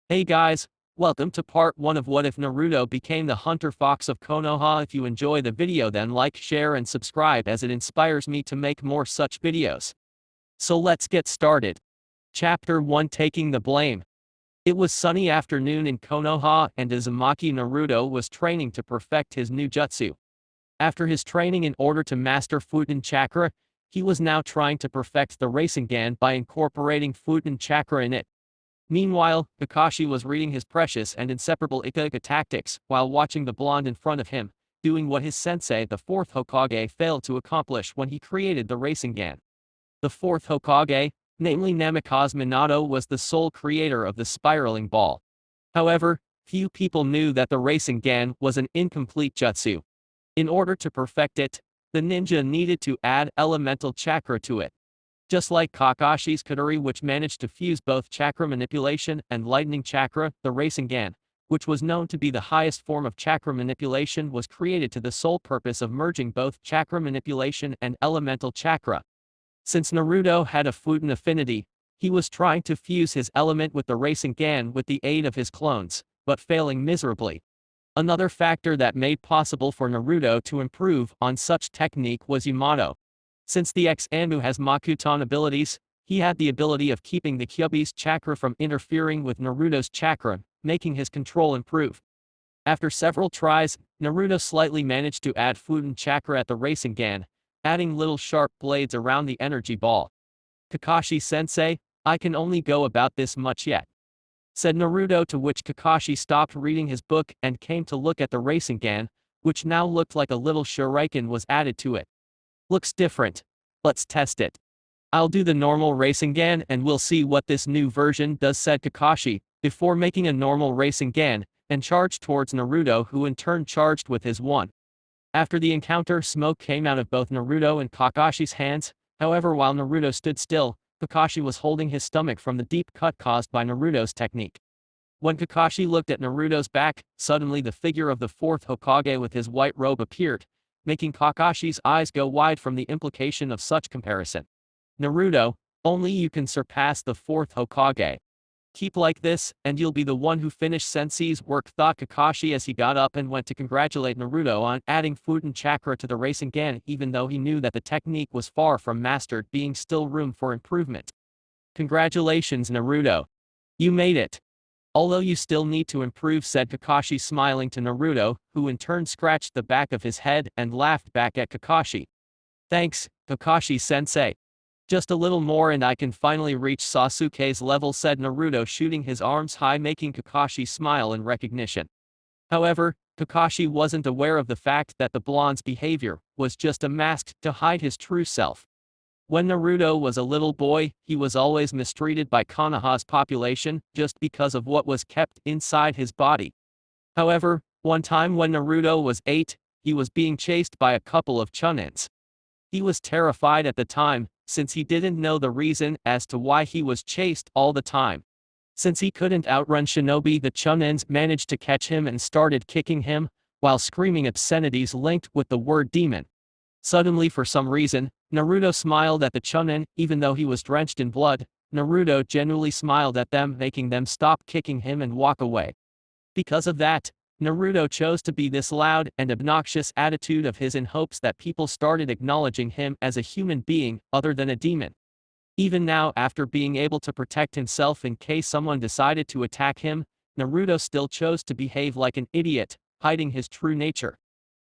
Hey guys, welcome to part 1 of What If Naruto Became the Hunter Fox of Konoha. If you enjoy the video then like, share and subscribe as it inspires me to make more such videos. So let's get started. Chapter 1 Taking the Blame. It was sunny afternoon in Konoha and Uzumaki Naruto was training to perfect his new jutsu. After his training in order to master Futen Chakra, he was now trying to perfect the Rasengan by incorporating Futen Chakra in it. Meanwhile, Kakashi was reading his precious and inseparable Ika-Ika tactics while watching the blonde in front of him, doing what his sensei the fourth Hokage failed to accomplish when he created the Rasengan. The fourth Hokage, namely Namikaze Minato, was the sole creator of the spiraling ball. However, few people knew that the Rasengan was an incomplete jutsu. In order to perfect it, the ninja needed to add elemental chakra to it. Just like Kakashi's Kudari, which managed to fuse both chakra manipulation and lightning chakra, the Rasengan, which was known to be the highest form of chakra manipulation, was created to the sole purpose of merging both chakra manipulation and elemental chakra. Since Naruto had a Futen affinity, he was trying to fuse his element with the Rasengan with the aid of his clones, but failing miserably. Another factor that made possible for Naruto to improve on such technique was Yamato. Since the ex-Anbu has Makuton abilities, he had the ability of keeping the Kyuubi's chakra from interfering with Naruto's chakra, making his control improve. After several tries, Naruto slightly managed to add Futen chakra at the Rasengan, adding little sharp blades around the energy ball. Kakashi-sensei, I can only go about this much yet, said Naruto, to which Kakashi stopped reading his book and came to look at the Rasengan, which now looked like a little shuriken was added to it. Looks different. Let's test it. I'll do the normal Rasengan and we'll see what this new version does, said Kakashi, before making a normal Rasengan, and charged towards Naruto, who in turn charged with his one. After the encounter, smoke came out of both Naruto and Kakashi's hands. However, while Naruto stood still, Kakashi was holding his stomach from the deep cut caused by Naruto's technique. When Kakashi looked at Naruto's back, suddenly the figure of the fourth Hokage with his white robe appeared, making Kakashi's eyes go wide from the implication of such comparison. Naruto, only you can surpass the fourth Hokage. Keep like this, and you'll be the one who finished Sensei's work, thought Kakashi as he got up and went to congratulate Naruto on adding Futen chakra to the Rasengan, even though he knew that the technique was far from mastered, being still room for improvement. Congratulations, Naruto. You made it. Although you still need to improve, said Kakashi, smiling to Naruto, who in turn scratched the back of his head and laughed back at Kakashi. Thanks, Kakashi-sensei. Just a little more and I can finally reach Sasuke's level, said Naruto, shooting his arms high, making Kakashi smile in recognition. However, Kakashi wasn't aware of the fact that the blonde's behavior was just a mask to hide his true self. When Naruto was a little boy, he was always mistreated by Konoha's population just because of what was kept inside his body. However, one time when Naruto was 8, he was being chased by a couple of chunins. He was terrified at the time, since he didn't know the reason as to why he was chased all the time. Since he couldn't outrun shinobi, the chunins managed to catch him and started kicking him, while screaming obscenities linked with the word demon. Suddenly, for some reason, Naruto smiled at the chunin, even though he was drenched in blood. Naruto genuinely smiled at them, making them stop kicking him and walk away. Because of that, Naruto chose to be this loud and obnoxious attitude of his in hopes that people started acknowledging him as a human being other than a demon. Even now, after being able to protect himself in case someone decided to attack him, Naruto still chose to behave like an idiot, hiding his true nature.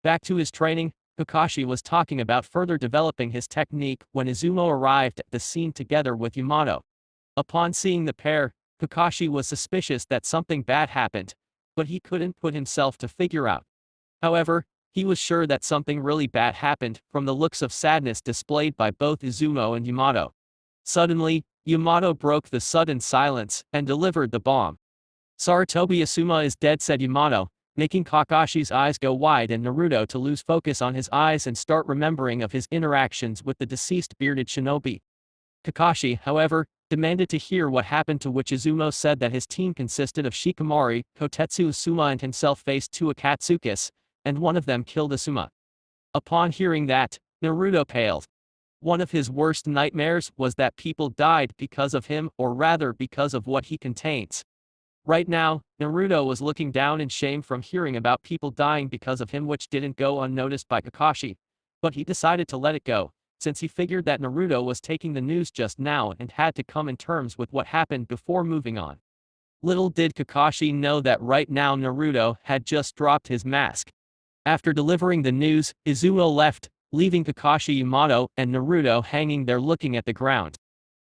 Back to his training, Kakashi was talking about further developing his technique when Izumo arrived at the scene together with Yamato. Upon seeing the pair, Kakashi was suspicious that something bad happened, but he couldn't put himself to figure out. However, he was sure that something really bad happened from the looks of sadness displayed by both Izumo and Yamato. Suddenly, Yamato broke the sudden silence and delivered the bomb. Sarutobi Asuma is dead, said Yamato, making Kakashi's eyes go wide and Naruto to lose focus on his eyes and start remembering of his interactions with the deceased bearded shinobi. Kakashi, however, demanded to hear what happened, to which Izumo said that his team consisted of Shikamaru, Kotetsu Asuma and himself faced two Akatsukas, and one of them killed Asuma. Upon hearing that, Naruto paled. One of his worst nightmares was that people died because of him, or rather because of what he contains. Right now, Naruto was looking down in shame from hearing about people dying because of him, which didn't go unnoticed by Kakashi. But he decided to let it go, since he figured that Naruto was taking the news just now and had to come in terms with what happened before moving on. Little did Kakashi know that right now Naruto had just dropped his mask. After delivering the news, Izumo left, leaving Kakashi Yamato and Naruto hanging there looking at the ground.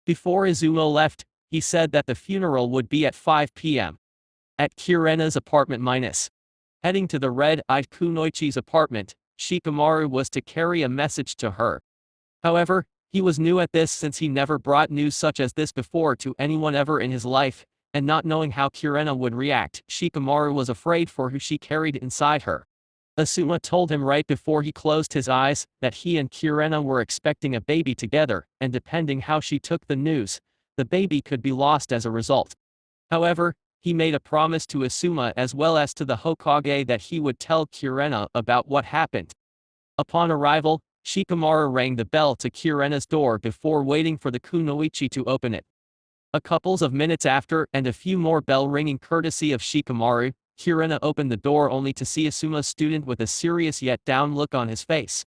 Before Izumo left, he said that the funeral would be at 5 p.m. at Kurena's apartment. Heading to the red-eyed Kunoichi's apartment, Shikamaru was to carry a message to her. However, he was new at this since he never brought news such as this before to anyone ever in his life, and not knowing how Kurena would react, Shikamaru was afraid for who she carried inside her. Asuma told him right before he closed his eyes that he and Kurena were expecting a baby together, and depending how she took the news, the baby could be lost as a result. However, he made a promise to Asuma as well as to the Hokage that he would tell Kurena about what happened. Upon arrival, Shikamaru rang the bell to Kurena's door before waiting for the kunoichi to open it. A couple of minutes after, and a few more bell ringing courtesy of Shikamaru, Kurena opened the door only to see Asuma's student with a serious yet down look on his face.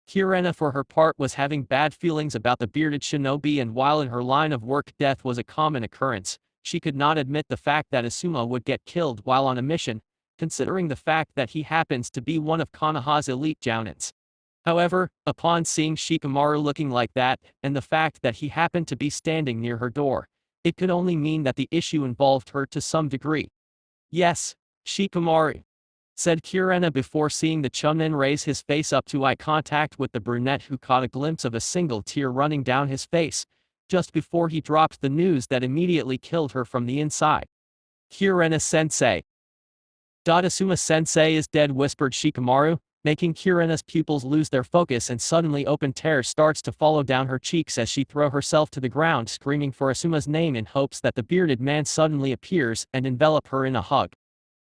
Kurena for her part was having bad feelings about the bearded shinobi, and while in her line of work death was a common occurrence, she could not admit the fact that Asuma would get killed while on a mission, considering the fact that he happens to be one of Konoha's elite jounins. However, upon seeing Shikamaru looking like that, and the fact that he happened to be standing near her door, it could only mean that the issue involved her to some degree. "Yes, Shikamaru," said Kurena before seeing the Chunin raise his face up to eye contact with the brunette, who caught a glimpse of a single tear running down his face, just before he dropped the news that immediately killed her from the inside. "Kurena-sensei." "Asuma-sensei is dead," whispered Shikamaru, making Kurena's pupils lose their focus, and suddenly open tears starts to follow down her cheeks as she throws herself to the ground screaming for Asuma's name in hopes that the bearded man suddenly appears and envelop her in a hug.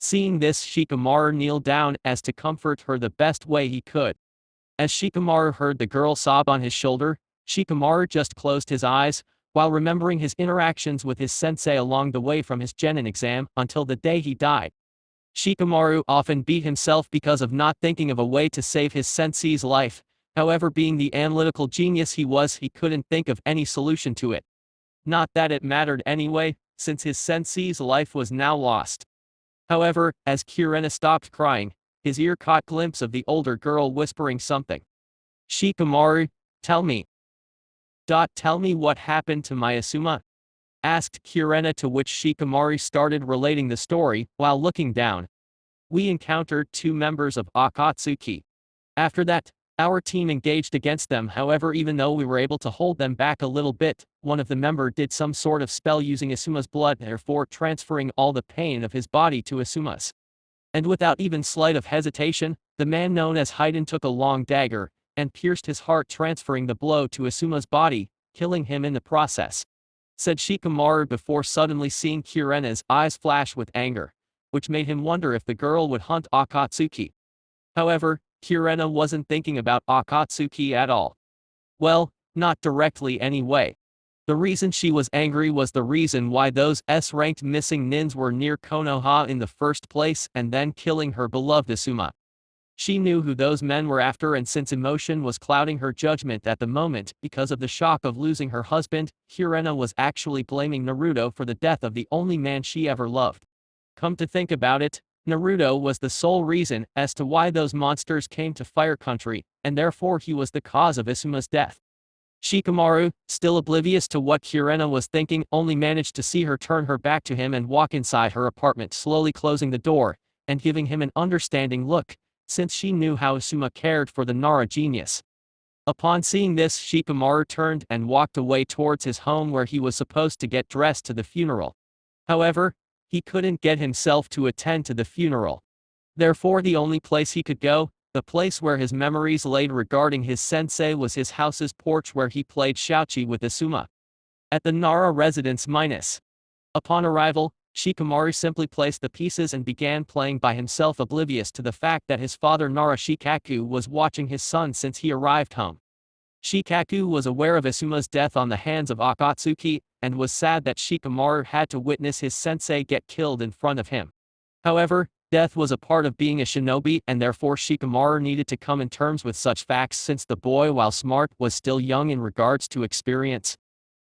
Seeing this, Shikamaru kneeled down as to comfort her the best way he could. As Shikamaru heard the girl sob on his shoulder, Shikamaru just closed his eyes, while remembering his interactions with his sensei along the way from his genin exam until the day he died. Shikamaru often beat himself because of not thinking of a way to save his sensei's life. However, being the analytical genius he was, he couldn't think of any solution to it. Not that it mattered anyway, since his sensei's life was now lost. However, as Kurena stopped crying, his ear caught a glimpse of the older girl whispering something. "Shikamaru, tell me. Tell me what happened to my Asuma?" asked Kurena, to which Shikamaru started relating the story. While looking down, "We encountered 2 members of Akatsuki. After that, our team engaged against them. However, even though we were able to hold them back a little bit, one of the members did some sort of spell using Asuma's blood, therefore transferring all the pain of his body to Asuma's. And without even slight of hesitation, the man known as Haiden took a long dagger and pierced his heart, transferring the blow to Asuma's body, killing him in the process," said Shikamaru before suddenly seeing Kurena's eyes flash with anger, which made him wonder if the girl would hunt Akatsuki. However, Kurena wasn't thinking about Akatsuki at all. Well, not directly anyway. The reason she was angry was the reason why those S-ranked missing nins were near Konoha in the first place and then killing her beloved Asuma. She knew who those men were after, and since emotion was clouding her judgment at the moment because of the shock of losing her husband, Kurena was actually blaming Naruto for the death of the only man she ever loved. Come to think about it, Naruto was the sole reason as to why those monsters came to Fire Country, and therefore he was the cause of Asuma's death. Shikamaru, still oblivious to what Kurena was thinking, only managed to see her turn her back to him and walk inside her apartment, slowly closing the door and giving him an understanding look, since she knew how Asuma cared for the Nara genius. Upon seeing this, Shikamaru turned and walked away towards his home, where he was supposed to get dressed to the funeral. However, he couldn't get himself to attend to the funeral. Therefore, the only place he could go, the place where his memories laid regarding his sensei, was his house's porch, where he played Shouchi with Asuma. At the Nara residence Upon arrival, Shikamaru simply placed the pieces and began playing by himself, oblivious to the fact that his father Nara Shikaku was watching his son since he arrived home. Shikaku was aware of Asuma's death on the hands of Akatsuki, and was sad that Shikamaru had to witness his sensei get killed in front of him. However, death was a part of being a shinobi, and therefore Shikamaru needed to come in terms with such facts since the boy, while smart, was still young in regards to experience.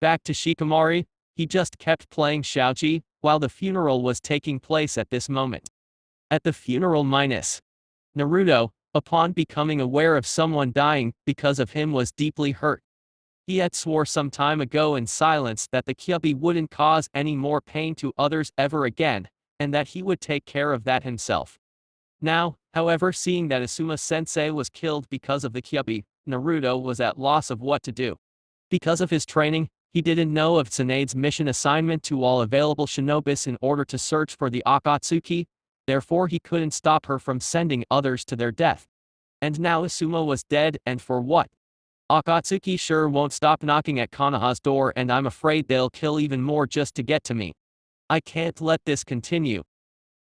Back to Shikamaru, he just kept playing shogi, while the funeral was taking place at this moment. At the funeral, Naruto, upon becoming aware of someone dying because of him, was deeply hurt. He had swore some time ago in silence that the Kyuubi wouldn't cause any more pain to others ever again, and that he would take care of that himself. Now, however, seeing that Asuma-sensei was killed because of the Kyuubi, Naruto was at loss of what to do. Because of his training, he didn't know of Tsunade's mission assignment to all available shinobis in order to search for the Akatsuki, therefore he couldn't stop her from sending others to their death. And now Asuma was dead, and for what? Akatsuki sure won't stop knocking at Konoha's door, and I'm afraid they'll kill even more just to get to me. I can't let this continue.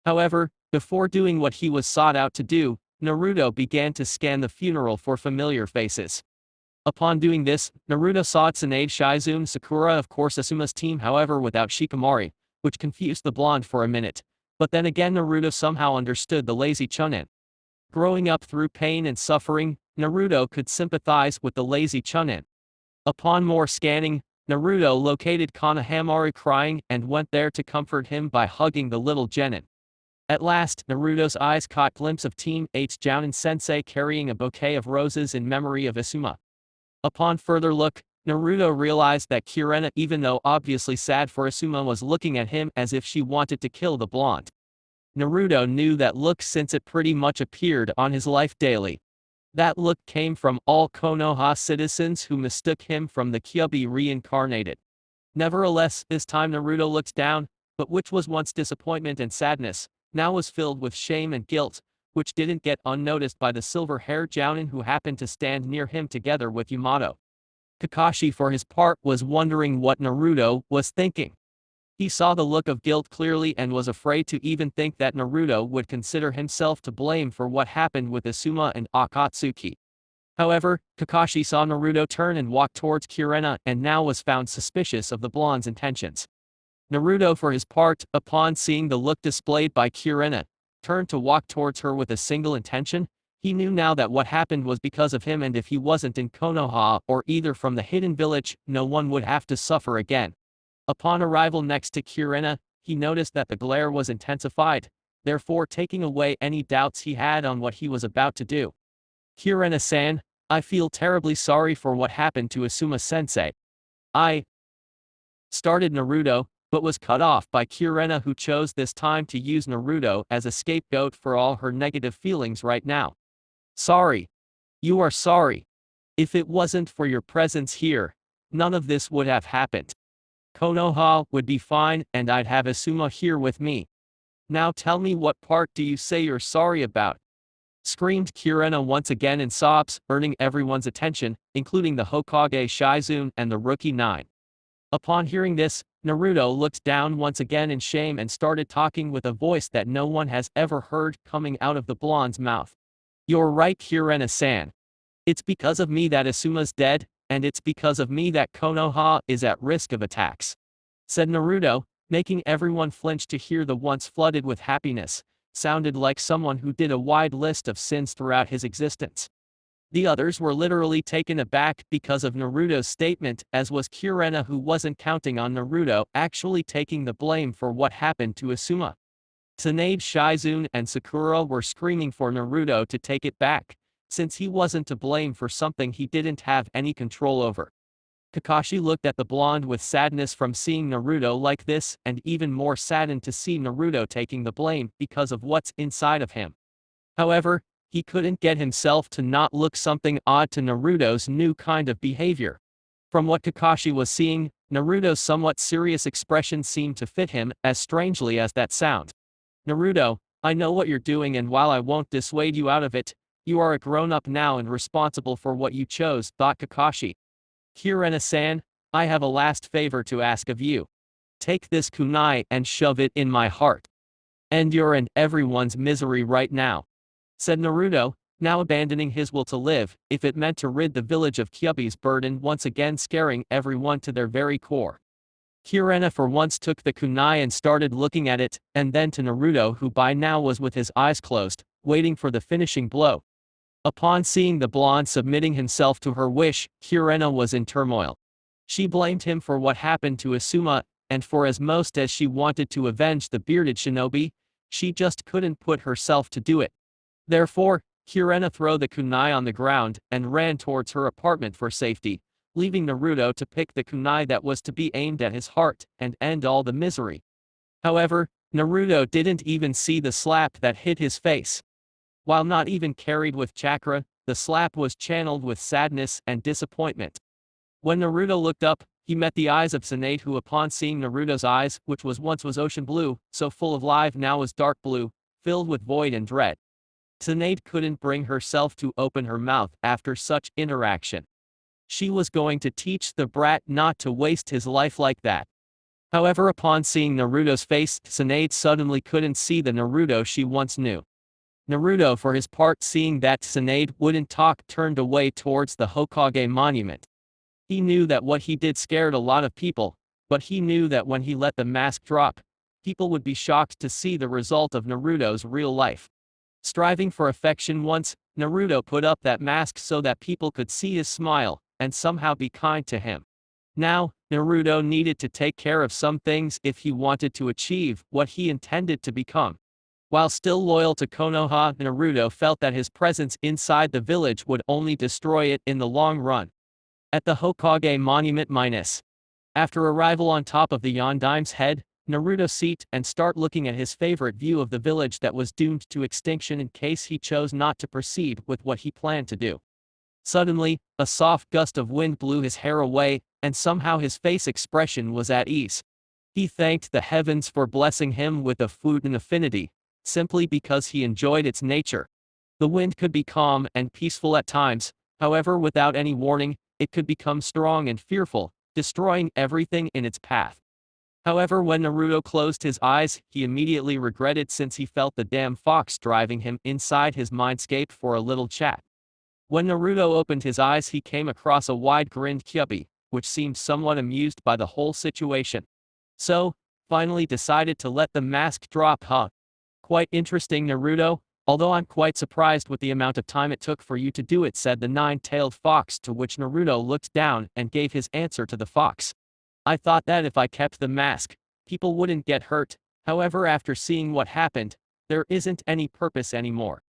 However, before doing what he was sought out to do, Naruto began to scan the funeral for familiar faces. Upon doing this, Naruto saw Tsunade, Shizune, Sakura, of course Asuma's team, however without Shikamaru, which confused the blonde for a minute. But then again Naruto somehow understood the lazy Chunin. Growing up through pain and suffering, Naruto could sympathize with the lazy Chunin. Upon more scanning, Naruto located Konohamaru crying and went there to comfort him by hugging the little genin. At last, Naruto's eyes caught glimpse of Team 8's Jounin-sensei carrying a bouquet of roses in memory of Asuma. Upon further look, Naruto realized that Kurena, even though obviously sad for Asuma, was looking at him as if she wanted to kill the blonde. Naruto knew that look since it pretty much appeared on his life daily. That look came from all Konoha citizens who mistook him from the Kyuubi reincarnated. Nevertheless, this time Naruto looked down, but which was once disappointment and sadness, now was filled with shame and guilt, which didn't get unnoticed by the silver-haired Jounin who happened to stand near him together with Yamato. Kakashi for his part was wondering what Naruto was thinking. He saw the look of guilt clearly and was afraid to even think that Naruto would consider himself to blame for what happened with Asuma and Akatsuki. However, Kakashi saw Naruto turn and walk towards Kurena and now was found suspicious of the blonde's intentions. Naruto for his part, upon seeing the look displayed by Kurena, turned to walk towards her with a single intention. He knew now that what happened was because of him, and if he wasn't in Konoha or either from the hidden village, no one would have to suffer again. Upon arrival next to Kurena, he noticed that the glare was intensified, therefore taking away any doubts he had on what he was about to do. Kurena-san, I feel terribly sorry for what happened to Asuma-sensei. I started Naruto, but was cut off by Kurena, who chose this time to use Naruto as a scapegoat for all her negative feelings right now. Sorry. You are sorry. If it wasn't for your presence here, none of this would have happened. Konoha would be fine, and I'd have Asuma here with me. Now tell me, what part do you say you're sorry about? Screamed Kurena once again in sobs, earning everyone's attention, including the Hokage Shizune and the Rookie 9. Upon hearing this, Naruto looked down once again in shame and started talking with a voice that no one has ever heard coming out of the blonde's mouth. You're right, Kurena-san. It's because of me that Asuma's dead, and it's because of me that Konoha is at risk of attacks, said Naruto, making everyone flinch to hear the once flooded with happiness, sounded like someone who did a wide list of sins throughout his existence. The others were literally taken aback because of Naruto's statement, as was Kurena, who wasn't counting on Naruto actually taking the blame for what happened to Asuma. Tsunade, Shizune, and Sakura were screaming for Naruto to take it back, since he wasn't to blame for something he didn't have any control over. Kakashi looked at the blonde with sadness from seeing Naruto like this, and even more saddened to see Naruto taking the blame because of what's inside of him. However, he couldn't get himself to not look something odd to Naruto's new kind of behavior. From what Kakashi was seeing, Naruto's somewhat serious expression seemed to fit him, as strangely as that sound. Naruto, I know what you're doing, and while I won't dissuade you out of it, you are a grown-up now and responsible for what you chose, thought Kakashi. Kurena-san, I have a last favor to ask of you. Take this kunai and shove it in my heart. End your and everyone's misery right now, said Naruto, now abandoning his will to live, if it meant to rid the village of Kyuubi's burden, once again scaring everyone to their very core. Kurena for once took the kunai and started looking at it, and then to Naruto, who by now was with his eyes closed, waiting for the finishing blow. Upon seeing the blonde submitting himself to her wish, Kurena was in turmoil. She blamed him for what happened to Asuma, and for as most as she wanted to avenge the bearded shinobi, she just couldn't put herself to do it. Therefore, Kurena threw the kunai on the ground and ran towards her apartment for safety, leaving Naruto to pick the kunai that was to be aimed at his heart and end all the misery. However, Naruto didn't even see the slap that hit his face. While not even carried with chakra, the slap was channeled with sadness and disappointment. When Naruto looked up, he met the eyes of Tsunade, who upon seeing Naruto's eyes, which once was ocean blue, so full of life now was dark blue, filled with void and dread. Tsunade couldn't bring herself to open her mouth after such interaction. She was going to teach the brat not to waste his life like that. However, upon seeing Naruto's face, Tsunade suddenly couldn't see the Naruto she once knew. Naruto, for his part, seeing that Tsunade wouldn't talk, turned away towards the Hokage monument. He knew that what he did scared a lot of people, but he knew that when he let the mask drop, people would be shocked to see the result of Naruto's real life. Striving for affection once, Naruto put up that mask so that people could see his smile and somehow be kind to him. Now, Naruto needed to take care of some things if he wanted to achieve what he intended to become. While still loyal to Konoha, Naruto felt that his presence inside the village would only destroy it in the long run. At the Hokage monument after arrival on top of the Yondaim's head, Naruto seat and start looking at his favorite view of the village that was doomed to extinction in case he chose not to proceed with what he planned to do. Suddenly, a soft gust of wind blew his hair away, and somehow his face expression was at ease. He thanked the heavens for blessing him with a food affinity, simply because he enjoyed its nature. The wind could be calm and peaceful at times, however, without any warning, it could become strong and fearful, destroying everything in its path. However, when Naruto closed his eyes, he immediately regretted, since he felt the damn fox driving him inside his mindscape for a little chat. When Naruto opened his eyes, he came across a wide-grinned Kyubi, which seemed somewhat amused by the whole situation. So, finally decided to let the mask drop, huh? Quite interesting, Naruto, although I'm quite surprised with the amount of time it took for you to do it, said the nine-tailed fox, to which Naruto looked down and gave his answer to the fox. I thought that if I kept the mask, people wouldn't get hurt, however after seeing what happened, there isn't any purpose anymore.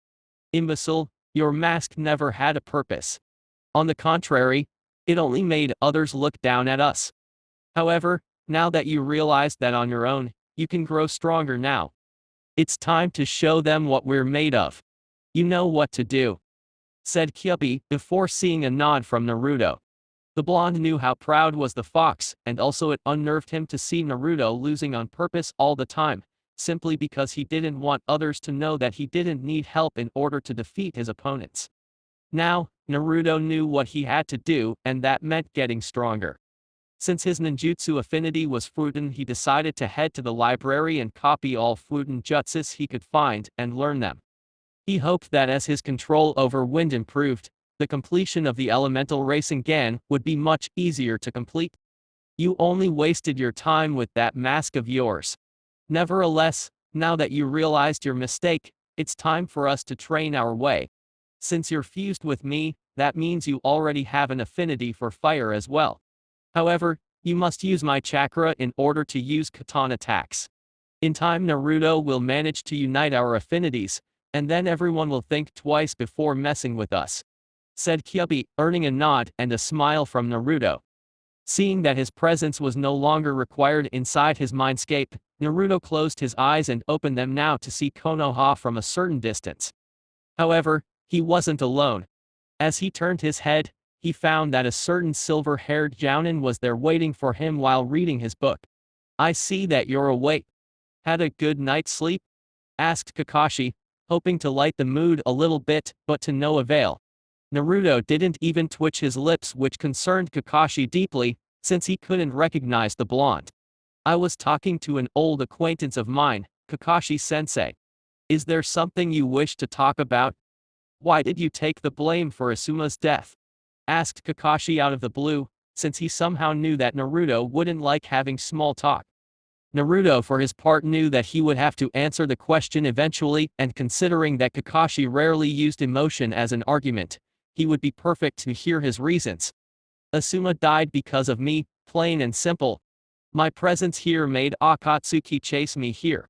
Imbecile, your mask never had a purpose. On the contrary, it only made others look down at us. However, now that you realize that on your own, you can grow stronger now. It's time to show them what we're made of. You know what to do, said Kyubi, before seeing a nod from Naruto. The blonde knew how proud was the fox, and also it unnerved him to see Naruto losing on purpose all the time, simply because he didn't want others to know that he didn't need help in order to defeat his opponents. Now, Naruto knew what he had to do, and that meant getting stronger. Since his ninjutsu affinity was Futen, he decided to head to the library and copy all Futen jutsus he could find and learn them. He hoped that as his control over wind improved, the completion of the elemental Rasengan would be much easier to complete. You only wasted your time with that mask of yours. Nevertheless, now that you realized your mistake, it's time for us to train our way. Since you're fused with me, that means you already have an affinity for fire as well. However, you must use my chakra in order to use katana attacks. In time, Naruto will manage to unite our affinities, and then everyone will think twice before messing with us, said Kyubi, earning a nod and a smile from Naruto. Seeing that his presence was no longer required inside his mindscape, Naruto closed his eyes and opened them now to see Konoha from a certain distance. However, he wasn't alone. As he turned his head, he found that a certain silver-haired jounin was there waiting for him while reading his book. I see that you're awake. Had a good night's sleep? Asked Kakashi, hoping to light the mood a little bit, but to no avail. Naruto didn't even twitch his lips, which concerned Kakashi deeply, since he couldn't recognize the blonde. I was talking to an old acquaintance of mine, Kakashi-sensei. Is there something you wish to talk about? Why did you take the blame for Asuma's death? Asked Kakashi out of the blue, since he somehow knew that Naruto wouldn't like having small talk. Naruto for his part knew that he would have to answer the question eventually, and considering that Kakashi rarely used emotion as an argument, he would be perfect to hear his reasons. Asuma died because of me, plain and simple. My presence here made Akatsuki chase me here.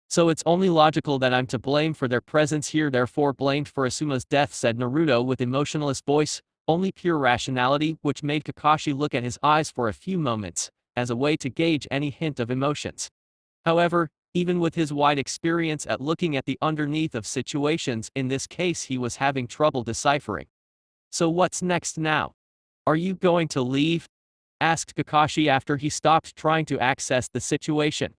So it's only logical that I'm to blame for their presence here, therefore blamed for Asuma's death, said Naruto with emotionless voice, only pure rationality, which made Kakashi look at his eyes for a few moments, as a way to gauge any hint of emotions. However, even with his wide experience at looking at the underneath of situations, in this case he was having trouble deciphering. So what's next now? Are you going to leave? Asked Kakashi after he stopped trying to access the situation.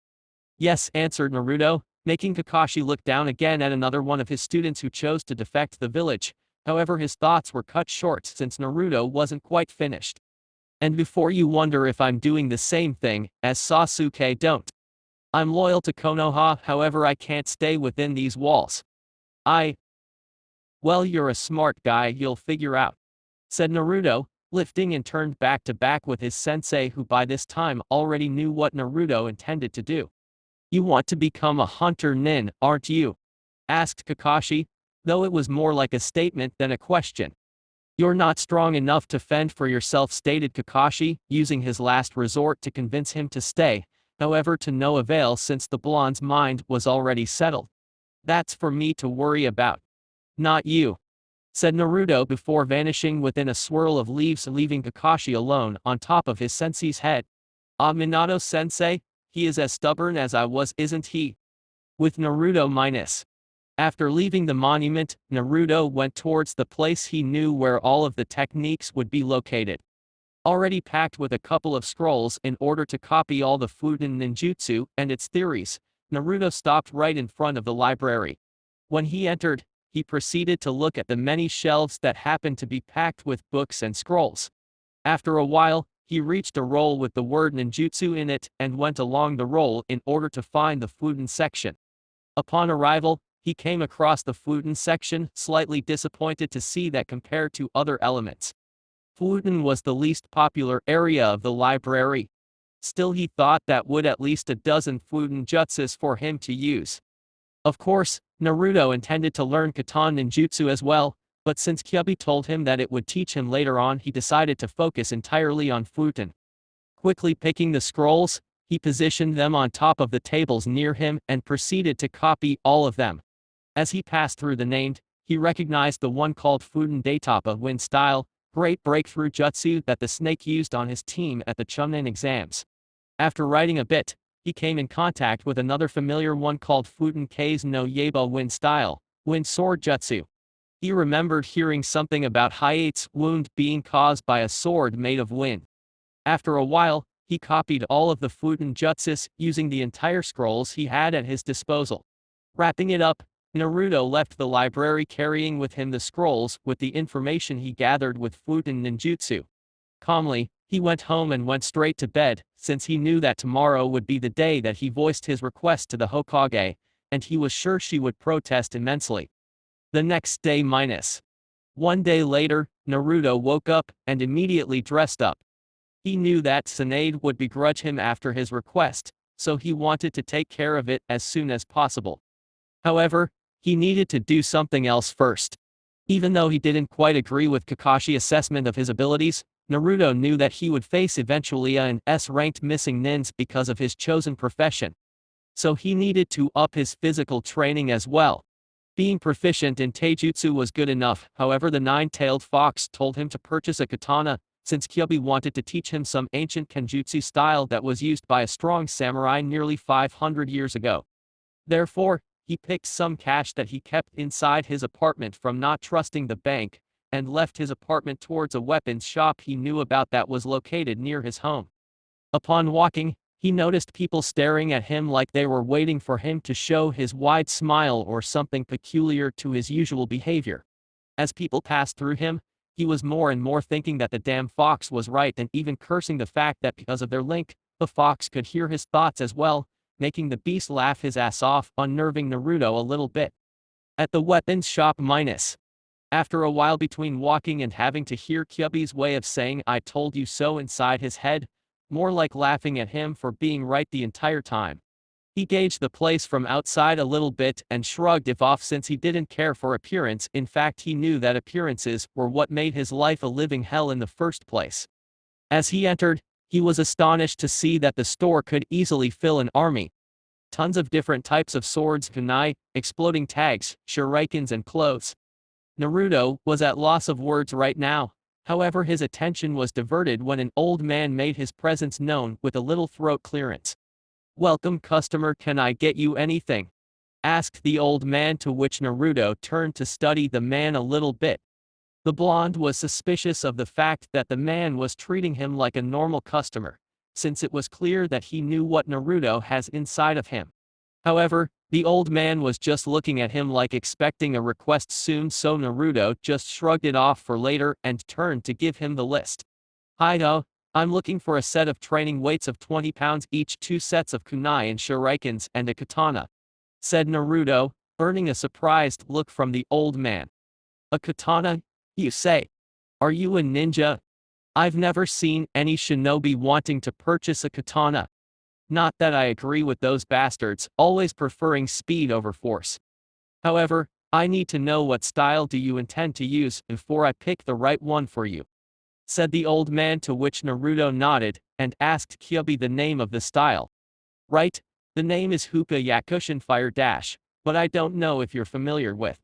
Yes, answered Naruto, making Kakashi look down again at another one of his students who chose to defect the village. However, his thoughts were cut short since Naruto wasn't quite finished. And before you wonder if I'm doing the same thing as Sasuke, don't. I'm loyal to Konoha, however I can't stay within these walls. Well, you're a smart guy, you'll figure out, said Naruto, lifting and turned back to back with his sensei, who by this time already knew what Naruto intended to do. You want to become a hunter-nin, aren't you? Asked Kakashi, though it was more like a statement than a question. You're not strong enough to fend for yourself, stated Kakashi, using his last resort to convince him to stay, however to no avail since the blonde's mind was already settled. That's for me to worry about. Not you, said Naruto before vanishing within a swirl of leaves, leaving Kakashi alone on top of his sensei's head. Minato-sensei, he is as stubborn as I was, isn't he? With Naruto minus. After leaving the monument, Naruto went towards the place he knew where all of the techniques would be located. Already packed with a couple of scrolls in order to copy all the Fuden ninjutsu and its theories, Naruto stopped right in front of the library. When he entered, he proceeded to look at the many shelves that happened to be packed with books and scrolls. After a while, he reached a roll with the word ninjutsu in it and went along the roll in order to find the Fuden section. Upon arrival, he came across the Fuden section, slightly disappointed to see that compared to other elements, Fuden was the least popular area of the library. Still, he thought that would at least a dozen Fuden jutsus for him to use. Of course, Naruto intended to learn Katan ninjutsu as well, but since Kyubi told him that it would teach him later on, he decided to focus entirely on Fuden. Quickly picking the scrolls, he positioned them on top of the tables near him and proceeded to copy all of them. As he passed through the named, he recognized the one called Fuden Daitapa Wind Style, great breakthrough jutsu that the snake used on his team at the Chunin exams. After writing a bit, he came in contact with another familiar one called Fuden Kei's no Yeba Wind Style, Wind Sword Jutsu. He remembered hearing something about Hayate's wound being caused by a sword made of wind. After a while, he copied all of the Fuden jutsus using the entire scrolls he had at his disposal. Wrapping it up, Naruto left the library carrying with him the scrolls with the information he gathered with Fuden ninjutsu. Calmly, he went home and went straight to bed, since he knew that tomorrow would be the day that he voiced his request to the Hokage, and he was sure she would protest immensely. The next day one day later, Naruto woke up and immediately dressed up. He knew that Tsunade would begrudge him after his request, so he wanted to take care of it as soon as possible. However, he needed to do something else first. Even though he didn't quite agree with Kakashi's assessment of his abilities, Naruto knew that he would face eventually an S-ranked missing nins because of his chosen profession. So he needed to up his physical training as well. Being proficient in taijutsu was good enough, however the nine-tailed fox told him to purchase a katana, since Kyubi wanted to teach him some ancient kenjutsu style that was used by a strong samurai nearly 500 years ago. Therefore, he picked some cash that he kept inside his apartment from not trusting the bank, and left his apartment towards a weapons shop he knew about that was located near his home. Upon walking, he noticed people staring at him like they were waiting for him to show his wide smile or something peculiar to his usual behavior. As people passed through him, he was more and more thinking that the damn fox was right and even cursing the fact that because of their link, the fox could hear his thoughts as well, making the beast laugh his ass off, unnerving Naruto a little bit. At the weapons shop After a while between walking and having to hear Kyubi's way of saying "I told you so" inside his head, more like laughing at him for being right the entire time. He gauged the place from outside a little bit and shrugged it off since he didn't care for appearance. In fact, he knew that appearances were what made his life a living hell in the first place. As he entered, he was astonished to see that the store could easily fill an army. Tons of different types of swords, kunai, exploding tags, shurikens and clothes. Naruto was at loss of words right now. However, his attention was diverted when an old man made his presence known with a little throat clearance. "Welcome customer, can I get you anything?" asked the old man, to which Naruto turned to study the man a little bit. The blonde was suspicious of the fact that the man was treating him like a normal customer, since it was clear that he knew what Naruto has inside of him. However, the old man was just looking at him like expecting a request soon, so Naruto just shrugged it off for later and turned to give him the list. "Hi-do, I'm looking for a set of training weights of 20 pounds each, 2 sets of kunai and shurikens and a katana," said Naruto, earning a surprised look from the old man. "A katana, you say? Are you a ninja? I've never seen any shinobi wanting to purchase a katana. Not that I agree with those bastards, always preferring speed over force. However, I need to know what style do you intend to use before I pick the right one for you," said the old man, to which Naruto nodded and asked Kyubi the name of the style. "Right, the name is Hookah Yakushin Fire Dash, but I don't know if you're familiar with,"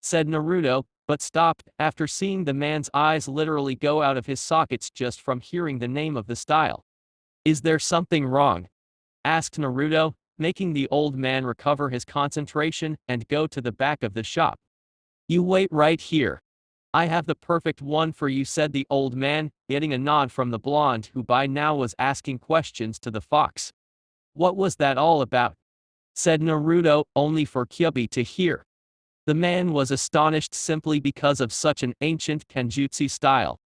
said Naruto, but stopped after seeing the man's eyes literally go out of his sockets just from hearing the name of the style. "Is there something wrong?" asked Naruto, making the old man recover his concentration and go to the back of the shop. "You wait right here. I have the perfect one for you," said the old man, getting a nod from the blonde, who by now was asking questions to the fox. "What was that all about?" said Naruto, only for Kyubi to hear. The man was astonished simply because of such an ancient kenjutsu style.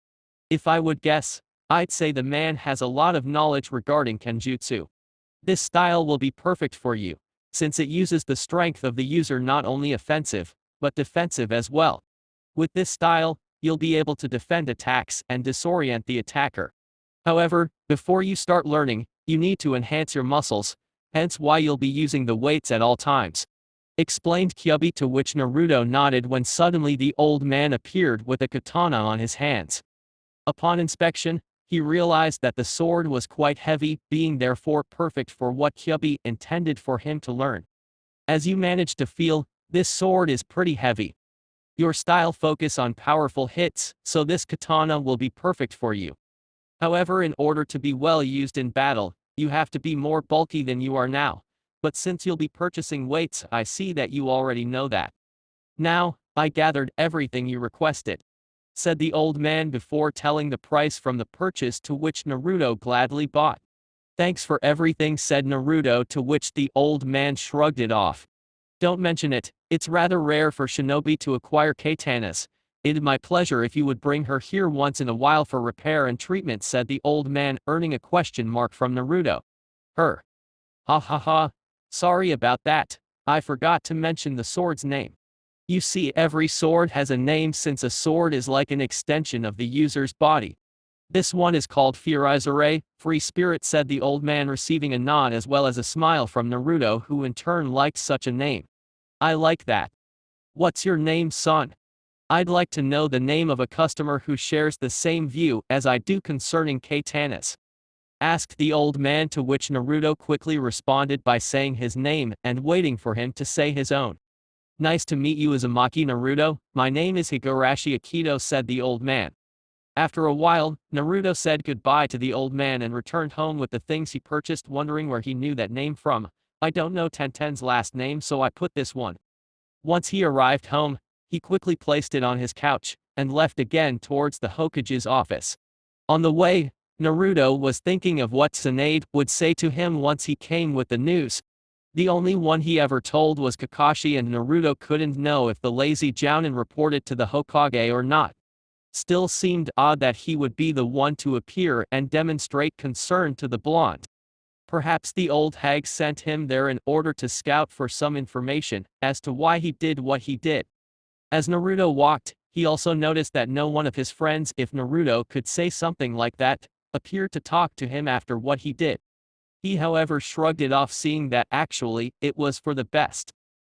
"If I would guess, I'd say the man has a lot of knowledge regarding kenjutsu. This style will be perfect for you, since it uses the strength of the user, not only offensive, but defensive as well. With this style, you'll be able to defend attacks and disorient the attacker. However, before you start learning, you need to enhance your muscles, hence why you'll be using the weights at all times," explained Kyubi, to which Naruto nodded when suddenly the old man appeared with a katana on his hands. Upon inspection, he realized that the sword was quite heavy, being therefore perfect for what Kyubi intended for him to learn. "As you managed to feel, this sword is pretty heavy. Your style focus on powerful hits, so this katana will be perfect for you. However, in order to be well used in battle, you have to be more bulky than you are now. But since you'll be purchasing weights, I see that you already know that. Now, I gathered everything you requested," said the old man before telling the price from the purchase, to which Naruto gladly bought. "Thanks for everything," said Naruto, to which the old man shrugged it off. "Don't mention it, it's rather rare for shinobi to acquire katanas. It'd my pleasure if you would bring her here once in a while for repair and treatment," said the old man, earning a question mark from Naruto. "Her? Ha ha ha. Sorry about that, I forgot to mention the sword's name. You see, every sword has a name since a sword is like an extension of the user's body. This one is called Furizure, free spirit," said the old man, receiving a nod as well as a smile from Naruto, who in turn liked such a name. "I like that. What's your name, son? I'd like to know the name of a customer who shares the same view as I do concerning katanas," asked the old man, to which Naruto quickly responded by saying his name and waiting for him to say his own. "Nice to meet you, Uzumaki Naruto. My name is Higurashi Akito," said the old man. After a while, Naruto said goodbye to the old man and returned home with the things he purchased, wondering where he knew that name from. "I don't know Tenten's last name, so I put this one." Once he arrived home, he quickly placed it on his couch and left again towards the Hokage's office. On the way, Naruto was thinking of what Tsunade would say to him once he came with the news. The only one he ever told was Kakashi, and Naruto couldn't know if the lazy Jounin reported to the Hokage or not. Still seemed odd that he would be the one to appear and demonstrate concern to the blonde. Perhaps the old hag sent him there in order to scout for some information as to why he did what he did. As Naruto walked, he also noticed that no one of his friends, if Naruto could say something like that, appeared to talk to him after what he did. He however shrugged it off, seeing that actually, it was for the best.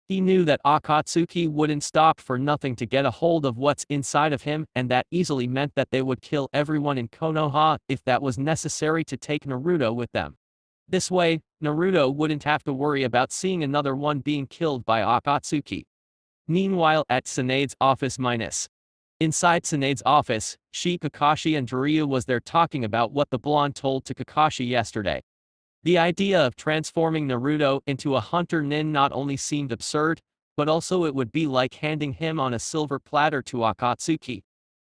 He knew that Akatsuki wouldn't stop for nothing to get a hold of what's inside of him, and that easily meant that they would kill everyone in Konoha if that was necessary to take Naruto with them. This way, Naruto wouldn't have to worry about seeing another one being killed by Akatsuki. Meanwhile, at Tsunade's office inside Tsunade's office, Kakashi and Jiraiya was there talking about what the blonde told to Kakashi yesterday. The idea of transforming Naruto into a hunter-nin not only seemed absurd, but also it would be like handing him on a silver platter to Akatsuki.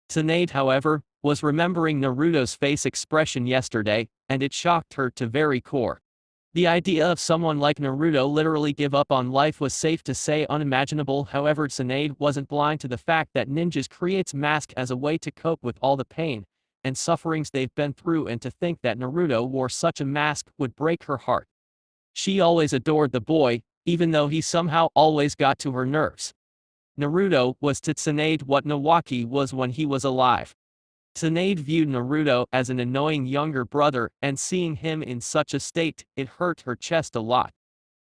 Tsunade, however, was remembering Naruto's face expression yesterday, and it shocked her to very core. The idea of someone like Naruto literally give up on life was safe to say unimaginable. However, Tsunade wasn't blind to the fact that ninjas creates mask as a way to cope with all the pain and sufferings they've been through, and to think that Naruto wore such a mask would break her heart. She always adored the boy, even though he somehow always got to her nerves. Naruto was to Tsunade what Nawaki was when he was alive. Tsunade viewed Naruto as an annoying younger brother, and seeing him in such a state, it hurt her chest a lot.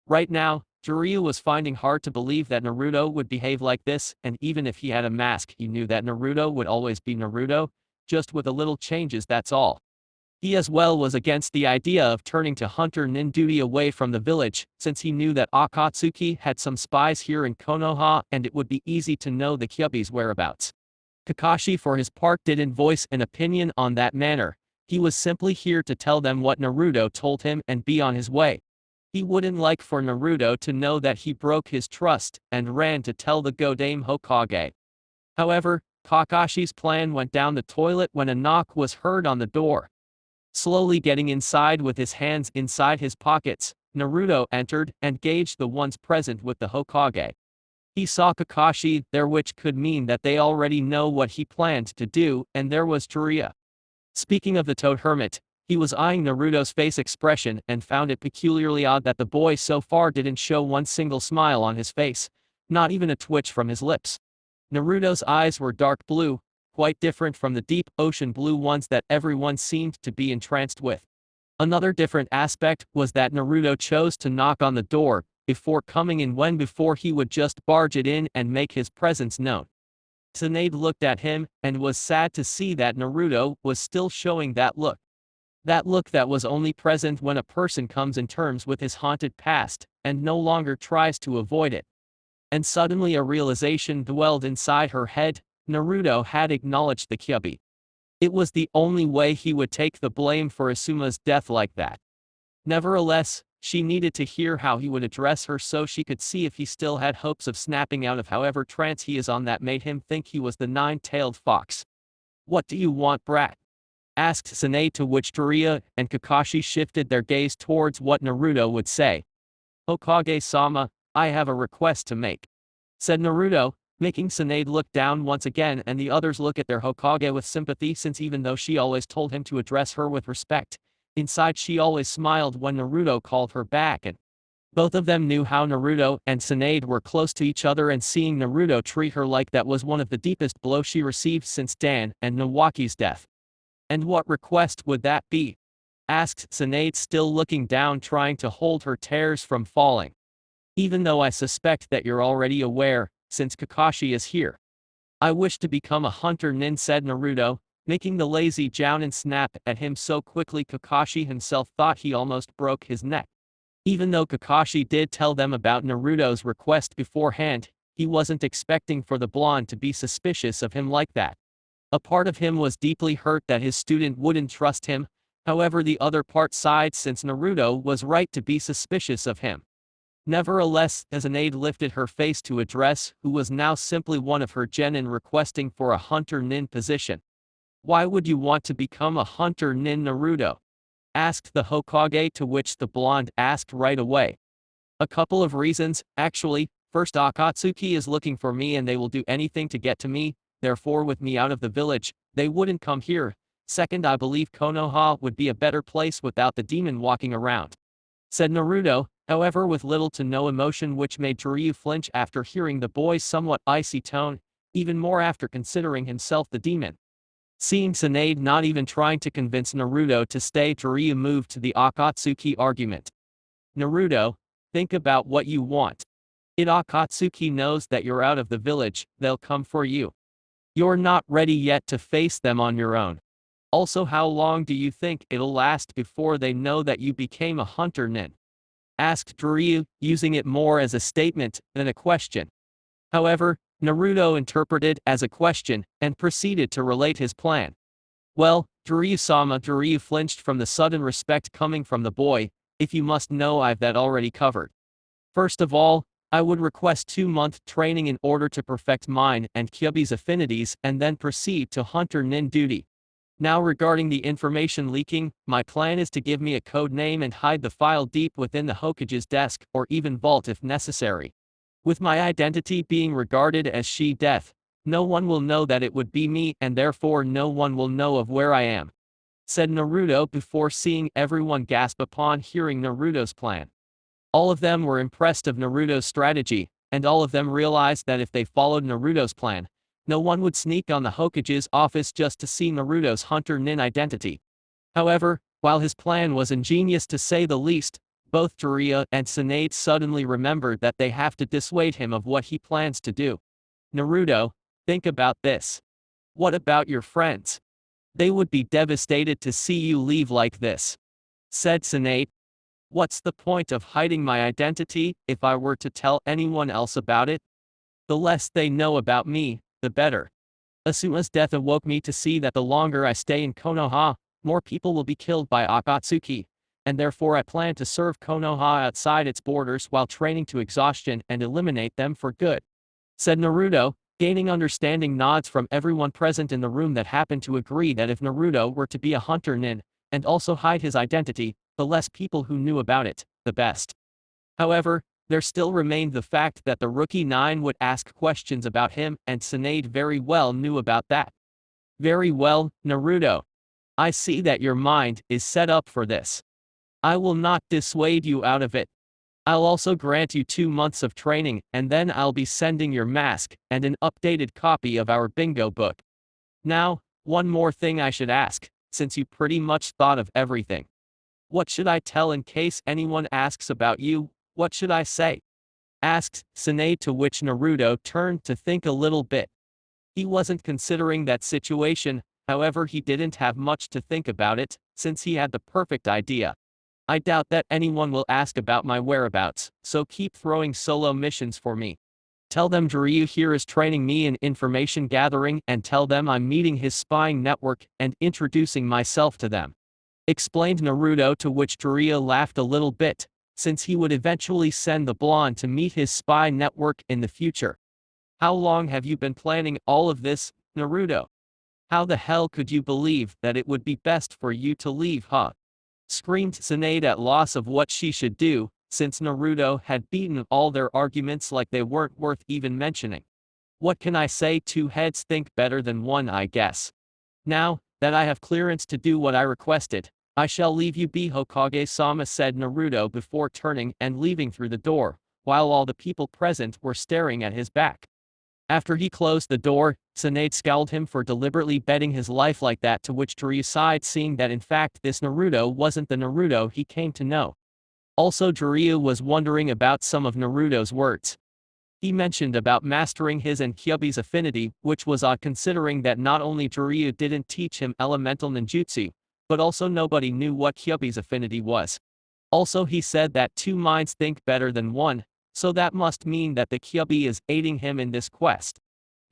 Right now, Jiraiya was finding hard to believe that Naruto would behave like this, and even if he had a mask, he knew that Naruto would always be Naruto, just with a little changes, that's all. He as well was against the idea of turning to hunter-nin duty away from the village, since he knew that Akatsuki had some spies here in Konoha and it would be easy to know the Kyuubi's whereabouts. Kakashi for his part didn't voice an opinion on that matter. He was simply here to tell them what Naruto told him and be on his way. He wouldn't like for Naruto to know that he broke his trust and ran to tell the Godame Hokage. However, Kakashi's plan went down the toilet when a knock was heard on the door. Slowly getting inside with his hands inside his pockets, Naruto entered and gauged the ones present with the Hokage. He saw Kakashi there, which could mean that they already know what he planned to do, and there was Jiraiya. Speaking of the Toad Hermit, he was eyeing Naruto's face expression and found it peculiarly odd that the boy so far didn't show one single smile on his face, not even a twitch from his lips. Naruto's eyes were dark blue, quite different from the deep ocean blue ones that everyone seemed to be entranced with. Another different aspect was that Naruto chose to knock on the door before coming in, when before he would just barge it in and make his presence known. Tsunade looked at him and was sad to see that Naruto was still showing that look. That look that was only present when a person comes in terms with his haunted past and no longer tries to avoid it. And suddenly a realization dwelled inside her head: Naruto had acknowledged the Kyuubi. It was the only way he would take the blame for Asuma's death like that. Nevertheless, she needed to hear how he would address her so she could see if he still had hopes of snapping out of however trance he is on that made him think he was the nine-tailed fox. "What do you want, brat?" asked Tsunade, to which Jiraiya and Kakashi shifted their gaze towards what Naruto would say. "Hokage-sama, I have a request to make," said Naruto, making Tsunade look down once again and the others look at their Hokage with sympathy, since even though she always told him to address her with respect, inside she always smiled when Naruto called her back, and both of them knew how Naruto and Tsunade were close to each other, and seeing Naruto treat her like that was one of the deepest blows she received since Dan and Nawaki's death. "And what request would that be?" asked Tsunade, still looking down, trying to hold her tears from falling. "Even though I suspect that you're already aware, since Kakashi is here. I wish to become a hunter-nin," said Naruto, making the lazy jounin snap at him so quickly Kakashi himself thought he almost broke his neck. Even though Kakashi did tell them about Naruto's request beforehand, he wasn't expecting for the blonde to be suspicious of him like that. A part of him was deeply hurt that his student wouldn't trust him, however the other part sighed since Naruto was right to be suspicious of him. Nevertheless, Tsunade lifted her face to address who was now simply one of her genin, requesting for a hunter-nin position. "Why would you want to become a hunter-nin, Naruto?" asked the Hokage, to which the blonde asked right away. "A couple of reasons, actually. First, Akatsuki is looking for me and they will do anything to get to me, therefore with me out of the village, they wouldn't come here. Second, I believe Konoha would be a better place without the demon walking around," said Naruto, however with little to no emotion, which made Jiraiya flinch after hearing the boy's somewhat icy tone, even more after considering himself the demon. Seeing Tsunade not even trying to convince Naruto to stay, Jiraiya moved to the Akatsuki argument. Naruto, think about what you want. If Akatsuki knows that you're out of the village, they'll come for you. You're not ready yet to face them on your own. Also, how long do you think it'll last before they know that you became a hunternin? Asked Jiraiya, using it more as a statement than a question. However, Naruto interpreted as a question and proceeded to relate his plan. Well, Jiraiya flinched from the sudden respect coming from the boy. If you must know, I've that already covered. First of all, I would request 2-month training in order to perfect mine and Kyuubi's affinities and then proceed to hunter nin duty. Now regarding the information leaking, my plan is to give me a code name and hide the file deep within the Hokage's desk or even vault if necessary. With my identity being regarded as she-death, no one will know that it would be me and therefore no one will know of where I am. Said Naruto before seeing everyone gasp upon hearing Naruto's plan. All of them were impressed of Naruto's strategy, and all of them realized that if they followed Naruto's plan, no one would sneak on the Hokage's office just to see Naruto's hunter nin identity. However, while his plan was ingenious to say the least, both Jiraiya and Tsunade suddenly remembered that they have to dissuade him of what he plans to do. Naruto, think about this. What about your friends? They would be devastated to see you leave like this. Said Tsunade. What's the point of hiding my identity? If I were to tell anyone else about it, the less they know about me, the better. Asuma's death awoke me to see that the longer I stay in Konoha, more people will be killed by Akatsuki, and therefore I plan to serve Konoha outside its borders while training to exhaustion and eliminate them for good. Said Naruto, gaining understanding nods from everyone present in the room that happened to agree that if Naruto were to be a hunter nin, and also hide his identity, the less people who knew about it, the best. However, there still remained the fact that the rookie 9 would ask questions about him, and Tsunade very well knew about that. Very well, Naruto. I see that your mind is set up for this. I will not dissuade you out of it. I'll also grant you 2 months of training, and then I'll be sending your mask and an updated copy of our bingo book. Now, one more thing I should ask, since you pretty much thought of everything. What should I tell in case anyone asks about you? What should I say? Asked Tsunade, to which Naruto turned to think a little bit. He wasn't considering that situation, however he didn't have much to think about it, since he had the perfect idea. I doubt that anyone will ask about my whereabouts, so keep throwing solo missions for me. Tell them Jiraiya here is training me in information gathering, and tell them I'm meeting his spying network and introducing myself to them. Explained Naruto, to which Jiraiya laughed a little bit, since he would eventually send the blonde to meet his spy network in the future. How long have you been planning all of this, Naruto? How the hell could you believe that it would be best for you to leave, huh? Screamed Tsunade, at loss of what she should do, since Naruto had beaten all their arguments like they weren't worth even mentioning. What can I say? 2 heads think better than 1, I guess. Now that I have clearance to do what I requested, I shall leave you be, Hokage-sama, said Naruto before turning and leaving through the door, while all the people present were staring at his back. After he closed the door, Tsunade scowled him for deliberately betting his life like that, to which Jiraiya sighed, seeing that in fact this Naruto wasn't the Naruto he came to know. Also, Jiraiya was wondering about some of Naruto's words. He mentioned about mastering his and Kyuubi's affinity, which was odd considering that not only Jiraiya didn't teach him elemental ninjutsu, but also nobody knew what Kyuubi's affinity was. Also, he said that 2 minds think better than 1, so that must mean that the Kyuubi is aiding him in this quest.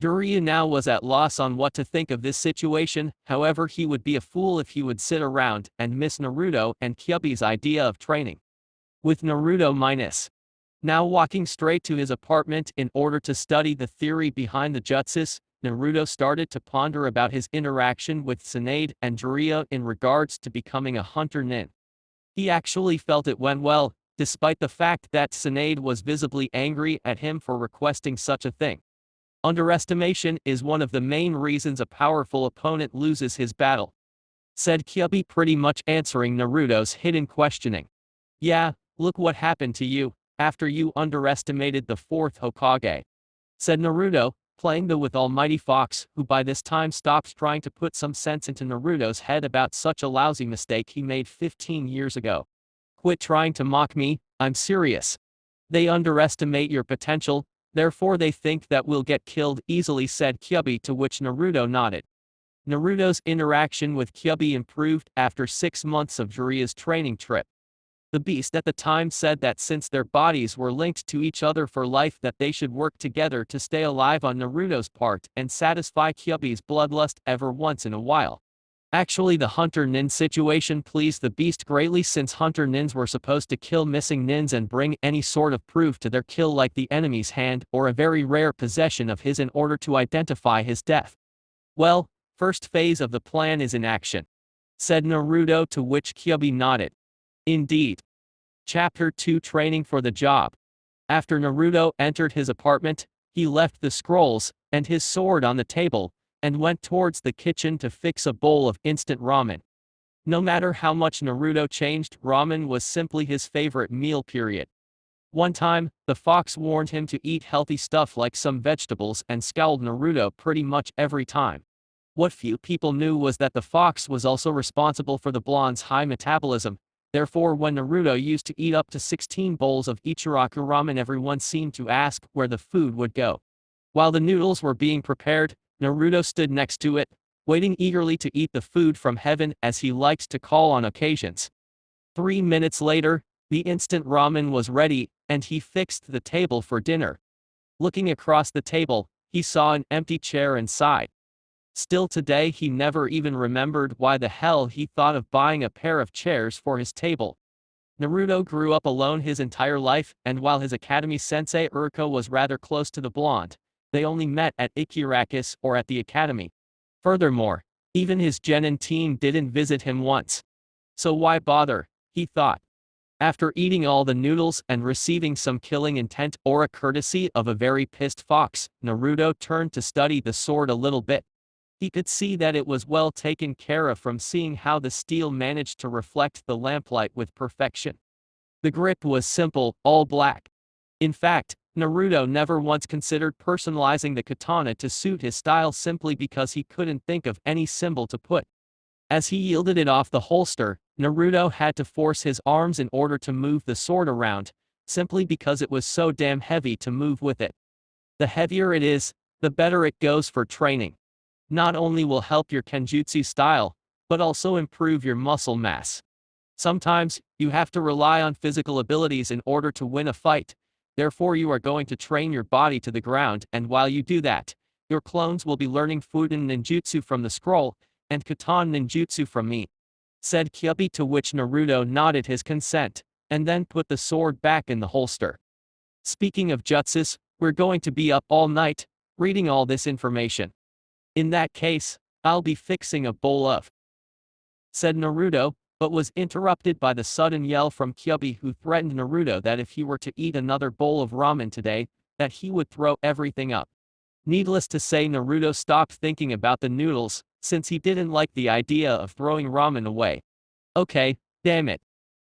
Jiraiya now was at loss on what to think of this situation, however he would be a fool if he would sit around and miss Naruto and Kyuubi's idea of training. With Naruto now walking straight to his apartment in order to study the theory behind the jutsus, Naruto started to ponder about his interaction with Tsunade and Jiraiya in regards to becoming a hunter nin. He actually felt it went well, despite the fact that Tsunade was visibly angry at him for requesting such a thing. Underestimation is one of the main reasons a powerful opponent loses his battle. Said Kyuubi, pretty much answering Naruto's hidden questioning. Yeah, Look what happened to you, after you underestimated the fourth Hokage," said Naruto, playing with Almighty Fox, who by this time stopped trying to put some sense into Naruto's head about such a lousy mistake he made 15 years ago. "Quit trying to mock me, I'm serious. They underestimate your potential, therefore they think that we'll get killed easily," said Kyuubi, to which Naruto nodded. Naruto's interaction with Kyuubi improved after 6 months of Jiraiya's training trip. The beast at the time said that since their bodies were linked to each other for life that they should work together to stay alive on Naruto's part and satisfy Kyuubi's bloodlust every once in a while. Actually, the hunter nin situation pleased the beast greatly, since hunter nins were supposed to kill missing nins and bring any sort of proof to their kill, like the enemy's hand or a very rare possession of his, in order to identify his death. "Well, first phase of the plan is in action," said Naruto, to which Kyuubi nodded. "Indeed." Chapter 2: Training for the Job. After Naruto entered his apartment, he left the scrolls and his sword on the table and went towards the kitchen to fix a bowl of instant ramen. No matter how much Naruto changed, ramen was simply his favorite meal, period. One time, the fox warned him to eat healthy stuff like some vegetables and scowled Naruto pretty much every time. What few people knew was that the fox was also responsible for the blonde's high metabolism. Therefore, when Naruto used to eat up to 16 bowls of Ichiraku ramen, everyone seemed to ask where the food would go. While the noodles were being prepared, Naruto stood next to it, waiting eagerly to eat the food from heaven, as he liked to call on occasions. 3 minutes later, the instant ramen was ready, and he fixed the table for dinner. Looking across the table, he saw an empty chair and sighed. Still today, he never even remembered why the hell he thought of buying a pair of chairs for his table. Naruto grew up alone his entire life, and while his academy sensei Uriko was rather close to the blonde, they only met at Ikirakus or at the academy. Furthermore, even his genin team didn't visit him once. So why bother, he thought. After eating all the noodles and receiving some killing intent aura courtesy of a very pissed fox, Naruto turned to study the sword a little bit. He could see that it was well taken care of from seeing how the steel managed to reflect the lamplight with perfection. The grip was simple, all black. In fact, Naruto never once considered personalizing the katana to suit his style, simply because he couldn't think of any symbol to put. As he yielded it off the holster, Naruto had to force his arms in order to move the sword around, simply because it was so damn heavy to move with it. The heavier it is, the better it goes for training. Not only will help your kenjutsu style, but also improve your muscle mass. Sometimes, you have to rely on physical abilities in order to win a fight. Therefore, you are going to train your body to the ground, and while you do that, your clones will be learning Fuden ninjutsu from the scroll, and Katan ninjutsu from me," said Kyuubi, to which Naruto nodded his consent, and then put the sword back in the holster. "Speaking of jutsus, we're going to be up all night, reading all this information. In that case, I'll be fixing a bowl of," said Naruto, but was interrupted by the sudden yell from Kyuubi, who threatened Naruto that if he were to eat another bowl of ramen today, that he would throw everything up. Needless to say, Naruto stopped thinking about the noodles, since he didn't like the idea of throwing ramen away. "Okay, damn it.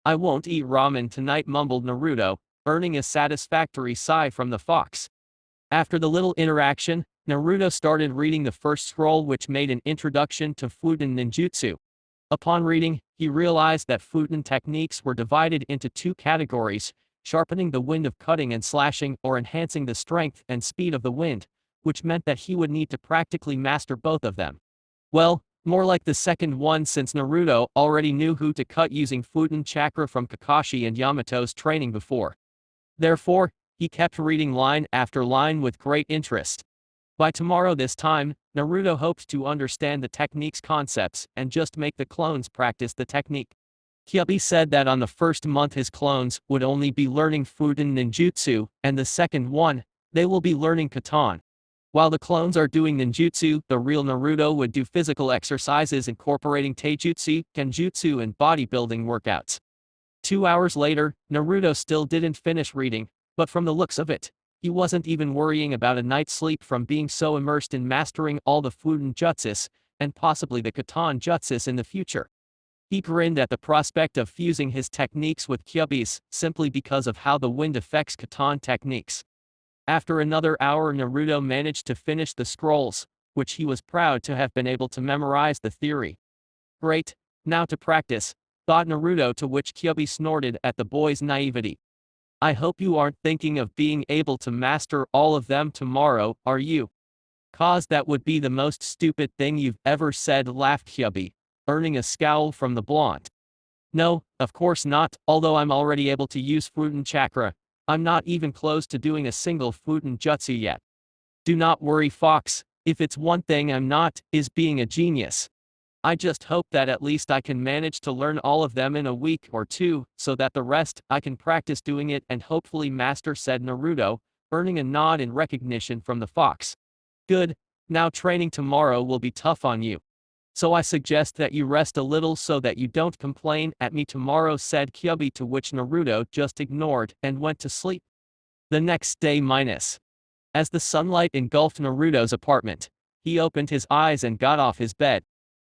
I won't eat ramen tonight," mumbled Naruto, earning a satisfactory sigh from the fox. After the little interaction, Naruto started reading the first scroll, which made an introduction to Fuden ninjutsu. Upon reading, he realized that Fuden techniques were divided into 2 categories: sharpening the wind of cutting and slashing, or enhancing the strength and speed of the wind, which meant that he would need to practically master both of them. Well, more like the second one, since Naruto already knew who to cut using Fuden chakra from Kakashi and Yamato's training before. Therefore, he kept reading line after line with great interest. By tomorrow this time, Naruto hoped to understand the technique's concepts and just make the clones practice the technique. Kyuubi said that on the first month his clones would only be learning Fuden ninjutsu, and the second one, they will be learning Katan. While the clones are doing ninjutsu, the real Naruto would do physical exercises incorporating taijutsu, kenjutsu, and bodybuilding workouts. 2 hours later, Naruto still didn't finish reading, but from the looks of it, he wasn't even worrying about a night's sleep from being so immersed in mastering all the Fuden jutsus, and possibly the Katan jutsus in the future. He grinned at the prospect of fusing his techniques with Kyuubi's, simply because of how the wind affects katan techniques. After another hour, Naruto managed to finish the scrolls, which he was proud to have been able to memorize the theory. Great, now to practice, thought Naruto, to which Kyuubi snorted at the boy's naivety. I hope you aren't thinking of being able to master all of them tomorrow, are you? "'Cause that would be the most stupid thing you've ever said," laughed Kyuubi, earning a scowl from the blonde. "No, of course not, although I'm already able to use Futen chakra. I'm not even close to doing a single Futen jutsu yet. Do not worry, Fox, if it's one thing I'm not, is being a genius. I just hope that at least I can manage to learn all of them in a week or two, so that the rest, I can practice doing it and hopefully master," said Naruto, earning a nod in recognition from the fox. "Good, now training tomorrow will be tough on you. So I suggest that you rest a little so that you don't complain at me tomorrow," said Kyuubi, to which Naruto just ignored and went to sleep. The next day As the sunlight engulfed Naruto's apartment, he opened his eyes and got off his bed.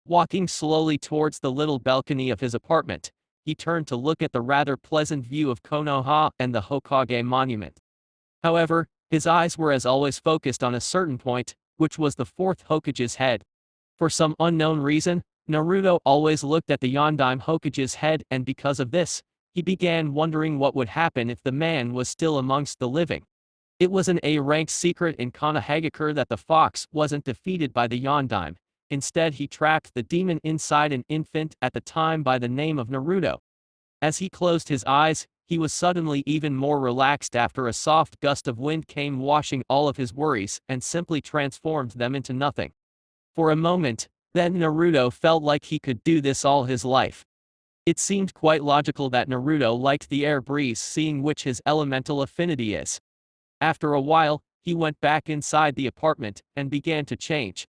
Walking slowly towards the little balcony of his apartment, he turned to look at the rather pleasant view of Konoha and the Hokage monument. However, his eyes were as always focused on a certain point, which was the fourth Hokage's head. For some unknown reason, Naruto always looked at the Yondaime Hokage's head, and because of this, he began wondering what would happen if the man was still amongst the living. It was an A-ranked secret in Konohagakure that the fox wasn't defeated by the Yondaime. Instead, he trapped the demon inside an infant at the time by the name of Naruto. As he closed his eyes, he was suddenly even more relaxed after a soft gust of wind came washing all of his worries and simply transformed them into nothing. For a moment, then Naruto felt like he could do this all his life. It seemed quite logical that Naruto liked the air breeze, seeing which his elemental affinity is. After a while, he went back inside the apartment and began to change.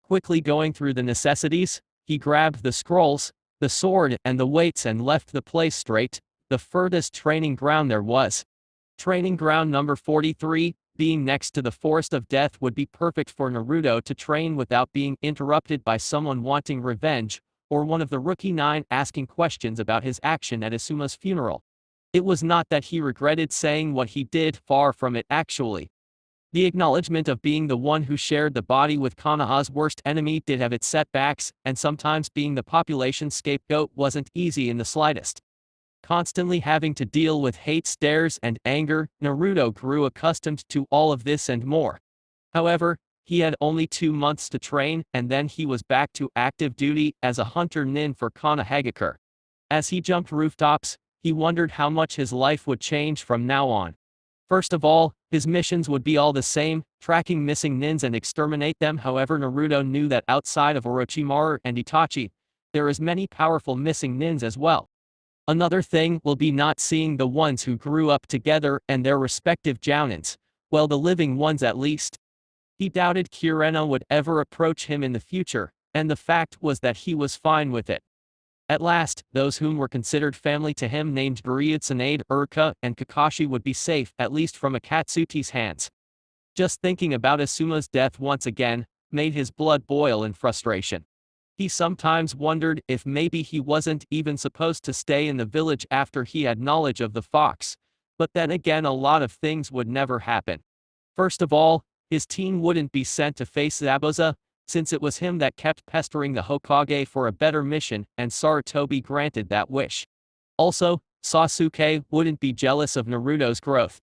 Quickly going through the necessities, he grabbed the scrolls, the sword and the weights and left the place straight, the furthest training ground there was. Training ground number 43, being next to the Forest of Death, would be perfect for Naruto to train without being interrupted by someone wanting revenge, or one of the Rookie 9 asking questions about his action at Asuma's funeral. It was not that he regretted saying what he did, far from it actually. The acknowledgement of being the one who shared the body with Konoha's worst enemy did have its setbacks, and sometimes being the population's scapegoat wasn't easy in the slightest. Constantly having to deal with hate, stares, and anger, Naruto grew accustomed to all of this and more. However, he had only 2 months to train, and then he was back to active duty as a hunter-nin for Konohagakure. As he jumped rooftops, he wondered how much his life would change from now on. First of all, his missions would be all the same, tracking missing nins and exterminate them. However, Naruto knew that outside of Orochimaru and Itachi, there is many powerful missing nins as well. Another thing will be not seeing the ones who grew up together and their respective jounins, well, the living ones at least. He doubted Kureno would ever approach him in the future, and the fact was that he was fine with it. At last, those whom were considered family to him, named Gaara, Tsunade, Urka, and Kakashi, would be safe, at least from Akatsuti's hands. Just thinking about Asuma's death once again made his blood boil in frustration. He sometimes wondered if maybe he wasn't even supposed to stay in the village after he had knowledge of the fox, but then again a lot of things would never happen. First of all, his team wouldn't be sent to face Zabuza, since it was him that kept pestering the Hokage for a better mission, and Sarutobi granted that wish. Also, Sasuke wouldn't be jealous of Naruto's growth.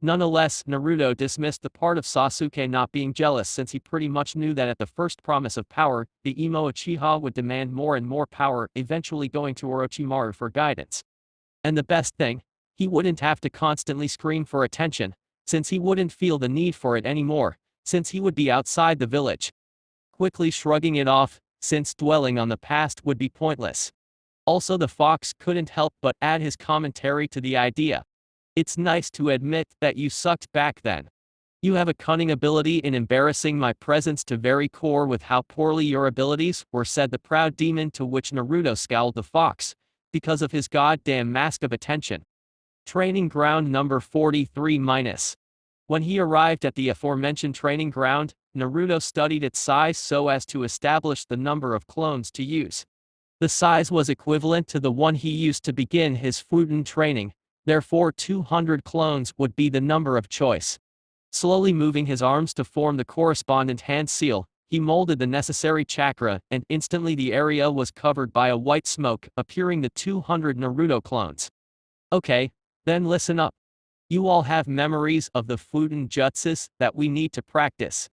Nonetheless, Naruto dismissed the part of Sasuke not being jealous, since he pretty much knew that at the first promise of power, the Emo Uchiha would demand more and more power, eventually going to Orochimaru for guidance. And the best thing, he wouldn't have to constantly scream for attention, since he wouldn't feel the need for it anymore, since he would be outside the village. Quickly shrugging it off, since dwelling on the past would be pointless. Also, the fox couldn't help but add his commentary to the idea. It's nice to admit that you sucked back then. You have a cunning ability in embarrassing my presence to very core with how poorly your abilities were, said the proud demon, to which Naruto scowled the fox, because of his goddamn mask of attention. Training ground number 43 minus. When he arrived at the aforementioned training ground, Naruto studied its size so as to establish the number of clones to use. The size was equivalent to the one he used to begin his Futon training, therefore 200 clones would be the number of choice. Slowly moving his arms to form the correspondent hand seal, he molded the necessary chakra, and instantly the area was covered by a white smoke, appearing the 200 Naruto clones. Okay, then listen up. You all have memories of the Futon jutsus that we need to practice.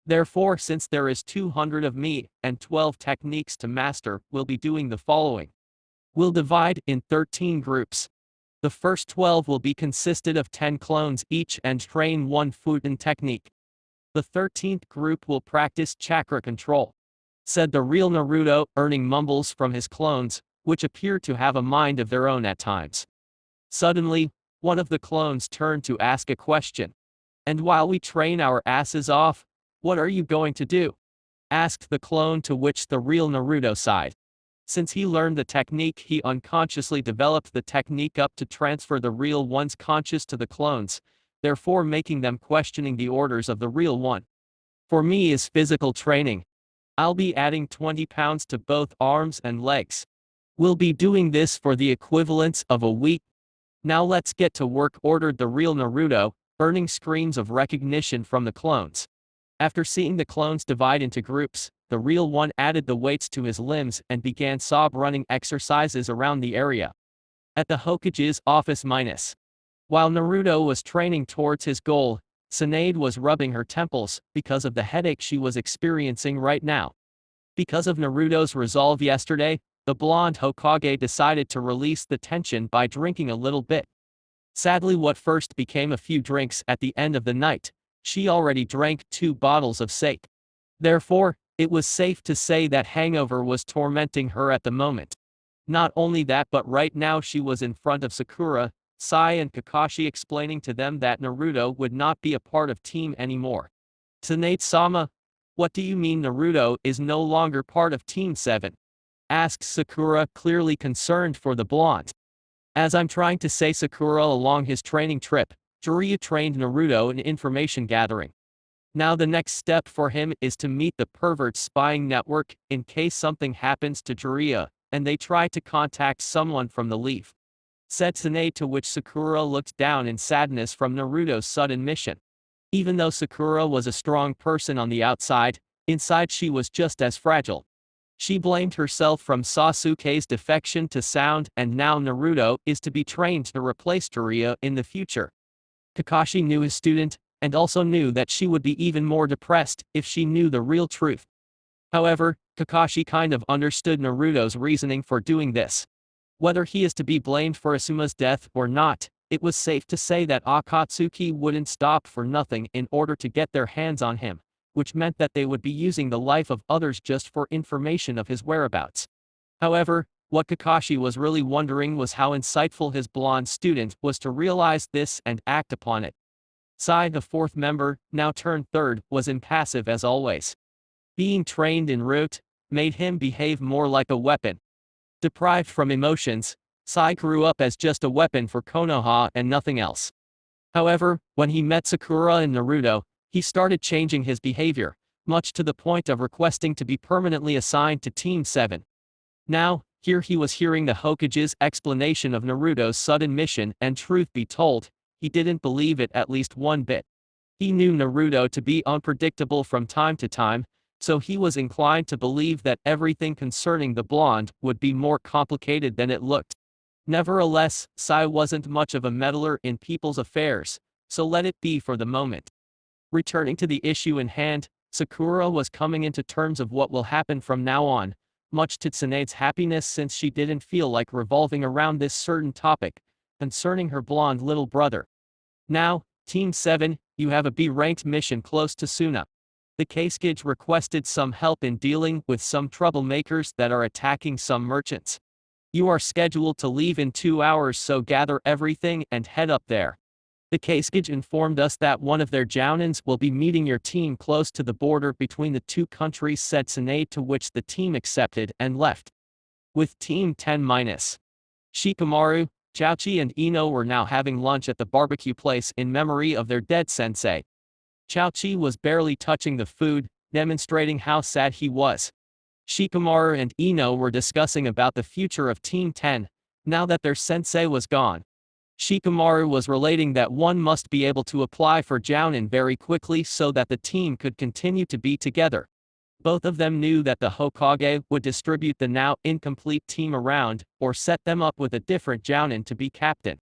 Therefore, since there is 200 of me, and 12 techniques to master, we'll be doing the following. We'll divide in 13 groups. The first 12 will be consisted of 10 clones each and train one Futon technique. The 13th group will practice chakra control," said the real Naruto, earning mumbles from his clones, which appeared to have a mind of their own at times. Suddenly, one of the clones turned to ask a question. "And while we train our asses off, what are you going to do?" asked the clone, to which the real Naruto sighed. Since he learned the technique, he unconsciously developed the technique up to transfer the real one's conscious to the clones, therefore making them questioning the orders of the real one. "For me is physical training. I'll be adding 20 pounds to both arms and legs. We'll be doing this for the equivalence of a week. Now let's get to work," ordered the real Naruto, earning screams of recognition from the clones. After seeing the clones divide into groups, the real one added the weights to his limbs and began running exercises around the area. At the Hokage's office while Naruto was training towards his goal, Tsunade was rubbing her temples because of the headache she was experiencing right now. Because of Naruto's resolve yesterday, the blonde Hokage decided to release the tension by drinking a little bit. Sadly, what first became a few drinks at the end of the night, she already drank 2 bottles of sake. Therefore, it was safe to say that hangover was tormenting her at the moment. Not only that, but right now she was in front of Sakura, Sai and Kakashi, explaining to them that Naruto would not be a part of team anymore. "Tsunade-sama, what do you mean Naruto is no longer part of Team 7? asked Sakura, clearly concerned for the blonde. "As I'm trying to say, Sakura, along his training trip, Jiraiya trained Naruto in information gathering. Now the next step for him is to meet the pervert spying network in case something happens to Jiraiya, and they try to contact someone from the Leaf," said Tsunade, to which Sakura looked down in sadness from Naruto's sudden mission. Even though Sakura was a strong person on the outside, inside she was just as fragile. She blamed herself from Sasuke's defection to Sound, and now Naruto is to be trained to replace Jiraiya in the future. Kakashi knew his student, and also knew that she would be even more depressed if she knew the real truth. However, Kakashi kind of understood Naruto's reasoning for doing this. Whether he is to be blamed for Asuma's death or not, it was safe to say that Akatsuki wouldn't stop for nothing in order to get their hands on him, which meant that they would be using the life of others just for information of his whereabouts. However, what Kakashi was really wondering was how insightful his blonde student was to realize this and act upon it. Sai, the 4th member, now turned 3rd, was impassive as always. Being trained in root made him behave more like a weapon. Deprived from emotions, Sai grew up as just a weapon for Konoha and nothing else. However, when he met Sakura and Naruto, he started changing his behavior, much to the point of requesting to be permanently assigned to Team 7. Now, here he was hearing the Hokage's explanation of Naruto's sudden mission, and truth be told, he didn't believe it at least one bit. He knew Naruto to be unpredictable from time to time, so he was inclined to believe that everything concerning the blonde would be more complicated than it looked. Nevertheless, Sai wasn't much of a meddler in people's affairs, so let it be for the moment. Returning to the issue in hand, Sakura was coming into terms of what will happen from now on, much to Tsunade's happiness, since she didn't feel like revolving around this certain topic concerning her blonde little brother. "Now, Team 7, you have a B-ranked mission close to Suna. The Kasage requested some help in dealing with some troublemakers that are attacking some merchants. You are scheduled to leave in 2 hours, so gather everything and head up there. The Kasage informed us that one of their jounins will be meeting your team close to the border between the 2 countries," said Tsunade, to which the team accepted and left. With Team 10-, Shikamaru, Chaochi and Ino were now having lunch at the barbecue place in memory of their dead sensei. Chaochi was barely touching the food, demonstrating how sad he was. Shikamaru and Ino were discussing about the future of Team 10, now that their sensei was gone. Shikamaru was relating that one must be able to apply for Jounin very quickly so that the team could continue to be together. Both of them knew that the Hokage would distribute the now incomplete team around, or set them up with a different Jounin to be captain.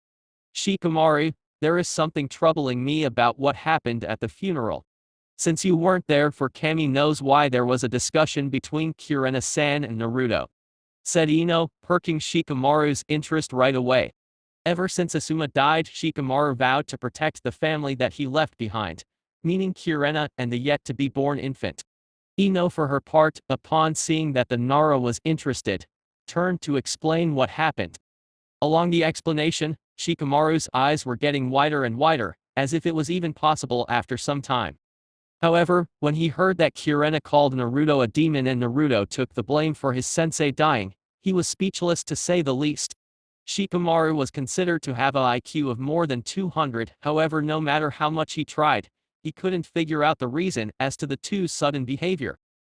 Shikamaru, there is something troubling me about what happened at the funeral. Since you weren't there for Kami knows why there was a discussion between Kurena-san and Naruto. Said Ino, perking Shikamaru's interest right away. Ever since Asuma died, Shikamaru vowed to protect the family that he left behind, meaning Kurena and the yet-to-be-born infant. Ino for her part, upon seeing that the Nara was interested, turned to explain what happened. Along the explanation, Shikamaru's eyes were getting wider and wider, as if it was even possible after some time. However, when he heard that Kurena called Naruto a demon and Naruto took the blame for his sensei dying, he was speechless to say the least. Shikamaru was considered to have an IQ of more than 200, however no matter how much he tried, he couldn't figure out the reason as to the two's sudden behavior.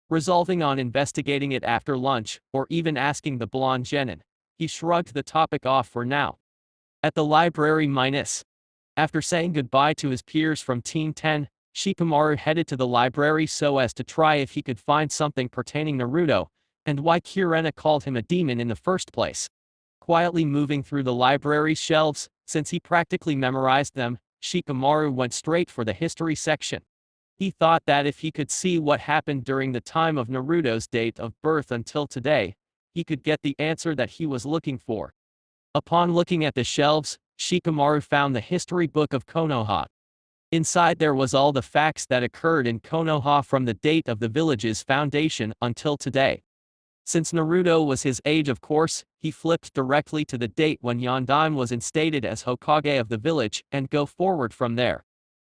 Resolving on investigating it after lunch, or even asking the blonde genin, he shrugged the topic off for now. At the library after saying goodbye to his peers from Team 10, Shikamaru headed to the library so as to try if he could find something pertaining Naruto, and why Kurena called him a demon in the first place. Quietly moving through the library's shelves, since he practically memorized them, Shikamaru went straight for the history section. He thought that if he could see what happened during the time of Naruto's date of birth until today, he could get the answer that he was looking for. Upon looking at the shelves, Shikamaru found the history book of Konoha. Inside there was all the facts that occurred in Konoha from the date of the village's foundation until today. Since Naruto was his age of course, he flipped directly to the date when Yondaime was instated as Hokage of the village and go forward from there.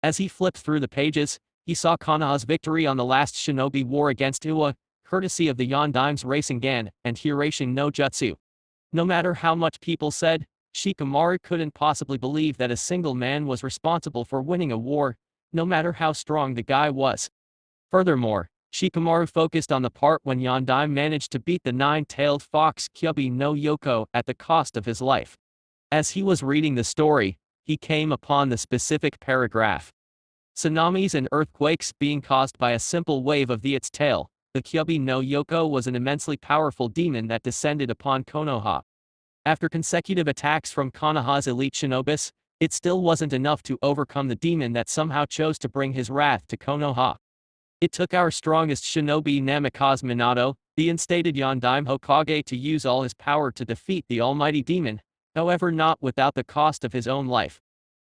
As he flipped through the pages, he saw Konoha's victory on the last shinobi war against Iwa, courtesy of the Yondaime's Rasengan and Hiraishin no Jutsu. No matter how much people said, Shikamaru couldn't possibly believe that a single man was responsible for winning a war, no matter how strong the guy was. Furthermore, Shikamaru focused on the part when Yondaime managed to beat the nine-tailed fox Kyubi no Yoko at the cost of his life. As he was reading the story, he came upon the specific paragraph. Tsunamis and earthquakes being caused by a simple wave of its tail, the Kyubi no Yoko was an immensely powerful demon that descended upon Konoha. After consecutive attacks from Konoha's elite shinobis, it still wasn't enough to overcome the demon that somehow chose to bring his wrath to Konoha. It took our strongest shinobi Namikaze Minato, the instated Yondaime Hokage, to use all his power to defeat the almighty demon, however not without the cost of his own life.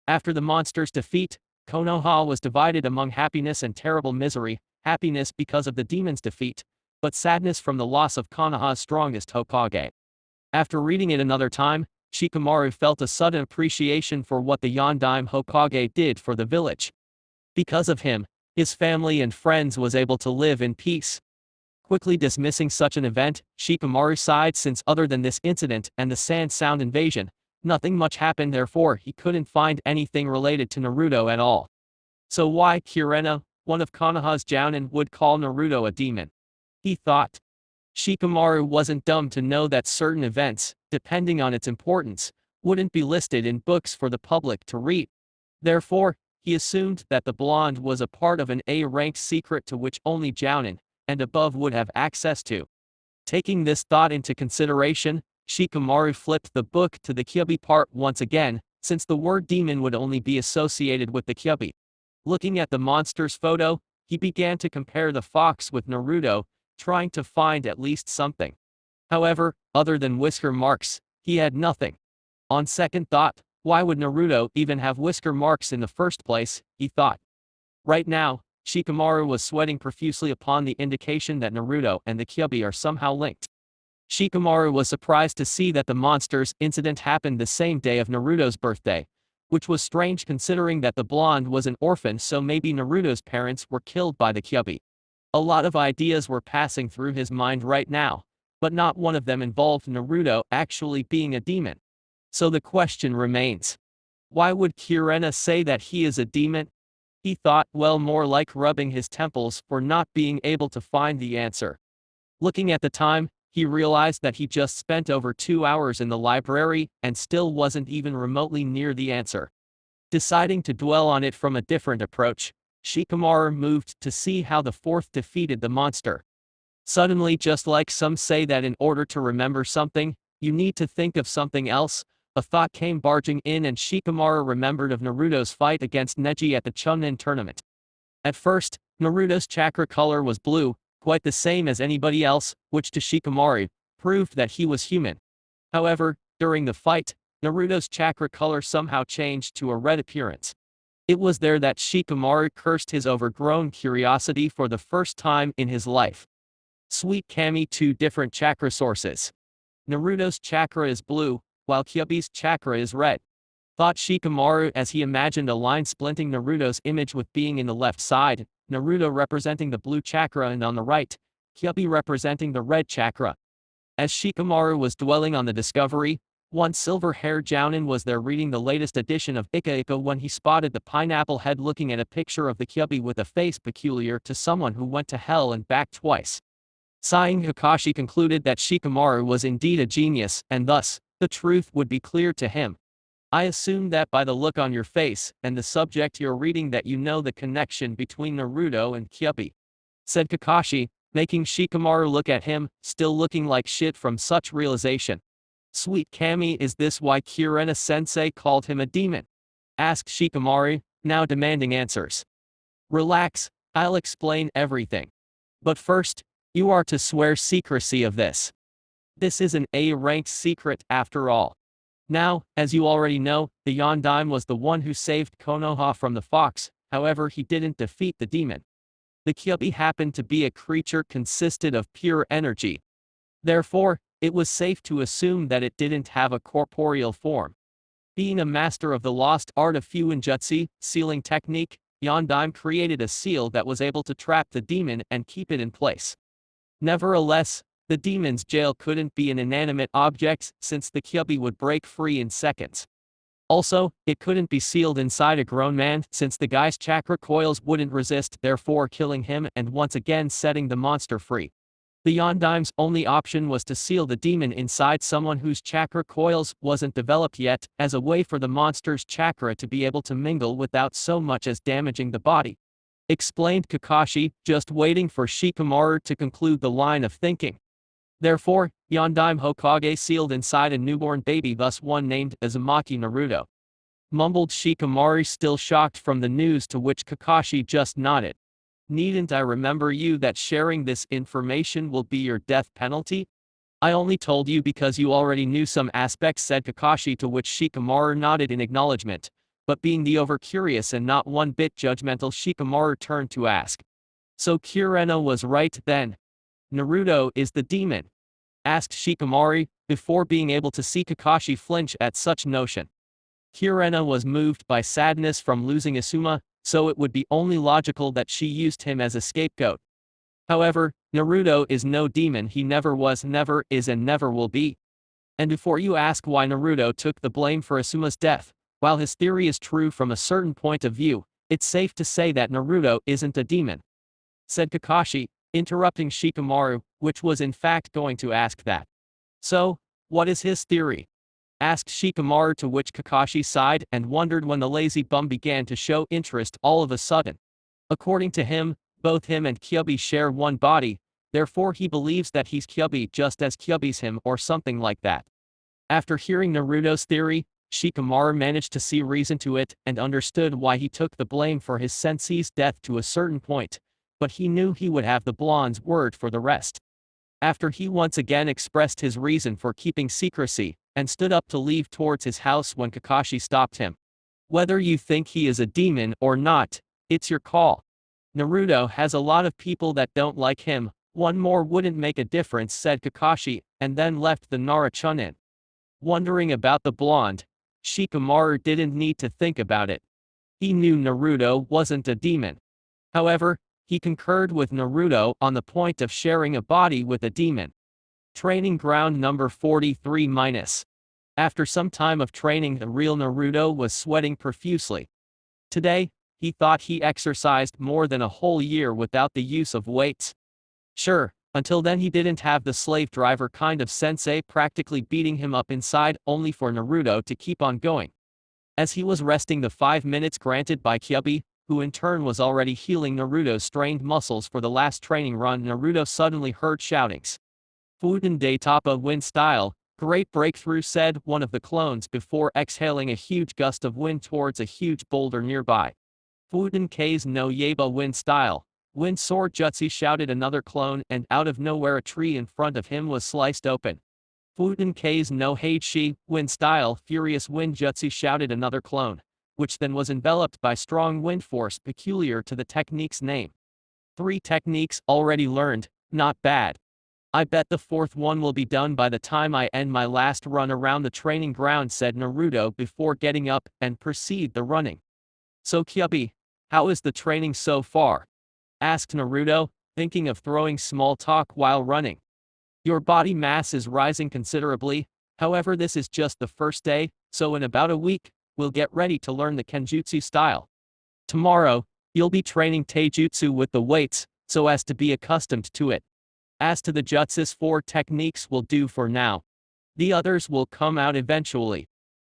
After the monster's defeat, Konoha was divided among happiness and terrible misery, happiness because of the demon's defeat, but sadness from the loss of Konoha's strongest Hokage. After reading it another time, Shikamaru felt a sudden appreciation for what the Yondaime Hokage did for the village. Because of him, his family and friends was able to live in peace. Quickly dismissing such an event, Shikamaru sighed since other than this incident and the Sand Sound invasion, nothing much happened, therefore he couldn't find anything related to Naruto at all. So why Kurena, one of Konoha's Jounin, would call Naruto a demon? He thought. Shikamaru wasn't dumb to know that certain events, depending on its importance, wouldn't be listed in books for the public to read. Therefore, he assumed that the blonde was a part of an A-ranked secret to which only Jounin, and above would have access to. Taking this thought into consideration, Shikamaru flipped the book to the Kyubi part once again, since the word demon would only be associated with the Kyubi. Looking at the monster's photo, he began to compare the fox with Naruto, trying to find at least something. However, other than whisker marks, he had nothing. On second thought, why would Naruto even have whisker marks in the first place, he thought. Right now, Shikamaru was sweating profusely upon the indication that Naruto and the Kyubi are somehow linked. Shikamaru was surprised to see that the monster's incident happened the same day of Naruto's birthday, which was strange considering that the blonde was an orphan, so maybe Naruto's parents were killed by the Kyubi. A lot of ideas were passing through his mind right now, but not one of them involved Naruto actually being a demon. So the question remains. Why would Kurena say that he is a demon? He thought, well, more like rubbing his temples for not being able to find the answer. Looking at the time, he realized that he just spent over 2 hours in the library and still wasn't even remotely near the answer. Deciding to dwell on it from a different approach, Shikamaru moved to see how the fourth defeated the monster. Suddenly, just like some say that in order to remember something, you need to think of something else, a thought came barging in and Shikamaru remembered of Naruto's fight against Neji at the Chunin tournament. At first, Naruto's chakra color was blue, quite the same as anybody else, which to Shikamaru proved that he was human. However, during the fight, Naruto's chakra color somehow changed to a red appearance. It was there that Shikamaru cursed his overgrown curiosity for the first time in his life. Sweet Kami, two different chakra sources. Naruto's chakra is blue, while Kyuubi's chakra is red. Thought Shikamaru as he imagined a line splitting Naruto's image with being in the left side, Naruto representing the blue chakra and on the right, Kyuubi representing the red chakra. As Shikamaru was dwelling on the discovery, one silver-haired Jounin was there reading the latest edition of Ika Ika when he spotted the pineapple head looking at a picture of the Kyuubi with a face peculiar to someone who went to hell and back twice. Sighing, Kakashi concluded that Shikamaru was indeed a genius, and thus, the truth would be clear to him. I assume that by the look on your face, and the subject you're reading that you know the connection between Naruto and Kyuubi, said Kakashi, making Shikamaru look at him, still looking like shit from such realization. Sweet Kami, is this why Kurena-sensei called him a demon? Asked Shikamaru, now demanding answers. Relax, I'll explain everything. But first, you are to swear secrecy of this. This is an A-ranked secret after all. Now, as you already know, the Yondaime was the one who saved Konoha from the fox, however he didn't defeat the demon. The Kyuubi happened to be a creature consisted of pure energy. Therefore, it was safe to assume that it didn't have a corporeal form. Being a master of the lost art of Fuinjutsu, sealing technique, Yondaime created a seal that was able to trap the demon and keep it in place. Nevertheless, the demon's jail couldn't be an inanimate object since the Kyuubi would break free in seconds. Also, it couldn't be sealed inside a grown man since the guy's chakra coils wouldn't resist, therefore killing him and once again setting the monster free. The Yondaime's only option was to seal the demon inside someone whose chakra coils wasn't developed yet, as a way for the monster's chakra to be able to mingle without so much as damaging the body. Explained Kakashi, just waiting for Shikamaru to conclude the line of thinking. Therefore, Yondaime Hokage sealed inside a newborn baby, thus one named Uzumaki Naruto. Mumbled Shikamaru, still shocked from the news, to which Kakashi just nodded. Needn't I remember you that sharing this information will be your death penalty? I only told you because you already knew some aspects, said Kakashi, to which Shikamaru nodded in acknowledgement. But being the over-curious and not one bit judgmental, Shikamaru turned to ask. So Kurena was right then? Naruto is the demon? Asked Shikamaru, before being able to see Kakashi flinch at such notion. Kurena was moved by sadness from losing Asuma, so it would be only logical that she used him as a scapegoat. However, Naruto is no demon, he never was, never is and never will be. And before you ask why Naruto took the blame for Asuma's death, while his theory is true from a certain point of view, it's safe to say that Naruto isn't a demon, said Kakashi, interrupting Shikamaru, which was in fact going to ask that. So, what is his theory? Asked Shikamaru, to which Kakashi sighed and wondered when the lazy bum began to show interest all of a sudden. According to him, both him and Kyuubi share one body, therefore he believes that he's Kyuubi just as Kyuubi's him or something like that. After hearing Naruto's theory, Shikamaru managed to see reason to it and understood why he took the blame for his sensei's death to a certain point, but he knew he would have the blonde's word for the rest. After he once again expressed his reason for keeping secrecy, and stood up to leave towards his house when Kakashi stopped him. Whether you think he is a demon or not, it's your call. Naruto has a lot of people that don't like him, one more wouldn't make a difference, said Kakashi, and then left the Naruto. Wondering about the blonde, Shikamaru didn't need to think about it. He knew Naruto wasn't a demon. However, he concurred with Naruto on the point of sharing a body with a demon. Training ground number 43-. After some time of training, the real Naruto was sweating profusely. Today, he thought he exercised more than a whole year without the use of weights. Sure, Until then he didn't have the slave driver kind of sensei practically beating him up inside only for Naruto to keep on going. As he was resting the 5 minutes granted by Kyubi, who in turn was already healing Naruto's strained muscles for the last training run, Naruto suddenly heard shoutings. Fuden de Tapa wind style, great breakthrough, said one of the clones before exhaling a huge gust of wind towards a huge boulder nearby. Fuden K's no Yaba wind style, wind sword jutsu, shouted another clone, and out of nowhere a tree in front of him was sliced open. Fuden K's no Heishi, wind style, furious wind jutsu, shouted another clone, which then was enveloped by strong wind force peculiar to the technique's name. 3 techniques already learned, not bad. I bet the 4th one will be done by the time I end my last run around the training ground, said Naruto before getting up and proceed the running. So Kyubi, how is the training so far? Asked Naruto, thinking of throwing small talk while running. Your body mass is rising considerably, however this is just the first day, so in about a week, we'll get ready to learn the Kenjutsu style. Tomorrow, you'll be training Taijutsu with the weights, so as to be accustomed to it. As to the jutsus, 4 techniques will do for now. The others will come out eventually.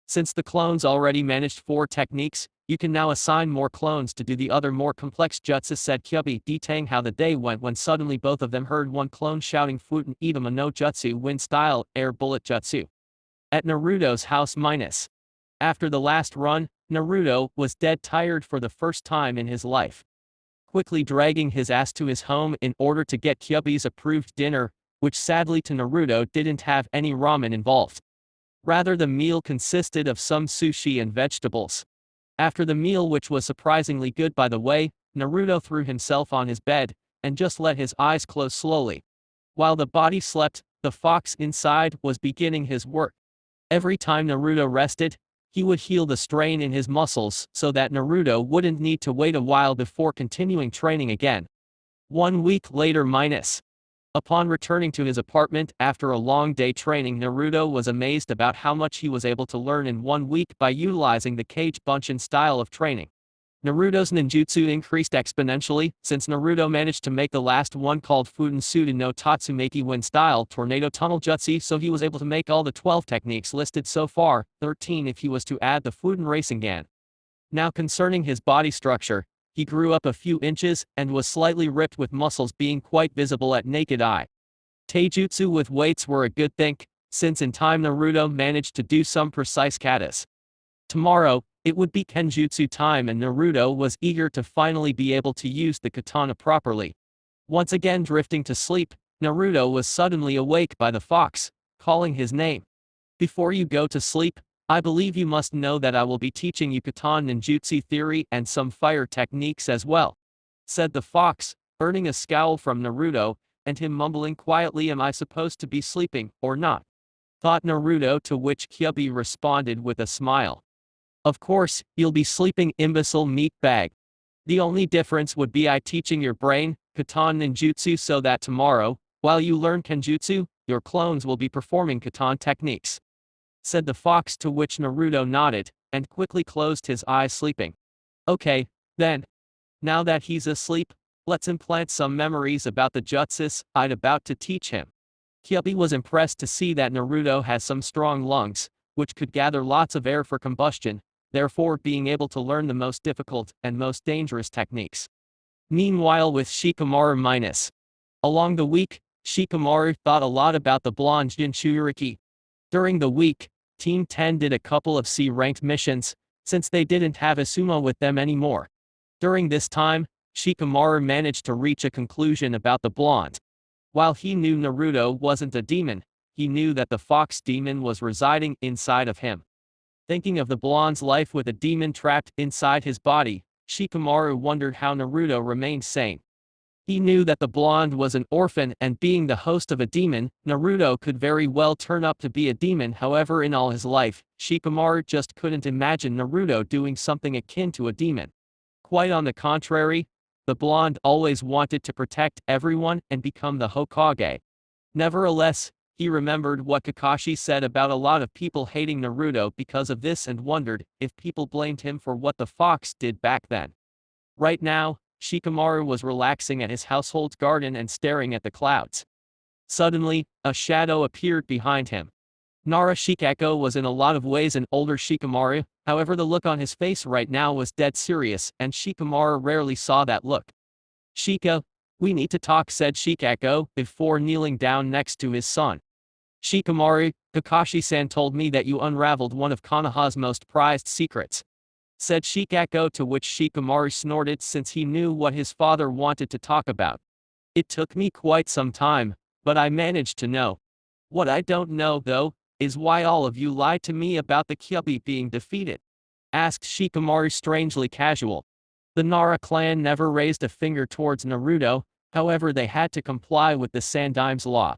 Since the clones already managed 4 techniques, you can now assign more clones to do the other more complex jutsus, said Kyubi, detailing how the day went when suddenly both of them heard one clone shouting Futen Idama no Jutsu wind style, air bullet jutsu. At Naruto's house minus. After the last run, Naruto was dead tired for the first time in his life. Quickly dragging his ass to his home in order to get Kyubi's approved dinner, which sadly to Naruto didn't have any ramen involved. Rather, the meal consisted of some sushi and vegetables. After the meal, which was surprisingly good by the way, Naruto threw himself on his bed, and just let his eyes close slowly. While the body slept, the fox inside was beginning his work. Every time Naruto rested, he would heal the strain in his muscles so that Naruto wouldn't need to wait a while before continuing training again. 1 week later minus. Upon returning to his apartment after a long day training, Naruto was amazed about how much he was able to learn in 1 week by utilizing the Kage Bunshin style of training. Naruto's ninjutsu increased exponentially, since Naruto managed to make the last one called Fuden Suden no Tatsumaki wind style tornado tunnel jutsu, so he was able to make all the 12 techniques listed so far, 13 if he was to add the Fuden Rasengan. Now concerning his body structure, he grew up a few inches and was slightly ripped with muscles being quite visible at naked eye. Taijutsu with weights were a good thing, since in time Naruto managed to do some precise katas. Tomorrow, it would be Kenjutsu time and Naruto was eager to finally be able to use the katana properly. Once again drifting to sleep, Naruto was suddenly awake by the fox, calling his name. Before you go to sleep, I believe you must know that I will be teaching you katana ninjutsu theory and some fire techniques as well, said the fox, earning a scowl from Naruto, and him mumbling quietly, am I supposed to be sleeping, or not? Thought Naruto, to which Kyubi responded with a smile. Of course, you'll be sleeping, imbecile meat bag. The only difference would be I teaching your brain, katana ninjutsu, so that tomorrow, while you learn Kenjutsu, your clones will be performing katana techniques, said the fox, to which Naruto nodded, and quickly closed his eyes sleeping. Okay, then. Now that he's asleep, let's implant some memories about the jutsus I'd about to teach him. Kyubi was impressed to see that Naruto has some strong lungs, which could gather lots of air for combustion, therefore being able to learn the most difficult and most dangerous techniques. Meanwhile with Shikamaru minus. Along the week, Shikamaru thought a lot about the blonde Jinchuriki. During the week, Team 10 did a couple of C-ranked missions, since they didn't have Asuma with them anymore. During this time, Shikamaru managed to reach a conclusion about the blonde. While he knew Naruto wasn't a demon, he knew that the fox demon was residing inside of him. Thinking of the blonde's life with a demon trapped inside his body, Shikamaru wondered how Naruto remained sane. He knew that the blonde was an orphan, and being the host of a demon, Naruto could very well turn up to be a demon. However, in all his life, Shikamaru just couldn't imagine Naruto doing something akin to a demon. Quite on the contrary, the blonde always wanted to protect everyone and become the Hokage. Nevertheless, he remembered what Kakashi said about a lot of people hating Naruto because of this and wondered if people blamed him for what the fox did back then. Right now, Shikamaru was relaxing at his household garden and staring at the clouds. Suddenly, a shadow appeared behind him. Nara Shikako was in a lot of ways an older Shikamaru, however the look on his face right now was dead serious, and Shikamaru rarely saw that look. "Shika, we need to talk," said Shikako, before kneeling down next to his son. "Shikamaru, Kakashi-san told me that you unraveled one of Konoha's most prized secrets," said Shikako, to which Shikamaru snorted since he knew what his father wanted to talk about. "It took me quite some time, but I managed to know. What I don't know, though, is why all of you lied to me about the Kyuubi being defeated," asked Shikamaru strangely casual. The Nara clan never raised a finger towards Naruto, however they had to comply with the Sandaim's law.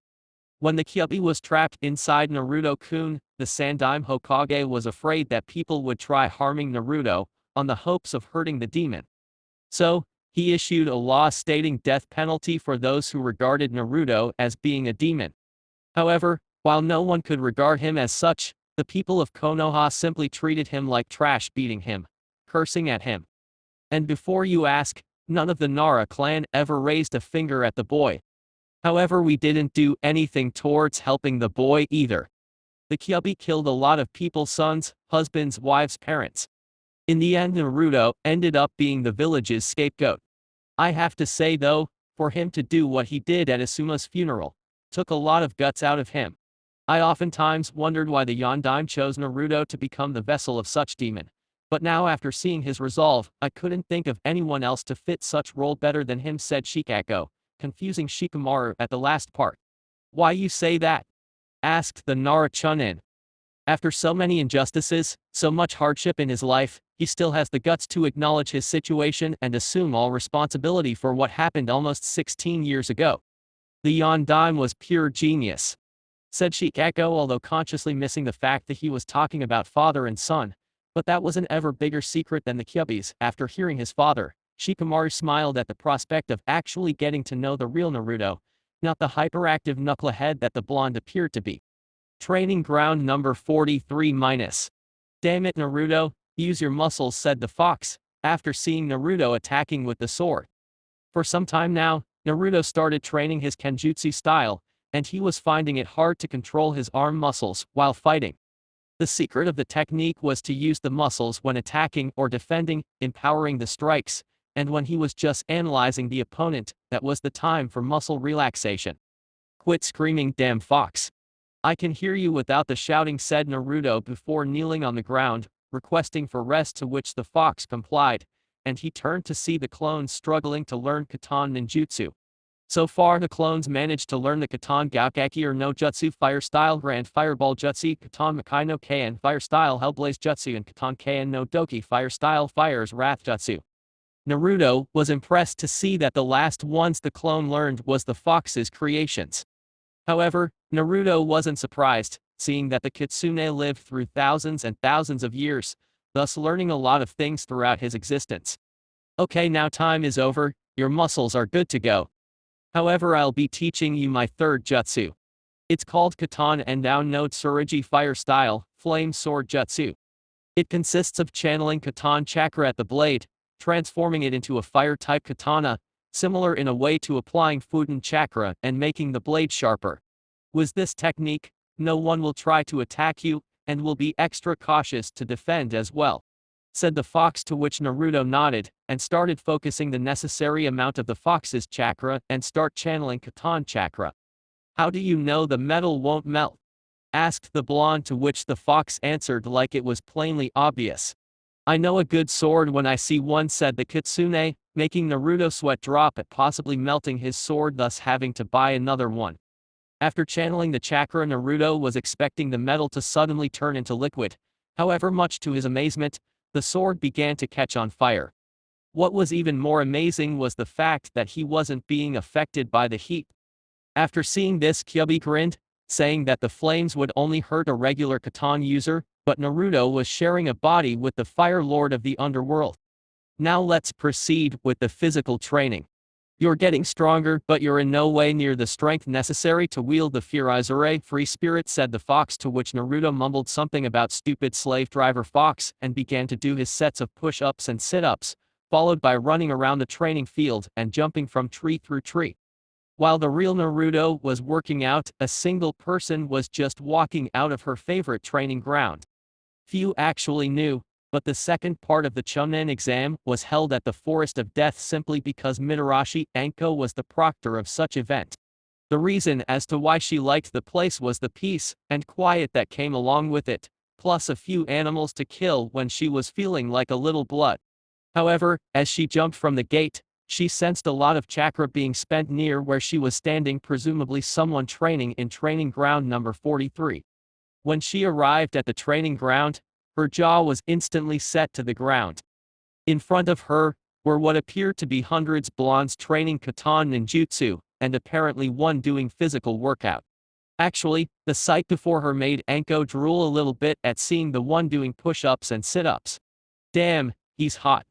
When the Kyuubi was trapped inside Naruto-kun, the Sandaime Hokage was afraid that people would try harming Naruto, on the hopes of hurting the demon. So, he issued a law stating death penalty for those who regarded Naruto as being a demon. However, while no one could regard him as such, the people of Konoha simply treated him like trash, beating him, cursing at him. And before you ask, none of the Nara clan ever raised a finger at the boy. However, we didn't do anything towards helping the boy either. The Kyuubi killed a lot of people's sons, husbands, wives, parents. In the end, Naruto ended up being the village's scapegoat. I have to say though, for him to do what he did at Asuma's funeral, took a lot of guts out of him. I oftentimes wondered why the Yondaime chose Naruto to become the vessel of such demon. But now after seeing his resolve, I couldn't think of anyone else to fit such role better than him, said Shikako, confusing Shikamaru at the last part. "Why you say that?" asked the Nara Chunin. After so many injustices, so much hardship in his life, he still has the guts to acknowledge his situation and assume all responsibility for what happened almost 16 years ago. "The Yondaime was pure genius," said Shikako, although consciously missing the fact that he was talking about father and son. But that was an ever bigger secret than the Kyuubi's. After hearing his father, Shikamaru smiled at the prospect of actually getting to know the real Naruto, not the hyperactive knucklehead that the blonde appeared to be. Training ground number 43-. "Damn it, Naruto, use your muscles," said the fox, after seeing Naruto attacking with the sword. For some time now, Naruto started training his kenjutsu style, and he was finding it hard to control his arm muscles while fighting. The secret of the technique was to use the muscles when attacking or defending, empowering the strikes, and when he was just analyzing the opponent, that was the time for muscle relaxation. "Quit screaming, damn fox. I can hear you without the shouting," said Naruto before kneeling on the ground, requesting for rest, to which the fox complied, and he turned to see the clones struggling to learn Katan ninjutsu. So far the clones managed to learn the Katan Gaokaki or no Jutsu Fire Style Grand Fireball Jutsu, Katan Makai no Ken Fire Style Hellblaze Jutsu, and Katan Ken no Doki Fire Style Fire's Wrath Jutsu. Naruto was impressed to see that the last ones the clone learned was the fox's creations. However, Naruto wasn't surprised, seeing that the Kitsune lived through thousands and thousands of years, thus learning a lot of things throughout his existence. "Okay, now time is over, your muscles are good to go. However, I'll be teaching you my third jutsu. It's called Katan Endou no Tsurugi Fire Style, Flame Sword Jutsu. It consists of channeling Katan chakra at the blade, transforming it into a fire-type katana, similar in a way to applying Fuden chakra and making the blade sharper. With this technique, no one will try to attack you, and will be extra cautious to defend as well," said the fox, to which Naruto nodded, and started focusing the necessary amount of the fox's chakra and start channeling Katan chakra. "How do you know the metal won't melt?" asked the blonde, to which the fox answered like it was plainly obvious. "I know a good sword when I see one," said the kitsune, making Naruto sweat drop at possibly melting his sword, thus having to buy another one. After channeling the chakra, Naruto was expecting the metal to suddenly turn into liquid. However, much to his amazement, the sword began to catch on fire. What was even more amazing was the fact that he wasn't being affected by the heat. After seeing this, Kyuubi grinned, saying that the flames would only hurt a regular Katan user, but Naruto was sharing a body with the Fire Lord of the Underworld. "Now let's proceed with the physical training. You're getting stronger, but you're in no way near the strength necessary to wield the Furizure free spirit," said the fox, to which Naruto mumbled something about stupid slave driver fox and began to do his sets of push-ups and sit-ups, followed by running around the training field and jumping from tree through tree. While the real Naruto was working out, a single person was just walking out of her favorite training ground. Few actually knew, but the second part of the Chunin exam was held at the Forest of Death simply because Mitarashi Anko was the proctor of such event. The reason as to why she liked the place was the peace and quiet that came along with it, plus a few animals to kill when she was feeling like a little blood. However, as she jumped from the gate, she sensed a lot of chakra being spent near where she was standing, presumably someone training in training ground number 43. When she arrived at the training ground, her jaw was instantly set to the ground. In front of her were what appeared to be hundreds blondes training katan ninjutsu, and apparently one doing physical workout. Actually, the sight before her made Anko drool a little bit at seeing the one doing push-ups and sit-ups. Damn, he's hot.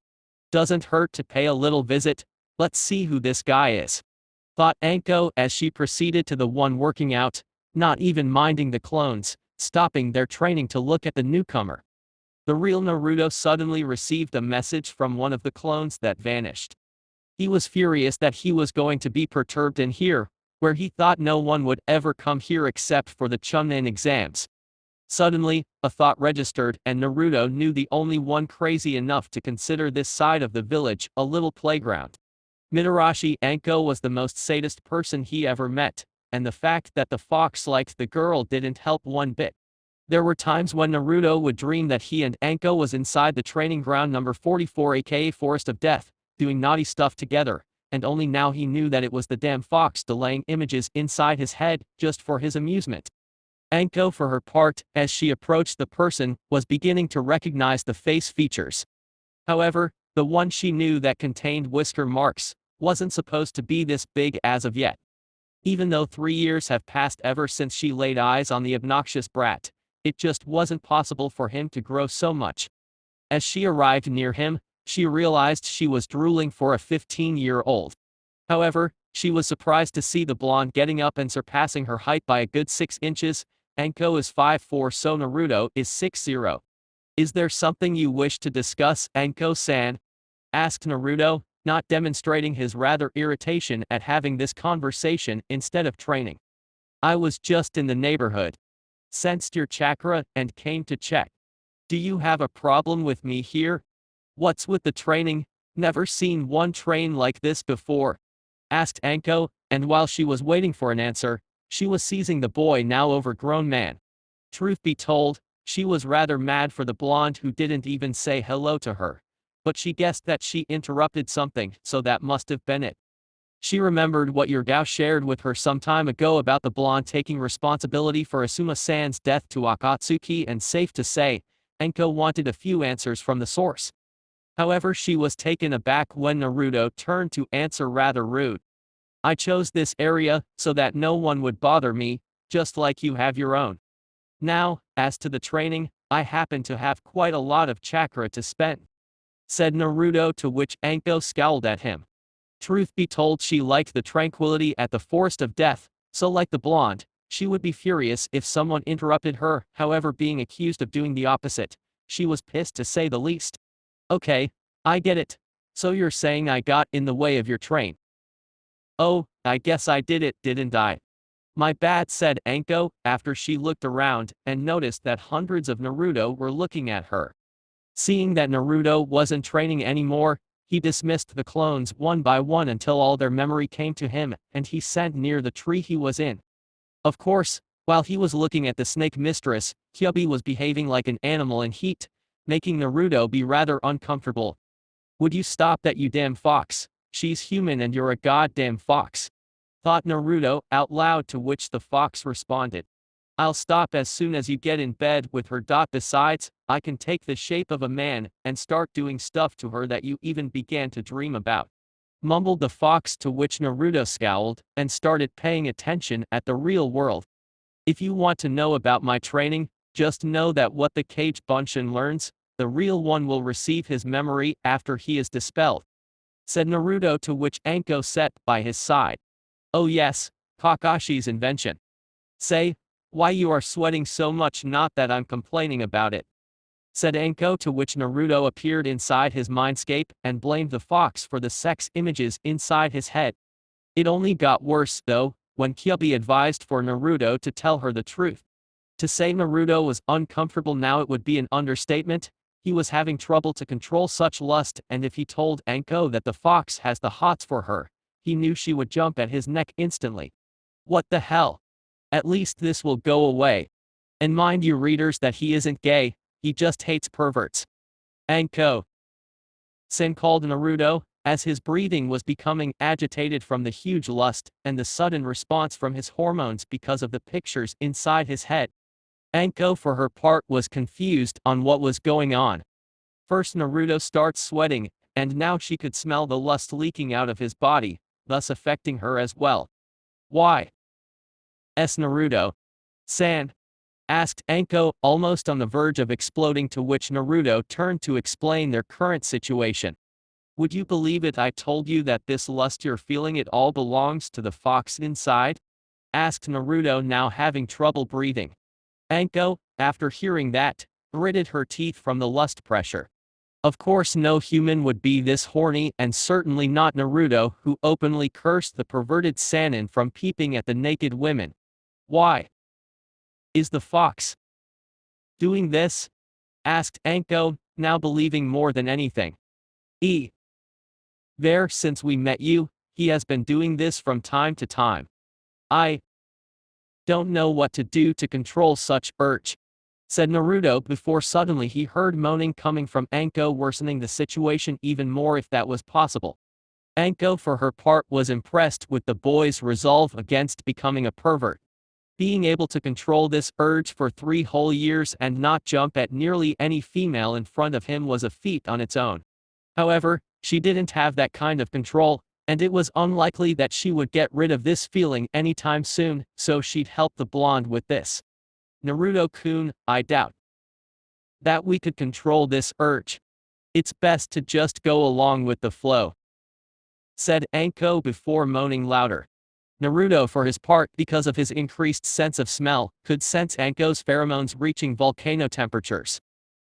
Doesn't hurt to pay a little visit. Let's see who this guy is, thought Anko as she proceeded to the one working out, not even minding the clones, stopping their training to look at the newcomer. The real Naruto suddenly received a message from one of the clones that vanished. He was furious that he was going to be perturbed in here, where he thought no one would ever come here except for the Chunin exams. Suddenly, a thought registered, and Naruto knew the only one crazy enough to consider this side of the village a little playground. Mitarashi Anko was the most sadist person he ever met, and the fact that the fox liked the girl didn't help one bit. There were times when Naruto would dream that he and Anko was inside the training ground number 44 aka Forest of Death, doing naughty stuff together, and only now he knew that it was the damn fox delaying images inside his head, just for his amusement. Anko, for her part, as she approached the person, was beginning to recognize the face features. However, the one she knew that contained whisker marks wasn't supposed to be this big as of yet. Even though 3 years have passed ever since she laid eyes on the obnoxious brat, it just wasn't possible for him to grow so much. As she arrived near him, she realized she was drooling for a 15-year-old. However, she was surprised to see the blonde getting up and surpassing her height by a good 6 inches. Anko is 5'4", so Naruto is 6'0". Is there something you wish to discuss, Anko-san? Asked Naruto, not demonstrating his rather irritation at having this conversation instead of training. I was just in the neighborhood. Sensed your chakra and came to check. Do you have a problem with me here? What's with the training? Never seen one train like this before. Asked Anko, and while she was waiting for an answer, she was seizing the boy now overgrown man. Truth be told, she was rather mad for the blonde who didn't even say hello to her. But she guessed that she interrupted something, so that must have been it. She remembered what Yurgao shared with her some time ago about the blonde taking responsibility for Asuma-san's death to Akatsuki, and safe to say, Anko wanted a few answers from the source. However, she was taken aback when Naruto turned to answer rather rude. I chose this area so that no one would bother me, just like you have your own. Now, as to the training, I happen to have quite a lot of chakra to spend, said Naruto, to which Anko scowled at him. Truth be told, she liked the tranquility at the Forest of Death, so like the blonde, she would be furious if someone interrupted her. However, being accused of doing the opposite, she was pissed to say the least. Okay, I get it. So you're saying I got in the way of your train? Oh, I guess I did it, didn't I? My bad, said Anko, after she looked around and noticed that hundreds of Naruto were looking at her. Seeing that Naruto wasn't training anymore, he dismissed the clones one by one until all their memory came to him, and he sat near the tree he was in. Of course, while he was looking at the snake mistress, Kyubi was behaving like an animal in heat, making Naruto be rather uncomfortable. Would you stop that, you damn fox? She's human and you're a goddamn fox, thought Naruto out loud, to which the fox responded. I'll stop as soon as you get in bed with her. Besides, I can take the shape of a man and start doing stuff to her that you even began to dream about, mumbled the fox, to which Naruto scowled and started paying attention at the real world. If you want to know about my training, just know that what the Kage Bunshin learns, the real one will receive his memory after he is dispelled, said Naruto, to which Anko sat by his side. Oh yes, Kakashi's invention. Say, why you are sweating so much? Not that I'm complaining about it, said Anko, to which Naruto appeared inside his mindscape and blamed the fox for the sex images inside his head. It only got worse, though, when Kyubi advised for Naruto to tell her the truth. To say Naruto was uncomfortable now it would be an understatement. He was having trouble to control such lust, and if he told Anko that the fox has the hots for her, he knew she would jump at his neck instantly. What the hell? At least this will go away. And mind you readers that he isn't gay, he just hates perverts. Anko-san called Naruto, as his breathing was becoming agitated from the huge lust and the sudden response from his hormones because of the pictures inside his head. Anko for her part was confused on what was going on. First Naruto starts sweating, and now she could smell the lust leaking out of his body, thus affecting her as well. Why? Naruto-san? Asked Anko, almost on the verge of exploding, to which Naruto turned to explain their current situation. Would you believe it, I told you that this lust you're feeling, it all belongs to the fox inside? Asked Naruto, now having trouble breathing. Anko, after hearing that, gritted her teeth from the lust pressure. Of course no human would be this horny, and certainly not Naruto, who openly cursed the perverted Sannin from peeping at the naked women. Why is the fox doing this? Asked Anko, now believing more than anything. There, since we met you, he has been doing this from time to time. I don't know what to do to control such urge, said Naruto before suddenly he heard moaning coming from Anko, worsening the situation even more if that was possible. Anko for her part was impressed with the boy's resolve against becoming a pervert. Being able to control this urge for 3 whole years and not jump at nearly any female in front of him was a feat on its own. However, she didn't have that kind of control, and it was unlikely that she would get rid of this feeling anytime soon, so she'd help the blonde with this. Naruto-kun, I doubt that we could control this urge. It's best to just go along with the flow, said Anko before moaning louder. Naruto for his part, because of his increased sense of smell, could sense Anko's pheromones reaching volcano temperatures.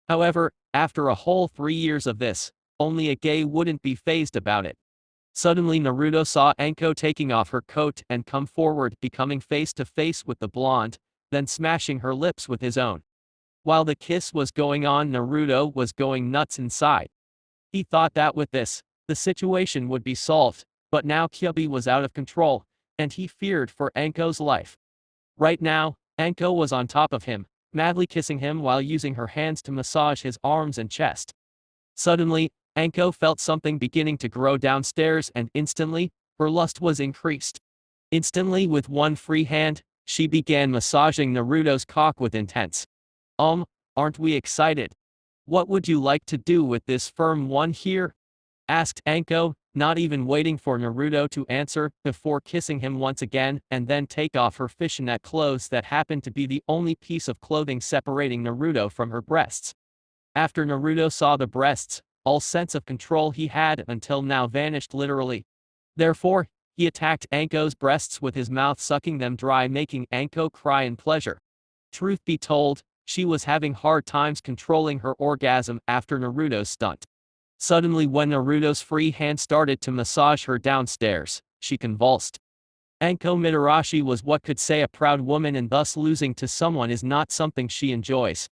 However, after a whole 3 years of this, only a gay wouldn't be fazed about it. Suddenly Naruto saw Anko taking off her coat and come forward, becoming face to face with the blonde, then smashing her lips with his own. While the kiss was going on, Naruto was going nuts inside. He thought that with this, the situation would be solved, but now Kyubi was out of control, and he feared for Anko's life. Right now, Anko was on top of him, madly kissing him while using her hands to massage his arms and chest. Suddenly, Anko felt something beginning to grow downstairs, and instantly, her lust was increased. Instantly, with one free hand, she began massaging Naruto's cock with intense. Aren't we excited? What would you like to do with this firm one here? Asked Anko, not even waiting for Naruto to answer, before kissing him once again, and then take off her fishnet clothes that happened to be the only piece of clothing separating Naruto from her breasts. After Naruto saw the breasts, all sense of control he had until now vanished literally. Therefore, he attacked Anko's breasts with his mouth, sucking them dry, making Anko cry in pleasure. Truth be told, she was having hard times controlling her orgasm after Naruto's stunt. Suddenly, when Naruto's free hand started to massage her downstairs, she convulsed. Anko Mitarashi was what could say a proud woman, and thus losing to someone is not something she enjoys.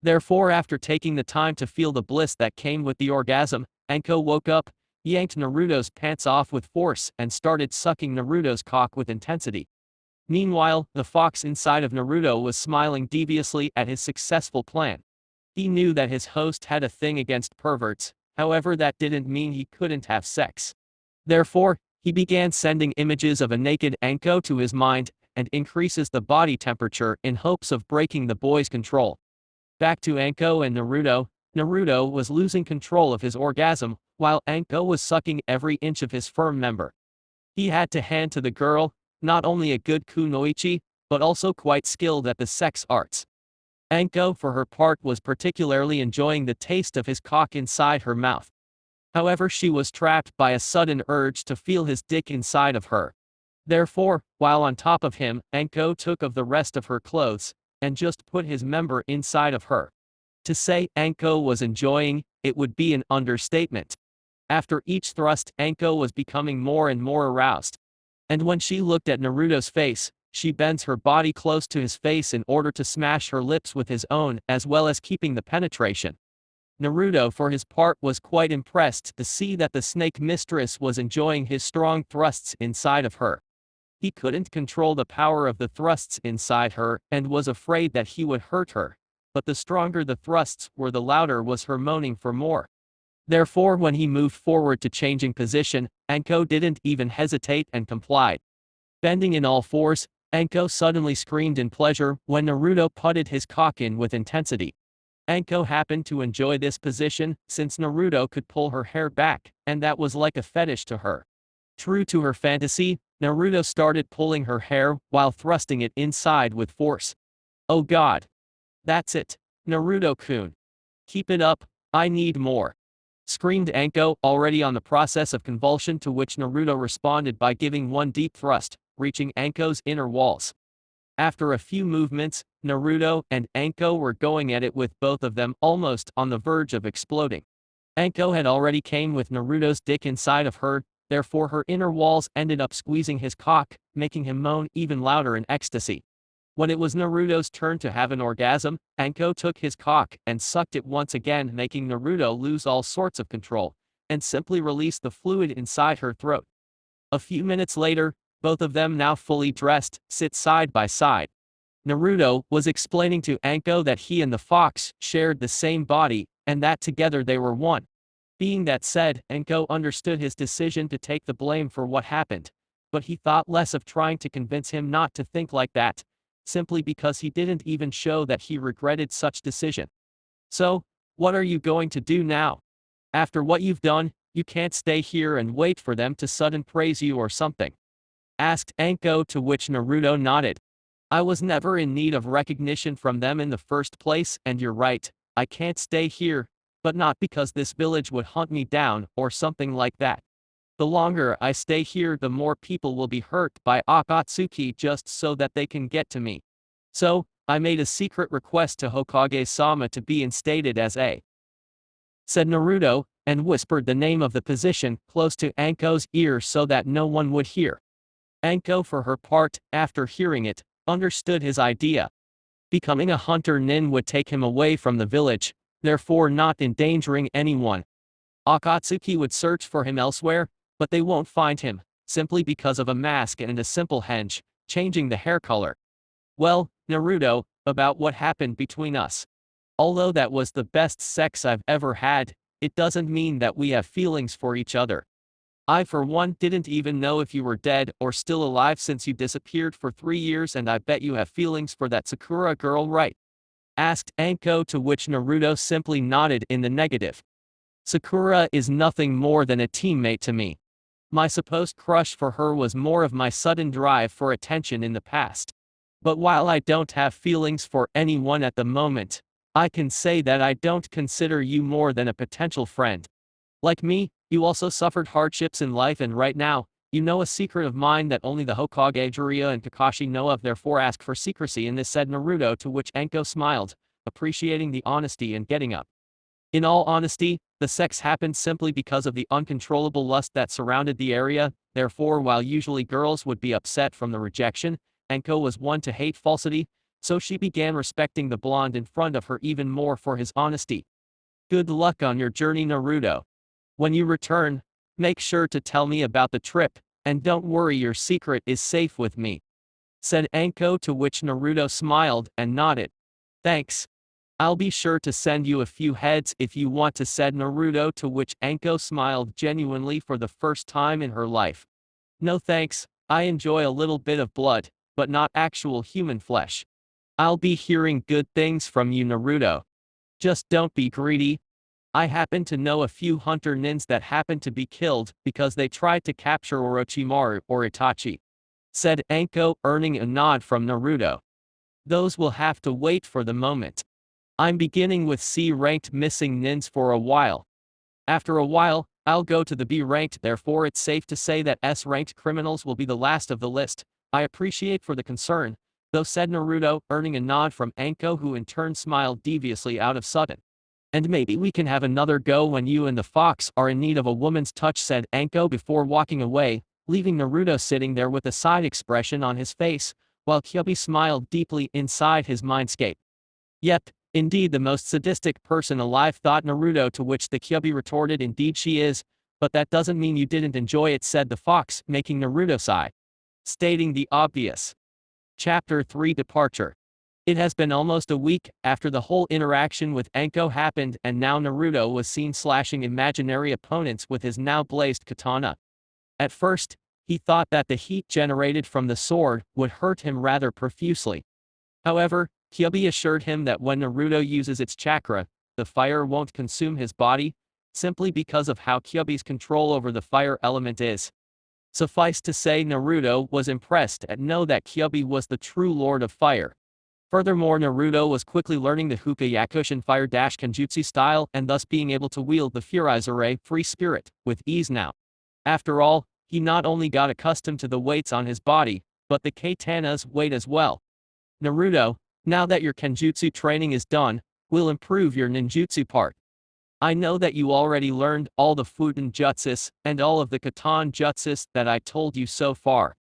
Therefore, after taking the time to feel the bliss that came with the orgasm, Anko woke up, yanked Naruto's pants off with force, and started sucking Naruto's cock with intensity. Meanwhile, the fox inside of Naruto was smiling deviously at his successful plan. He knew that his host had a thing against perverts, however that didn't mean he couldn't have sex. Therefore, he began sending images of a naked Anko to his mind, and increases the body temperature in hopes of breaking the boy's control. Back to Anko and Naruto. Naruto was losing control of his orgasm, while Anko was sucking every inch of his firm member. He had to hand to the girl, not only a good kunoichi, but also quite skilled at the sex arts. Anko for her part was particularly enjoying the taste of his cock inside her mouth. However, she was trapped by a sudden urge to feel his dick inside of her. Therefore, while on top of him, Anko took of the rest of her clothes, and just put his member inside of her. To say Anko was enjoying it would be an understatement. After each thrust, Anko was becoming more and more aroused. And when she looked at Naruto's face, she bends her body close to his face in order to smash her lips with his own, as well as keeping the penetration. Naruto for his part was quite impressed to see that the snake mistress was enjoying his strong thrusts inside of her. He couldn't control the power of the thrusts inside her and was afraid that he would hurt her, but the stronger the thrusts were, the louder was her moaning for more. Therefore, when he moved forward to changing position, Anko didn't even hesitate and complied. Bending in all fours, Anko suddenly screamed in pleasure when Naruto putted his cock in with intensity. Anko happened to enjoy this position since Naruto could pull her hair back, and that was like a fetish to her. True to her fantasy, Naruto started pulling her hair while thrusting it inside with force. Oh god. That's it, Naruto-kun. Keep it up, I need more. Screamed Anko, already on the process of convulsion, to which Naruto responded by giving one deep thrust, reaching Anko's inner walls. After a few movements, Naruto and Anko were going at it with both of them almost on the verge of exploding. Anko had already came with Naruto's dick inside of her, therefore her inner walls ended up squeezing his cock, making him moan even louder in ecstasy. When it was Naruto's turn to have an orgasm, Anko took his cock and sucked it once again, making Naruto lose all sorts of control, and simply released the fluid inside her throat. A few minutes later, both of them, now fully dressed, sit side by side. Naruto was explaining to Anko that he and the fox shared the same body, and that together they were one. Being that said, Anko understood his decision to take the blame for what happened, but he thought less of trying to convince him not to think like that, simply because he didn't even show that he regretted such decision. So, what are you going to do now? After what you've done, you can't stay here and wait for them to sudden praise you or something. Asked Anko, to which Naruto nodded. I was never in need of recognition from them in the first place, and you're right, I can't stay here, but not because this village would hunt me down or something like that. The longer I stay here, the more people will be hurt by Akatsuki just so that they can get to me. So, I made a secret request to Hokage-sama to be instated as a, said Naruto, and whispered the name of the position close to Anko's ear so that no one would hear. Anko, for her part, after hearing it, understood his idea. Becoming a hunter-nin would take him away from the village, therefore not endangering anyone. Akatsuki would search for him elsewhere, but they won't find him, simply because of a mask and a simple henge, changing the hair color. Well, Naruto, about what happened between us. Although that was the best sex I've ever had, it doesn't mean that we have feelings for each other. I for one didn't even know if you were dead or still alive since you disappeared for 3 years, and I bet you have feelings for that Sakura girl, right? Asked Anko, to which Naruto simply nodded in the negative. Sakura is nothing more than a teammate to me. My supposed crush for her was more of my sudden drive for attention in the past. But while I don't have feelings for anyone at the moment, I can say that I don't consider you more than a potential friend. Like me, you also suffered hardships in life, and right now, you know a secret of mine that only the Hokage Jiraiya and Kakashi know of, therefore ask for secrecy in this, said Naruto, to which Anko smiled, appreciating the honesty and getting up. In all honesty, the sex happened simply because of the uncontrollable lust that surrounded the area, therefore while usually girls would be upset from the rejection, Anko was one to hate falsity, so she began respecting the blonde in front of her even more for his honesty. Good luck on your journey, Naruto. When you return, make sure to tell me about the trip, and don't worry, your secret is safe with me. Said Anko, to which Naruto smiled and nodded. Thanks. I'll be sure to send you a few heads if you want to, said Naruto, to which Anko smiled genuinely for the first time in her life. No thanks, I enjoy a little bit of blood, but not actual human flesh. I'll be hearing good things from you, Naruto. Just don't be greedy. I happen to know a few hunter-nins that happen to be killed because they tried to capture Orochimaru or Itachi. Said Anko, earning a nod from Naruto. Those will have to wait for the moment. I'm beginning with C-ranked missing nins for a while. After a while, I'll go to the B-ranked, therefore it's safe to say that S-ranked criminals will be the last of the list. I appreciate for the concern, though, said Naruto, earning a nod from Anko, who in turn smiled deviously out of sudden. And maybe we can have another go when you and the fox are in need of a woman's touch, said Anko before walking away, leaving Naruto sitting there with a side expression on his face, while Kyuubi smiled deeply inside his mindscape. Yep, indeed the most sadistic person alive, thought Naruto, to which the Kyuubi retorted, indeed she is, but that doesn't mean you didn't enjoy it, said the fox, making Naruto sigh. Stating the obvious. Chapter 3 Departure. It has been almost a week after the whole interaction with Anko happened, and now Naruto was seen slashing imaginary opponents with his now blazed katana. At first, he thought that the heat generated from the sword would hurt him rather profusely. However, Kyuubi assured him that when Naruto uses its chakra, the fire won't consume his body, simply because of how Kyuubi's control over the fire element is. Suffice to say, Naruto was impressed at know that Kyuubi was the true Lord of Fire. Furthermore, Naruto was quickly learning the Hukayakushin Fire Kenjutsu style and thus being able to wield the Furizure Free Spirit with ease now. After all, he not only got accustomed to the weights on his body, but the katana's weight as well. Naruto, now that your Kenjutsu training is done, will improve your ninjutsu part. I know that you already learned all the Futen jutsus and all of the Katan jutsus that I told you so far.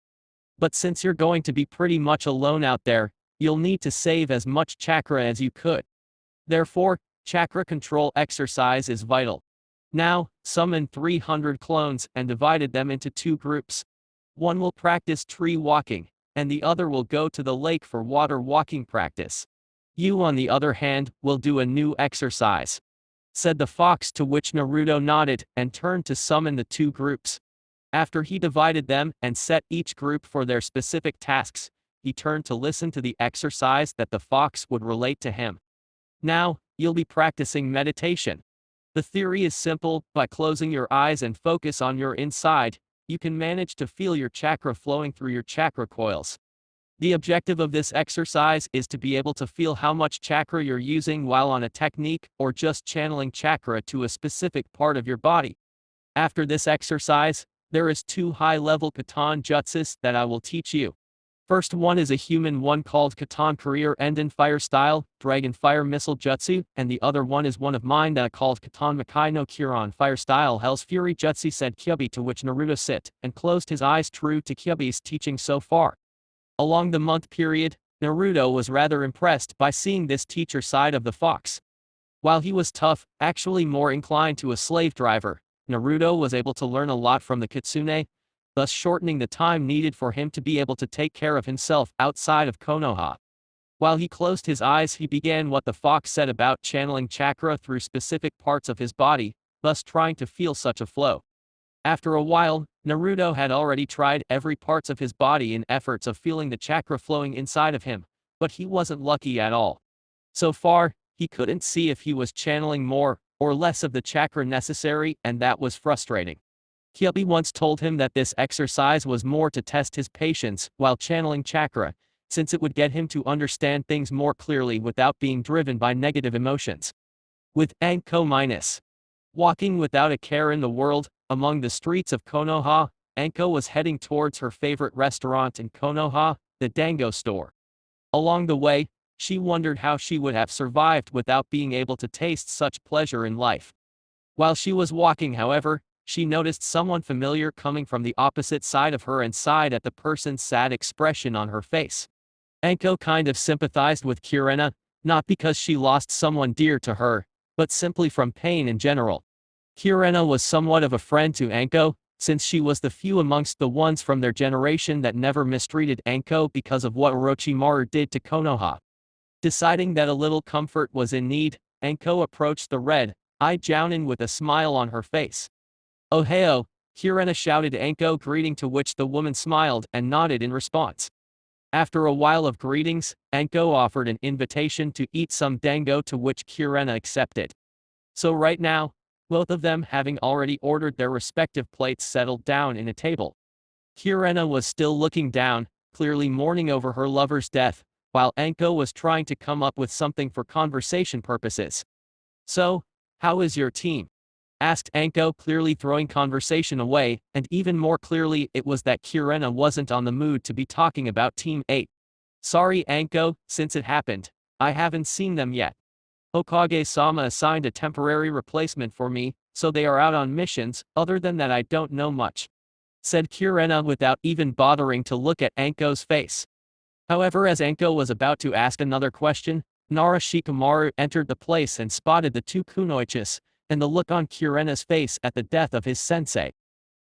But since you're going to be pretty much alone out there, you'll need to save as much chakra as you could. Therefore, chakra control exercise is vital. Now, summon 300 clones and divided them into 2 groups. One will practice tree walking, and the other will go to the lake for water walking practice. You, on the other hand, will do a new exercise, said the fox, to which Naruto nodded and turned to summon the 2 groups. After he divided them and set each group for their specific tasks, he turned to listen to the exercise that the fox would relate to him. Now, you'll be practicing meditation. The theory is simple: by closing your eyes and focus on your inside, you can manage to feel your chakra flowing through your chakra coils. The objective of this exercise is to be able to feel how much chakra you're using while on a technique or just channeling chakra to a specific part of your body. After this exercise, there is 2 high-level Katan jutsus that I will teach you. First one is a human one called Katan Career Enden Fire Style, Dragon Fire Missile Jutsu, and the other one is one of mine that I called Katan Makai no Kiron Fire Style Hell's Fury Jutsu, said Kyuubi, to which Naruto sit and closed his eyes, true to Kyuubi's teaching so far. Along the month period, Naruto was rather impressed by seeing this teacher side of the fox. While he was tough, actually more inclined to a slave driver, Naruto was able to learn a lot from the Kitsune, thus shortening the time needed for him to be able to take care of himself outside of Konoha. While he closed his eyes, he began what the fox said about channeling chakra through specific parts of his body, thus trying to feel such a flow. After a while, Naruto had already tried every parts of his body in efforts of feeling the chakra flowing inside of him, but he wasn't lucky at all. So far, he couldn't see if he was channeling more or less of the chakra necessary, and that was frustrating. Kyuubi once told him that this exercise was more to test his patience while channeling chakra, since it would get him to understand things more clearly without being driven by negative emotions. With Anko minus walking without a care in the world, among the streets of Konoha, Anko was heading towards her favorite restaurant in Konoha, the Dango store. Along the way, she wondered how she would have survived without being able to taste such pleasure in life. While she was walking, however, she noticed someone familiar coming from the opposite side of her and sighed at the person's sad expression on her face. Anko kind of sympathized with Kurena, not because she lost someone dear to her, but simply from pain in general. Kurena was somewhat of a friend to Anko, since she was the few amongst the ones from their generation that never mistreated Anko because of what Orochimaru did to Konoha. Deciding that a little comfort was in need, Anko approached the red-eyed Jounin with a smile on her face. "Ohio," Kurena shouted Anko, greeting, to which the woman smiled and nodded in response. After a while of greetings, Anko offered an invitation to eat some dango, to which Kurena accepted. So right now, both of them, having already ordered their respective plates, settled down in a table. Kurena was still looking down, clearly mourning over her lover's death, while Anko was trying to come up with something for conversation purposes. "So, how is your team?" asked Anko, clearly throwing conversation away, and even more clearly it was that Kurena wasn't on the mood to be talking about Team 8. "Sorry, Anko, since it happened, I haven't seen them yet. Hokage-sama assigned a temporary replacement for me, so they are out on missions. Other than that, I don't know much," said Kurena without even bothering to look at Anko's face. However, as Anko was about to ask another question, Nara Shikamaru entered the place and spotted the two kunoichis, and the look on Kurena's face at the death of his sensei.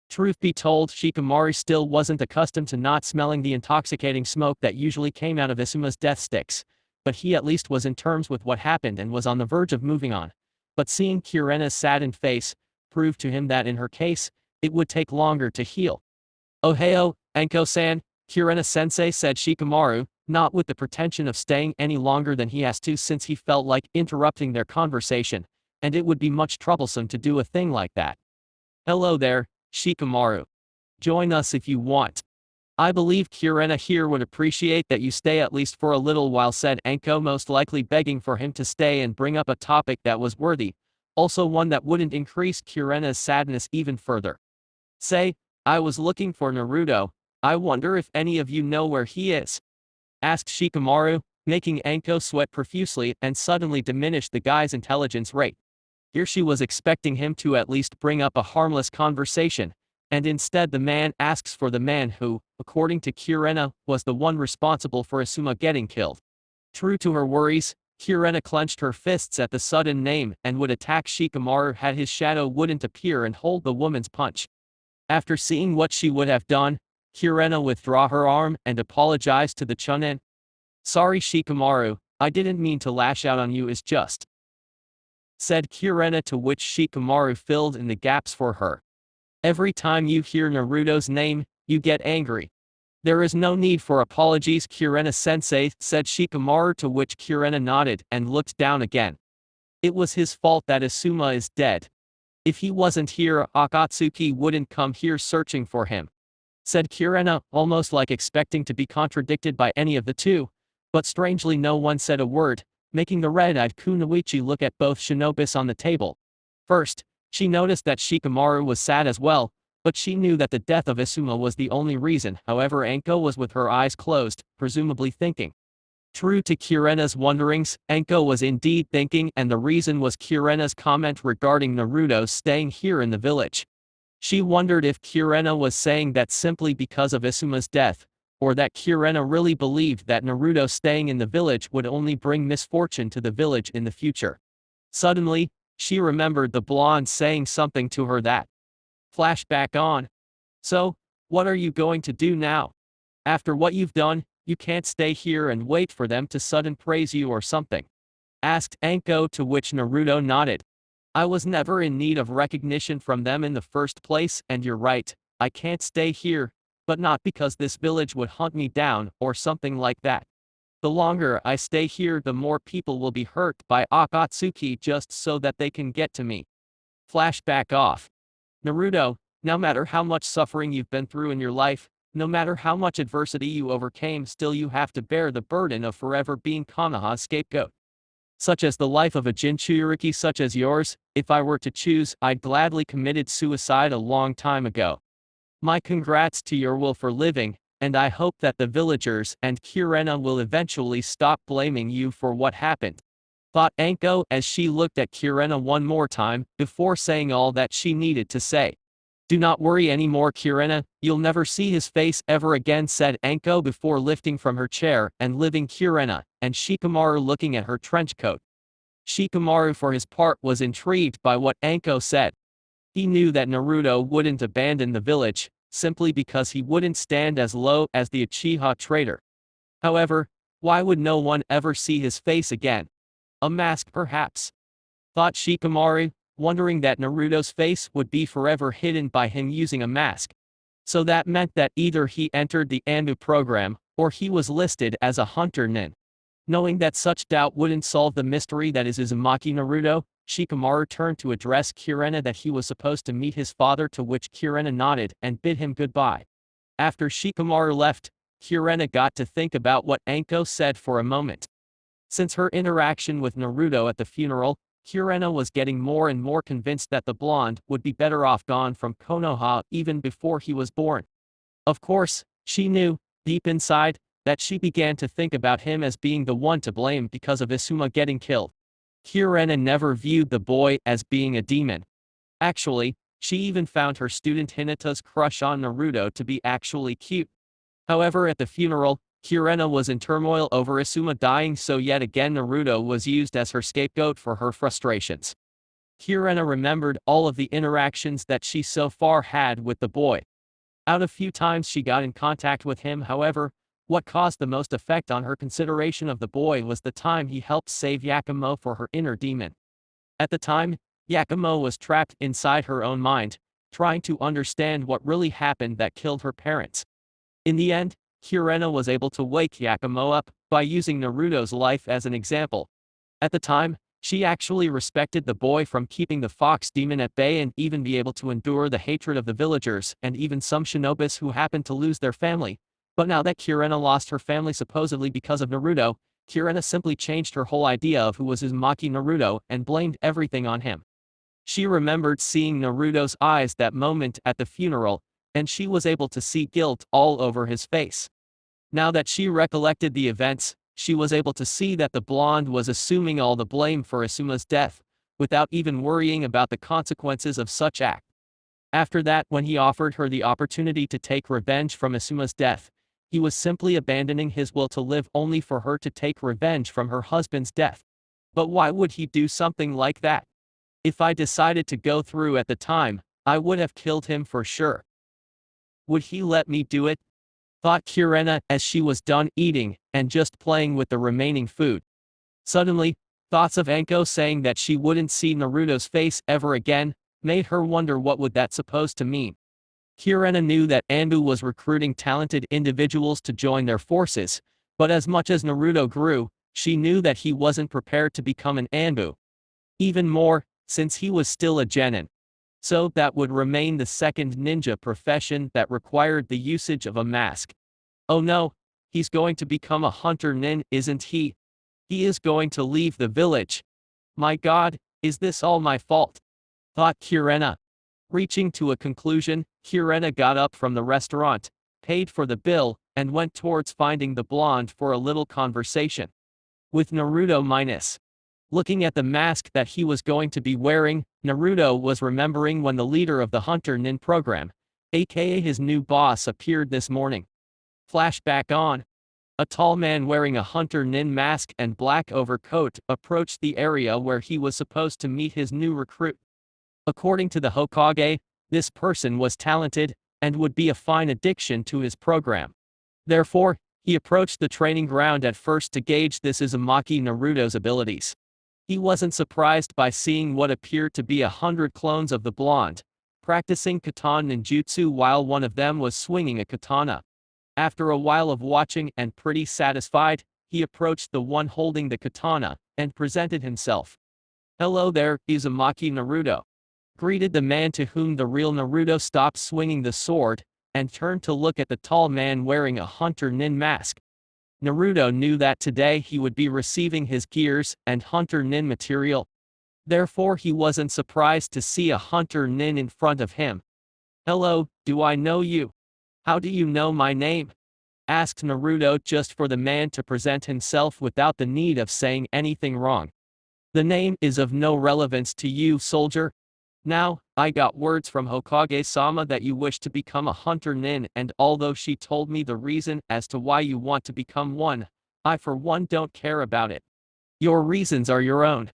Truth be told, Shikamaru still wasn't accustomed to not smelling the intoxicating smoke that usually came out of Asuma's death sticks, but he at least was in terms with what happened and was on the verge of moving on. But seeing Kurena's saddened face proved to him that in her case, it would take longer to heal. "Ohio, Anko-san," Kurena-sensei said Shikamaru, not with the pretension of staying any longer than he has to, since he felt like interrupting their conversation, and it would be much troublesome to do a thing like that. "Hello there, Shikamaru. Join us if you want. I believe Kurena here would appreciate that you stay at least for a little while," said Anko, most likely begging for him to stay and bring up a topic that was worthy, also one that wouldn't increase Kurena's sadness even further. "Say, I was looking for Naruto. I wonder if any of you know where he is?" asked Shikamaru, making Anko sweat profusely and suddenly diminished the guy's intelligence rate. Here she was expecting him to at least bring up a harmless conversation, and instead the man asks for the man who, according to Kurena, was the one responsible for Asuma getting killed. True to her worries, Kurena clenched her fists at the sudden name and would attack Shikamaru had his shadow wouldn't appear and hold the woman's punch. After seeing what she would have done, Kurena withdrew her arm and apologized to the Chunin. "Sorry Shikamaru, I didn't mean to lash out on you, it's just," said Kurena, to which Shikamaru filled in the gaps for her. "Every time you hear Naruto's name, you get angry." "There is no need for apologies, Kurena-sensei," said Shikamaru, to which Kurena nodded and looked down again. "It was his fault that Asuma is dead. If he wasn't here, Akatsuki wouldn't come here searching for him," said Kurena, almost like expecting to be contradicted by any of the two, but strangely no one said a word, making the red-eyed kunoichi look at both shinobis on the table. First, she noticed that Shikamaru was sad as well, but she knew that the death of Asuma was the only reason. However, Anko was with her eyes closed, presumably thinking. True to Kurena's wonderings, Anko was indeed thinking, and the reason was Kurena's comment regarding Naruto staying here in the village. She wondered if Kurena was saying that simply because of Asuma's death, or that Kurena really believed that Naruto staying in the village would only bring misfortune to the village in the future. Suddenly, she remembered the blonde saying something to her that. Flashback on. "So, what are you going to do now? After what you've done, you can't stay here and wait for them to sudden praise you or something?" asked Anko, to which Naruto nodded. "I was never in need of recognition from them in the first place, and you're right, I can't stay here, but not because this village would hunt me down or something like that. The longer I stay here, the more people will be hurt by Akatsuki just so that they can get to me." Flashback off. "Naruto, no matter how much suffering you've been through in your life, no matter how much adversity you overcame, still you have to bear the burden of forever being Konoha's scapegoat. Such as the life of a Jinchuriki such as yours. If I were to choose, I'd gladly committed suicide a long time ago. My congrats to your will for living, and I hope that the villagers and Kurena will eventually stop blaming you for what happened," thought Anko as she looked at Kurena one more time before saying all that she needed to say. "Do not worry anymore, Kurena, you'll never see his face ever again," said Anko before lifting from her chair and leaving Kurena and Shikamaru looking at her trench coat. Shikamaru for his part was intrigued by what Anko said. He knew that Naruto wouldn't abandon the village, simply because he wouldn't stand as low as the Uchiha traitor. However, why would no one ever see his face again? A mask perhaps? Thought Shikamaru, wondering that Naruto's face would be forever hidden by him using a mask. So that meant that either he entered the Anu program, or he was listed as a hunternin. Knowing that such doubt wouldn't solve the mystery that is Uzumaki Naruto, Shikamaru turned to address Kurena that he was supposed to meet his father, to which Kurena nodded and bid him goodbye. After Shikamaru left, Kurena got to think about what Anko said for a moment. Since her interaction with Naruto at the funeral, Kurena was getting more and more convinced that the blonde would be better off gone from Konoha even before he was born. Of course, she knew, deep inside, that she began to think about him as being the one to blame because of Asuma getting killed. Kurena never viewed the boy as being a demon. Actually, She even found her student Hinata's crush on Naruto to be actually cute. However, at the funeral, Kurena was in turmoil over Asuma dying, so yet again Naruto was used as her scapegoat for her frustrations. Kurena remembered all of the interactions that she so far had with the boy. Out of few times she got in contact with him, however, what caused the most effect on her consideration of the boy was the time he helped save Yakumo for her inner demon. At the time, Yakumo was trapped inside her own mind, trying to understand what really happened that killed her parents. In the end, Kurena was able to wake Yakumo up by using Naruto's life as an example. At the time, she actually respected the boy from keeping the fox demon at bay and even be able to endure the hatred of the villagers and even some shinobis who happened to lose their family. But now that Kurena lost her family supposedly because of Naruto, Kurena simply changed her whole idea of who was Uzumaki Naruto and blamed everything on him. She remembered seeing Naruto's eyes that moment at the funeral, and she was able to see guilt all over his face. Now that she recollected the events, she was able to see that the blonde was assuming all the blame for Asuma's death, without even worrying about the consequences of such act. After that, when he offered her the opportunity to take revenge from Asuma's death, he was simply abandoning his will to live only for her to take revenge from her husband's death. But why would he do something like that? If I decided to go through at the time, I would have killed him for sure. Would he let me do it? Thought Kurena as she was done eating and just playing with the remaining food. Suddenly, thoughts of Anko saying that she wouldn't see Naruto's face ever again made her wonder what would that supposed to mean. Kurena knew that Anbu was recruiting talented individuals to join their forces, but as much as Naruto grew, she knew that he wasn't prepared to become an Anbu. Even more, since he was still a genin. So that would remain the second ninja profession that required the usage of a mask. Oh no, he's going to become a hunter-nin, isn't he? He is going to leave the village. My god, is this all my fault? Thought Kurena. Reaching to a conclusion, Kurena got up from the restaurant, paid for the bill, and went towards finding the blonde for a little conversation. With Naruto minus. Looking at the mask that he was going to be wearing, Naruto was remembering when the leader of the hunter-nin program, aka his new boss, appeared this morning. Flashback on. A tall man wearing a hunter-nin mask and black overcoat approached the area where he was supposed to meet his new recruit. According to the Hokage, this person was talented and would be a fine addition to his program. Therefore, he approached the training ground at first to gauge this Uzumaki Naruto's abilities. He wasn't surprised by seeing what appeared to be 100 clones of the blonde, practicing katana ninjutsu while one of them was swinging a katana. After a while of watching and pretty satisfied, he approached the one holding the katana and presented himself. "Hello there, Uzumaki Naruto," greeted the man, to whom the real Naruto stopped swinging the sword and turned to look at the tall man wearing a hunter-nin mask. Naruto knew that today he would be receiving his gears and hunter-nin material. Therefore he wasn't surprised to see a hunter-nin in front of him. "Hello, do I know you? How do you know my name?" asked Naruto, just for the man to present himself without the need of saying anything wrong. "The name is of no relevance to you, soldier. Now, I got words from Hokage-sama that you wish to become a hunter-nin, and although she told me the reason as to why you want to become one, I for one don't care about it. Your reasons are your own.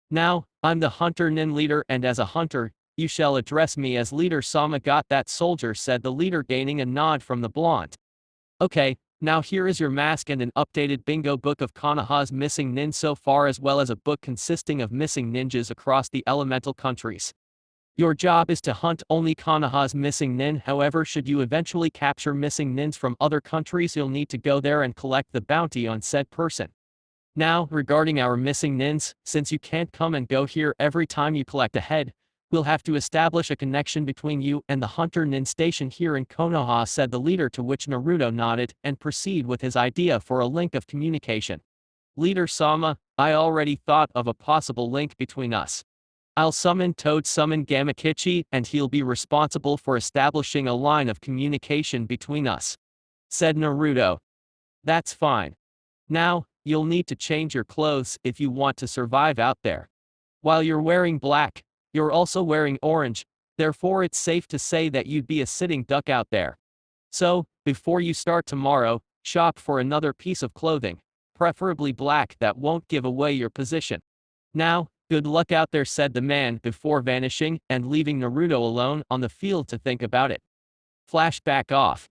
Now, I'm the hunter-nin leader, and as a hunter, you shall address me as leader-sama." "Got that, soldier," said the leader, gaining a nod from the blonde. "Okay, now here is your mask and an updated bingo book of Konoha's missing nin so far, as well as a book consisting of missing ninjas across the elemental countries. Your job is to hunt only Konoha's missing nin. However, should you eventually capture missing nins from other countries, you'll need to go there and collect the bounty on said person. Now, regarding our missing nins, since you can't come and go here every time you collect a head, we'll have to establish a connection between you and the hunter nin station here in Konoha," said the leader, to which Naruto nodded and proceeded with his idea for a link of communication. "Leader-sama, I already thought of a possible link between us. I'll summon Toad, summon Gamakichi, and he'll be responsible for establishing a line of communication between us," said Naruto. "That's fine. Now, you'll need to change your clothes if you want to survive out there. While you're wearing black, you're also wearing orange. Therefore it's safe to say that you'd be a sitting duck out there. So, before you start tomorrow, shop for another piece of clothing, preferably black, that won't give away your position. Now, good luck out there, said the man before vanishing and leaving Naruto alone on the field to think about it. Flashback off.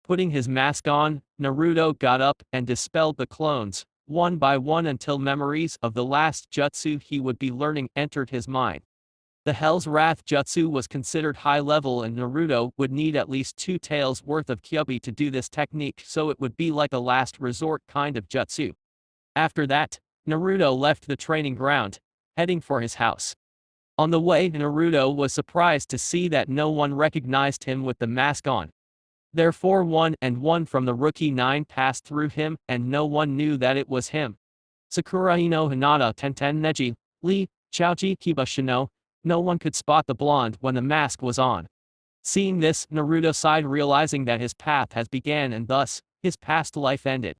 Putting his mask on, Naruto got up and dispelled the clones, one by one, until memories of the last jutsu he would be learning entered his mind. The Hell's Wrath jutsu was considered high level, and Naruto would need at least 2 taels worth of Kyuubi to do this technique, so it would be like a last resort kind of jutsu. After that, Naruto left the training ground, heading for his house. On the way, Naruto was surprised to see that no one recognized him with the mask on. Therefore one from the rookie 9 passed through him, and no one knew that it was him. Sakura no Hinata Tenten Neji, Lee, Chaoji Kiba Shino. No one could spot the blonde when the mask was on. Seeing this, Naruto sighed, realizing that his path has began and thus, his past life ended.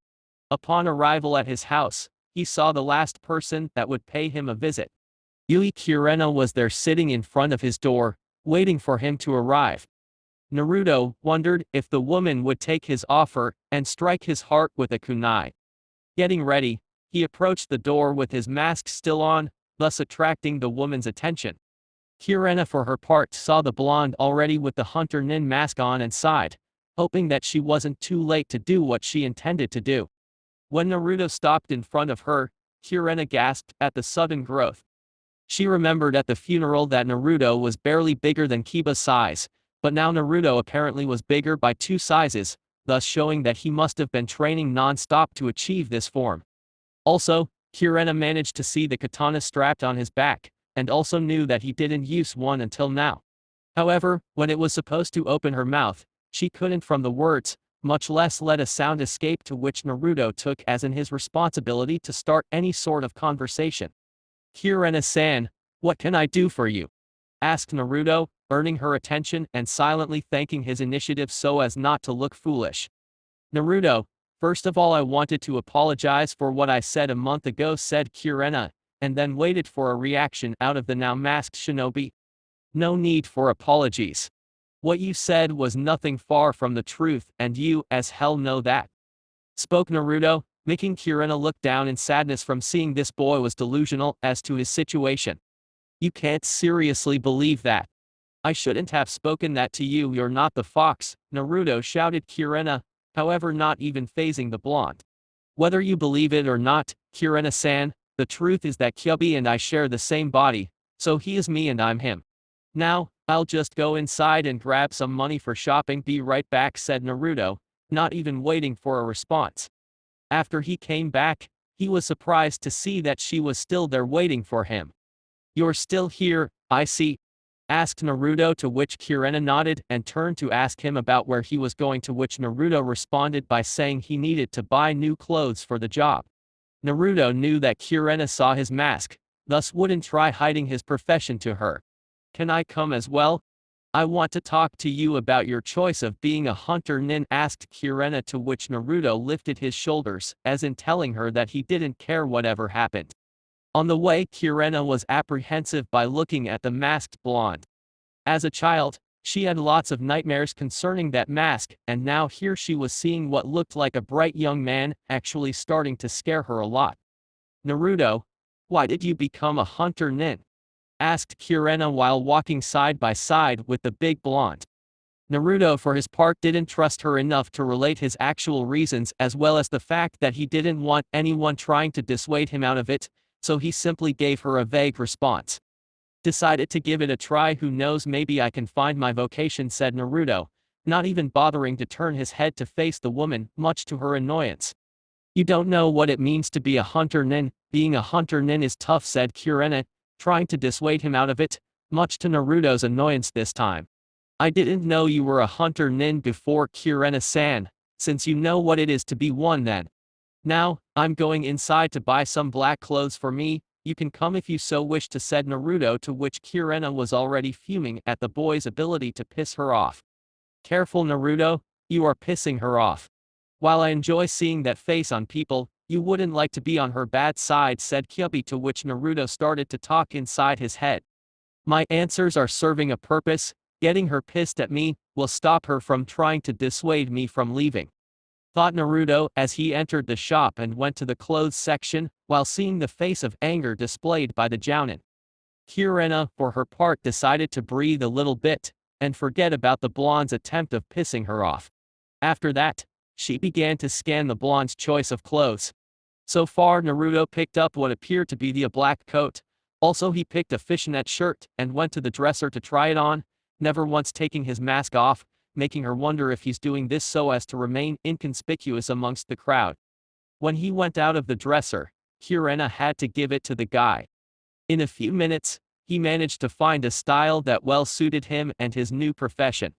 Upon arrival at his house, he saw the last person that would pay him a visit. Yui Kurena was there, sitting in front of his door, waiting for him to arrive. Naruto wondered if the woman would take his offer and strike his heart with a kunai. Getting ready, he approached the door with his mask still on, thus attracting the woman's attention. Kurena, for her part, saw the blonde already with the hunternin mask on and sighed, hoping that she wasn't too late to do what she intended to do. When Naruto stopped in front of her, Kurena gasped at the sudden growth. She remembered at the funeral that Naruto was barely bigger than Kiba's size, but now Naruto apparently was bigger by 2 sizes, thus showing that he must have been training non-stop to achieve this form. Also, Kurena managed to see the katana strapped on his back, and also knew that he didn't use one until now. However, when it was supposed to open her mouth, she couldn't from the words, much less let a sound escape, to which Naruto took as in his responsibility to start any sort of conversation. Kurena-san, what can I do for you? Asked Naruto, earning her attention and silently thanking his initiative so as not to look foolish. Naruto, first of all, I wanted to apologize for what I said a month ago, said Kurena, and then waited for a reaction out of the now masked shinobi. No need for apologies. What you said was nothing far from the truth, and you as hell know that. Spoke Naruto, making Kurena look down in sadness from seeing this boy was delusional as to his situation. You can't seriously believe that. I shouldn't have spoken that to you, you're not the fox, Naruto shouted Kurena, however not even phasing the blonde. Whether you believe it or not, Kurena-san, the truth is that Kyuubi and I share the same body, so he is me and I'm him. Now, I'll just go inside and grab some money for shopping, be right back, said Naruto, not even waiting for a response. After he came back, he was surprised to see that she was still there waiting for him. You're still here, I see, asked Naruto, to which Kurena nodded and turned to ask him about where he was going, to which Naruto responded by saying he needed to buy new clothes for the job. Naruto knew that Kurena saw his mask, thus wouldn't try hiding his profession to her. Can I come as well? I want to talk to you about your choice of being a hunter-nin, asked Kurena, to which Naruto lifted his shoulders, as in telling her that he didn't care whatever happened. On the way, Kurena was apprehensive by looking at the masked blonde. As a child, she had lots of nightmares concerning that mask, and now here she was seeing what looked like a bright young man, actually starting to scare her a lot. Naruto, why did you become a hunter-nin? Asked Kurena while walking side by side with the big blonde. Naruto, for his part, didn't trust her enough to relate his actual reasons, as well as the fact that he didn't want anyone trying to dissuade him out of it, so he simply gave her a vague response. Decided to give it a try, who knows, maybe I can find my vocation, said Naruto, not even bothering to turn his head to face the woman, much to her annoyance. You don't know what it means to be a hunter-nin, being a hunter-nin is tough, said Kurena, trying to dissuade him out of it, much to Naruto's annoyance this time. I didn't know you were a hunter-nin before, Kurena-san, since you know what it is to be one then. Now, I'm going inside to buy some black clothes for me, you can come if you so wish to, said Naruto, to which Kurena was already fuming at the boy's ability to piss her off. Careful, Naruto, you are pissing her off. While I enjoy seeing that face on people, you wouldn't like to be on her bad side, said Kyuubi, to which Naruto started to talk inside his head. My answers are serving a purpose. Getting her pissed at me will stop her from trying to dissuade me from leaving," thought Naruto as he entered the shop and went to the clothes section, while seeing the face of anger displayed by the jounin. Kurena, for her part, decided to breathe a little bit and forget about the blonde's attempt of pissing her off. After that, she began to scan the blonde's choice of clothes. So far, Naruto picked up what appeared to be a black coat. Also, he picked a fishnet shirt and went to the dresser to try it on, never once taking his mask off, making her wonder if he's doing this so as to remain inconspicuous amongst the crowd. When he went out of the dresser, Kurena had to give it to the guy. In a few minutes, he managed to find a style that well suited him and his new profession.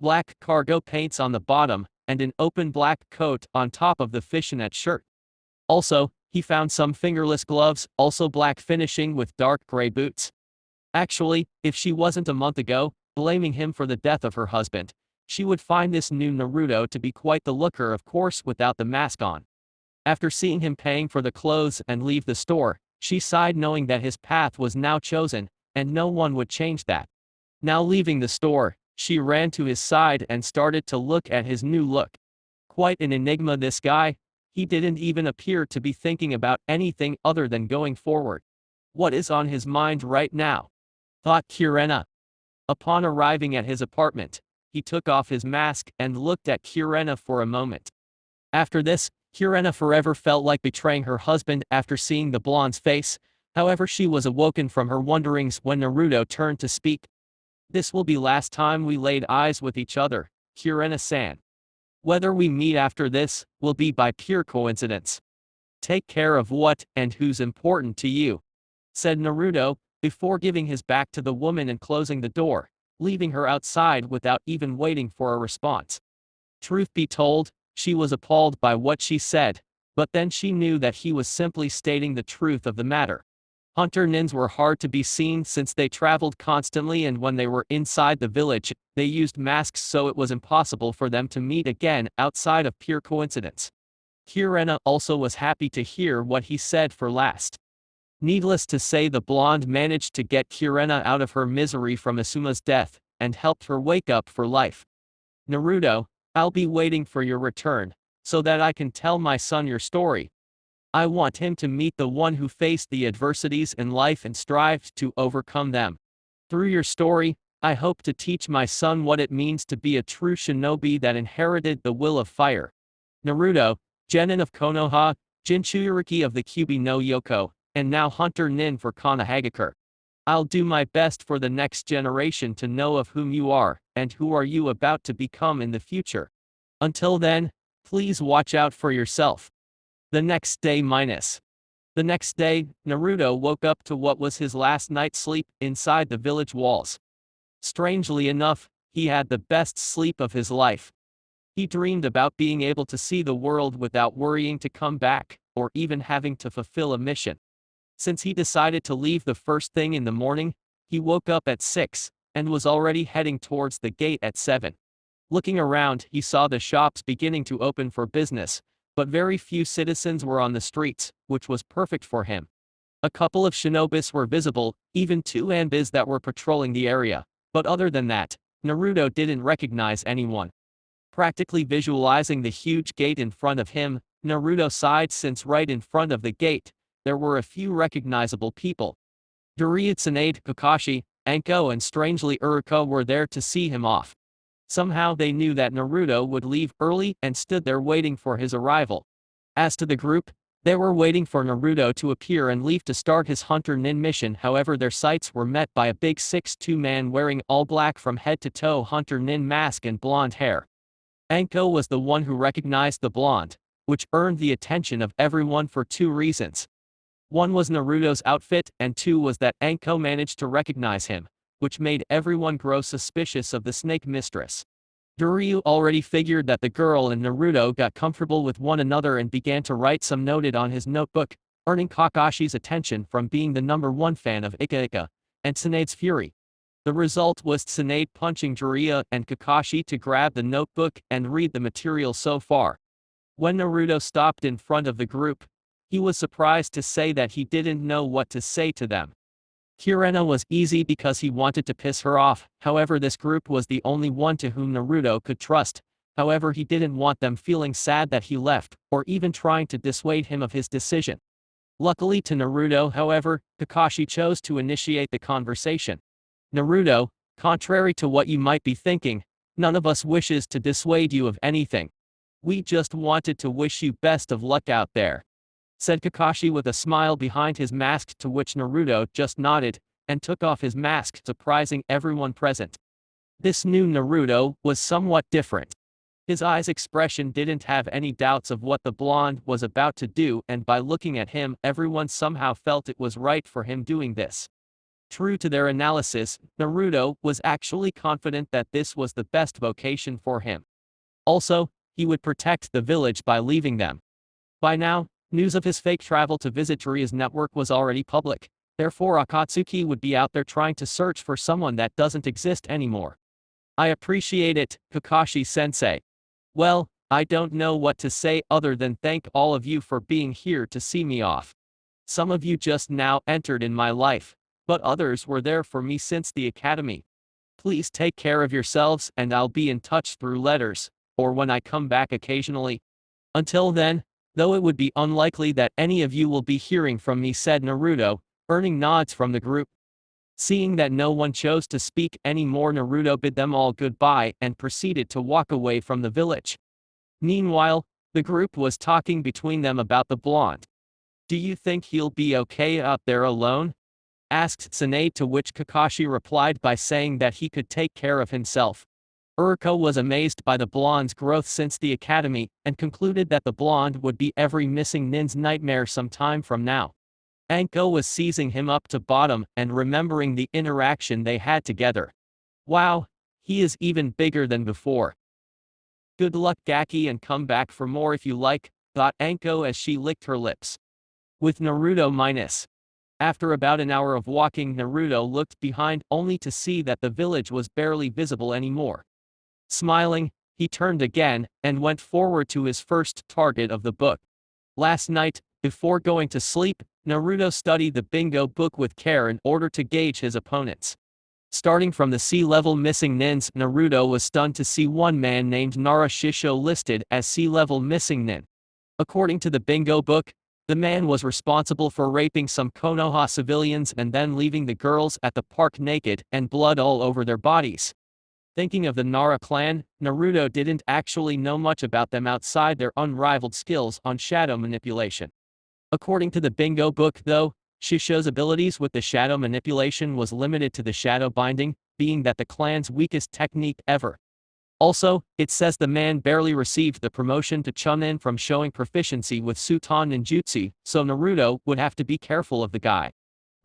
Black cargo pants on the bottom, and an open black coat on top of the fishnet shirt. Also, he found some fingerless gloves, also black finishing with dark gray boots. Actually, if she wasn't a month ago blaming him for the death of her husband, she would find this new Naruto to be quite the looker, of course without the mask on. After seeing him paying for the clothes and leave the store, she sighed, knowing that his path was now chosen, and no one would change that. Now leaving the store, she ran to his side and started to look at his new look. Quite an enigma, this guy. He didn't even appear to be thinking about anything other than going forward. What is on his mind right now? Thought Kurena. Upon arriving at his apartment, he took off his mask and looked at Kurena for a moment. After this, Kurena forever felt like betraying her husband after seeing the blonde's face. However, she was awoken from her wonderings when Naruto turned to speak. "This will be last time we laid eyes with each other, Kurena-san. Whether we meet after this will be by pure coincidence. Take care of what and who's important to you," said Naruto, before giving his back to the woman and closing the door, leaving her outside without even waiting for a response. Truth be told, she was appalled by what she said, but then she knew that he was simply stating the truth of the matter. Hunternins were hard to be seen since they traveled constantly, and when they were inside the village, they used masks, so it was impossible for them to meet again outside of pure coincidence. Kurena also was happy to hear what he said for last. Needless to say, the blonde managed to get Kurena out of her misery from Asuma's death, and helped her wake up for life. "Naruto, I'll be waiting for your return, so that I can tell my son your story. I want him to meet the one who faced the adversities in life and strived to overcome them. Through your story, I hope to teach my son what it means to be a true shinobi that inherited the will of fire. Naruto, Genin of Konoha, Jinchuriki of the Kyubi no Yoko, and now Hunter Nin for Konohagakure. I'll do my best for the next generation to know of whom you are, and who are you about to become in the future. Until then, please watch out for yourself." The next day The next day, Naruto woke up to what was his last night's sleep inside the village walls. Strangely enough, he had the best sleep of his life. He dreamed about being able to see the world without worrying to come back, or even having to fulfill a mission. Since he decided to leave the first thing in the morning, he woke up at 6, and was already heading towards the gate at 7. Looking around, he saw the shops beginning to open for business, but very few citizens were on the streets, which was perfect for him. A couple of shinobis were visible, even 2 anbis that were patrolling the area, but other than that, Naruto didn't recognize anyone. Practically visualizing the huge gate in front of him, Naruto sighed, since right in front of the gate, there were a few recognizable people. Jiraiya, Tsunade, Kakashi, Anko, and strangely Uruka were there to see him off. Somehow they knew that Naruto would leave early and stood there waiting for his arrival. As to the group, they were waiting for Naruto to appear and leave to start his Hunter Nin mission. However, their sights were met by a big 6'2" man wearing all black from head to toe, Hunter Nin mask and blonde hair. Anko was the one who recognized the blonde, which earned the attention of everyone for 2 reasons. One was Naruto's outfit, and 2 was that Anko managed to recognize him, which made everyone grow suspicious of the snake mistress. Jiraiya already figured that the girl and Naruto got comfortable with one another and began to write some noted on his notebook, earning Kakashi's attention from being the #1 fan of Ika Ika, and Tsunade's fury. The result was Tsunade punching Jiraiya and Kakashi to grab the notebook and read the material so far. When Naruto stopped in front of the group, he was surprised to say that he didn't know what to say to them. Kurena was easy because he wanted to piss her off, however this group was the only one to whom Naruto could trust, however he didn't want them feeling sad that he left, or even trying to dissuade him of his decision. Luckily to Naruto, however, Kakashi chose to initiate the conversation. Naruto, contrary to what you might be thinking, none of us wishes to dissuade you of anything. We just wanted to wish you best of luck out there, said Kakashi with a smile behind his mask, to which Naruto just nodded and took off his mask, surprising everyone present. This new Naruto was somewhat different. His eyes' expression didn't have any doubts of what the blonde was about to do, and by looking at him, everyone somehow felt it was right for him doing this. True to their analysis, Naruto was actually confident that this was the best vocation for him. Also, he would protect the village by leaving them. By now, news of his fake travel to visit Jiraiya's network was already public, therefore Akatsuki would be out there trying to search for someone that doesn't exist anymore. I appreciate it, Kakashi-sensei. Well, I don't know what to say other than thank all of you for being here to see me off. Some of you just now entered in my life, but others were there for me since the academy. Please take care of yourselves and I'll be in touch through letters, or when I come back occasionally. Until then, though it would be unlikely that any of you will be hearing from me, said Naruto, earning nods from the group. Seeing that no one chose to speak anymore, Naruto bid them all goodbye and proceeded to walk away from the village. Meanwhile, the group was talking between them about the blonde. Do you think he'll be okay out there alone? Asked Tsunade, to which Kakashi replied by saying that he could take care of himself. Uriko was amazed by the blonde's growth since the academy, and concluded that the blonde would be every missing nin's nightmare some time from now. Anko was seizing him up to bottom and remembering the interaction they had together. Wow, he is even bigger than before. Good luck Gaki, and come back for more if you like, thought Anko as she licked her lips. With Naruto minus. After about an hour of walking, Naruto looked behind only to see that the village was barely visible anymore. Smiling, he turned again and went forward to his first target of the book. Last night, before going to sleep, Naruto studied the bingo book with care in order to gauge his opponents. Starting from the C-level missing nins, Naruto was stunned to see one man named Naruto listed as C-level missing nin. According to the bingo book, the man was responsible for raping some Konoha civilians and then leaving the girls at the park naked and blood all over their bodies. Thinking of the Nara clan, Naruto didn't actually know much about them outside their unrivaled skills on shadow manipulation. According to the bingo book though, Shisho's abilities with the shadow manipulation was limited to the shadow binding, being that the clan's weakest technique ever. Also, it says the man barely received the promotion to Chunin from showing proficiency with Suton ninjutsu, so Naruto would have to be careful of the guy.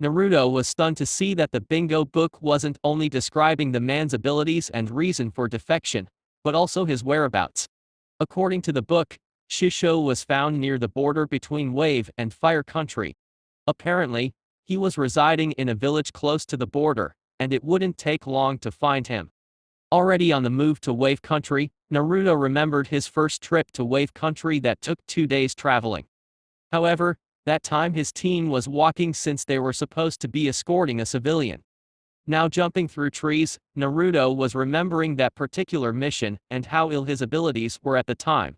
Naruto was stunned to see that the bingo book wasn't only describing the man's abilities and reason for defection, but also his whereabouts. According to the book, Shisho was found near the border between Wave and Fire Country. Apparently, he was residing in a village close to the border, and it wouldn't take long to find him. Already on the move to Wave Country, Naruto remembered his first trip to Wave Country that took 2 days traveling. However, that time his team was walking since they were supposed to be escorting a civilian. Now jumping through trees, Naruto was remembering that particular mission and how ill his abilities were at the time.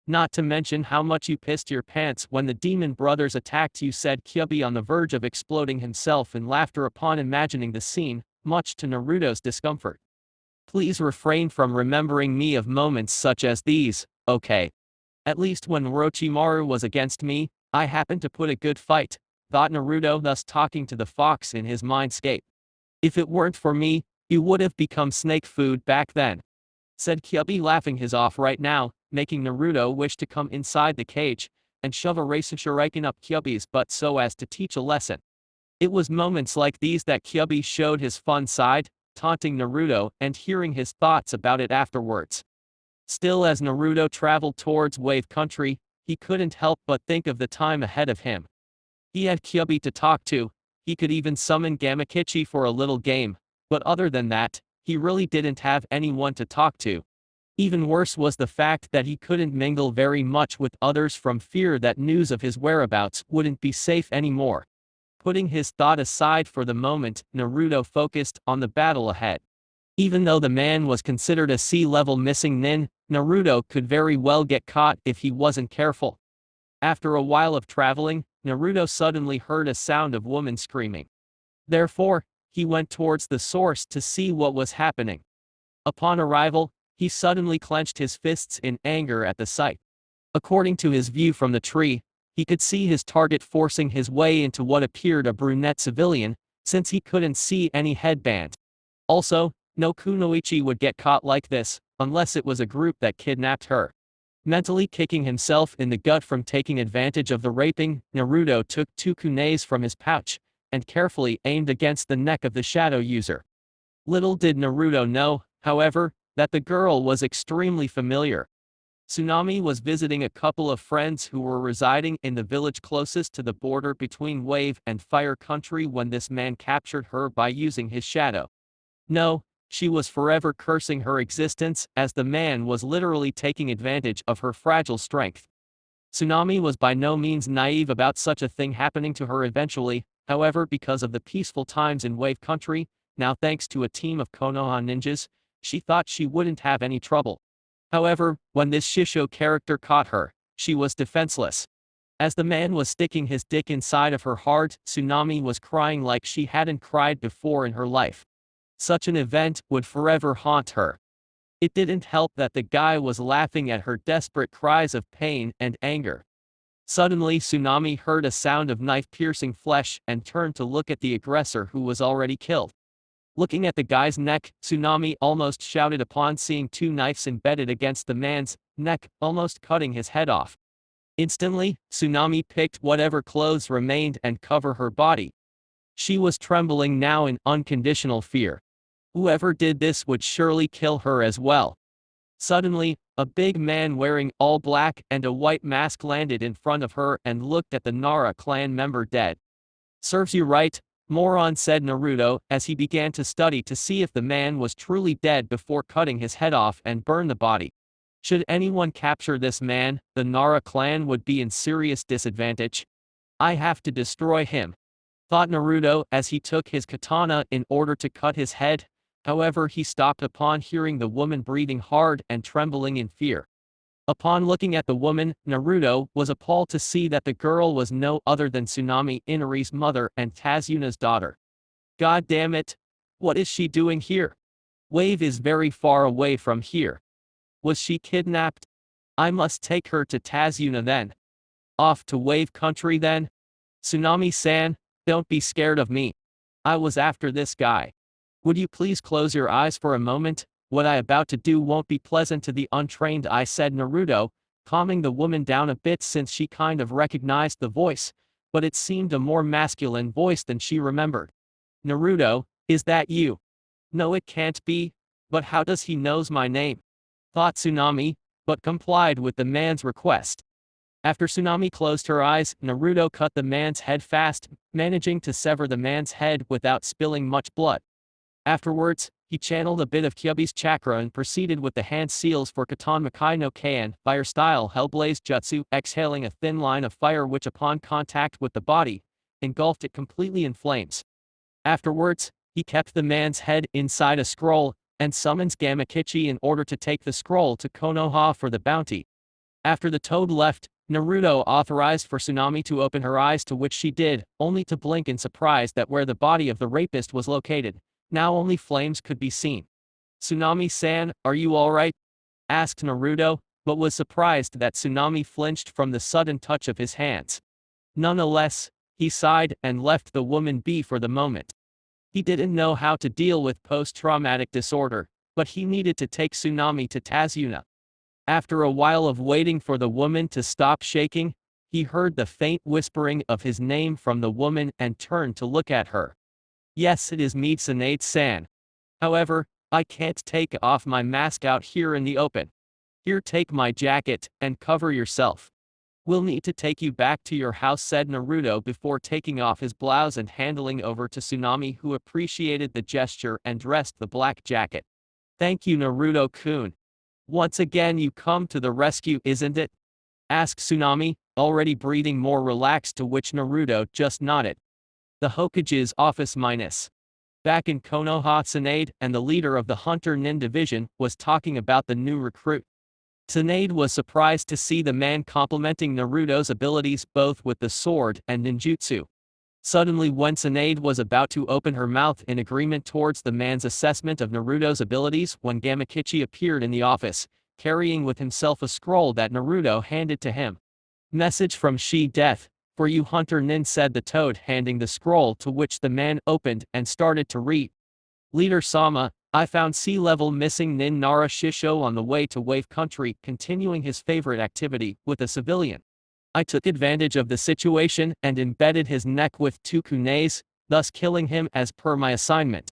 Not to mention how much you pissed your pants when the demon brothers attacked you, said Kyubi, on the verge of exploding himself in laughter upon imagining the scene, much to Naruto's discomfort. Please refrain from remembering me of moments such as these, okay? At least when Orochimaru was against me, I happened to put a good fight, thought Naruto, thus talking to the fox in his mindscape. If it weren't for me, you would have become snake food back then, said Kyubi, laughing his off right now, making Naruto wish to come inside the cage and shove a Rasen Shuriken up Kyubi's butt so as to teach a lesson. It was moments like these that Kyubi showed his fun side, taunting Naruto and hearing his thoughts about it afterwards. Still, as Naruto traveled towards Wave Country, he couldn't help but think of the time ahead of him. He had Kyubi to talk to, he could even summon Gamakichi for a little game, but other than that, he really didn't have anyone to talk to. Even worse was the fact that he couldn't mingle very much with others from fear that news of his whereabouts wouldn't be safe anymore. Putting his thought aside for the moment, Naruto focused on the battle ahead. Even though the man was considered a C-level missing nin, Naruto could very well get caught if he wasn't careful. After a while of traveling, Naruto suddenly heard a sound of woman screaming. Therefore, he went towards the source to see what was happening. Upon arrival, he suddenly clenched his fists in anger at the sight. According to his view from the tree, he could see his target forcing his way into what appeared a brunette civilian, since he couldn't see any headband. Also, no kunoichi would get caught like this, unless it was a group that kidnapped her. Mentally kicking himself in the gut from taking advantage of the raping, Naruto took 2 kunais from his pouch, and carefully aimed against the neck of the shadow user. Little did Naruto know, however, that the girl was extremely familiar. Tsunami was visiting a couple of friends who were residing in the village closest to the border between Wave and Fire Country when this man captured her by using his shadow. No, she was forever cursing her existence, as the man was literally taking advantage of her fragile strength. Tsunami was by no means naive about such a thing happening to her eventually, however, because of the peaceful times in Wave Country, now thanks to a team of Konoha ninjas, she thought she wouldn't have any trouble. However, when this Shisho character caught her, she was defenseless. As the man was sticking his dick inside of her heart, Tsunami was crying like she hadn't cried before in her life. Such an event would forever haunt her. It didn't help that the guy was laughing at her desperate cries of pain and anger. Suddenly Tsunami heard a sound of knife-piercing flesh and turned to look at the aggressor who was already killed. Looking at the guy's neck, Tsunami almost shouted upon seeing 2 knives embedded against the man's neck, almost cutting his head off. Instantly, Tsunami picked whatever clothes remained and covered her body. She was trembling now in unconditional fear. Whoever did this would surely kill her as well. Suddenly, a big man wearing all black and a white mask landed in front of her and looked at the Nara clan member dead. "Serves you right, moron," said Naruto, as he began to study to see if the man was truly dead before cutting his head off and burn the body. Should anyone capture this man, the Nara clan would be in serious disadvantage. "I have to destroy him," thought Naruto as he took his katana in order to cut his head. However, he stopped upon hearing the woman breathing hard and trembling in fear. Upon looking at the woman, Naruto was appalled to see that the girl was no other than Tsunami Inari's mother and Tazuna's daughter. God damn it! What is she doing here? Wave is very far away from here. Was she kidnapped? I must take her to Tazuna then. Off to Wave Country then? Tsunami-san, don't be scared of me. I was after this guy. Would you please close your eyes for a moment? What I about to do won't be pleasant to the untrained eye, said Naruto, calming the woman down a bit since she kind of recognized the voice, but it seemed a more masculine voice than she remembered. Naruto, is that you? No, it can't be, but how does he knows my name? Thought Tsunami, but complied with the man's request. After Tsunami closed her eyes, Naruto cut the man's head fast, managing to sever the man's head without spilling much blood. Afterwards, he channeled a bit of Kyuubi's chakra and proceeded with the hand seals for Katan Makai no Ken, fire-style Hellblaze Jutsu, exhaling a thin line of fire which upon contact with the body, engulfed it completely in flames. Afterwards, he kept the man's head inside a scroll, and summons Gamakichi in order to take the scroll to Konoha for the bounty. After the toad left, Naruto authorized for Tsunami to open her eyes, to which she did, only to blink in surprise that where the body of the rapist was located, now only flames could be seen. "Tsunami-san, are you alright?" asked Naruto, but was surprised that Tsunami flinched from the sudden touch of his hands. Nonetheless, he sighed and left the woman be for the moment. He didn't know how to deal with post-traumatic disorder, but he needed to take Tsunami to Tazuna. After a while of waiting for the woman to stop shaking, he heard the faint whispering of his name from the woman and turned to look at her. "Yes, it is me, Tsunade-san. However, I can't take off my mask out here in the open. Here, take my jacket, and cover yourself. We'll need to take you back to your house," said Naruto before taking off his blouse and handing over to Tsunami, who appreciated the gesture and dressed the black jacket. "Thank you, Naruto-kun. Once again you come to the rescue, isn't it?" asked Tsunami, already breathing more relaxed, to which Naruto just nodded. The Hokage's office minus. Back in Konoha, Tsunade and the leader of the hunternin division was talking about the new recruit. Tsunade was surprised to see the man complimenting Naruto's abilities both with the sword and ninjutsu. Suddenly, when Tsunade was about to open her mouth in agreement towards the man's assessment of Naruto's abilities, when Gamakichi appeared in the office, carrying with himself a scroll that Naruto handed to him. Message from Shi Death. For you, hunternin, said the toad, handing the scroll, to which the man opened and started to read. Leader Sama, I found sea-level missing nin Nara Shisho on the way to Wave Country, continuing his favorite activity with a civilian. I took advantage of the situation and embedded his neck with 2 kunes, thus killing him as per my assignment.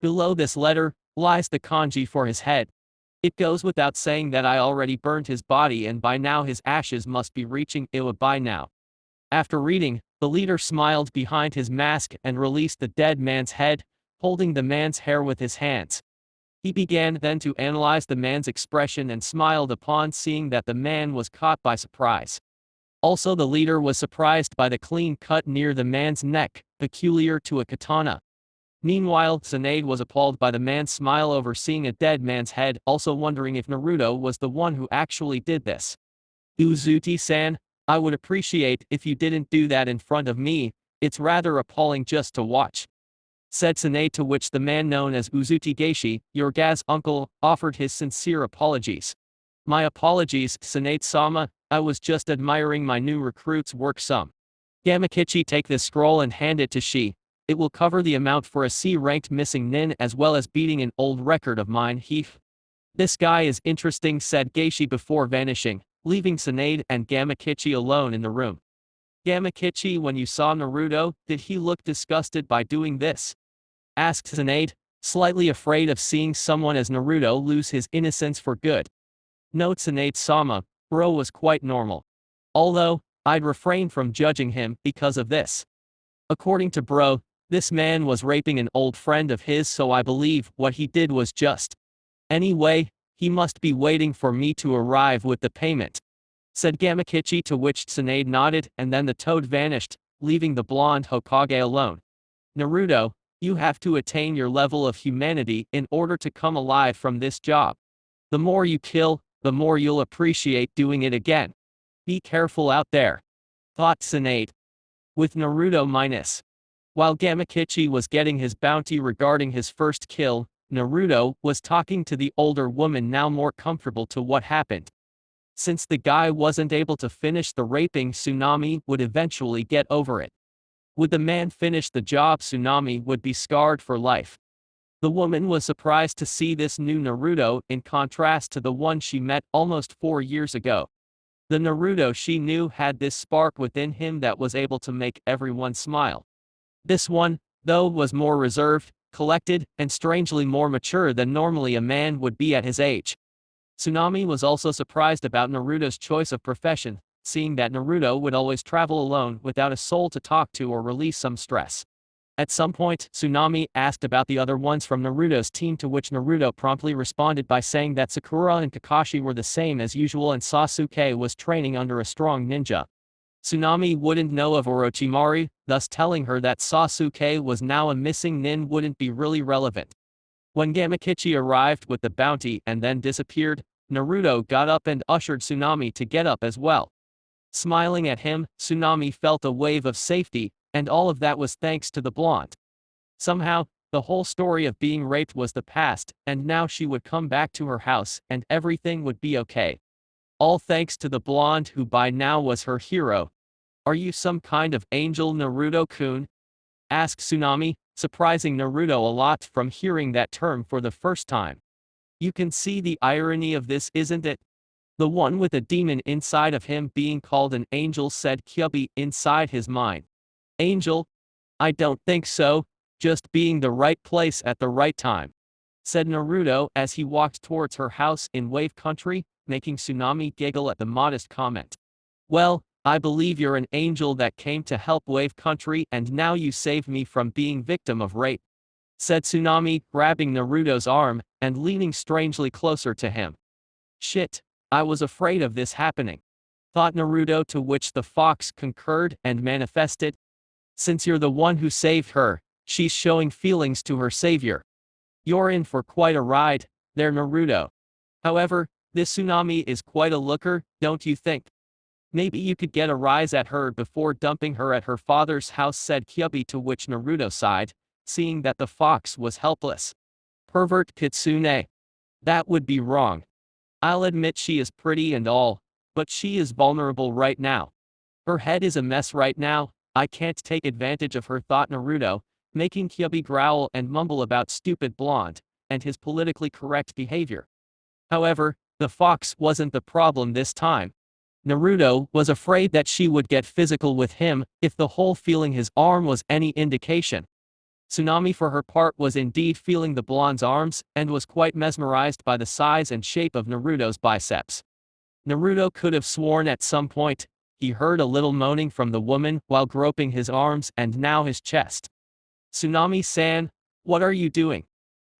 Below this letter lies the kanji for his head. It goes without saying that I already burned his body and by now his ashes must be reaching Iwa by now. After reading, the leader smiled behind his mask and released the dead man's head, holding the man's hair with his hands. He began then to analyze the man's expression and smiled upon seeing that the man was caught by surprise. Also, the leader was surprised by the clean cut near the man's neck, peculiar to a katana. Meanwhile, Tsunade was appalled by the man's smile over seeing a dead man's head, also wondering if Naruto was the one who actually did this. Uzuki-san, I would appreciate if you didn't do that in front of me, it's rather appalling just to watch, said Tsunade, to which the man known as Uzuki Geishi, your Gaz uncle, offered his sincere apologies. My apologies, Tsunade-sama, I was just admiring my new recruit's work some. Gamakichi, take this scroll and hand it to Shi. It will cover the amount for a C-ranked missing nin as well as beating an old record of mine. This guy is interesting, said Geishi before vanishing, leaving Tsunade and Gamakichi alone in the room. Gamakichi, when you saw Naruto, did he look disgusted by doing this? Asked Tsunade, slightly afraid of seeing someone as Naruto lose his innocence for good. No, Tsunade-sama, bro was quite normal. Although, I'd refrain from judging him because of this. According to bro, this man was raping an old friend of his, so I believe what he did was just. Anyway, he must be waiting for me to arrive with the payment, said Gamakichi, to which Tsunade nodded, and then the toad vanished, leaving the blonde Hokage alone. Naruto, you have to attain your level of humanity in order to come alive from this job. The more you kill, the more you'll appreciate doing it again. Be careful out there, thought Tsunade. With Naruto minus. While Gamakichi was getting his bounty regarding his first kill, Naruto was talking to the older woman, now more comfortable to what happened. Since the guy wasn't able to finish the raping, Tsunami would eventually get over it. Would the man finish the job, Tsunami would be scarred for life. The woman was surprised to see this new Naruto in contrast to the one she met almost 4 years ago. The Naruto she knew had this spark within him that was able to make everyone smile. This one, though, was more reserved, collected, and strangely more mature than normally a man would be at his age. Tsunami was also surprised about Naruto's choice of profession, seeing that Naruto would always travel alone without a soul to talk to or release some stress. At some point, Tsunami asked about the other ones from Naruto's team, to which Naruto promptly responded by saying that Sakura and Kakashi were the same as usual and Sasuke was training under a strong ninja. Tsunami wouldn't know of Orochimaru, thus telling her that Sasuke was now a missing nin wouldn't be really relevant. When Gamakichi arrived with the bounty and then disappeared, Naruto got up and ushered Tsunami to get up as well. Smiling at him, Tsunami felt a wave of safety, and all of that was thanks to the blonde. Somehow, the whole story of being raped was the past, and now she would come back to her house and everything would be okay. All thanks to the blonde who by now was her hero. Are you some kind of angel, Naruto-kun? Asked Tsunami, surprising Naruto a lot from hearing that term for the first time. You can see the irony of this, isn't it? The one with a demon inside of him being called an angel, said Kyubi inside his mind. Angel? I don't think so, just being the right place at the right time, said Naruto as he walked towards her house in Wave Country, making Tsunami giggle at the modest comment. Well, I believe you're an angel that came to help Wave Country and now you saved me from being victim of rape, said Tsunami, grabbing Naruto's arm and leaning strangely closer to him. Shit, I was afraid of this happening, thought Naruto, to which the fox concurred and manifested. Since you're the one who saved her, she's showing feelings to her savior. You're in for quite a ride, there Naruto. However, this Tsunami is quite a looker, don't you think? Maybe you could get a rise at her before dumping her at her father's house, said Kyubi, to which Naruto sighed, seeing that the fox was helpless. Pervert Kitsune. That would be wrong. I'll admit she is pretty and all, but she is vulnerable right now. Her head is a mess right now, I can't take advantage of her, thought Naruto, making Kyubi growl and mumble about stupid blonde, and his politically correct behavior. However, the fox wasn't the problem this time. Naruto was afraid that she would get physical with him, if the whole feeling his arm was any indication. Tsunami for her part was indeed feeling the blonde's arms, and was quite mesmerized by the size and shape of Naruto's biceps. Naruto could have sworn at some point, he heard a little moaning from the woman while groping his arms and now his chest. Tsunami-san, what are you doing?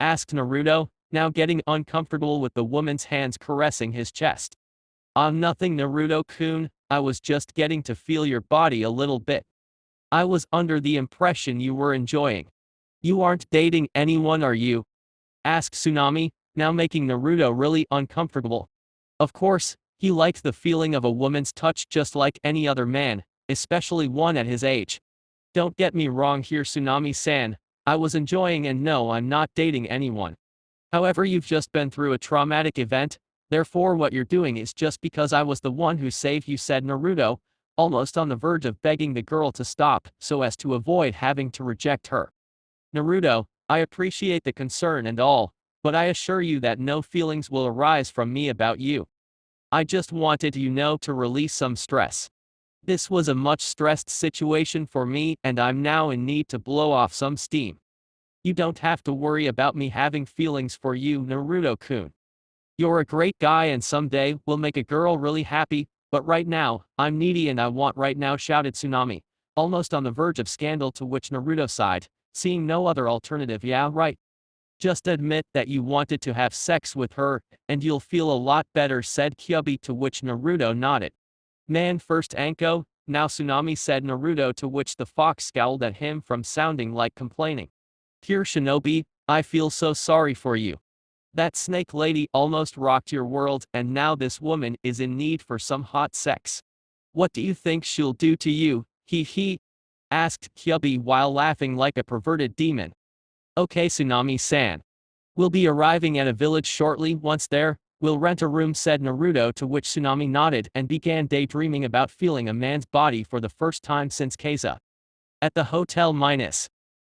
Asked Naruto, now getting uncomfortable with the woman's hands caressing his chest. Nothing, Naruto-kun, I was just getting to feel your body a little bit. I was under the impression you were enjoying. You aren't dating anyone, are you? Asked Tsunami, now making Naruto really uncomfortable. Of course, he liked the feeling of a woman's touch just like any other man, especially one at his age. Don't get me wrong here, Tsunami-san, I was enjoying, and no, I'm not dating anyone. However, you've just been through a traumatic event, therefore what you're doing is just because I was the one who saved you, said Naruto, almost on the verge of begging the girl to stop so as to avoid having to reject her. Naruto, I appreciate the concern and all, but I assure you that no feelings will arise from me about you. I just wanted to release some stress. This was a much stressed situation for me, and I'm now in need to blow off some steam. You don't have to worry about me having feelings for you, Naruto-kun. You're a great guy and someday will make a girl really happy, but right now, I'm needy and I want right now, shouted Tsunami, almost on the verge of scandal, to which Naruto sighed, seeing no other alternative. Yeah, right. Just admit that you wanted to have sex with her, and you'll feel a lot better, said Kyubi, to which Naruto nodded. Man first, Anko, now Tsunami, said Naruto, to which the fox scowled at him from sounding like complaining. Dear Shinobi, I feel so sorry for you. That snake lady almost rocked your world, and now this woman is in need for some hot sex. What do you think she'll do to you, he? Asked Kyubi while laughing like a perverted demon. Okay, Tsunami-san. We'll be arriving at a village shortly. Once there, we'll rent a room, said Naruto, to which Tsunami nodded and began daydreaming about feeling a man's body for the first time since Keiza. At the hotel minus.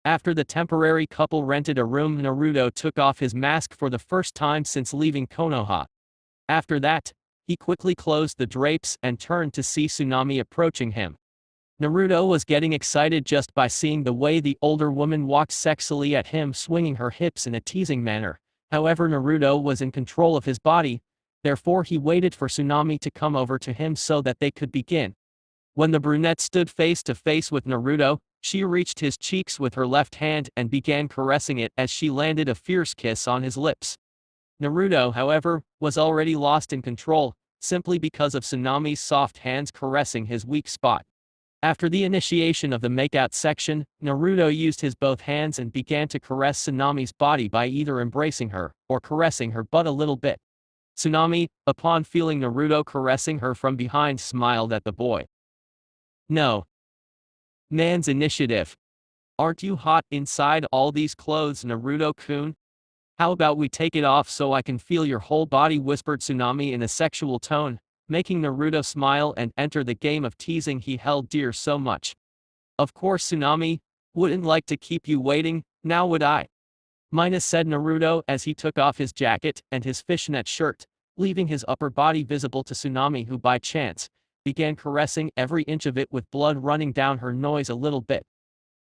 After the temporary couple rented a room, Naruto took off his mask for the first time since leaving Konoha. After that, he quickly closed the drapes and turned to see Tsunami approaching him. Naruto was getting excited just by seeing the way the older woman walked sexily at him, swinging her hips in a teasing manner. However, Naruto was in control of his body, therefore he waited for Tsunami to come over to him so that they could begin. When the brunette stood face to face with Naruto, she reached his cheeks with her left hand and began caressing it as she landed a fierce kiss on his lips. Naruto, however, was already lost in control, simply because of Tsunami's soft hands caressing his weak spot. After the initiation of the makeout section, Naruto used his both hands and began to caress Tsunami's body by either embracing her or caressing her butt a little bit. Tsunami, upon feeling Naruto caressing her from behind, smiled at the boy. No. Man's initiative. Aren't you hot inside all these clothes, Naruto-kun? How about we take it off so I can feel your whole body, whispered Tsunami in a sexual tone, making Naruto smile and enter the game of teasing he held dear so much. Of course, Tsunami, wouldn't like to keep you waiting, now would I? Minus, said Naruto as he took off his jacket and his fishnet shirt, leaving his upper body visible to Tsunami, who by chance began caressing every inch of it with blood running down her nose a little bit.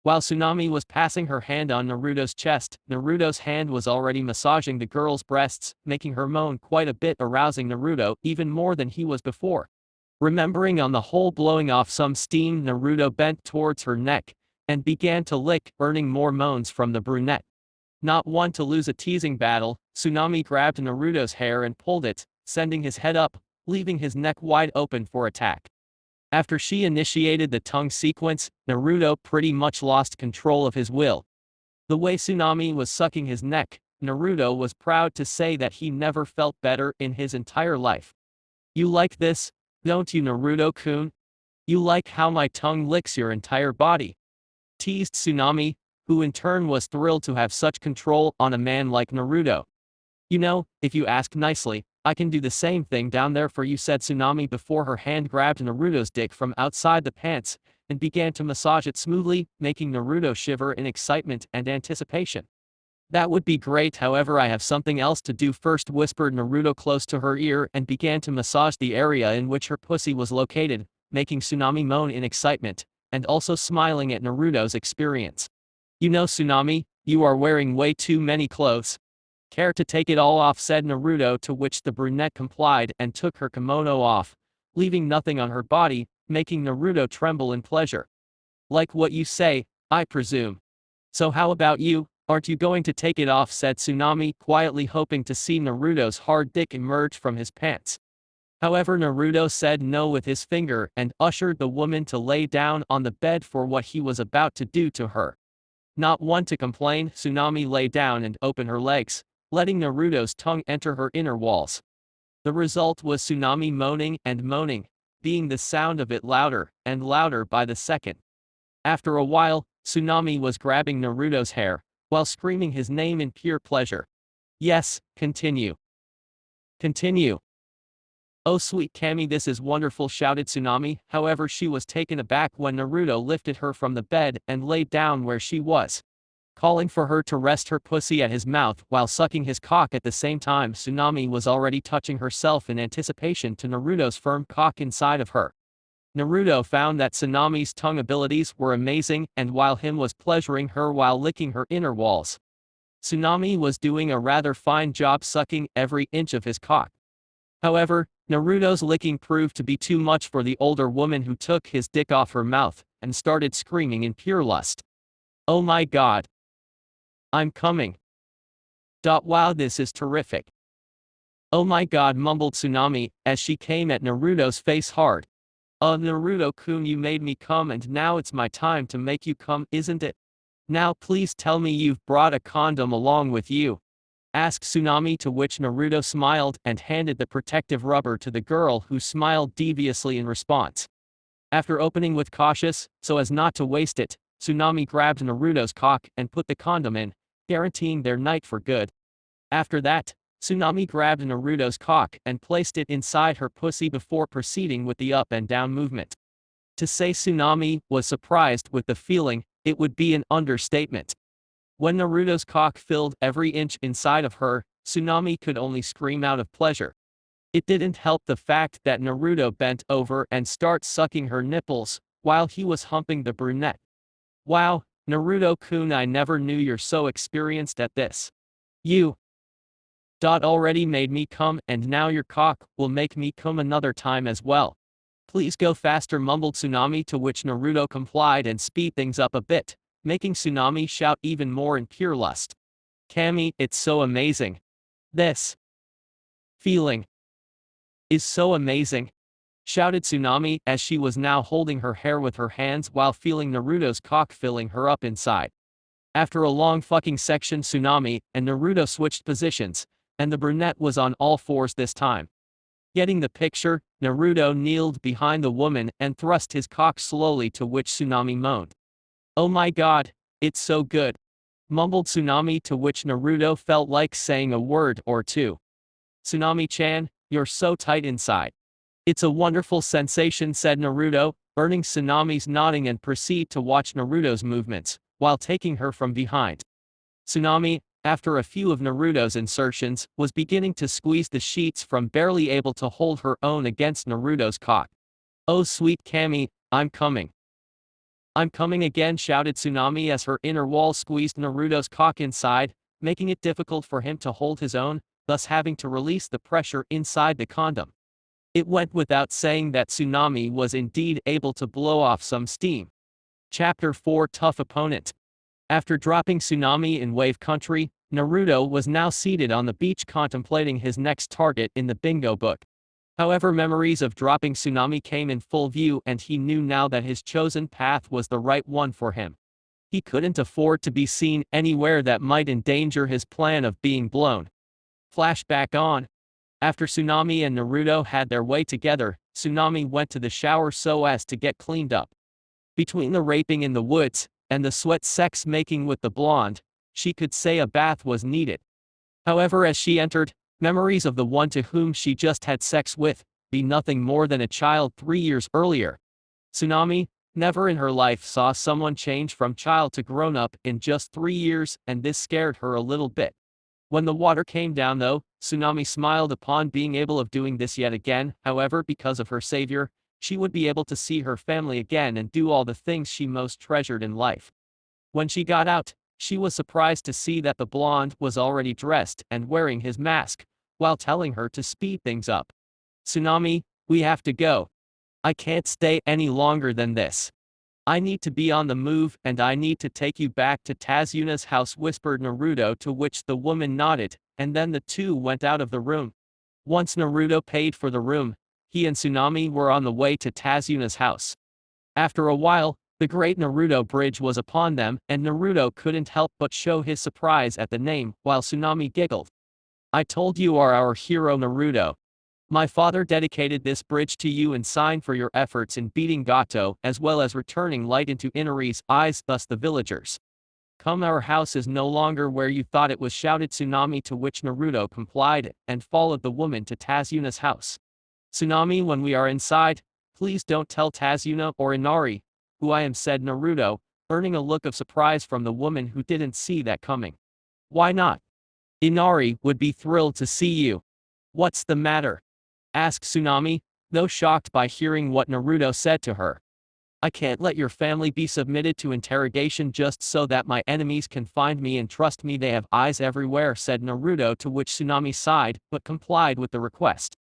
While Tsunami was passing her hand on Naruto's chest, Naruto's hand was already massaging the girl's breasts, making her moan quite a bit, arousing Naruto even more than he was before. Remembering on the whole blowing off some steam, Naruto bent towards her neck and began to lick, earning more moans from the brunette. Not one to lose a teasing battle, Tsunami grabbed Naruto's hair and pulled it, sending his head up, leaving his neck wide open for attack. After she initiated the tongue sequence, Naruto pretty much lost control of his will. The way Tsunami was sucking his neck, Naruto was proud to say that he never felt better in his entire life. "You like this, don't you, Naruto-kun? You like how my tongue licks your entire body?" teased Tsunami, who in turn was thrilled to have such control on a man like Naruto. "You know, if you ask nicely, I can do the same thing down there for you," said Tsunami before her hand grabbed Naruto's dick from outside the pants and began to massage it smoothly, making Naruto shiver in excitement and anticipation. "That would be great, however I have something else to do first," whispered Naruto close to her ear and began to massage the area in which her pussy was located, making Tsunami moan in excitement, and also smiling at Naruto's experience. "You know, Tsunami, you are wearing way too many clothes. Care to take it all off?" said Naruto, to which the brunette complied and took her kimono off, leaving nothing on her body, making Naruto tremble in pleasure. "Like what you say, I presume. So how about you, aren't you going to take it off?" said Tsunami, quietly hoping to see Naruto's hard dick emerge from his pants. However, Naruto said no with his finger and ushered the woman to lay down on the bed for what he was about to do to her. Not one to complain, Tsunami lay down and opened her legs, letting Naruto's tongue enter her inner walls. The result was Tsunami moaning and moaning, being the sound of it louder and louder by the second. After a while, Tsunami was grabbing Naruto's hair, while screaming his name in pure pleasure. "Yes, continue. Continue. Oh sweet Kami, this is wonderful," shouted Tsunami. However, she was taken aback when Naruto lifted her from the bed and laid down where she was, calling for her to rest her pussy at his mouth while sucking his cock at the same time. Tsunami was already touching herself in anticipation to Naruto's firm cock inside of her. Naruto found that Tsunami's tongue abilities were amazing, and while him was pleasuring her while licking her inner walls, Tsunami was doing a rather fine job sucking every inch of his cock. However, Naruto's licking proved to be too much for the older woman, who took his dick off her mouth and started screaming in pure lust. "Oh my god. I'm coming. Wow, this is terrific. Oh my god," mumbled Tsunami, as she came at Naruto's face hard. Naruto-kun, you made me come and now it's my time to make you come, isn't it? Now please tell me you've brought a condom along with you," asked Tsunami, to which Naruto smiled and handed the protective rubber to the girl, who smiled deviously in response. After opening with cautious, so as not to waste it, Tsunami grabbed Naruto's cock and put the condom in, guaranteeing their night for good. After that, Tsunami grabbed Naruto's cock and placed it inside her pussy before proceeding with the up and down movement. To say Tsunami was surprised with the feeling, it would be an understatement. When Naruto's cock filled every inch inside of her, Tsunami could only scream out of pleasure. It didn't help the fact that Naruto bent over and started sucking her nipples while he was humping the brunette. "Wow, Naruto-kun, I never knew you're so experienced at this. You already made me come, and now your cock will make me come another time as well. Please go faster," mumbled Tsunami, to which Naruto complied and speed things up a bit, making Tsunami shout even more in pure lust. "Kami, it's so amazing. This feeling is so amazing," shouted Tsunami, as she was now holding her hair with her hands while feeling Naruto's cock filling her up inside. After a long fucking section, Tsunami and Naruto switched positions, and the brunette was on all fours this time. Getting the picture, Naruto kneeled behind the woman and thrust his cock slowly, to which Tsunami moaned. "Oh my god, it's so good," mumbled Tsunami, to which Naruto felt like saying a word or two. "Tsunami-chan, you're so tight inside. It's a wonderful sensation," said Naruto, earning Tsunami's nodding, and proceed to watch Naruto's movements, while taking her from behind. Tsunami, after a few of Naruto's insertions, was beginning to squeeze the sheets from barely able to hold her own against Naruto's cock. "Oh sweet Kami, I'm coming. I'm coming again," shouted Tsunami, as her inner wall squeezed Naruto's cock inside, making it difficult for him to hold his own, thus having to release the pressure inside the condom. It went without saying that Tsunami was indeed able to blow off some steam. Chapter 4, Tough Opponent. After dropping Tsunami in Wave Country, Naruto was now seated on the beach contemplating his next target in the bingo book. However, memories of dropping Tsunami came in full view, and he knew now that his chosen path was the right one for him. He couldn't afford to be seen anywhere that might endanger his plan of being blown. Flashback on. After Tsunami and Naruto had their way together, Tsunami went to the shower so as to get cleaned up. Between the raping in the woods and the sweat sex making with the blonde, she could say a bath was needed. However, as she entered, memories of the one to whom she just had sex with be nothing more than a child 3 years earlier. Tsunami never in her life saw someone change from child to grown-up in just 3 years, and this scared her a little bit. When the water came down though, Tsunami smiled upon being able of doing this yet again. However, because of her savior, she would be able to see her family again and do all the things she most treasured in life. When she got out, she was surprised to see that the blonde was already dressed and wearing his mask, while telling her to speed things up. "Tsunami, we have to go. I can't stay any longer than this. I need to be on the move, and I need to take you back to Tazuna's house," whispered Naruto, to which the woman nodded, and then the two went out of the room. Once Naruto paid for the room, he and Tsunami were on the way to Tazuna's house. After a while, the great Naruto bridge was upon them, and Naruto couldn't help but show his surprise at the name, while Tsunami giggled. "I told you are our hero, Naruto. My father dedicated this bridge to you in sign for your efforts in beating Gato, as well as returning light into Inari's eyes," thus the villagers. "Come, our house is no longer where you thought it was," shouted Tsunami, to which Naruto complied, and followed the woman to Tazuna's house. "Tsunami, when we are inside, please don't tell Tazuna or Inari who I am," said Naruto, earning a look of surprise from the woman who didn't see that coming. "Why not? Inari would be thrilled to see you." "What's the matter?" asked Tsunami, though shocked by hearing what Naruto said to her. "I can't let your family be submitted to interrogation just so that my enemies can find me and trust me. They have eyes everywhere," said Naruto, to which Tsunami sighed, but complied with the request.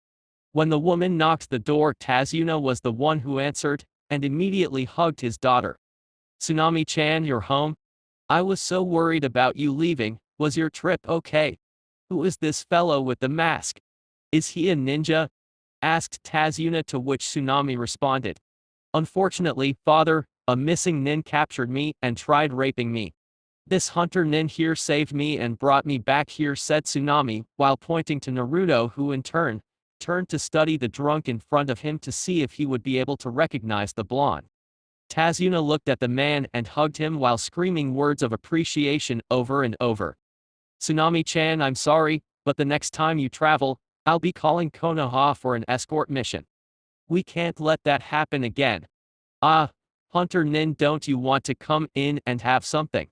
When the woman knocked the door, Tazuna was the one who answered, and immediately hugged his daughter. "Tsunami-chan, you're home? I was so worried about you leaving. Was your trip okay? Who is this fellow with the mask? Is he a ninja?" asked Tazuna, to which Tsunami responded. "Unfortunately, father, a missing nin captured me and tried raping me. This hunter nin here saved me and brought me back here," said Tsunami, while pointing to Naruto, who in turn turned to study the drunk in front of him to see if he would be able to recognize the blonde. Tazuna looked at the man and hugged him while screaming words of appreciation over and over. "Tsunami-chan, I'm sorry, but the next time you travel, I'll be calling Konoha for an escort mission. We can't let that happen again." "Ah, Hunter Nin, don't you want to come in and have something?"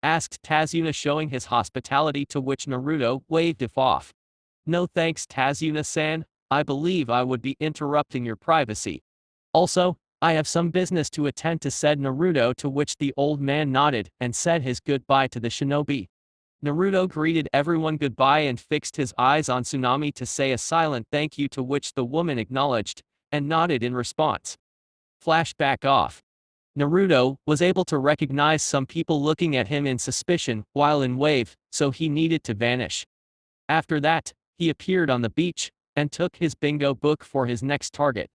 asked Tazuna, showing his hospitality, to which Naruto waved it off. "No thanks, Tazuna-san, I believe I would be interrupting your privacy. Also, I have some business to attend to," said Naruto, to which the old man nodded and said his goodbye to the shinobi. Naruto greeted everyone goodbye and fixed his eyes on Tsunami to say a silent thank you, to which the woman acknowledged and nodded in response. Flashback off. Naruto was able to recognize some people looking at him in suspicion while in wave, so he needed to vanish. After that, he appeared on the beach and took his bingo book for his next target.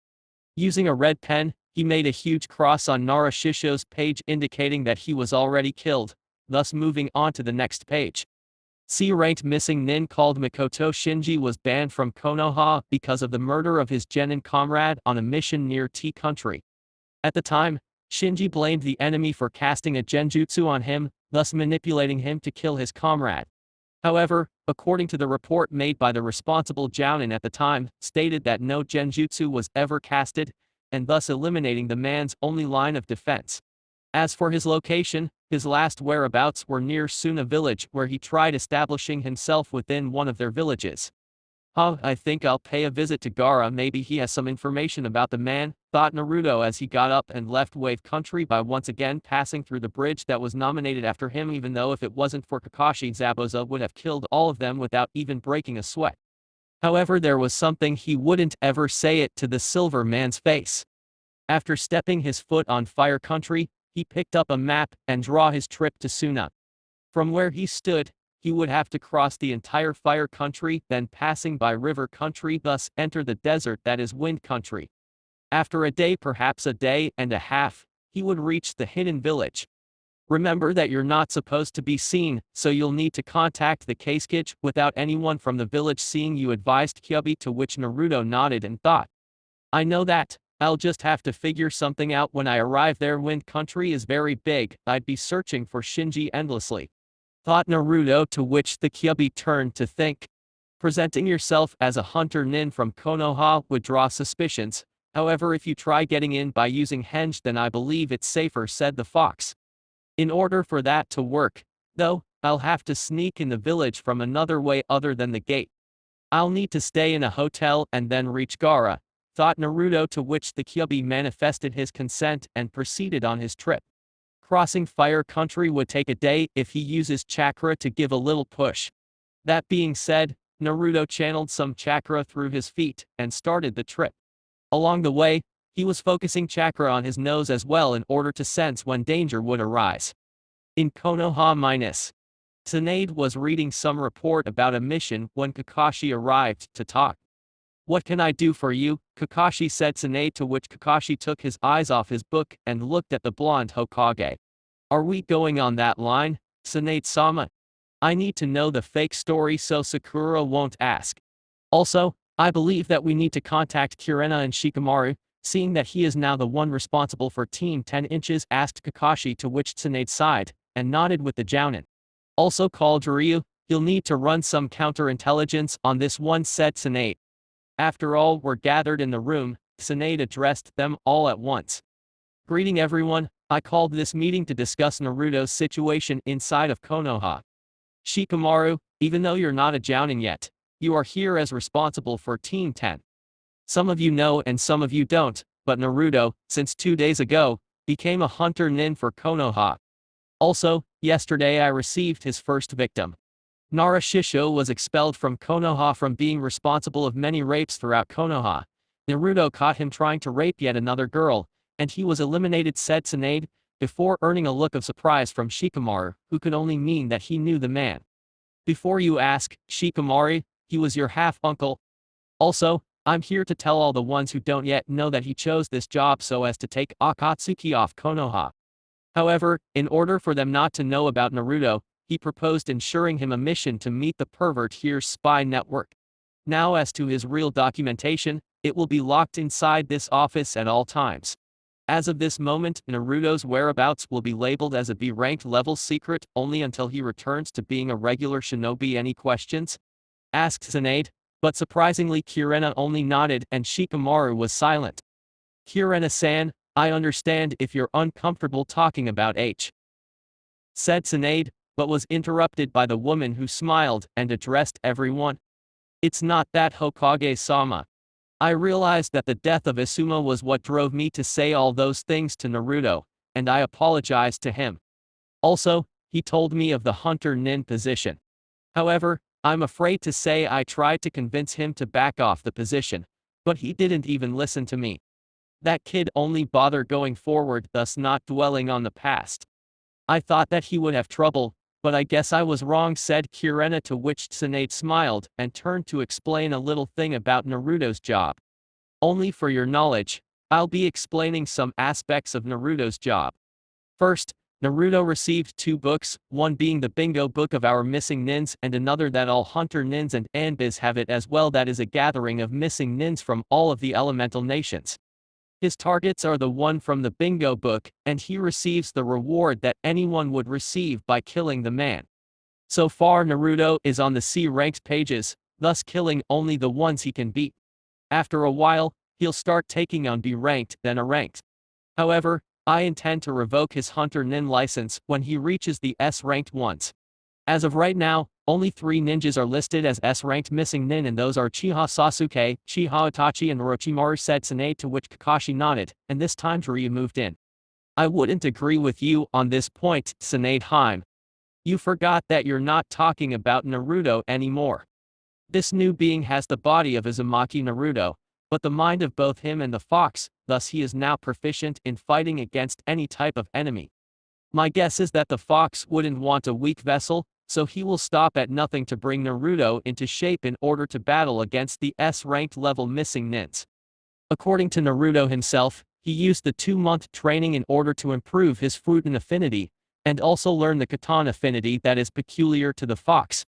Using a red pen, he made a huge cross on Naruto's page indicating that he was already killed, thus moving on to the next page. C-ranked missing nin called Mikoto Shinji was banned from Konoha because of the murder of his genin comrade on a mission near T Country. At the time, Shinji blamed the enemy for casting a genjutsu on him, thus manipulating him to kill his comrade. However, according to the report made by the responsible jounin at the time, stated that no genjutsu was ever casted, and thus eliminating the man's only line of defense. As for his location, his last whereabouts were near Suna village, where he tried establishing himself within one of their villages. I think I'll pay a visit to Gaara, maybe he has some information about the man," thought Naruto as he got up and left Wave Country by once again passing through the bridge that was nominated after him, even though if it wasn't for Kakashi, Zabuza would have killed all of them without even breaking a sweat. However, there was something he wouldn't ever say it to the Silver Man's face. After stepping his foot on Fire Country, he picked up a map and draw his trip to Suna. From where he stood, he would have to cross the entire fire country, then passing by river country, thus enter the desert that is wind country. After a day, perhaps a day and a half, he would reach the hidden village. Remember that you're not supposed to be seen, so you'll need to contact the Kasuke without anyone from the village seeing you, advised Kyubi, to which Naruto nodded and thought. I know that. I'll just have to figure something out when I arrive there. Wind country is very big, I'd be searching for Shinji endlessly, thought Naruto, to which the Kyubi turned to think. Presenting yourself as a hunter-nin from Konoha would draw suspicions, however if you try getting in by using henge then I believe it's safer, said the fox. In order for that to work, though, I'll have to sneak in the village from another way other than the gate. I'll need to stay in a hotel and then reach Gaara, thought Naruto, to which the Kyubi manifested his consent and proceeded on his trip. Crossing fire country would take a day if he uses chakra to give a little push. That being said, Naruto channeled some chakra through his feet and started the trip. Along the way, he was focusing chakra on his nose as well in order to sense when danger would arise. In Konoha, Tsunade was reading some report about a mission when Kakashi arrived to talk. What can I do for you? Kakashi said Tsunade, to which Kakashi took his eyes off his book and looked at the blonde Hokage. Are we going on that line, Tsunade-sama? I need to know the fake story so Sakura won't ask. Also, I believe that we need to contact Kurena and Shikamaru, seeing that he is now the one responsible for Team 10 Inches, asked Kakashi, to which Tsunade sighed and nodded with the jounin. Also call Jiraiya, he'll need to run some counterintelligence on this one, said Tsunade. After all were gathered in the room, Tsunade addressed them all at once. Greeting everyone, I called this meeting to discuss Naruto's situation inside of Konoha. Shikamaru, even though you're not a jounin yet, you are here as responsible for Team 10. Some of you know and some of you don't, but Naruto, since 2 days ago, became a hunter-nin for Konoha. Also, yesterday I received his first victim. Naruto was expelled from Konoha from being responsible of many rapes throughout Konoha. Naruto caught him trying to rape yet another girl, and he was eliminated, said Tsunade, before earning a look of surprise from Shikamaru, who could only mean that he knew the man. Before you ask, Shikamaru, he was your half-uncle. Also, I'm here to tell all the ones who don't yet know that he chose this job so as to take Akatsuki off Konoha. However, in order for them not to know about Naruto, he proposed ensuring him a mission to meet the pervert here's spy network. Now as to his real documentation, it will be locked inside this office at all times. As of this moment, Naruto's whereabouts will be labeled as a B-ranked level secret only until he returns to being a regular shinobi. Any questions? Asked Tsunade, but surprisingly Kurena only nodded and Shikamaru was silent. Kurena-san, I understand if you're uncomfortable talking about H, said Tsunade, but was interrupted by the woman who smiled and addressed everyone. It's not that, Hokage-sama. I realized that the death of Asuma was what drove me to say all those things to Naruto, and I apologized to him. Also, he told me of the hunter-nin position. However, I'm afraid to say I tried to convince him to back off the position, but he didn't even listen to me. That kid only bothered going forward, thus not dwelling on the past. I thought that he would have trouble, but I guess I was wrong, said Kurena, to which Tsunade smiled and turned to explain a little thing about Naruto's job. Only for your knowledge, I'll be explaining some aspects of Naruto's job. First, Naruto received 2 books, one being the bingo book of our missing nins and another that all hunter nins and anbis have it as well, that is a gathering of missing nins from all of the elemental nations. His targets are the one from the bingo book, and he receives the reward that anyone would receive by killing the man. So far Naruto is on the C-ranked pages, thus killing only the ones he can beat. After a while, he'll start taking on B-ranked, then A-ranked. However, I intend to revoke his hunter-nin license when he reaches the S-ranked ones. As of right now, only 3 ninjas are listed as S-ranked missing nin, and those are Uchiha Sasuke, Uchiha Itachi and Orochimaru, said Tsunade, to which Kakashi nodded, and this time Jiraiya moved in. I wouldn't agree with you on this point, Tsunade. You forgot that you're not talking about Naruto anymore. This new being has the body of Uzumaki Naruto, but the mind of both him and the fox, thus he is now proficient in fighting against any type of enemy. My guess is that the fox wouldn't want a weak vessel, so he will stop at nothing to bring Naruto into shape in order to battle against the S-ranked level missing nins. According to Naruto himself, he used the 2-month training in order to improve his Fruitin affinity, and also learn the katana affinity that is peculiar to the fox.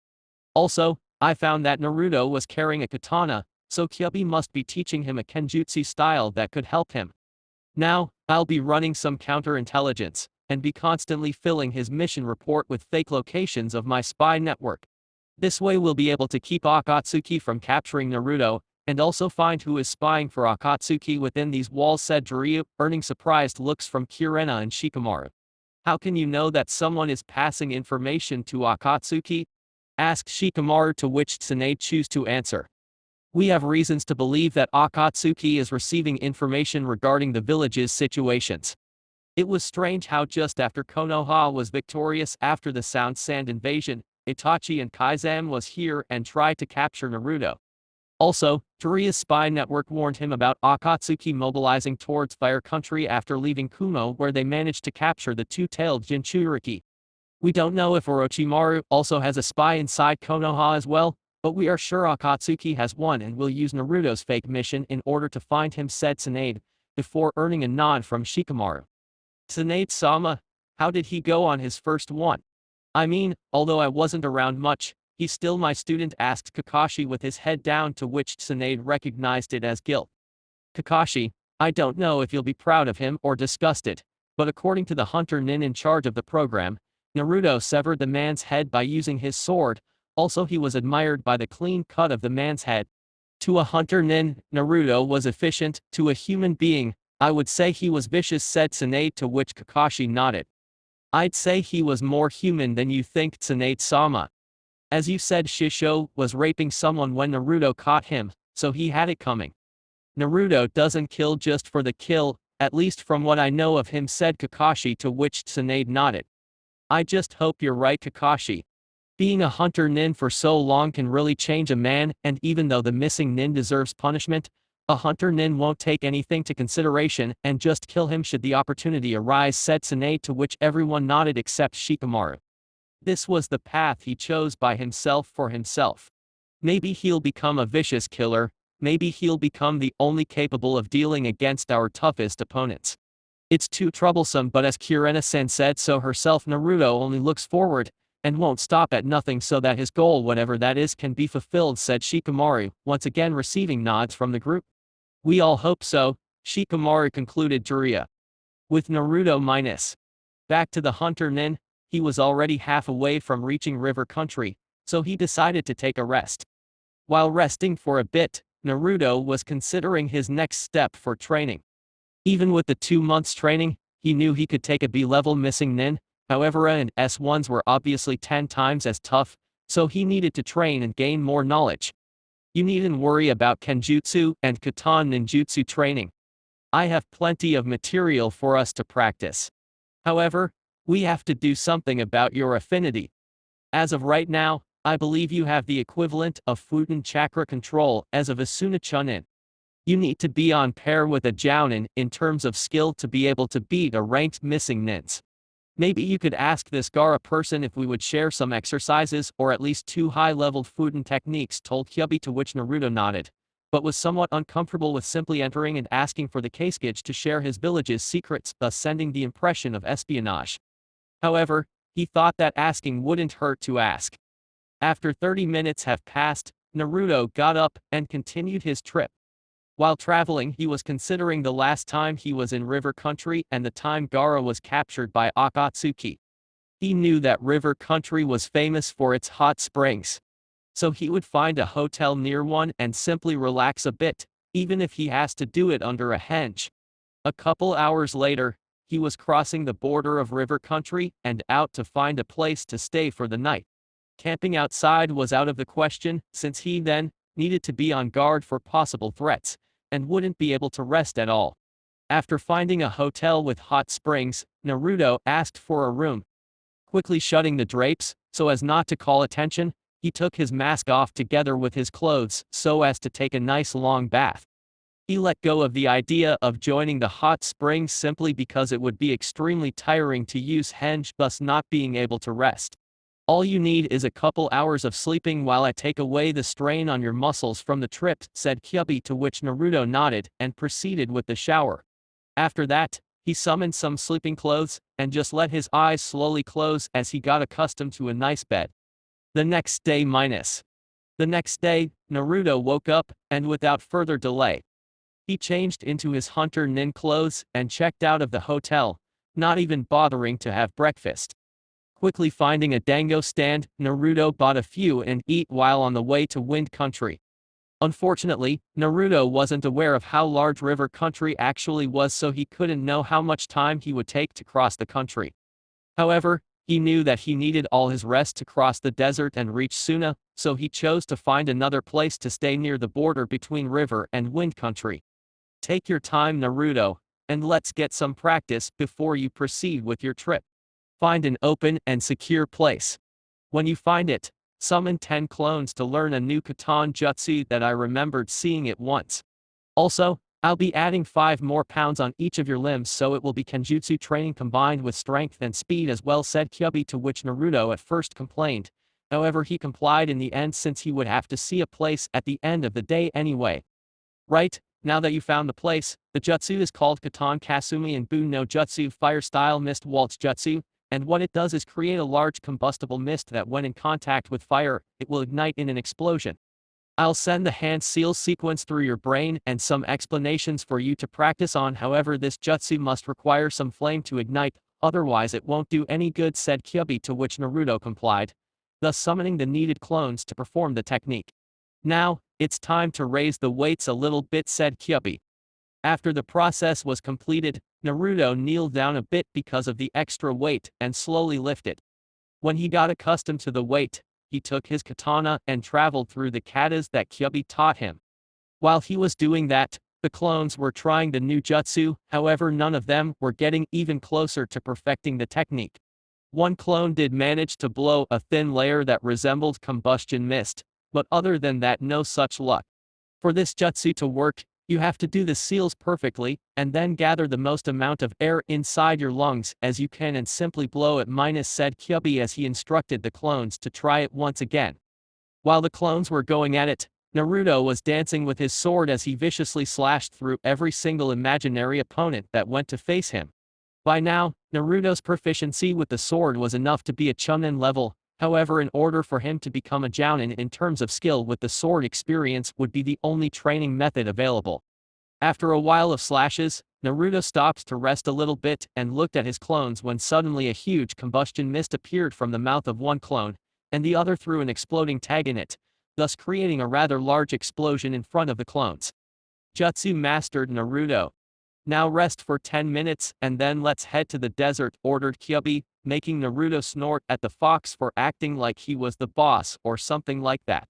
Also, I found that Naruto was carrying a katana, so Kyuubi must be teaching him a kenjutsu style that could help him. Now, I'll be running some counterintelligence, and be constantly filling his mission report with fake locations of my spy network. This way we'll be able to keep Akatsuki from capturing Naruto, and also find who is spying for Akatsuki within these walls, said Jiraiya, earning surprised looks from Kurena and Shikamaru. How can you know that someone is passing information to Akatsuki? Asked Shikamaru, to which Tsunade chose to answer. We have reasons to believe that Akatsuki is receiving information regarding the village's situations. It was strange how just after Konoha was victorious after the Sound Sand invasion, Itachi and Kaizen was here and tried to capture Naruto. Also, Jiraiya's spy network warned him about Akatsuki mobilizing towards Fire Country after leaving Kumo, where they managed to capture the two-tailed Jinchuriki. We don't know if Orochimaru also has a spy inside Konoha as well, but we are sure Akatsuki has one and will use Naruto's fake mission in order to find him, said Tsunade, before earning a nod from Shikamaru. Tsunade-sama, how did he go on his first one? I mean, although I wasn't around much, he's still my student, asked Kakashi with his head down, to which Tsunade recognized it as guilt. Kakashi, I don't know if you'll be proud of him or disgusted, but according to the hunter-nin in charge of the program, Naruto severed the man's head by using his sword. Also, he was admired by the clean cut of the man's head. To a hunter-nin, Naruto was efficient. To a human being, I would say he was vicious, said Tsunade, to which Kakashi nodded. I'd say he was more human than you think, Tsunade-sama. As you said, Shisho was raping someone when Naruto caught him, so he had it coming. Naruto doesn't kill just for the kill, at least from what I know of him, said Kakashi, to which Tsunade nodded. I just hope you're right, Kakashi. Being a hunter nin for so long can really change a man, and even though the missing nin deserves punishment, a hunter nin won't take anything to consideration and just kill him should the opportunity arise, said Tsunade, to which everyone nodded except Shikamaru. This was the path he chose by himself for himself. Maybe he'll become a vicious killer, maybe he'll become the only capable of dealing against our toughest opponents. It's too troublesome, but as Kurena-sen said so herself, Naruto only looks forward, and won't stop at nothing so that his goal, whatever that is, can be fulfilled, said Shikamaru, once again receiving nods from the group. We all hope so, Shikamaru concluded Jiraiya. With Naruto minus back to the hunter nin, he was already half away from reaching River Country, so he decided to take a rest. While resting for a bit, Naruto was considering his next step for training. Even with the 2 months training, he knew he could take a B-level missing nin, however A and S1s were obviously 10 times as tough, so he needed to train and gain more knowledge. You needn't worry about Kenjutsu and Katan ninjutsu training. I have plenty of material for us to practice. However, we have to do something about your affinity. As of right now, I believe you have the equivalent of Futon chakra control as of Asuna Chunin. You need to be on par with a Jounin in terms of skill to be able to beat a ranked missing nins. Maybe you could ask this Gaara person if we would share some exercises or at least 2 high-leveled Futon techniques, told Kyuubi, to which Naruto nodded, but was somewhat uncomfortable with simply entering and asking for the Kasuke to share his village's secrets, thus sending the impression of espionage. However, he thought that asking wouldn't hurt to ask. After 30 minutes have passed, Naruto got up and continued his trip. While traveling, he was considering the last time he was in River Country and the time Gaara was captured by Akatsuki. He knew that River Country was famous for its hot springs. So he would find a hotel near one and simply relax a bit, even if he has to do it under a henge. A couple hours later, he was crossing the border of River Country and out to find a place to stay for the night. Camping outside was out of the question, since he then needed to be on guard for possible threats, and wouldn't be able to rest at all. After finding a hotel with hot springs, Naruto asked for a room. Quickly shutting the drapes, so as not to call attention, he took his mask off together with his clothes so as to take a nice long bath. He let go of the idea of joining the hot springs simply because it would be extremely tiring to use henge, thus not being able to rest. All you need is a couple hours of sleeping while I take away the strain on your muscles from the trip, said Kyubi, to which Naruto nodded and proceeded with the shower. After that, he summoned some sleeping clothes and just let his eyes slowly close as he got accustomed to a nice bed. The next day, Naruto woke up, and without further delay, he changed into his hunter-nin clothes and checked out of the hotel, not even bothering to have breakfast. Quickly finding a dango stand, Naruto bought a few and ate while on the way to Wind Country. Unfortunately, Naruto wasn't aware of how large River Country actually was, so he couldn't know how much time he would take to cross the country. However, he knew that he needed all his rest to cross the desert and reach Suna, so he chose to find another place to stay near the border between River and Wind Country. Take your time, Naruto, and let's get some practice before you proceed with your trip. Find an open and secure place. When you find it, summon 10 clones to learn a new Katan jutsu that I remembered seeing it once. Also, I'll be adding 5 more pounds on each of your limbs, so it will be Kenjutsu training combined with strength and speed as well, said Kyubi, to which Naruto at first complained. However, he complied in the end since he would have to see a place at the end of the day anyway. Right, now that you found the place, the jutsu is called Katan Kasumi and Bun no Jutsu Fire Style Mist Waltz Jutsu, and what it does is create a large combustible mist that when in contact with fire, it will ignite in an explosion. I'll send the hand seal sequence through your brain and some explanations for you to practice on. However, this jutsu must require some flame to ignite, otherwise it won't do any good, said Kyubi, to which Naruto complied, thus summoning the needed clones to perform the technique. Now, it's time to raise the weights a little bit, said Kyubi. After the process was completed, Naruto kneeled down a bit because of the extra weight and slowly lifted. When he got accustomed to the weight, he took his katana and traveled through the katas that Kyubi taught him. While he was doing that, the clones were trying the new jutsu, however none of them were getting even closer to perfecting the technique. One clone did manage to blow a thin layer that resembled combustion mist, but other than that no such luck. For this jutsu to work, you have to do the seals perfectly, and then gather the most amount of air inside your lungs as you can and simply blow it, said Kyubi as he instructed the clones to try it once again. While the clones were going at it, Naruto was dancing with his sword as he viciously slashed through every single imaginary opponent that went to face him. By now, Naruto's proficiency with the sword was enough to be a chunin level. However, in order for him to become a jounin in terms of skill with the sword, experience would be the only training method available. After a while of slashes, Naruto stopped to rest a little bit and looked at his clones when suddenly a huge combustion mist appeared from the mouth of one clone, and the other threw an exploding tag in it, thus creating a rather large explosion in front of the clones. Jutsu mastered, Naruto. Now rest for 10 minutes and then let's head to the desert, ordered Kyubi, making Naruto snort at the fox for acting like he was the boss or something like that.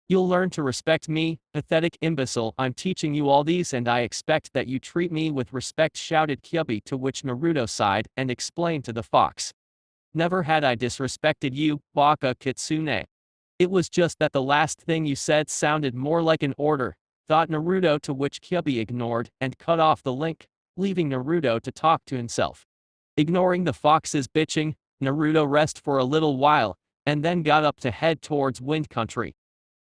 You'll learn to respect me, pathetic imbecile. I'm teaching you all these and I expect that you treat me with respect, shouted Kyubi, to which Naruto sighed and explained to the fox. Never had I disrespected you, Baka Kitsune. It was just that the last thing you said sounded more like an order, thought Naruto, to which Kyubi ignored and cut off the link, leaving Naruto to talk to himself. Ignoring the fox's bitching, Naruto rested for a little while, and then got up to head towards Wind Country.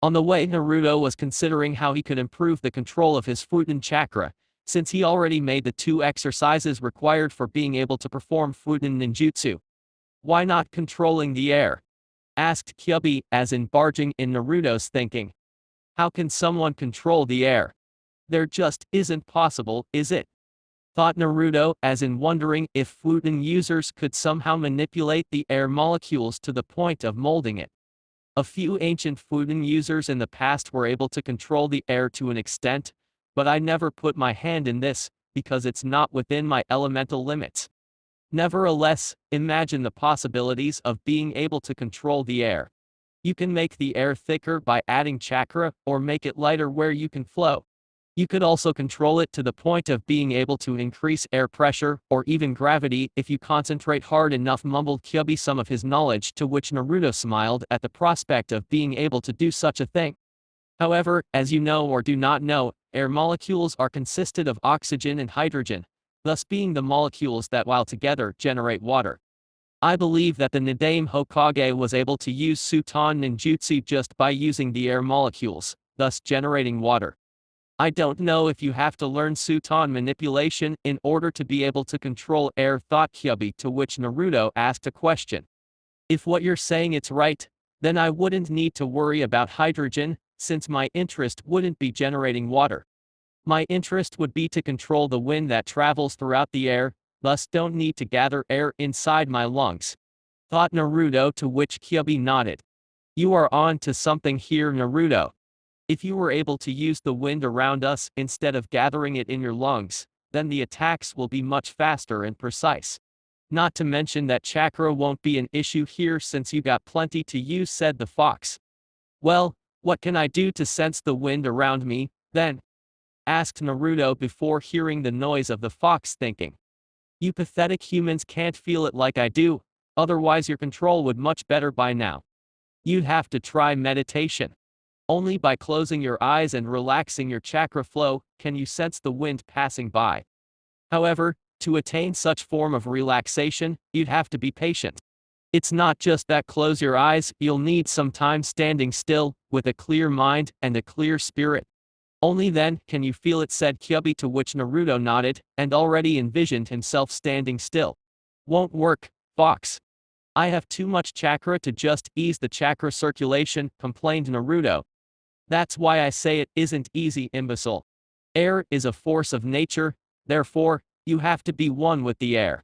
On the way, Naruto was considering how he could improve the control of his Futon chakra, since he already made the 2 exercises required for being able to perform Futon ninjutsu. Why not controlling the air? Asked Kyubi, as in barging in Naruto's thinking. How can someone control the air? There just isn't possible, is it? Thought Naruto, as in wondering if Futon users could somehow manipulate the air molecules to the point of molding it. A few ancient Futon users in the past were able to control the air to an extent, but I never put my hand in this, because it's not within my elemental limits. Nevertheless, imagine the possibilities of being able to control the air. You can make the air thicker by adding chakra, or make it lighter where you can flow. You could also control it to the point of being able to increase air pressure, or even gravity, if you concentrate hard enough, mumbled Kyubi some of his knowledge, to which Naruto smiled at the prospect of being able to do such a thing. However, as you know or do not know, air molecules are consisted of oxygen and hydrogen, thus being the molecules that while together generate water. I believe that the Nadame Hokage was able to use Suton ninjutsu just by using the air molecules, thus generating water. I don't know if you have to learn Suton manipulation in order to be able to control air, thought Kyubi, to which Naruto asked a question. If what you're saying it's right, then I wouldn't need to worry about hydrogen, since my interest wouldn't be generating water. My interest would be to control the wind that travels throughout the air, thus don't need to gather air inside my lungs. Thought Naruto, to which Kyubi nodded. You are on to something here, Naruto. If you were able to use the wind around us instead of gathering it in your lungs, then the attacks will be much faster and precise. Not to mention that chakra won't be an issue here since you got plenty to use, said the fox. Well, what can I do to sense the wind around me, then? Asked Naruto before hearing the noise of the fox, thinking. You pathetic humans can't feel it like I do, otherwise your control would much better by now. You'd have to try meditation. Only by closing your eyes and relaxing your chakra flow can you sense the wind passing by. However, to attain such form of relaxation, you'd have to be patient. It's not just that close your eyes, you'll need some time standing still, with a clear mind and a clear spirit. Only then can you feel it, said Kyubi, to which Naruto nodded, and already envisioned himself standing still. Won't work, fox. I have too much chakra to just ease the chakra circulation, complained Naruto. That's why I say it isn't easy, imbecile. Air is a force of nature, therefore, you have to be one with the air.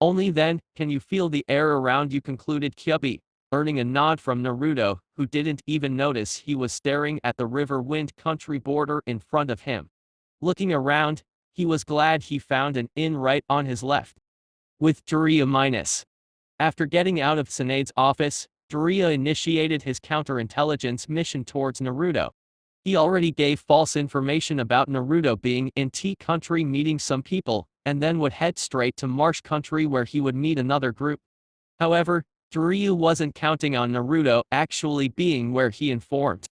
Only then can you feel the air around you, concluded Kyubi, earning a nod from Naruto, who didn't even notice he was staring at the river wind country border in front of him. Looking around, he was glad he found an inn right on his left. With Jiraiya minus. After getting out of Tsunade's office, Jiraiya initiated his counterintelligence mission towards Naruto. He already gave false information about Naruto being in Tea Country meeting some people, and then would head straight to Marsh Country where he would meet another group. However, Jiraiya wasn't counting on Naruto actually being where he informed.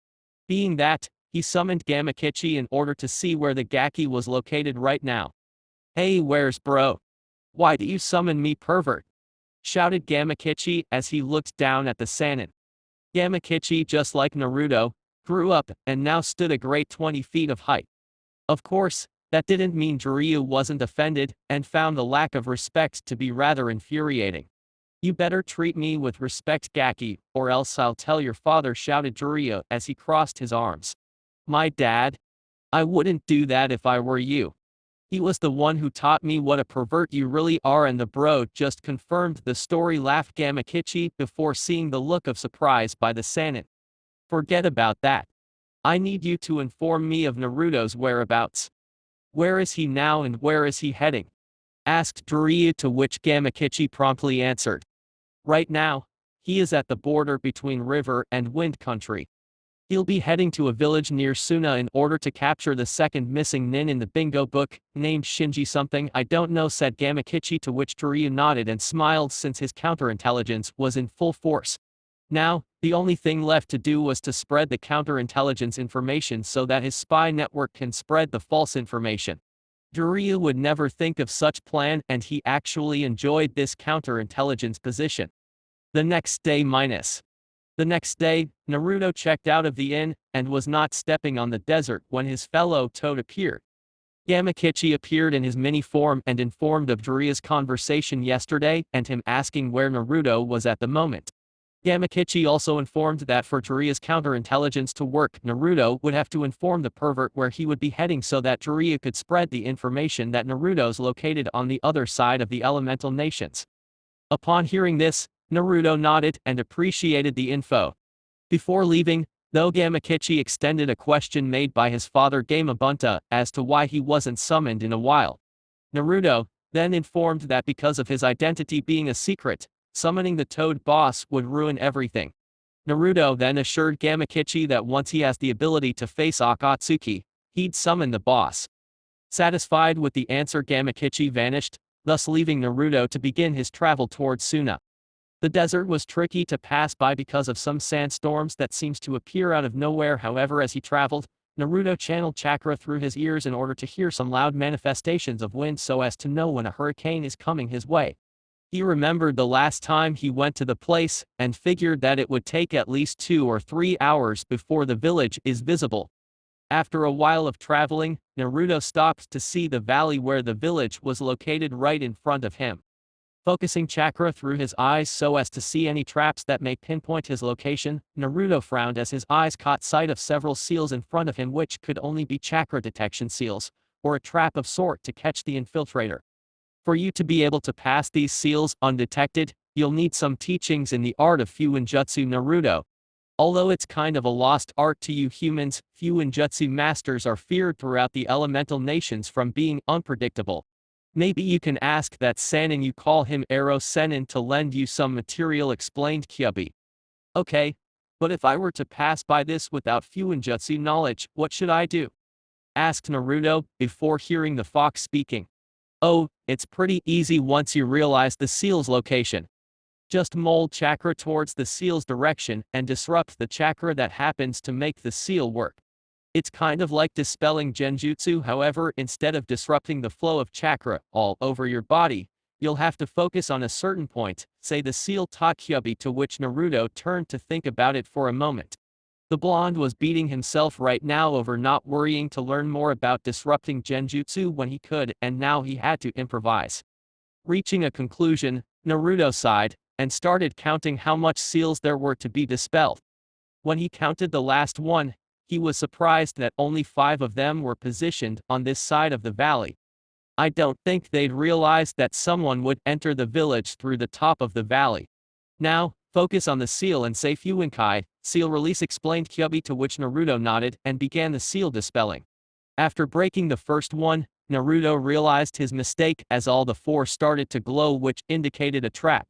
Being that, he summoned Gamakichi in order to see where the Gaki was located right now. Hey, where's bro? Why do you summon me, pervert? Shouted Gamakichi as he looked down at the Sannin. Gamakichi, just like Naruto, grew up and now stood a great 20 feet of height. Of course, that didn't mean Jiraiya wasn't offended and found the lack of respect to be rather infuriating. You better treat me with respect, Gaki, or else I'll tell your father, shouted Jiraiya as he crossed his arms. My dad? I wouldn't do that if I were you. He was the one who taught me what a pervert you really are, and the bro just confirmed the story, laughed Gamakichi before seeing the look of surprise by the Sannin. Forget about that. I need you to inform me of Naruto's whereabouts. Where is he now and where is he heading? Asked Jiraiya, to which Gamakichi promptly answered. Right now, he is at the border between river and wind country. He'll be heading to a village near Suna in order to capture the second missing nin in the bingo book, named Shinji something I don't know, said Gamakichi, to which Jiraiya nodded and smiled since his counterintelligence was in full force. Now, the only thing left to do was to spread the counterintelligence information so that his spy network can spread the false information. Jiraiya would never think of such plan, and he actually enjoyed this counterintelligence position. The next day minus. The next day, Naruto checked out of the inn, and was not stepping on the desert when his fellow toad appeared. Gamakichi appeared in his mini form and informed of Jiraiya's conversation yesterday and him asking where Naruto was at the moment. Gamakichi also informed that for Jiraiya's counterintelligence to work, Naruto would have to inform the pervert where he would be heading so that Jiraiya could spread the information that Naruto's located on the other side of the elemental nations. Upon hearing this, Naruto nodded and appreciated the info. Before leaving, though, Gamakichi extended a question made by his father Gamabunta as to why he wasn't summoned in a while. Naruto then informed that because of his identity being a secret, summoning the Toad boss would ruin everything. Naruto then assured Gamakichi that once he has the ability to face Akatsuki, he'd summon the boss. Satisfied with the answer, Gamakichi vanished, thus leaving Naruto to begin his travel towards Suna. The desert was tricky to pass by because of some sandstorms that seems to appear out of nowhere. However, as he traveled, Naruto channeled chakra through his ears in order to hear some loud manifestations of wind so as to know when a hurricane is coming his way. He remembered the last time he went to the place and figured that it would take at least 2 or 3 hours before the village is visible. After a while of traveling, Naruto stopped to see the valley where the village was located right in front of him. Focusing chakra through his eyes so as to see any traps that may pinpoint his location, Naruto frowned as his eyes caught sight of several seals in front of him which could only be chakra detection seals, or a trap of sort to catch the infiltrator. For you to be able to pass these seals undetected, you'll need some teachings in the art of Fuinjutsu Naruto. Although it's kind of a lost art to you humans, Fuinjutsu masters are feared throughout the elemental nations from being unpredictable. Maybe you can ask that Sannin you call him Arrow Sennin to lend you some material, explained Kyubi. Okay. But if I were to pass by this without Fuinjutsu knowledge, what should I do? Asked Naruto, before hearing the fox speaking. Oh, it's pretty easy once you realize the seal's location. Just mold chakra towards the seal's direction and disrupt the chakra that happens to make the seal work. It's kind of like dispelling genjutsu, however, instead of disrupting the flow of chakra all over your body, you'll have to focus on a certain point, say the seal taught Kyubi, to which Naruto turned to think about it for a moment. The blonde was beating himself right now over not worrying to learn more about disrupting genjutsu when he could, and now he had to improvise. Reaching a conclusion, Naruto sighed, and started counting how much seals there were to be dispelled. When he counted the last one, he was surprised that only 5 of them were positioned on this side of the valley. I don't think they'd realized that someone would enter the village through the top of the valley. Now, focus on the seal and say Fuinkai, seal release, explained Kyubi, to which Naruto nodded and began the seal dispelling. After breaking the first one, Naruto realized his mistake as all the 4 started to glow, which indicated a trap.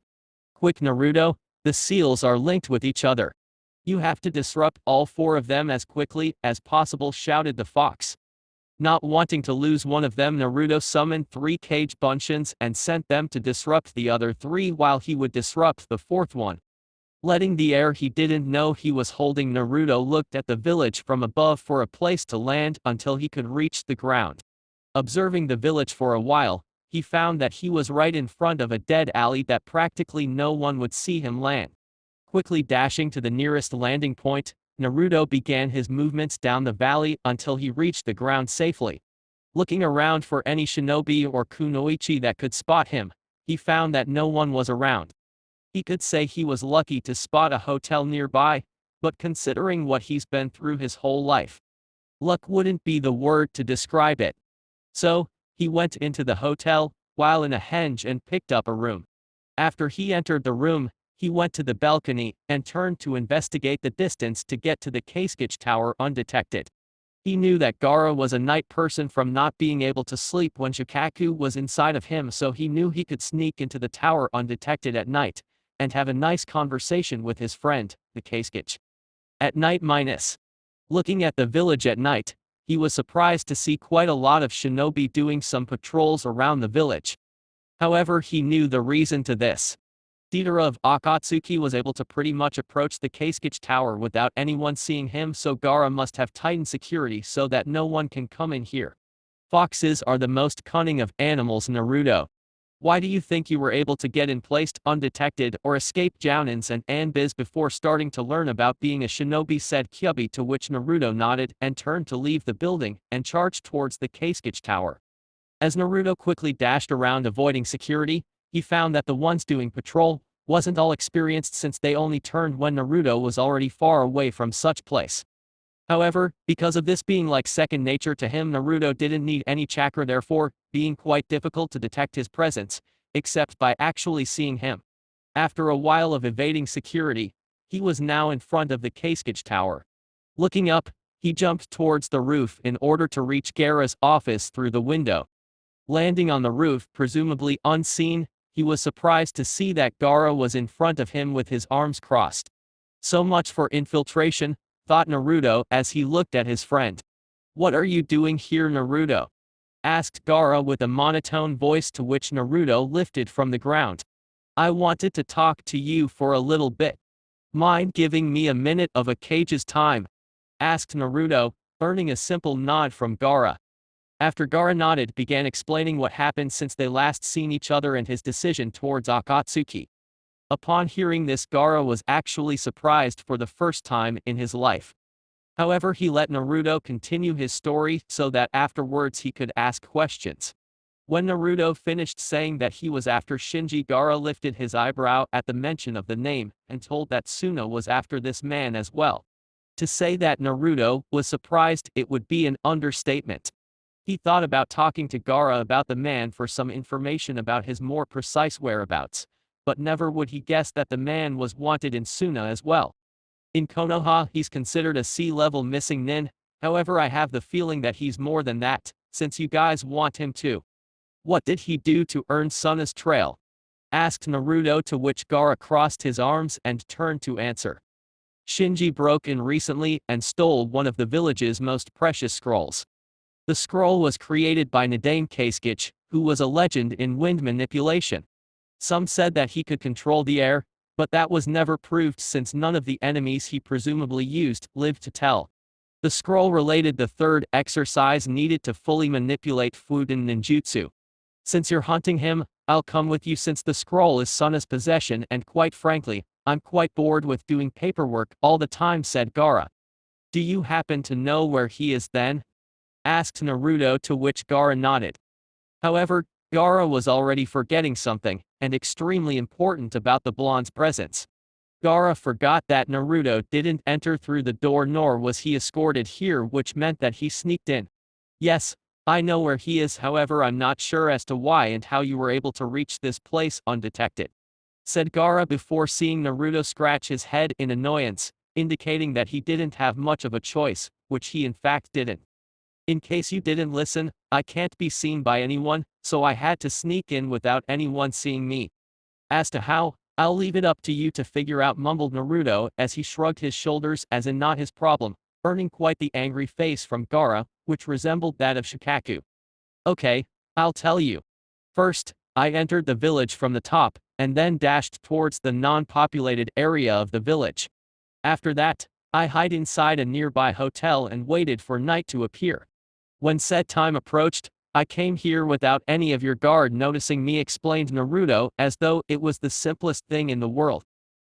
Quick Naruto, the seals are linked with each other. You have to disrupt all 4 of them as quickly as possible, shouted the fox. Not wanting to lose one of them, Naruto summoned 3 cage bunshins and sent them to disrupt the other 3 while he would disrupt the 4th one. Letting the air he didn't know he was holding, Naruto looked at the village from above for a place to land until he could reach the ground. Observing the village for a while, he found that he was right in front of a dead alley that practically no one would see him land. Quickly dashing to the nearest landing point, Naruto began his movements down the valley until he reached the ground safely. Looking around for any shinobi or kunoichi that could spot him, he found that no one was around. He could say he was lucky to spot a hotel nearby, but considering what he's been through his whole life, luck wouldn't be the word to describe it. So, he went into the hotel, while in a henge, and picked up a room. After he entered the room, he went to the balcony and turned to investigate the distance to get to the Kasukage Tower undetected. He knew that Gaara was a night person from not being able to sleep when Shikaku was inside of him, so he knew he could sneak into the tower undetected at night and have a nice conversation with his friend, the Kasukage. At night minus. Looking at the village at night, he was surprised to see quite a lot of shinobi doing some patrols around the village. However, he knew the reason to this. Deidara of Akatsuki was able to pretty much approach the Kasukage Tower without anyone seeing him, so Gaara must have tightened security so that no one can come in here. Foxes are the most cunning of animals, Naruto. Why do you think you were able to get in placed undetected or escape Jounins and Anbiz before starting to learn about being a shinobi, said Kyubi, to which Naruto nodded and turned to leave the building and charged towards the Kasukage Tower. As Naruto quickly dashed around avoiding security, he found that the ones doing patrol wasn't all experienced, since they only turned when Naruto was already far away from such place. However, because of this being like second nature to him, Naruto didn't need any chakra, therefore being quite difficult to detect his presence, except by actually seeing him. After a while of evading security, he was now in front of the Kasukage Tower. Looking up, he jumped towards the roof in order to reach Gaara's office through the window. Landing on the roof, presumably unseen, he was surprised to see that Gaara was in front of him with his arms crossed. So much for infiltration, thought Naruto as he looked at his friend. What are you doing here, Naruto? Asked Gaara with a monotone voice, to which Naruto lifted from the ground. I wanted to talk to you for a little bit. Mind giving me a minute of a cage's time? Asked Naruto, earning a simple nod from Gaara. After Gaara nodded, began explaining what happened since they last seen each other and his decision towards Akatsuki. Upon hearing this, Gaara was actually surprised for the first time in his life. However, he let Naruto continue his story so that afterwards he could ask questions. When Naruto finished saying that he was after Shinji, Gaara lifted his eyebrow at the mention of the name and told that Suna was after this man as well. To say that Naruto was surprised, it would be an understatement. He thought about talking to Gaara about the man for some information about his more precise whereabouts, but never would he guess that the man was wanted in Suna as well. In Konoha, he's considered a C-level missing nin, however I have the feeling that he's more than that, since you guys want him to. What did he do to earn Suna's trail? Asked Naruto, to which Gaara crossed his arms and turned to answer. Shinji broke in recently and stole one of the village's most precious scrolls. The scroll was created by Nadane Keisuke, who was a legend in wind manipulation. Some said that he could control the air, but that was never proved since none of the enemies he presumably used lived to tell. The scroll related the third exercise needed to fully manipulate Fuden ninjutsu. Since you're hunting him, I'll come with you since the scroll is Suna's possession, and quite frankly, I'm quite bored with doing paperwork all the time, said Gaara. Do you happen to know where he is then? Asked Naruto, to which Gaara nodded. However, Gaara was already forgetting something, and extremely important about the blonde's presence. Gaara forgot that Naruto didn't enter through the door, nor was he escorted here, which meant that he sneaked in. Yes, I know where he is, however I'm not sure as to why and how you were able to reach this place undetected, said Gaara before seeing Naruto scratch his head in annoyance, indicating that he didn't have much of a choice, which he in fact didn't. In case you didn't listen, I can't be seen by anyone, so I had to sneak in without anyone seeing me. As to how, I'll leave it up to you to figure out, mumbled Naruto as he shrugged his shoulders as in not his problem, earning quite the angry face from Gaara, which resembled that of Shikaku. Okay, I'll tell you. First, I entered the village from the top, and then dashed towards the non-populated area of the village. After that, I hid inside a nearby hotel and waited for night to appear. When said time approached, I came here without any of your guard noticing me, explained Naruto, as though it was the simplest thing in the world.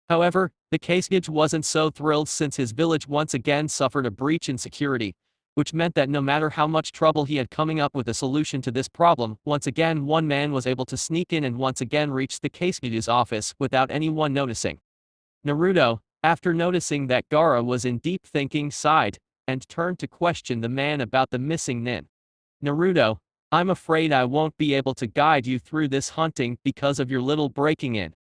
However, the Keisuke wasn't so thrilled since his village once again suffered a breach in security, which meant that no matter how much trouble he had coming up with a solution to this problem, once again one man was able to sneak in and once again reach the Keisuke's office without anyone noticing. Naruto, after noticing that Gaara was in deep thinking, sighed, and turned to question the man about the missing nin. Naruto, I'm afraid I won't be able to guide you through this hunting because of your little breaking in.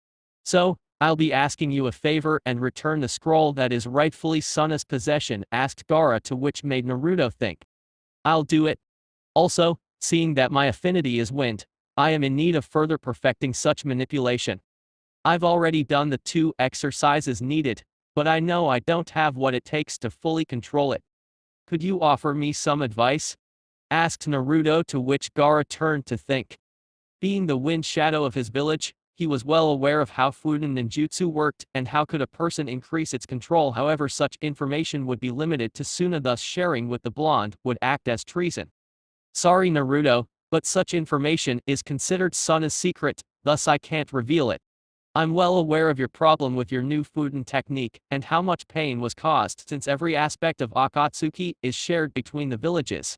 So, I'll be asking you a favor and return the scroll that is rightfully Suna's possession, asked Gaara, to which made Naruto think. I'll do it. Also, seeing that my affinity is wind, I am in need of further perfecting such manipulation. I've already done the 2 exercises needed, but I know I don't have what it takes to fully control it. Could you offer me some advice? Asked Naruto, to which Gaara turned to think. Being the wind shadow of his village, he was well aware of how Fuden ninjutsu worked and how could a person increase its control. However, such information would be limited to Suna, thus sharing with the blonde would act as treason. Sorry Naruto, but such information is considered Suna's secret, thus I can't reveal it. I'm well aware of your problem with your new Fuden technique and how much pain was caused since every aspect of Akatsuki is shared between the villages.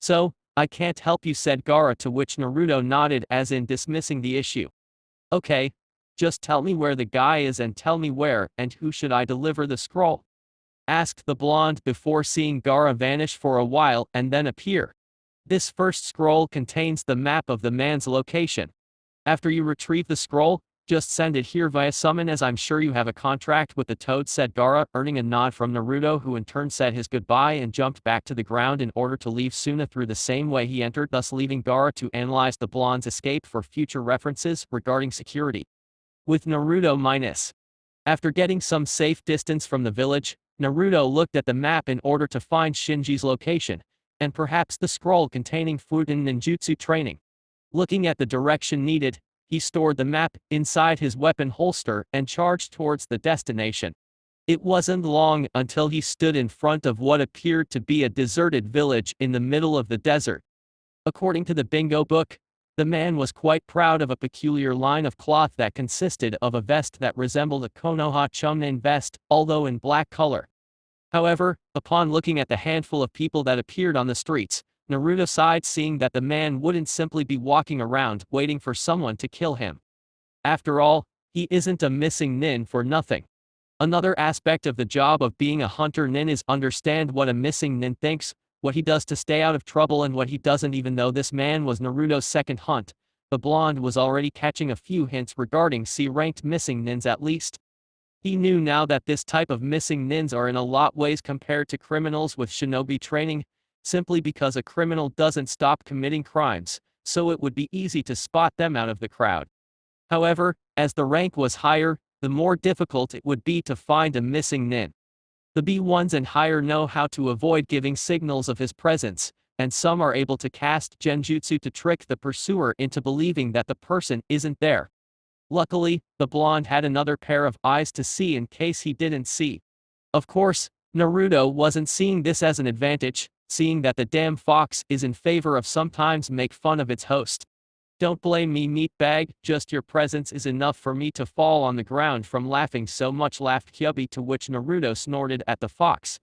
So, I can't help you, said Gaara, to which Naruto nodded as in dismissing the issue. Okay, just tell me where the guy is and tell me where and who should I deliver the scroll? Asked the blonde before seeing Gaara vanish for a while and then appear. This first scroll contains the map of the man's location. After you retrieve the scroll, just send it here via summon, as I'm sure you have a contract with the toad, said Gaara, earning a nod from Naruto, who in turn said his goodbye and jumped back to the ground in order to leave Suna through the same way he entered, thus leaving Gaara to analyze the blonde's escape for future references regarding security. With Naruto minus. After getting some safe distance from the village, Naruto looked at the map in order to find Shinji's location, and perhaps the scroll containing Fuden ninjutsu training. Looking at the direction needed, he stored the map inside his weapon holster and charged towards the destination. It wasn't long until he stood in front of what appeared to be a deserted village in the middle of the desert. According to the bingo book, the man was quite proud of a peculiar line of cloth that consisted of a vest that resembled a Konoha Chumnin vest, although in black color. However, upon looking at the handful of people that appeared on the streets, Naruto sighed, seeing that the man wouldn't simply be walking around waiting for someone to kill him. After all, he isn't a missing nin for nothing. Another aspect of the job of being a hunter nin is understand what a missing nin thinks, what he does to stay out of trouble, and what he doesn't. Even though this man was Naruto's second hunt, the blonde was already catching a few hints regarding C-ranked missing nins at least. He knew now that this type of missing nins are in a lot ways compared to criminals with shinobi training, simply because a criminal doesn't stop committing crimes, so it would be easy to spot them out of the crowd. However, as the rank was higher, the more difficult it would be to find a missing nin. The B1s and higher know how to avoid giving signals of his presence, and some are able to cast genjutsu to trick the pursuer into believing that the person isn't there. Luckily, the blonde had another pair of eyes to see in case he didn't see. Of course, Naruto wasn't seeing this as an advantage, seeing that the damn fox is in favor of sometimes make fun of its host. Don't blame me, meatbag, just your presence is enough for me to fall on the ground from laughing so much, laughed Kyubi, to which Naruto snorted at the fox.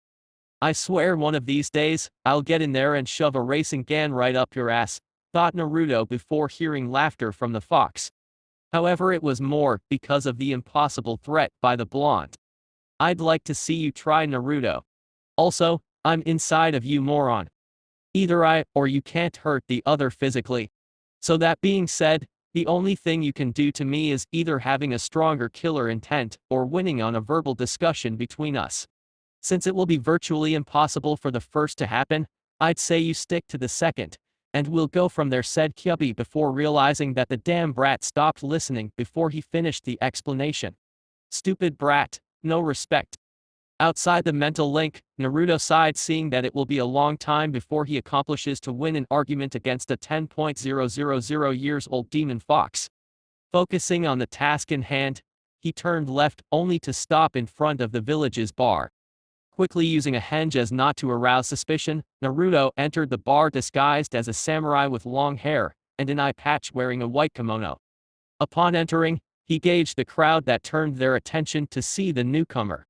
I swear one of these days, I'll get in there and shove a racing gun right up your ass, thought Naruto before hearing laughter from the fox. However, it was more because of the impossible threat by the blonde. I'd like to see you try, Naruto. Also, I'm inside of you, moron. Either I or you can't hurt the other physically. So that being said, the only thing you can do to me is either having a stronger killer intent or winning on a verbal discussion between us. Since it will be virtually impossible for the first to happen, I'd say you stick to the second, and we'll go from there, said Kyubi before realizing that the damn brat stopped listening before he finished the explanation. Stupid brat, no respect. Outside the mental link, Naruto sighed, seeing that it will be a long time before he accomplishes to win an argument against a 10,000 years old demon fox. Focusing on the task in hand, he turned left only to stop in front of the village's bar. Quickly using a henge as not to arouse suspicion, Naruto entered the bar disguised as a samurai with long hair and an eye patch, wearing a white kimono. Upon entering, he gauged the crowd that turned their attention to see the newcomer.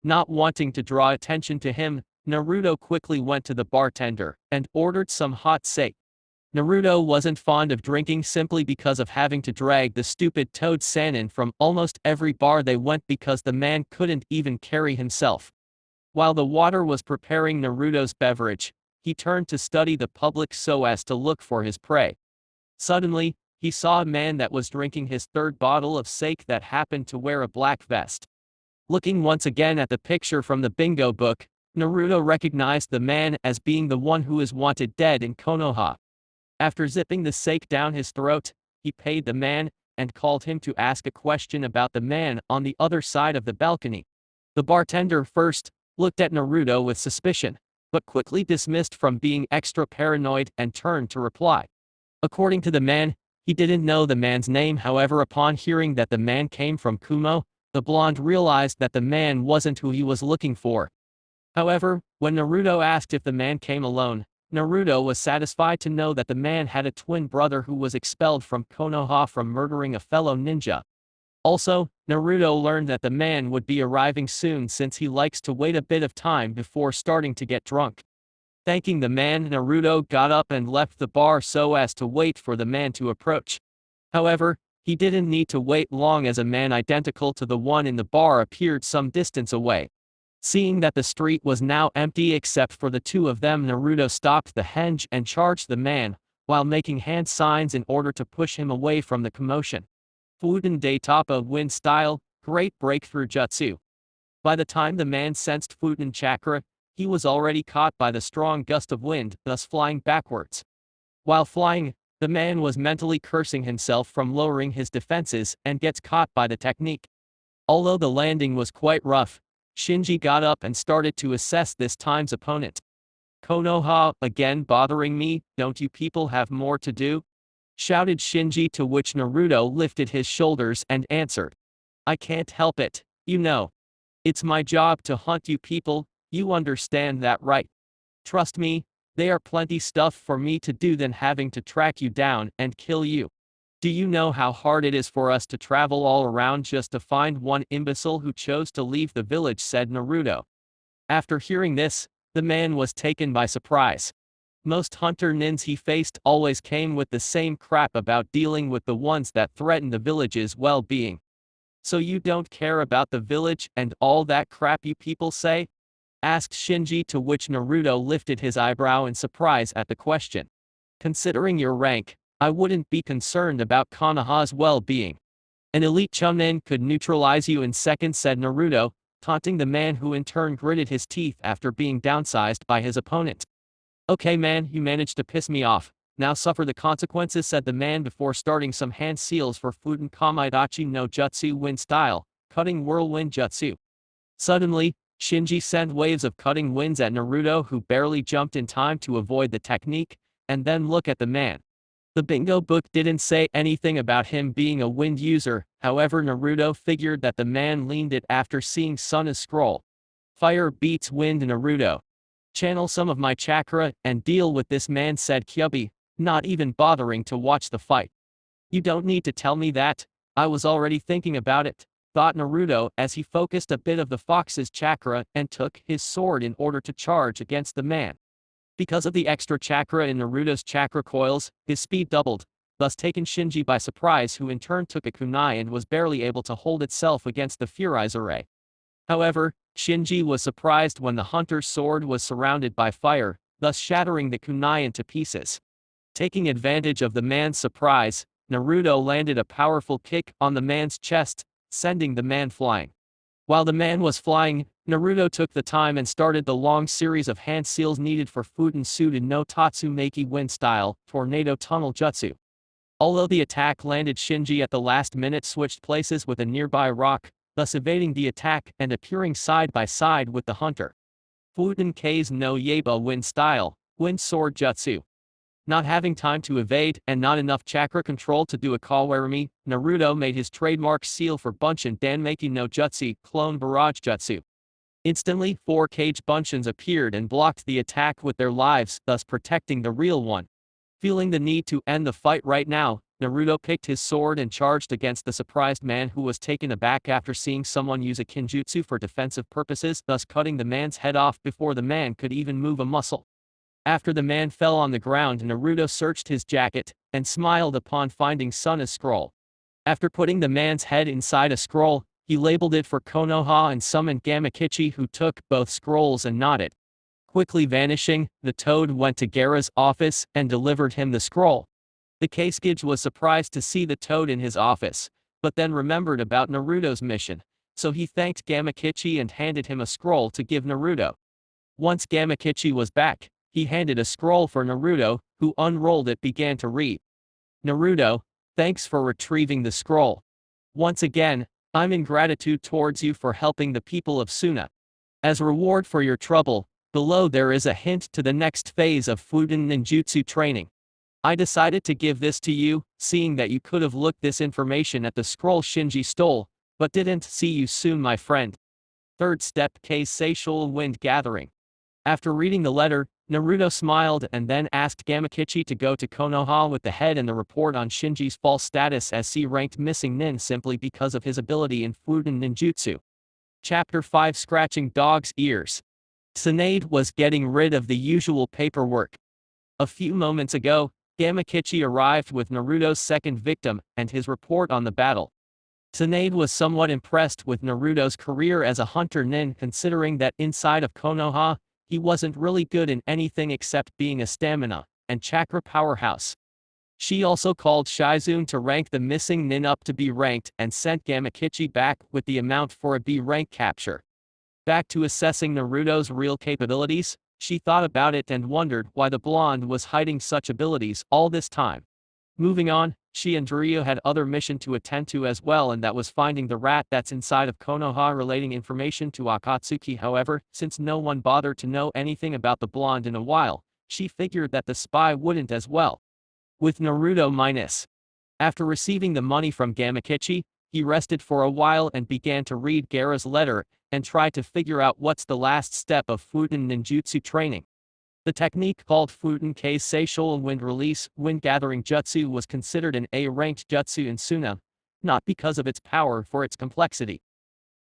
Not wanting to draw attention to him, Naruto quickly went to the bartender and ordered some hot sake. Naruto wasn't fond of drinking simply because of having to drag the stupid Toad Sannin from almost every bar they went because the man couldn't even carry himself. While the water was preparing Naruto's beverage, he turned to study the public so as to look for his prey. Suddenly, he saw a man that was drinking his third bottle of sake that happened to wear a black vest. Looking once again at the picture from the bingo book, Naruto recognized the man as being the one who is wanted dead in Konoha. After zipping the sake down his throat, he paid the man and called him to ask a question about the man on the other side of the balcony. The bartender first looked at Naruto with suspicion, but quickly dismissed from being extra paranoid and turned to reply. According to the man, he didn't know the man's name. However, upon hearing that the man came from Kumo, the blonde realized that the man wasn't who he was looking for. However, when Naruto asked if the man came alone, Naruto was satisfied to know that the man had a twin brother who was expelled from Konoha from murdering a fellow ninja. Also, Naruto learned that the man would be arriving soon since he likes to wait a bit of time before starting to get drunk. Thanking the man, Naruto got up and left the bar so as to wait for the man to approach. However, he didn't need to wait long as a man identical to the one in the bar appeared some distance away. Seeing that the street was now empty except for the two of them, Naruto stopped the henge and charged the man, while making hand signs in order to push him away from the commotion. Fuden de Tapa Wind style, great breakthrough jutsu. By the time the man sensed Fuden chakra, he was already caught by the strong gust of wind, thus flying backwards. While flying, the man was mentally cursing himself from lowering his defenses and gets caught by the technique. Although the landing was quite rough, Shinji got up and started to assess this time's opponent. Konoha, again bothering me, don't you people have more to do? Shouted Shinji, to which Naruto lifted his shoulders and answered. I can't help it, you know. It's my job to hunt you people, you understand that, right? Trust me, They are plenty stuff for me to do than having to track you down and kill you. Do you know how hard it is for us to travel all around just to find one imbecile who chose to leave the village?" said Naruto. After hearing this, the man was taken by surprise. Most hunter nins he faced always came with the same crap about dealing with the ones that threaten the village's well-being. "So you don't care about the village and all that crap you people say?" asked Shinji, to which Naruto lifted his eyebrow in surprise at the question. "Considering your rank, I wouldn't be concerned about Konoha's well-being. An elite chunin could neutralize you in seconds," said Naruto, taunting the man, who in turn gritted his teeth after being downsized by his opponent. "Okay man, you managed to piss me off. Now suffer the consequences," said the man before starting some hand seals for Futen Kamidachi no Jutsu wind style, cutting whirlwind jutsu. Suddenly, Shinji sent waves of cutting winds at Naruto, who barely jumped in time to avoid the technique, and then look at the man. The bingo book didn't say anything about him being a wind user, however Naruto figured that the man leaned it after seeing Suna's scroll. "Fire beats wind, Naruto. Channel some of my chakra and deal with this man," said Kyubi, not even bothering to watch the fight. "You don't need to tell me that. I was already thinking about it," thought Naruto as he focused a bit of the fox's chakra and took his sword in order to charge against the man. Because of the extra chakra in Naruto's chakra coils, his speed doubled, thus taking Shinji by surprise, who in turn took a kunai and was barely able to hold itself against the Furizer ray. However, Shinji was surprised when the hunter's sword was surrounded by fire, thus shattering the kunai into pieces. Taking advantage of the man's surprise, Naruto landed a powerful kick on the man's chest, sending the man flying. While the man was flying, Naruto took the time and started the long series of hand seals needed for Futen Suden no Tatsumaki wind style, tornado tunnel jutsu. Although the attack landed, Shinji at the last minute switched places with a nearby rock, thus evading the attack and appearing side by side with the hunter. Futen K's no Yaba wind style, wind sword jutsu. Not having time to evade and not enough chakra control to do a kawarimi, Naruto made his trademark seal for Bunshin Danmaki no Jutsu, clone barrage jutsu. Instantly, 4 cage Bunshins appeared and blocked the attack with their lives, thus protecting the real one. Feeling the need to end the fight right now, Naruto picked his sword and charged against the surprised man, who was taken aback after seeing someone use a kinjutsu for defensive purposes, thus cutting the man's head off before the man could even move a muscle. After the man fell on the ground, Naruto searched his jacket and smiled upon finding Suna's scroll. After putting the man's head inside a scroll, he labeled it for Konoha and summoned Gamakichi, who took both scrolls and nodded. Quickly vanishing, the toad went to Gaara's office and delivered him the scroll. The Kasugage was surprised to see the toad in his office, but then remembered about Naruto's mission, so he thanked Gamakichi and handed him a scroll to give Naruto. Once Gamakichi was back, he handed a scroll for Naruto, who unrolled it began to read. "Naruto, thanks for retrieving the scroll. Once again, I'm in gratitude towards you for helping the people of Suna. As reward for your trouble, below there is a hint to the next phase of Futen ninjutsu training. I decided to give this to you, seeing that you could have looked this information at the scroll Shinji stole, but didn't. See you soon, my friend. Third step, K's Seishul Wind Gathering." After reading the letter, Naruto smiled and then asked Gamakichi to go to Konoha with the head and the report on Shinji's false status as C-ranked missing nin simply because of his ability in Futen ninjutsu. Chapter 5, Scratching Dog's Ears. Tsunade was getting rid of the usual paperwork. A few moments ago, Gamakichi arrived with Naruto's second victim and his report on the battle. Tsunade was somewhat impressed with Naruto's career as a hunter nin, considering that inside of Konoha, he wasn't really good in anything except being a stamina and chakra powerhouse. She also called Shizune to rank the missing nin up to B ranked and sent Gamakichi back with the amount for a B rank capture. Back to assessing Naruto's real capabilities, she thought about it and wondered why the blonde was hiding such abilities all this time. Moving on, she and Rio had other mission to attend to as well, and that was finding the rat that's inside of Konoha relating information to Akatsuki. However, since no one bothered to know anything about the blonde in a while, she figured that the spy wouldn't as well. With Naruto minus. After receiving the money from Gamakichi, he rested for a while and began to read Gaara's letter and try to figure out what's the last step of Futen ninjutsu training. The technique called Futenkei Seishou Wind Release Wind Gathering Jutsu was considered an A-ranked jutsu in Suna, not because of its power for its complexity.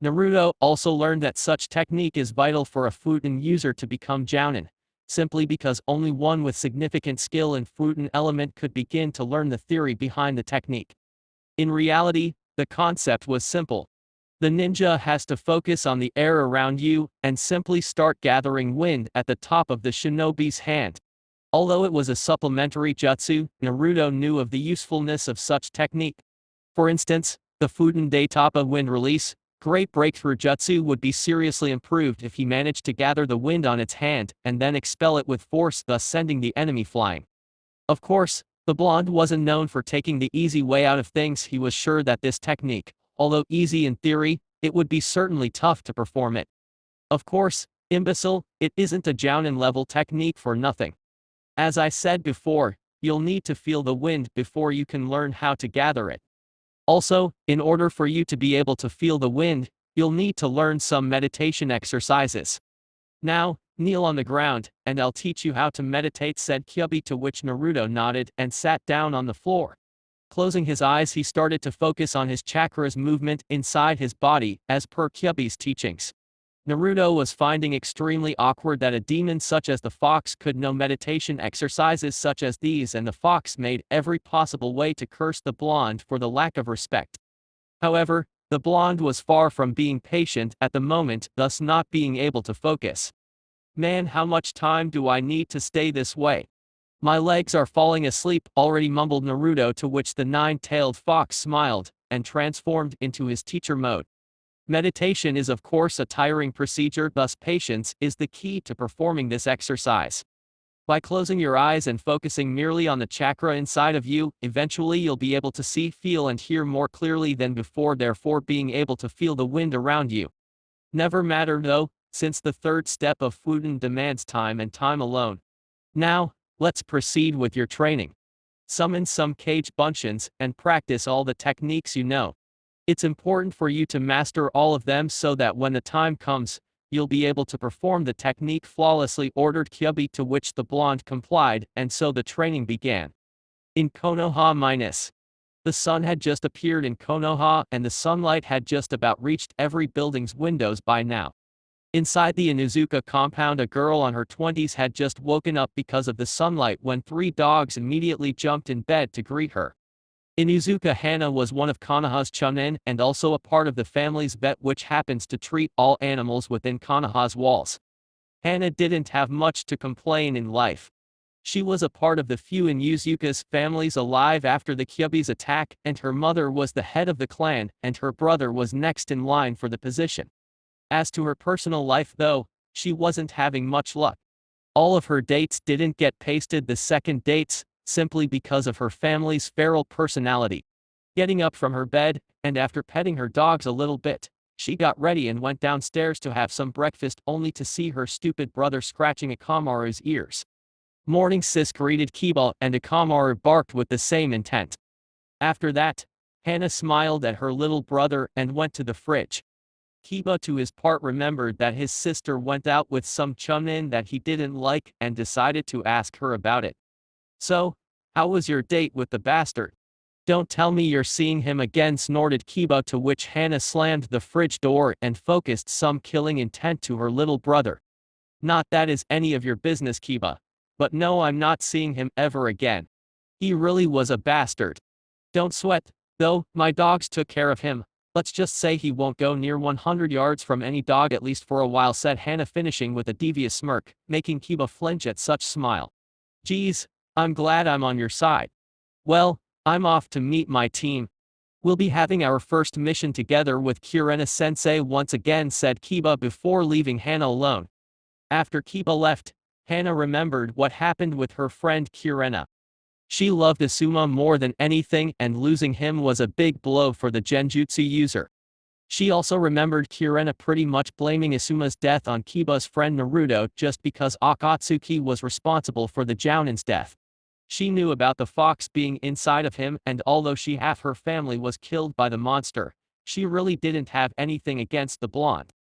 Naruto also learned that such technique is vital for a Futen user to become Jounin, simply because only one with significant skill in Futen element could begin to learn the theory behind the technique. In reality, the concept was simple. The ninja has to focus on the air around you and simply start gathering wind at the top of the shinobi's hand. Although it was a supplementary jutsu, Naruto knew of the usefulness of such technique. For instance, the Futen Daitapa wind release, great breakthrough jutsu would be seriously improved if he managed to gather the wind on its hand and then expel it with force, thus sending the enemy flying. Of course, the blonde wasn't known for taking the easy way out of things. He was sure that this technique, although easy in theory, it would be certainly tough to perform it. Of course, imbecile, it isn't a Jounin level technique for nothing. As I said before, you'll need to feel the wind before you can learn how to gather it. Also, in order for you to be able to feel the wind, you'll need to learn some meditation exercises. Now, kneel on the ground, and I'll teach you how to meditate, said Kyubi, to which Naruto nodded and sat down on the floor. Closing his eyes, he started to focus on his chakras movement inside his body, as per Kyubi's teachings. Naruto was finding extremely awkward that a demon such as the fox could know meditation exercises such as these, and the fox made every possible way to curse the blonde for the lack of respect. However, the blonde was far from being patient at the moment, thus not being able to focus. Man, how much time do I need to stay this way? My legs are falling asleep already, mumbled Naruto, to which the nine-tailed fox smiled and transformed into his teacher mode. Meditation is of course a tiring procedure, thus patience is the key to performing this exercise. By closing your eyes and focusing merely on the chakra inside of you, eventually you'll be able to see, feel and hear more clearly than before, therefore being able to feel the wind around you. Never matter though, since the third step of Futen demands time and time alone. Now, let's proceed with your training. Summon some cage bunchins and practice all the techniques you know. It's important for you to master all of them so that when the time comes, you'll be able to perform the technique flawlessly, ordered Kyubi, to which the blonde complied, and so the training began. In Konoha the sun had just appeared in Konoha, and the sunlight had just about reached every building's windows by now. Inside the Inuzuka compound, a girl on her 20s had just woken up because of the sunlight when 3 dogs immediately jumped in bed to greet her. Inuzuka Hana was one of Konoha's chunin and also a part of the family's vet, which happens to treat all animals within Konoha's walls. Hana didn't have much to complain in life. She was a part of the few Inuzuka's families alive after the Kyubi's attack, and her mother was the head of the clan, and her brother was next in line for the position. As to her personal life though, she wasn't having much luck. All of her dates didn't get pasted the second dates, simply because of her family's feral personality. Getting up from her bed, and after petting her dogs a little bit, she got ready and went downstairs to have some breakfast, only to see her stupid brother scratching Akamaru's ears. Morning, sis, greeted Kiba, and Akamaru barked with the same intent. After that, Hana smiled at her little brother and went to the fridge. Kiba, to his part, remembered that his sister went out with some chunin that he didn't like and decided to ask her about it. So, how was your date with the bastard? Don't tell me you're seeing him again, snorted Kiba, to which Hana slammed the fridge door and focused some killing intent to her little brother. Not that is any of your business, Kiba. But no, I'm not seeing him ever again. He really was a bastard. Don't sweat, though, my dogs took care of him. Let's just say he won't go near 100 yards from any dog, at least for a while, said Hana, finishing with a devious smirk, making Kiba flinch at such smile. Geez, I'm glad I'm on your side. Well, I'm off to meet my team. We'll be having our first mission together with Kurena-sensei once again, said Kiba before leaving Hana alone. After Kiba left, Hana remembered what happened with her friend Kurena. She loved Asuma more than anything, and losing him was a big blow for the genjutsu user. She also remembered Kurena pretty much blaming Asuma's death on Kiba's friend Naruto just because Akatsuki was responsible for the Jounin's death. She knew about the fox being inside of him, and although half her family was killed by the monster, she really didn't have anything against the blonde.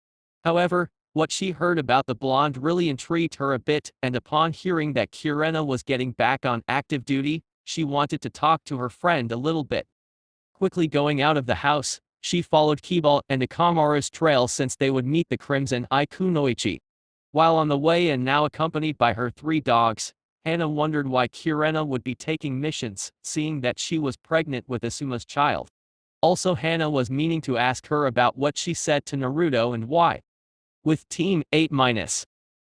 However, What she heard about the blonde really intrigued her a bit, and upon hearing that Kurena was getting back on active duty, she wanted to talk to her friend a little bit. Quickly going out of the house, she followed Kiba and Ikamaru's trail since they would meet the Crimson Eye Kunoichi. While on the way and now accompanied by her 3 dogs, Hana wondered why Kurena would be taking missions, seeing that she was pregnant with Asuma's child. Also, Hana was meaning to ask her about what she said to Naruto and why. With Team 8-,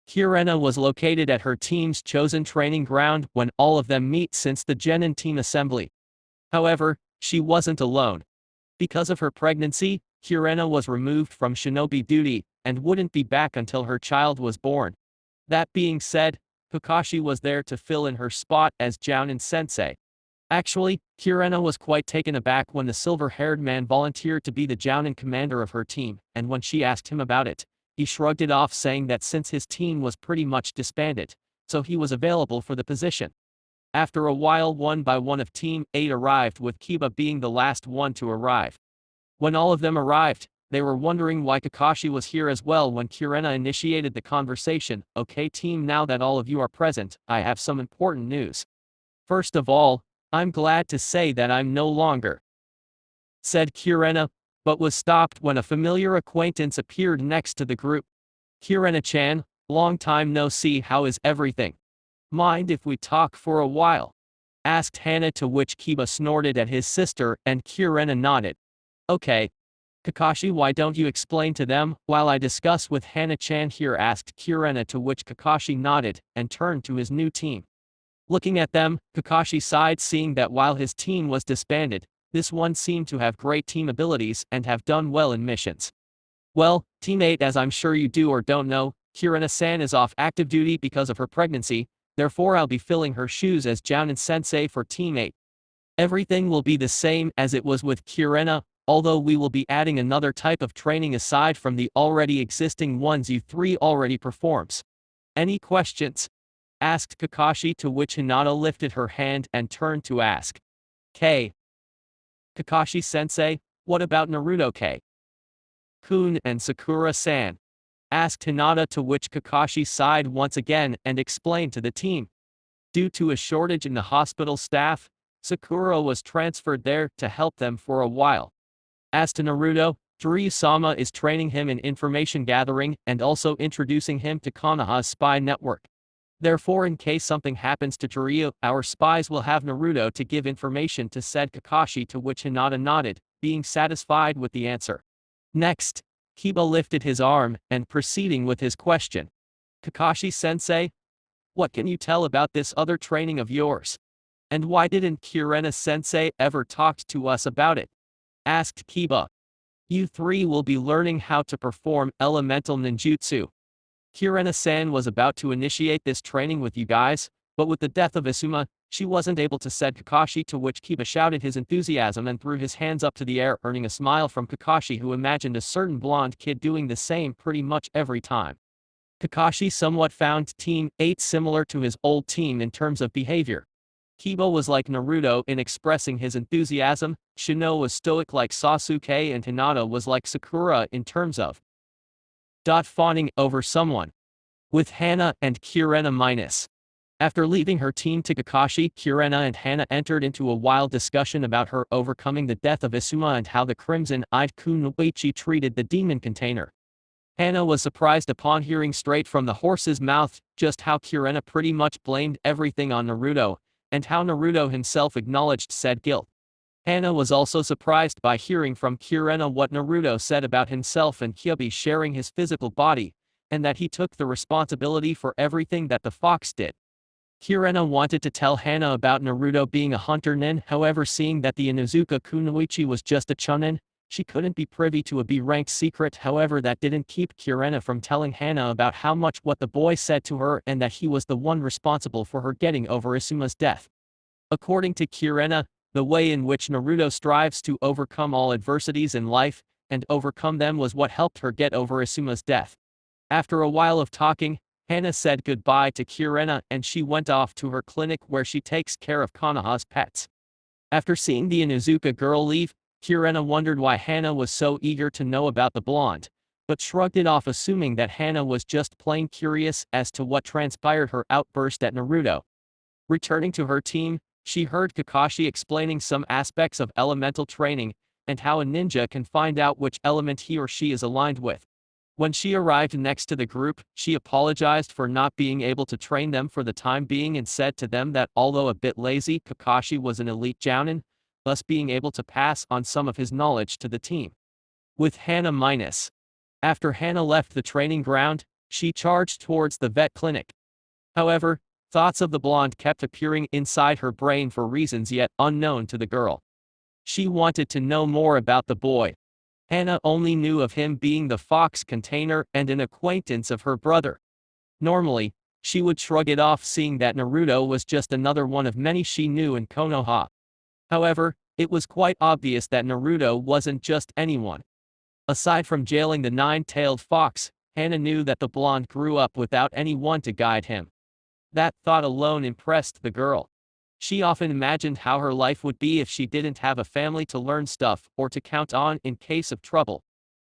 Kurena was located at her team's chosen training ground when all of them meet since the Genin team assembly. However, she wasn't alone. Because of her pregnancy, Kurena was removed from shinobi duty and wouldn't be back until her child was born. That being said, Kakashi was there to fill in her spot as Jounin sensei. Actually, Kurena was quite taken aback when the silver-haired man volunteered to be the Jounin commander of her team, and when she asked him about it, he shrugged it off, saying that since his team was pretty much disbanded, so he was available for the position. After a while, one by one of Team 8 arrived, with Kiba being the last one to arrive. When all of them arrived, they were wondering why Kakashi was here as well when Kurena initiated the conversation. "Okay team, now that all of you are present, I have some important news. First of all, I'm glad to say that I'm no longer," said Kurena, but was stopped when a familiar acquaintance appeared next to the group. "Kurena-chan, long time no see, how is everything? Mind if we talk for a while?" asked Hana, to which Kiba snorted at his sister and Kurena nodded. "Okay. Kakashi, why don't you explain to them while I discuss with Hana-chan here?" asked Kurena, to which Kakashi nodded and turned to his new team. Looking at them, Kakashi sighed, seeing that while his team was disbanded, this one seemed to have great team abilities and have done well in missions. "Well, teammate, as I'm sure you do or don't know, Kurena-san is off active duty because of her pregnancy, therefore I'll be filling her shoes as Jounin sensei for Team 8. Everything will be the same as it was with Kurena, although we will be adding another type of training aside from the already existing ones you 3 already performs. Any questions?" asked Kakashi, to which Hinata lifted her hand and turned to ask. "Kakashi-sensei, what about Naruto-kun and Sakura-san?" asked Hinata, to which Kakashi sighed once again and explained to the team. Due to a shortage in the hospital staff, Sakura was transferred there to help them for a while. As to Naruto, Jiraiya-sama is training him in information gathering and also introducing him to Konoha's spy network. Therefore, in case something happens to Jiraiya, our spies will have Naruto to give information to, said Kakashi, to which Hinata nodded, being satisfied with the answer. Next, Kiba lifted his arm and proceeding with his question. "Kakashi-sensei, what can you tell about this other training of yours? And why didn't Kurena-sensei ever talk to us about it?" asked Kiba. "You 3 will be learning how to perform elemental ninjutsu. Kurena-san was about to initiate this training with you guys, but with the death of Asuma, she wasn't able to," said Kakashi, to which Kiba shouted his enthusiasm and threw his hands up to the air, earning a smile from Kakashi, who imagined a certain blonde kid doing the same pretty much every time. Kakashi somewhat found Team 8 similar to his old team in terms of behavior. Kiba was like Naruto in expressing his enthusiasm, Shino was stoic like Sasuke, and Hinata was like Sakura in terms of fawning over someone. With Hana and Kurena minus. After leaving her team to Kakashi, Kurena and Hana entered into a wild discussion about her overcoming the death of Asuma and how the Crimson-Eyed Kunoichi treated the demon container. Hana was surprised upon hearing straight from the horse's mouth just how Kurena pretty much blamed everything on Naruto, and how Naruto himself acknowledged said guilt. Hana was also surprised by hearing from Kurena what Naruto said about himself and Kyubi sharing his physical body, and that he took the responsibility for everything that the fox did. Kurena wanted to tell Hana about Naruto being a hunternin, however, seeing that the Inuzuka Kunoichi was just a chunin, she couldn't be privy to a B-ranked secret. However, that didn't keep Kurena from telling Hana about how much what the boy said to her and that he was the one responsible for her getting over Asuma's death. According to Kurena, the way in which Naruto strives to overcome all adversities in life and overcome them was what helped her get over Asuma's death. After a while of talking, Hana said goodbye to Kurena and she went off to her clinic where she takes care of Konoha's pets. After seeing the Inuzuka girl leave, Kurena wondered why Hana was so eager to know about the blonde, but shrugged it off, assuming that Hana was just plain curious as to what transpired her outburst at Naruto. Returning to her team, she heard Kakashi explaining some aspects of elemental training, and how a ninja can find out which element he or she is aligned with. When she arrived next to the group, she apologized for not being able to train them for the time being and said to them that although a bit lazy, Kakashi was an elite jounin, thus being able to pass on some of his knowledge to the team. With Hana minus. After Hana left the training ground, she charged towards the vet clinic. However, thoughts of the blonde kept appearing inside her brain for reasons yet unknown to the girl. She wanted to know more about the boy. Hana only knew of him being the fox container and an acquaintance of her brother. Normally, she would shrug it off, seeing that Naruto was just another one of many she knew in Konoha. However, it was quite obvious that Naruto wasn't just anyone. Aside from jailing the nine-tailed fox, Hana knew that the blonde grew up without anyone to guide him. That thought alone impressed the girl. She often imagined how her life would be if she didn't have a family to learn stuff or to count on in case of trouble.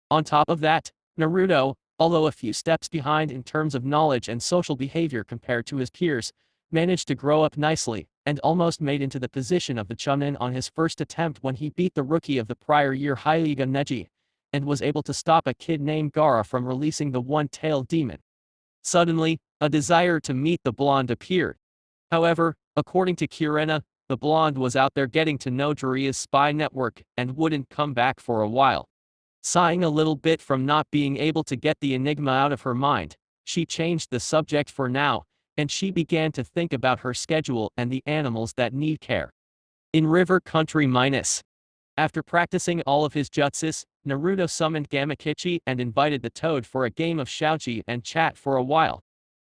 On top of that, Naruto, although a few steps behind in terms of knowledge and social behavior compared to his peers, managed to grow up nicely, and almost made into the position of the Chunin on his first attempt when he beat the rookie of the prior year Hyuga Neji, and was able to stop a kid named Gaara from releasing the one-tailed demon. Suddenly, a desire to meet the blonde appeared. However, according to Kirena, the blonde was out there getting to know Jiraiya's spy network and wouldn't come back for a while. Sighing a little bit from not being able to get the enigma out of her mind, she changed the subject for now, and she began to think about her schedule and the animals that need care. In River Country minus. After practicing all of his jutsus, Naruto summoned Gamakichi and invited the Toad for a game of Shoutji and chat for a while.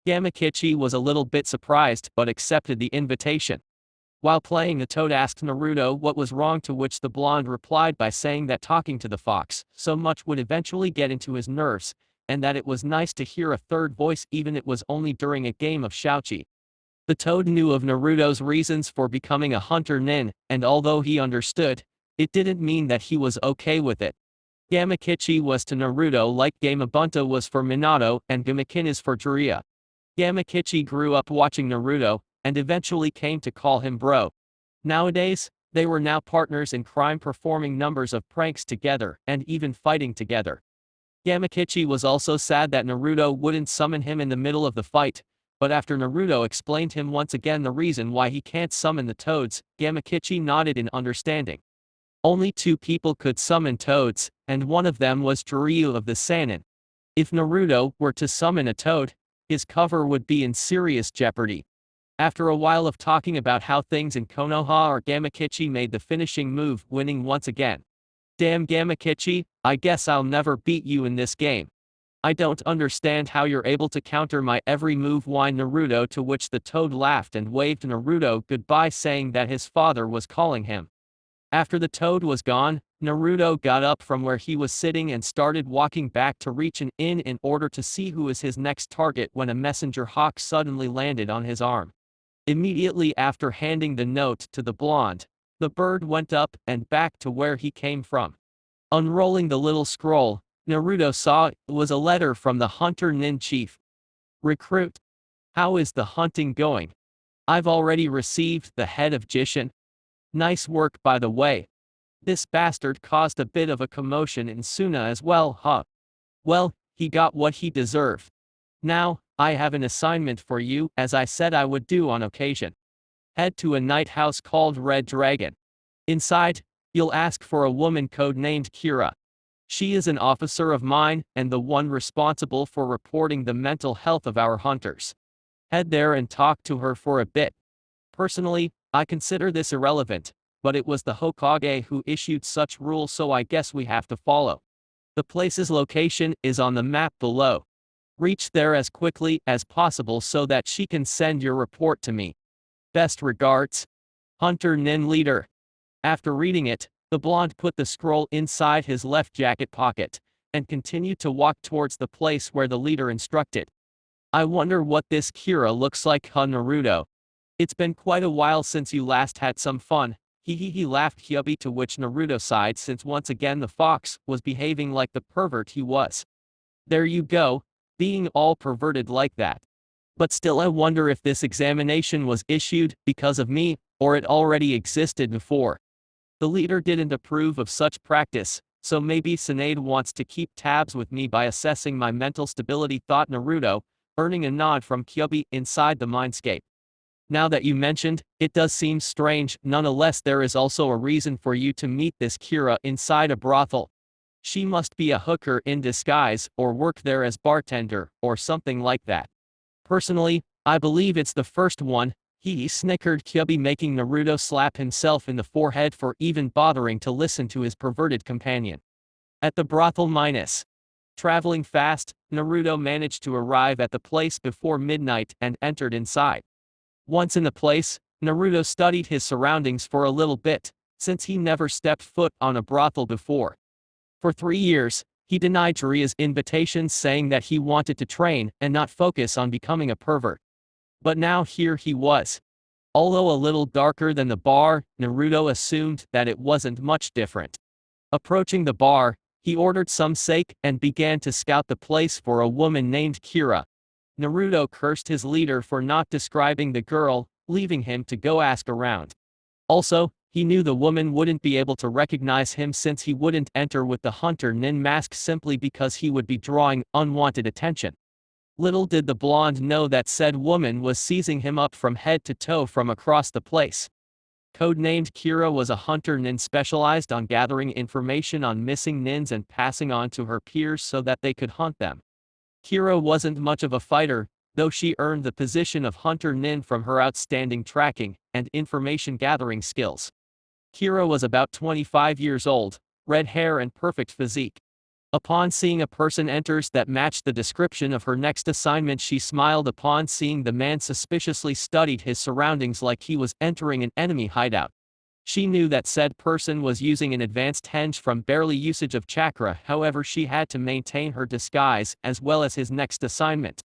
Gamakichi was a little bit surprised but accepted the invitation. While playing, the Toad asked Naruto what was wrong, to which the blonde replied by saying that talking to the fox so much would eventually get into his nerves, and that it was nice to hear a third voice even it was only during a game of Shoutji. The Toad knew of Naruto's reasons for becoming a hunter-nin, and although he understood, it didn't mean that he was okay with it. Gamakichi was to Naruto like Gamabunta was for Minato and Gamakin is for Jiraiya. Gamakichi grew up watching Naruto, and eventually came to call him bro. Nowadays, they were now partners in crime, performing numbers of pranks together, and even fighting together. Gamakichi was also sad that Naruto wouldn't summon him in the middle of the fight, but after Naruto explained him once again the reason why he can't summon the toads, Gamakichi nodded in understanding. Only two people could summon toads, and one of them was Jiraiya of the Sannin. If Naruto were to summon a toad, his cover would be in serious jeopardy. After a while of talking about how things in Konoha, Gamakichi made the finishing move, winning once again. Damn Gamakichi, I guess I'll never beat you in this game. I don't understand how you're able to counter my every move, whined Naruto, to which the Toad laughed and waved Naruto goodbye, saying that his father was calling him. After the Toad was gone, Naruto got up from where he was sitting and started walking back to reach an inn in order to see who is his next target, when a messenger hawk suddenly landed on his arm. Immediately after handing the note to the blonde, the bird went up and back to where he came from. Unrolling the little scroll, Naruto saw it was a letter from the hunter-nin chief. Recruit. How is the hunting going? I've already received the head of Jishin. Nice work, by the way. This bastard caused a bit of a commotion in Suna as well, huh? Well, he got what he deserved. Now, I have an assignment for you, as I said I would do on occasion. Head to a night house called Red Dragon. Inside, you'll ask for a woman codenamed Kira. She is an officer of mine, and the one responsible for reporting the mental health of our hunters. Head there and talk to her for a bit. Personally, I consider this irrelevant, but it was the Hokage who issued such rules, so I guess we have to follow. The place's location is on the map below. Reach there as quickly as possible so that she can send your report to me. Best regards. Hunter-nin Leader. After reading it, the blonde put the scroll inside his left jacket pocket, and continued to walk towards the place where the leader instructed. I wonder what this Kira looks like, huh, Naruto? It's been quite a while since you last had some fun. He laughed Hyobi, to which Naruto sighed, since once again the fox was behaving like the pervert he was. There you go, being all perverted like that. But still, I wonder if this examination was issued because of me, or it already existed before. The leader didn't approve of such practice, so maybe Tsunade wants to keep tabs with me by assessing my mental stability, thought Naruto, earning a nod from Kyubi inside the mindscape. Now that you mentioned, it does seem strange. Nonetheless, there is also a reason for you to meet this Kira inside a brothel. She must be a hooker in disguise, or work there as bartender, or something like that. Personally, I believe it's the first one. He snickered, Kyubi, making Naruto slap himself in the forehead for even bothering to listen to his perverted companion. At the brothel minus. Traveling fast, Naruto managed to arrive at the place before midnight and entered inside. Once in the place, Naruto studied his surroundings for a little bit, since he never stepped foot on a brothel before. For 3 years, he denied Jiraiya's invitations, saying that he wanted to train and not focus on becoming a pervert. But now here he was. Although a little darker than the bar, Naruto assumed that it wasn't much different. Approaching the bar, he ordered some sake and began to scout the place for a woman named Kira. Naruto cursed his leader for not describing the girl, leaving him to go ask around. Also, he knew the woman wouldn't be able to recognize him since he wouldn't enter with the hunter-nin mask simply because he would be drawing unwanted attention. Little did the blonde know that said woman was seizing him up from head to toe from across the place. Codenamed Kira was a hunter-nin specialized on gathering information on missing nins and passing on to her peers so that they could hunt them. Kira wasn't much of a fighter, though she earned the position of hunter-nin from her outstanding tracking and information gathering skills. Kira was about 25 years old, red hair and perfect physique. Upon seeing a person enters that matched the description of her next assignment, she smiled. Upon seeing the man suspiciously studied his surroundings like he was entering an enemy hideout. She knew that said person was using an advanced henge from barely usage of chakra, however she had to maintain her disguise as well as his next assignment.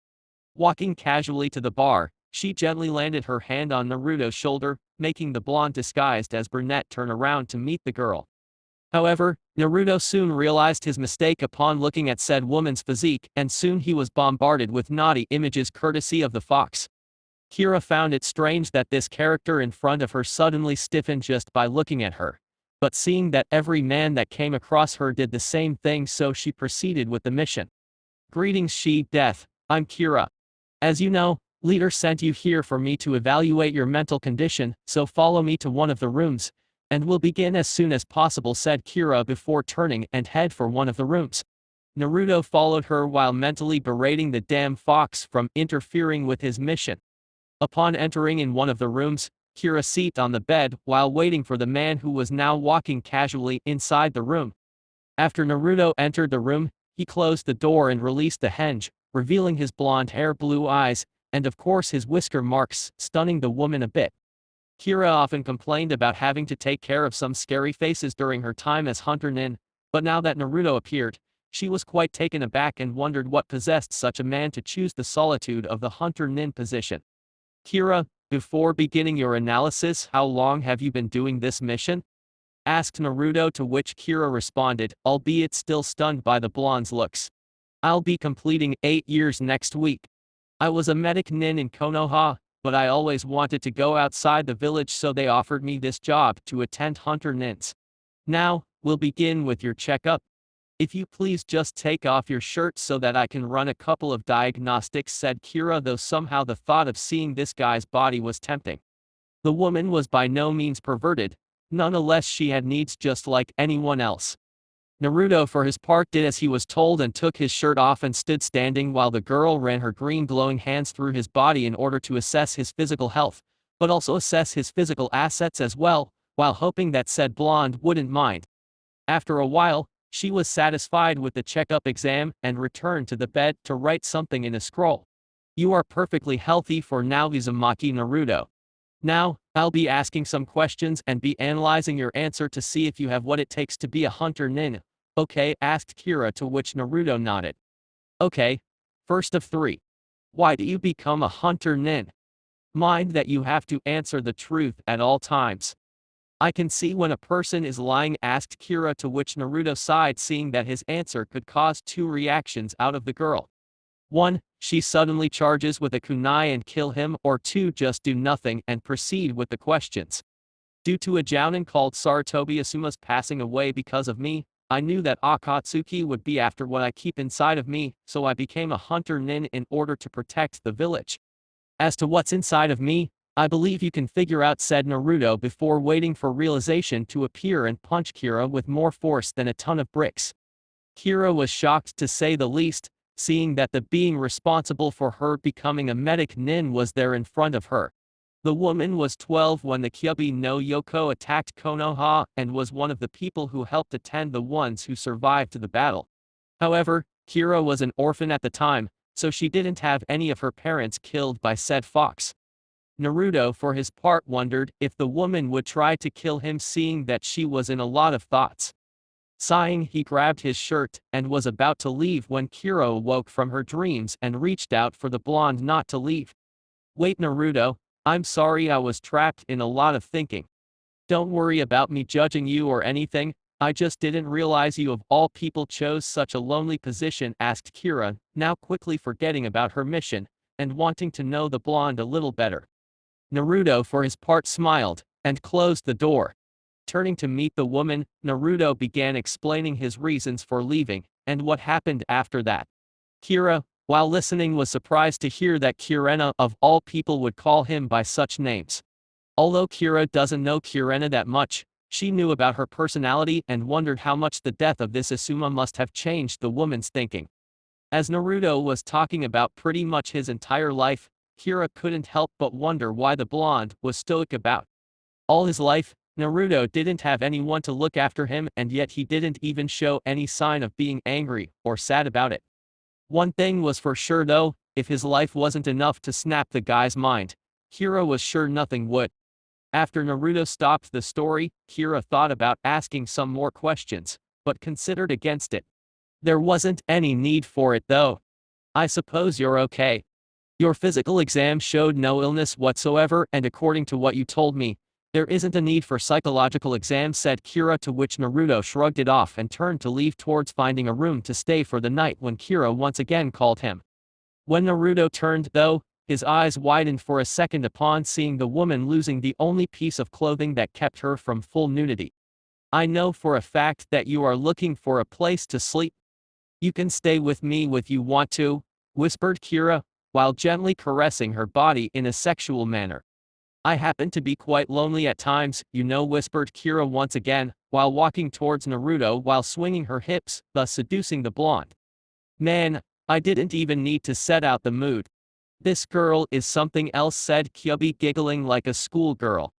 Walking casually to the bar, she gently landed her hand on Naruto's shoulder, making the blonde disguised as brunette turn around to meet the girl. However, Naruto soon realized his mistake upon looking at said woman's physique, and soon he was bombarded with naughty images courtesy of the fox. Kira found it strange that this character in front of her suddenly stiffened just by looking at her. But seeing that every man that came across her did the same thing, so she proceeded with the mission. Greetings, She-Death, I'm Kira. As you know, leader sent you here for me to evaluate your mental condition, so follow me to one of the rooms. And we'll begin as soon as possible, said Kira before turning and head for one of the rooms. Naruto followed her while mentally berating the damn fox from interfering with his mission. Upon entering in one of the rooms, Kira sat on the bed while waiting for the man who was now walking casually inside the room. After Naruto entered the room, he closed the door and released the henge, revealing his blonde hair, blue eyes, and of course his whisker marks, stunning the woman a bit. Kira often complained about having to take care of some scary faces during her time as hunter-nin, but now that Naruto appeared, she was quite taken aback and wondered what possessed such a man to choose the solitude of the hunter-nin position. Kira, before beginning your analysis, how long have you been doing this mission? Asked Naruto, to which Kira responded, albeit still stunned by the blonde's looks. I'll be completing 8 years next week. I was a medic nin in Konoha, but I always wanted to go outside the village, so they offered me this job to attend hunter nins. Now, we'll begin with your checkup. If you please just take off your shirt so that I can run a couple of diagnostics, said Kira, though somehow the thought of seeing this guy's body was tempting. The woman was by no means perverted, nonetheless she had needs just like anyone else. Naruto for his part did as he was told and took his shirt off and stood standing while the girl ran her green glowing hands through his body in order to assess his physical health, but also assess his physical assets as well, while hoping that said blonde wouldn't mind. After a while, she was satisfied with the checkup exam and returned to the bed to write something in a scroll. You are perfectly healthy for now, Uzumaki Naruto. Now, I'll be asking some questions and be analyzing your answer to see if you have what it takes to be a hunter nin. Okay, asked Kira, to which Naruto nodded. Okay. First of 3. Why do you become a hunter nin? Mind that you have to answer the truth at all times. I can see when a person is lying, asked Kira, to which Naruto sighed, seeing that his answer could cause two reactions out of the girl. 1. She suddenly charges with a kunai and kill him, or 2. Just do nothing and proceed with the questions. Due to a jounin called Sarutobi Asuma's passing away because of me, I knew that Akatsuki would be after what I keep inside of me, so I became a hunter-nin in order to protect the village. As to what's inside of me, I believe you can figure out, said Naruto before waiting for realization to appear and punch Kira with more force than a ton of bricks. Kira was shocked to say the least, seeing that the being responsible for her becoming a medic nin was there in front of her. The woman was 12 when the Kyubi no Yoko attacked Konoha and was one of the people who helped attend the ones who survived the battle. However, Kira was an orphan at the time, so she didn't have any of her parents killed by said fox. Naruto for his part wondered if the woman would try to kill him, seeing that she was in a lot of thoughts. Sighing, he grabbed his shirt and was about to leave when Kira awoke from her dreams and reached out for the blonde not to leave. Wait, Naruto, I'm sorry, I was trapped in a lot of thinking. Don't worry about me judging you or anything, I just didn't realize you of all people chose such a lonely position, asked Kira, now quickly forgetting about her mission and wanting to know the blonde a little better. Naruto for his part smiled and closed the door. Turning to meet the woman, Naruto began explaining his reasons for leaving and what happened after that. Kira, while listening, was surprised to hear that Kirena of all people would call him by such names. Although Kira doesn't know Kirena that much, she knew about her personality and wondered how much the death of this Asuma must have changed the woman's thinking. As Naruto was talking about pretty much his entire life, Kira couldn't help but wonder why the blonde was stoic about. All his life, Naruto didn't have anyone to look after him, and yet he didn't even show any sign of being angry or sad about it. One thing was for sure though, if his life wasn't enough to snap the guy's mind, Kira was sure nothing would. After Naruto stopped the story, Kira thought about asking some more questions, but considered against it. There wasn't any need for it though. I suppose you're okay. Your physical exam showed no illness whatsoever, and according to what you told me, there isn't a need for psychological exam, said Kira, to which Naruto shrugged it off and turned to leave towards finding a room to stay for the night when Kira once again called him. When Naruto turned though, his eyes widened for a second upon seeing the woman losing the only piece of clothing that kept her from full nudity. I know for a fact that you are looking for a place to sleep. You can stay with me if you want to, whispered Kira, while gently caressing her body in a sexual manner. I happen to be quite lonely at times, you know, whispered Kira once again, while walking towards Naruto while swinging her hips, thus seducing the blonde. Man, I didn't even need to set out the mood. This girl is something else, said Kyubi, giggling like a schoolgirl.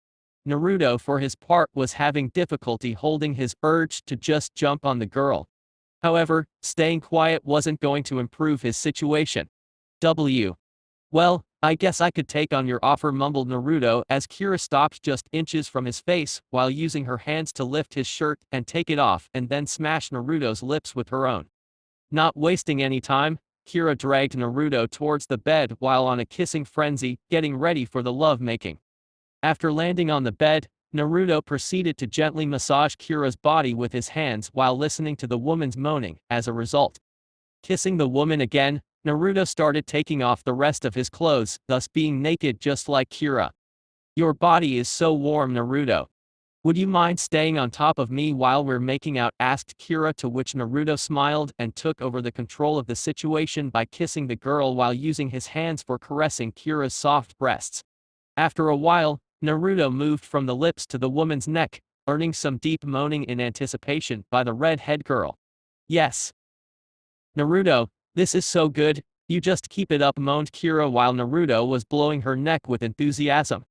Naruto for his part was having difficulty holding his urge to just jump on the girl. However, staying quiet wasn't going to improve his situation. Well, I guess I could take on your offer, mumbled Naruto as Kira stopped just inches from his face while using her hands to lift his shirt and take it off and then smash Naruto's lips with her own. Not wasting any time, Kira dragged Naruto towards the bed while on a kissing frenzy, getting ready for the love-making. After landing on the bed, Naruto proceeded to gently massage Kira's body with his hands while listening to the woman's moaning. As a result, kissing the woman again, Naruto started taking off the rest of his clothes, thus being naked just like Kira. Your body is so warm, Naruto. Would you mind staying on top of me while we're making out, asked Kira, to which Naruto smiled and took over the control of the situation by kissing the girl while using his hands for caressing Kira's soft breasts. After a while, Naruto moved from the lips to the woman's neck, earning some deep moaning in anticipation by the red-head girl. Yes. Naruto, this is so good, you just keep it up, moaned Kira while Naruto was blowing her neck with enthusiasm.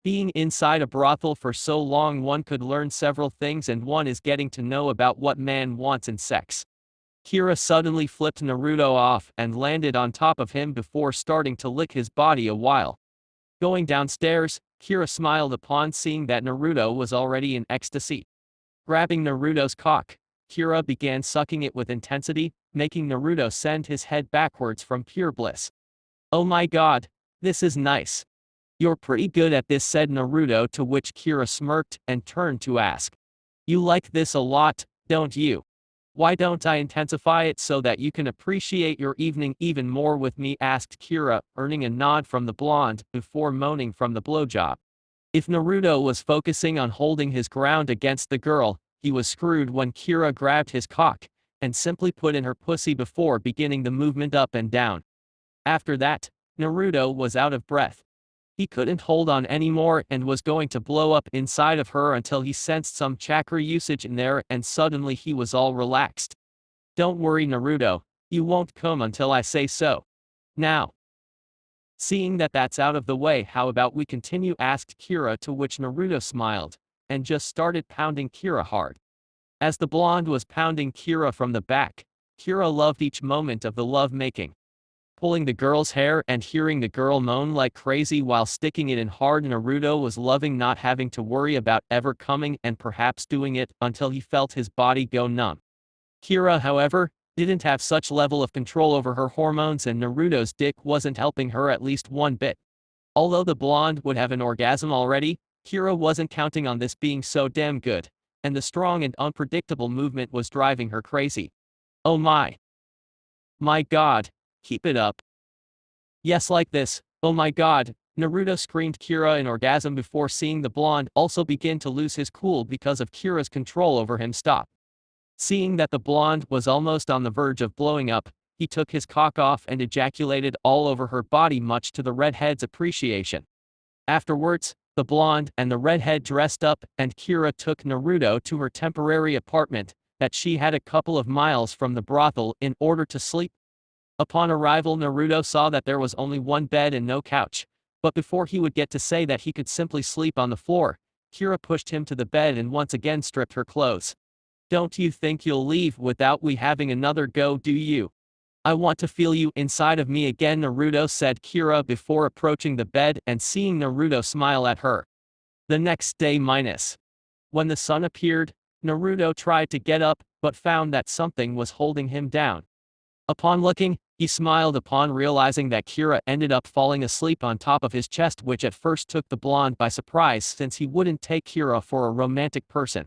Being inside a brothel for so long, one could learn several things, and one is getting to know about what man wants in sex. Kira suddenly flipped Naruto off and landed on top of him before starting to lick his body a while. Going downstairs, Kira smiled upon seeing that Naruto was already in ecstasy. Grabbing Naruto's cock, Kira began sucking it with intensity, making Naruto send his head backwards from pure bliss. Oh my god, this is nice. You're pretty good at this, said Naruto, to which Kira smirked and turned to ask. You like this a lot, don't you? Why don't I intensify it so that you can appreciate your evening even more with me, asked Kira, earning a nod from the blonde before moaning from the blowjob. If Naruto was focusing on holding his ground against the girl, he was screwed when Kira grabbed his cock and simply put in her pussy before beginning the movement up and down. After that, Naruto was out of breath. He couldn't hold on anymore and was going to blow up inside of her until he sensed some chakra usage in there, and suddenly he was all relaxed. Don't worry, Naruto, you won't come until I say so. Now. Seeing that that's out of the way, how about we continue, asked Kira, to which Naruto smiled and just started pounding Kira hard. As the blonde was pounding Kira from the back, Kira loved each moment of the love making. Pulling the girl's hair and hearing the girl moan like crazy while sticking it in hard, Naruto was loving not having to worry about ever coming and perhaps doing it until he felt his body go numb. Kira, however, didn't have such level of control over her hormones, and Naruto's dick wasn't helping her at least one bit. Although the blonde would have an orgasm already, Kira wasn't counting on this being so damn good, and the strong and unpredictable movement was driving her crazy. Oh my. My god. Keep it up. Yes, like this. Oh my god, Naruto screamed Kira in orgasm before seeing the blonde also begin to lose his cool because of Kira's control over him. Stop. Seeing that the blonde was almost on the verge of blowing up, he took his cock off and ejaculated all over her body, much to the redhead's appreciation. Afterwards, the blonde and the redhead dressed up and Kira took Naruto to her temporary apartment that she had a couple of miles from the brothel in order to sleep. Upon arrival, Naruto saw that there was only one bed and no couch, but before he would get to say that he could simply sleep on the floor, Kira pushed him to the bed and once again stripped her clothes. Don't you think you'll leave without we having another go, do you? I want to feel you inside of me again, Naruto, said Kira before approaching the bed and seeing Naruto smile at her. The next day minus. When the sun appeared, Naruto tried to get up but found that something was holding him down. Upon looking, he smiled upon realizing that Kira ended up falling asleep on top of his chest, which at first took the blonde by surprise since he wouldn't take Kira for a romantic person.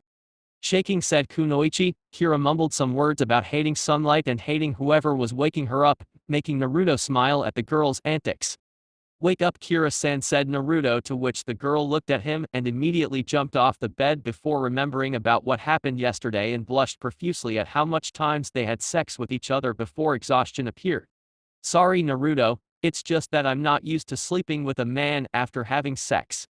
Shaking said kunoichi, Kira mumbled some words about hating sunlight and hating whoever was waking her up, making Naruto smile at the girl's antics. Wake up, Kira-san, said Naruto, to which the girl looked at him and immediately jumped off the bed before remembering about what happened yesterday and blushed profusely at how much times they had sex with each other before exhaustion appeared. Sorry, Naruto, it's just that I'm not used to sleeping with a man after having sex.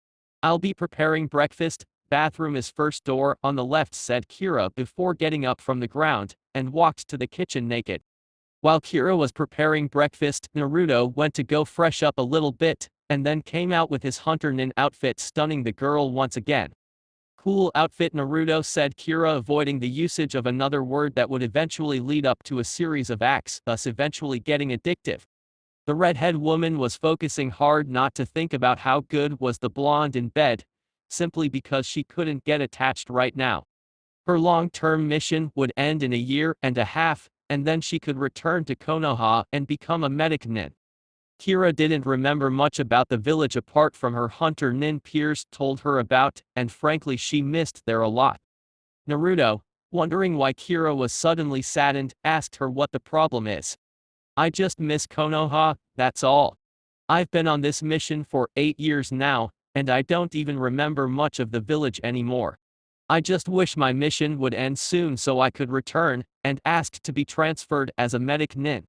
I'll be preparing breakfast. Bathroom is first door on the left, said Kira before getting up from the ground and walked to the kitchen naked. While Kira was preparing breakfast, Naruto went to go fresh up a little bit, and then came out with his hunternin outfit, stunning the girl once again. Cool outfit, Naruto, said Kira, avoiding the usage of another word that would eventually lead up to a series of acts, thus eventually getting addictive. The redhead woman was focusing hard not to think about how good was the blonde in bed, simply because she couldn't get attached right now. Her long-term mission would end in a year and a half, and then she could return to Konoha and become a medic nin. Kira didn't remember much about the village apart from her hunter nin peers told her about, and frankly she missed there a lot. Naruto, wondering why Kira was suddenly saddened, asked her what the problem is. I just miss Konoha, that's all. I've been on this mission for 8 years now, and I don't even remember much of the village anymore. I just wish my mission would end soon so I could return, and asked to be transferred as a medic nin.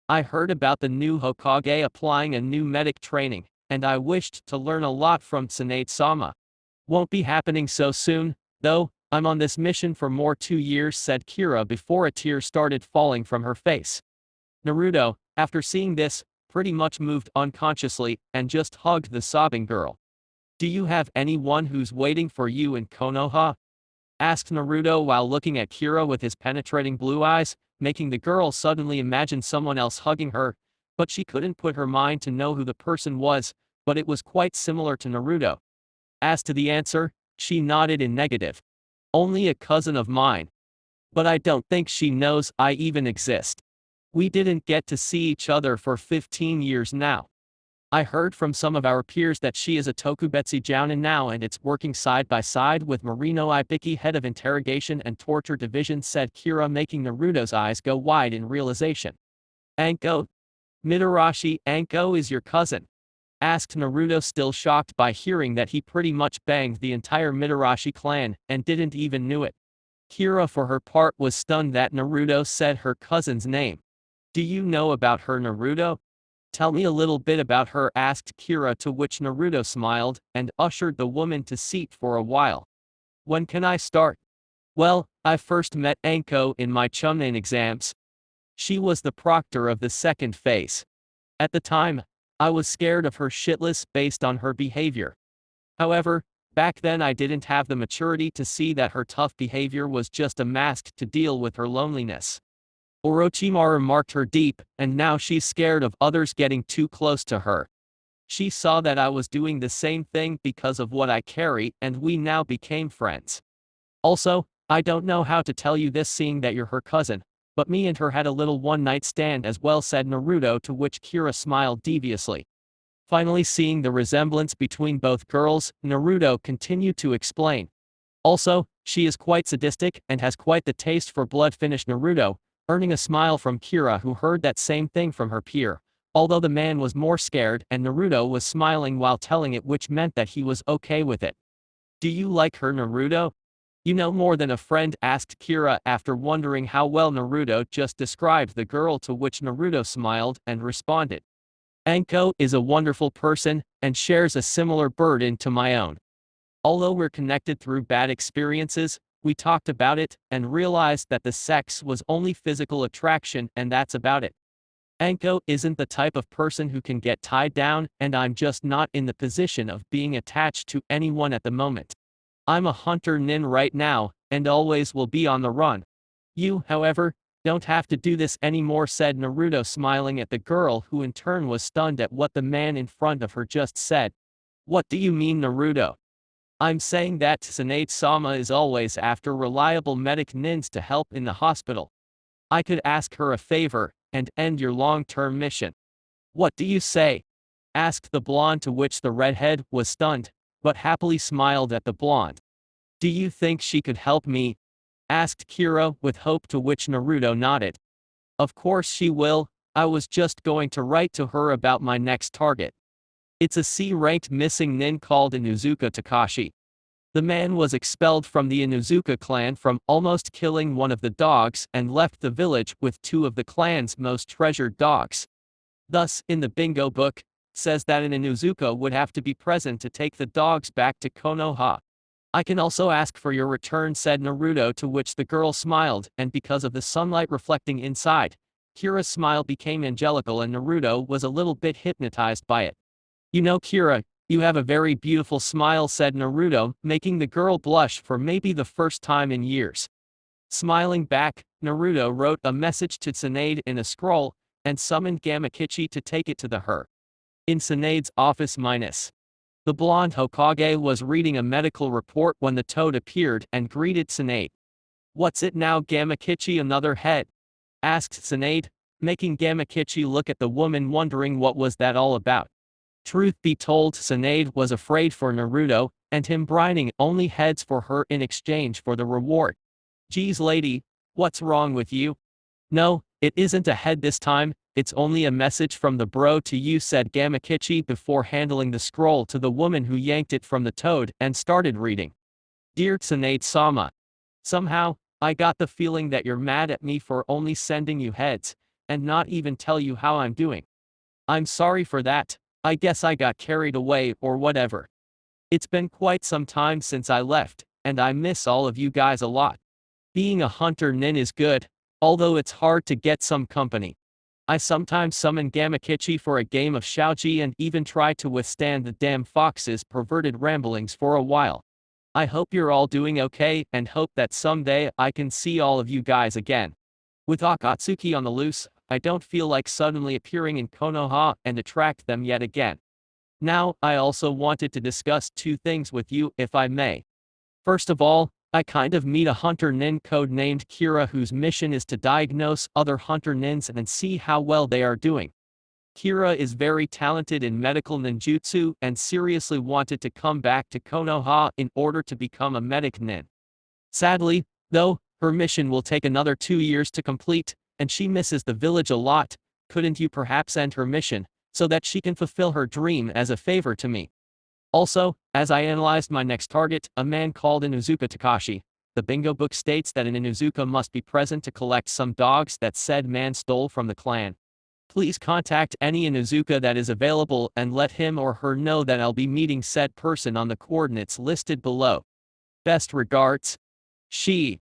I heard about the new Hokage applying a new medic training, and I wished to learn a lot from Tsunade-sama. Won't be happening so soon, though. I'm on this mission for more 2 years, said Kira before a tear started falling from her face. Naruto, after seeing this, pretty much moved unconsciously, and just hugged the sobbing girl. Do you have anyone who's waiting for you in Konoha? Asked Naruto while looking at Kira with his penetrating blue eyes, making the girl suddenly imagine someone else hugging her, but she couldn't put her mind to know who the person was, but it was quite similar to Naruto. As to the answer, she nodded in negative. Only a cousin of mine. But I don't think she knows I even exist. We didn't get to see each other for 15 years now. I heard from some of our peers that she is a Tokubetsu jounin now and it's working side by side with Marino Ibiki, head of interrogation and torture division, said Kira, making Naruto's eyes go wide in realization. Anko? Mitarashi, Anko is your cousin? Asked Naruto, still shocked by hearing that he pretty much banged the entire Mitarashi clan and didn't even knew it. Kira, for her part, was stunned that Naruto said her cousin's name. Do you know about her, Naruto? Tell me a little bit about her, asked Kira, to which Naruto smiled and ushered the woman to seat for a while. When can I start? Well, I first met Anko in my Chumnin exams. She was the proctor of the second phase. At the time, I was scared of her shitless based on her behavior. However, back then I didn't have the maturity to see that her tough behavior was just a mask to deal with her loneliness. Orochimaru marked her deep, and now she's scared of others getting too close to her. She saw that I was doing the same thing because of what I carry, and we now became friends. Also, I don't know how to tell you this seeing that you're her cousin, but me and her had a little one-night stand as well, said Naruto, to which Kira smiled deviously. Finally seeing the resemblance between both girls, Naruto continued to explain. Also, she is quite sadistic and has quite the taste for blood, finished Naruto, earning a smile from Kira, who heard that same thing from her peer, although the man was more scared and Naruto was smiling while telling it, which meant that he was okay with it. Do you like her, Naruto? You know more than a friend, asked Kira, after wondering how well Naruto just described the girl, to which Naruto smiled and responded. Anko is a wonderful person and shares a similar burden to my own. Although we're connected through bad experiences, we talked about it and realized that the sex was only physical attraction and that's about it. Anko isn't the type of person who can get tied down, and I'm just not in the position of being attached to anyone at the moment. I'm a hunter-nin right now, and always will be on the run. You, however, don't have to do this anymore, said Naruto, smiling at the girl, who in turn was stunned at what the man in front of her just said. What do you mean, Naruto? I'm saying that Tsunade-sama is always after reliable medic nins to help in the hospital. I could ask her a favor and end your long-term mission. What do you say? Asked the blonde, to which the redhead was stunned, but happily smiled at the blonde. Do you think she could help me? Asked Kira with hope, to which Naruto nodded. Of course she will. I was just going to write to her about my next target. It's a C-ranked missing nin called Inuzuka Takashi. The man was expelled from the Inuzuka clan from almost killing one of the dogs and left the village with two of the clan's most treasured dogs. Thus, in the bingo book, says that an Inuzuka would have to be present to take the dogs back to Konoha. I can also ask for your return, said Naruto, to which the girl smiled, and because of the sunlight reflecting inside, Kira's smile became angelical and Naruto was a little bit hypnotized by it. You know, Kira, you have a very beautiful smile, said Naruto, making the girl blush for maybe the first time in years. Smiling back, Naruto wrote a message to Tsunade in a scroll, and summoned Gamakichi to take it to her. In Tsunade's office the blonde Hokage was reading a medical report when the toad appeared and greeted Tsunade. What's it now, Gamakichi, another head? Asked Tsunade, making Gamakichi look at the woman, wondering what was that all about. Truth be told, Tsunade was afraid for Naruto, and him brining only heads for her in exchange for the reward. Geez lady, what's wrong with you? No, it isn't a head this time, it's only a message from the bro to you, said Gamakichi before handling the scroll to the woman, who yanked it from the toad and started reading. Dear Tsunade-sama. Somehow, I got the feeling that you're mad at me for only sending you heads, and not even tell you how I'm doing. I'm sorry for that. I guess I got carried away or whatever. It's been quite some time since I left, and I miss all of you guys a lot. Being a hunter-nin is good, although it's hard to get some company. I sometimes summon Gamakichi for a game of Shaoji and even try to withstand the damn fox's perverted ramblings for a while. I hope you're all doing okay and hope that someday I can see all of you guys again. With Akatsuki on the loose, I don't feel like suddenly appearing in Konoha and attract them yet again. Now, I also wanted to discuss two things with you, if I may. First of all, I kind of meet a hunter-nin code-named Kira, whose mission is to diagnose other hunter-nins and see how well they are doing. Kira is very talented in medical ninjutsu and seriously wanted to come back to Konoha in order to become a medic nin. Sadly, though, her mission will take another 2 years to complete, and she misses the village a lot. Couldn't you perhaps end her mission, so that she can fulfill her dream as a favor to me? Also, as I analyzed my next target, a man called Inuzuka Takashi, the bingo book states that an Inuzuka must be present to collect some dogs that said man stole from the clan. Please contact any Inuzuka that is available and let him or her know that I'll be meeting said person on the coordinates listed below. Best regards. She.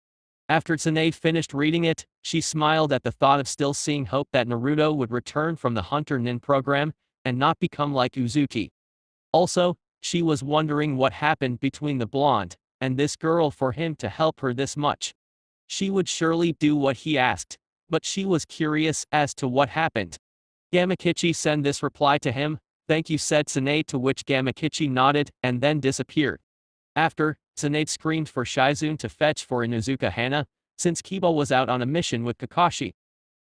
After Tsunade finished reading it, she smiled at the thought of still seeing hope that Naruto would return from the hunter-nin program and not become like Uzuki. Also, she was wondering what happened between the blonde and this girl for him to help her this much. She would surely do what he asked, but she was curious as to what happened. Gamakichi sent this reply to him, "Thank you," said Tsunade, to which Gamakichi nodded and then disappeared. After, Tsunade screamed for Shizune to fetch for NARUTOxHANA, since Kiba was out on a mission with Kakashi.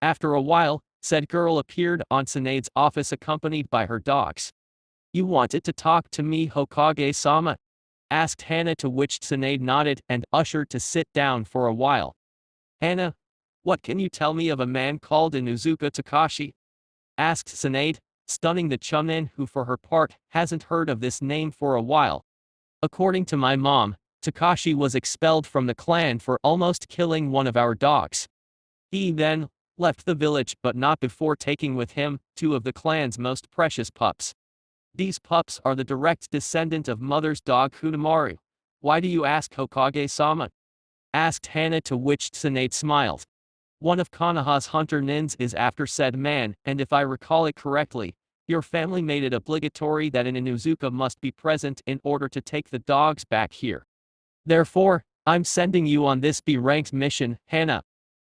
After a while, said girl appeared on Tsunade's office accompanied by her dogs. "You wanted to talk to me, Hokage-sama?" asked Hana, to which Tsunade nodded and ushered to sit down for a while. "Hana, what can you tell me of a man called Inuzuka Takashi?" asked Tsunade, stunning the chunin, who for her part hasn't heard of this name for a while. "According to my mom, Takashi was expelled from the clan for almost killing one of our dogs. He then left the village, but not before taking with him 2 of the clan's most precious pups. These pups are the direct descendant of mother's dog Kudamaru. Why do you ask, Hokage-sama?" asked Hana, to which Tsunade smiled. "One of Konoha's hunter nins is after said man, and if I recall it correctly, your family made it obligatory that an Inuzuka must be present in order to take the dogs back here. Therefore, I'm sending you on this B-ranked mission, Hana.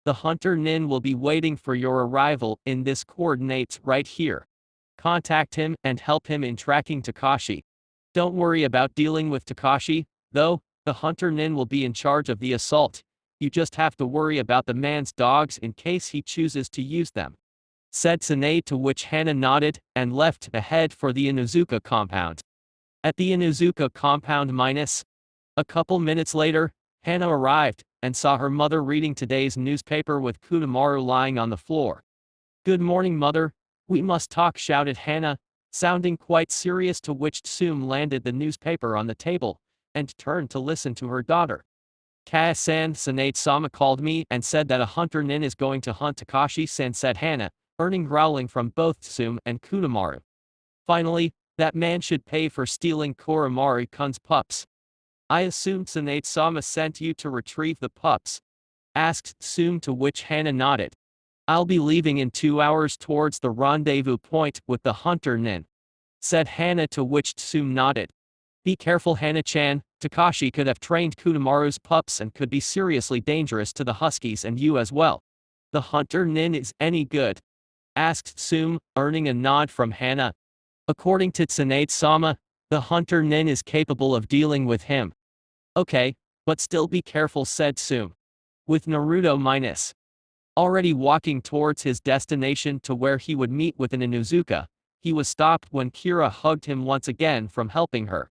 The hunter nin will be waiting for your arrival in this coordinates right here. Contact him and help him in tracking Takashi. Don't worry about dealing with Takashi, though, the hunter nin will be in charge of the assault. You just have to worry about the man's dogs in case he chooses to use them," said Tsunade, to which Hana nodded and left to head for the Inuzuka compound. At the Inuzuka compound a couple minutes later, Hana arrived and saw her mother reading today's newspaper with Kudamaru lying on the floor. "Good morning, mother. We must talk," shouted Hana, sounding quite serious, to which Tsume landed the newspaper on the table and turned to listen to her daughter. "Ka-san, Tsunade-sama called me and said that a hunter nin is going to hunt Takashi-san," said Hana, earning growling from both Tsume and Kudamaru. "Finally, that man should pay for stealing Koramari-kun's pups." "I assumed Tsunade-sama sent you to retrieve the pups?" asked Tsume, to which Hana nodded. "I'll be leaving in 2 hours towards the rendezvous point with the hunter nin," said Hana, to which Tsume nodded. "Be careful, Hana-chan. Takashi could have trained Kudamaru's pups and could be seriously dangerous to the huskies and you as well." "The hunter nin is any good?" asked Tsume, earning a nod from Hana. "According to Tsunade-sama, the hunter nin is capable of dealing with him." "Okay, but still be careful," said Tsume. With Naruto already walking towards his destination to where he would meet with an Inuzuka, he was stopped when Kira hugged him once again from helping her.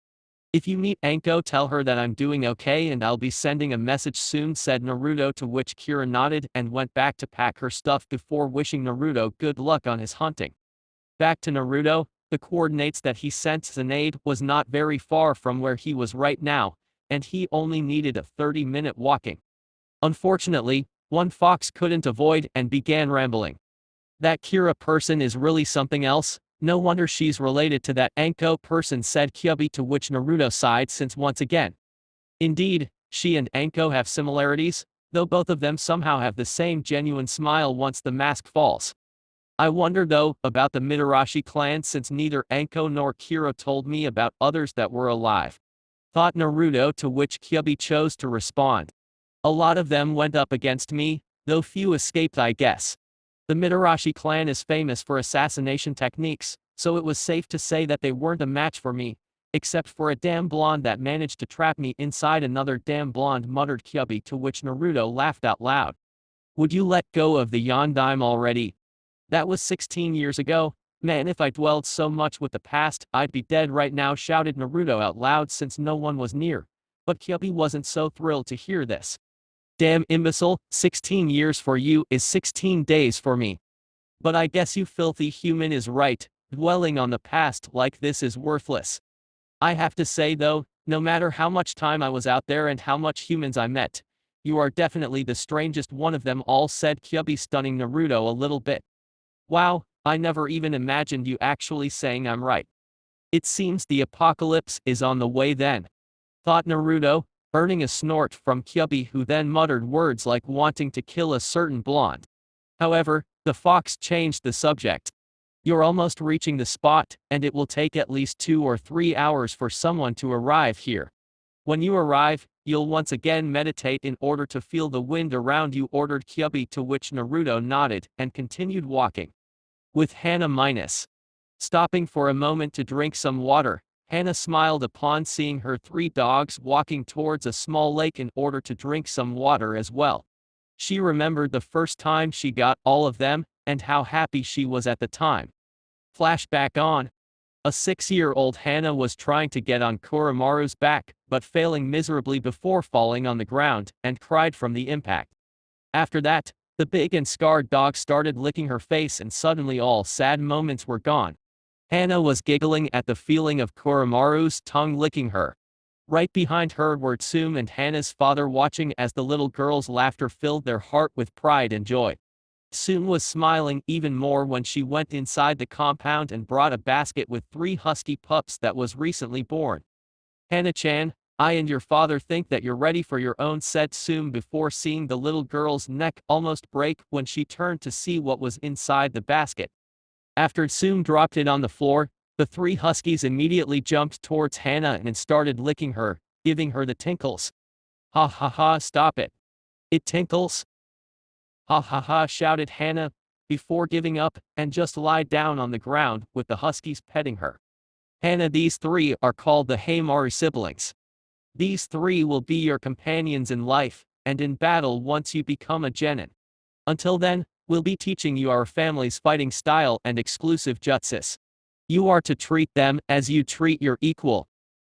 "If you meet Anko, tell her that I'm doing okay and I'll be sending a message soon," said Naruto, to which Kira nodded and went back to pack her stuff before wishing Naruto good luck on his hunting. Back to Naruto, the coordinates that he sent Tsunade was not very far from where he was right now, and he only needed a 30-minute walking. Unfortunately, one fox couldn't avoid and began rambling. "That Kira person is really something else. No wonder she's related to that Anko person," said Kyubi, to which Naruto sighed, since once again. Indeed, she and Anko have similarities, though both of them somehow have the same genuine smile once the mask falls. "I wonder though about the Mitarashi clan, since neither Anko nor Kira told me about others that were alive," thought Naruto, to which Kyubi chose to respond. "A lot of them went up against me, though few escaped, I guess. The Mitarashi clan is famous for assassination techniques, so it was safe to say that they weren't a match for me, except for a damn blonde that managed to trap me inside another damn blonde," muttered Kyubi, to which Naruto laughed out loud. "Would you let go of the Yondaime already? That was 16 years ago, Man, if I dwelled so much with the past, I'd be dead right now, shouted Naruto out loud since no one was near. But Kyuubi wasn't so thrilled to hear this. Damn imbecile, 16 years for you is 16 days for me. But I guess you filthy human is right, dwelling on the past like this is worthless. I have to say though, no matter how much time I was out there and how much humans I met, you are definitely the strangest one of them all, said Kyuubi, stunning Naruto a little bit. Wow, I never even imagined you actually saying I'm right. It seems the apocalypse is on the way then, thought Naruto, earning a snort from Kyuubi, who then muttered words like wanting to kill a certain blonde. However, the fox changed the subject. You're almost reaching the spot, and it will take at least 2 or 3 hours for someone to arrive here. When you arrive, you'll once again meditate in order to feel the wind around you, ordered Kyuubi, to which Naruto nodded and continued walking. With Hana minus. Stopping for a moment to drink some water, Hana smiled upon seeing her 3 dogs walking towards a small lake in order to drink some water as well. She remembered the first time she got all of them, and how happy she was at the time. Flashback on. A 6-year-old Hana was trying to get on Koromaru's back, but failing miserably before falling on the ground, and cried from the impact. After that, the big and scarred dog started licking her face, and suddenly all sad moments were gone. Hana was giggling at the feeling of Koromaru's tongue licking her. Right behind her were Tsume and Hana's father, watching as the little girl's laughter filled their heart with pride and joy. Tsume was smiling even more when she went inside the compound and brought a basket with 3 husky pups that was recently born. Hana-chan, I and your father think that you're ready for your own, said Tsume before seeing the little girl's neck almost break when she turned to see what was inside the basket. After Tsume dropped it on the floor, the 3 huskies immediately jumped towards Hana and started licking her, giving her the tinkles. Ha ha ha, stop it. It tinkles? Ha ha ha, shouted Hana, before giving up, and just lied down on the ground, with the huskies petting her. Hana, these 3 are called the Heimaru siblings. These 3 will be your companions in life, and in battle once you become a genin. Until then, we'll be teaching you our family's fighting style and exclusive jutsus. You are to treat them as you treat your equal.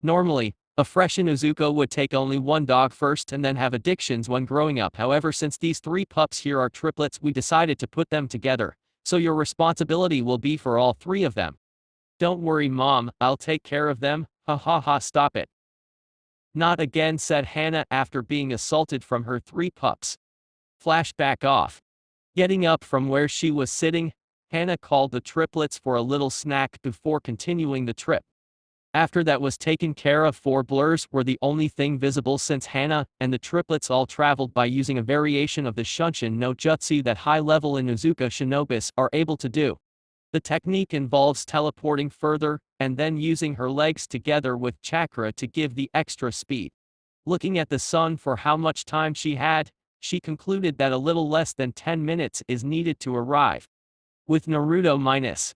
Normally, a fresh Inuzuka would take only 1 dog first and then have addictions when growing up. However, since these 3 pups here are triplets, we decided to put them together, so your responsibility will be for all 3 of them. Don't worry, Mom, I'll take care of them. Ha ha ha, stop it. Not again, said Hana after being assaulted from her 3 pups. Flashback off. Getting up from where she was sitting, Hana called the triplets for a little snack before continuing the trip. After that was taken care of, 4 blurs were the only thing visible, since Hana and the triplets all traveled by using a variation of the Shunshin no Jutsu that high-level Inuzuka shinobis are able to do. The technique involves teleporting further, and then using her legs together with chakra to give the extra speed. Looking at the sun for how much time she had, she concluded that a little less than 10 minutes is needed to arrive. With Naruto minus.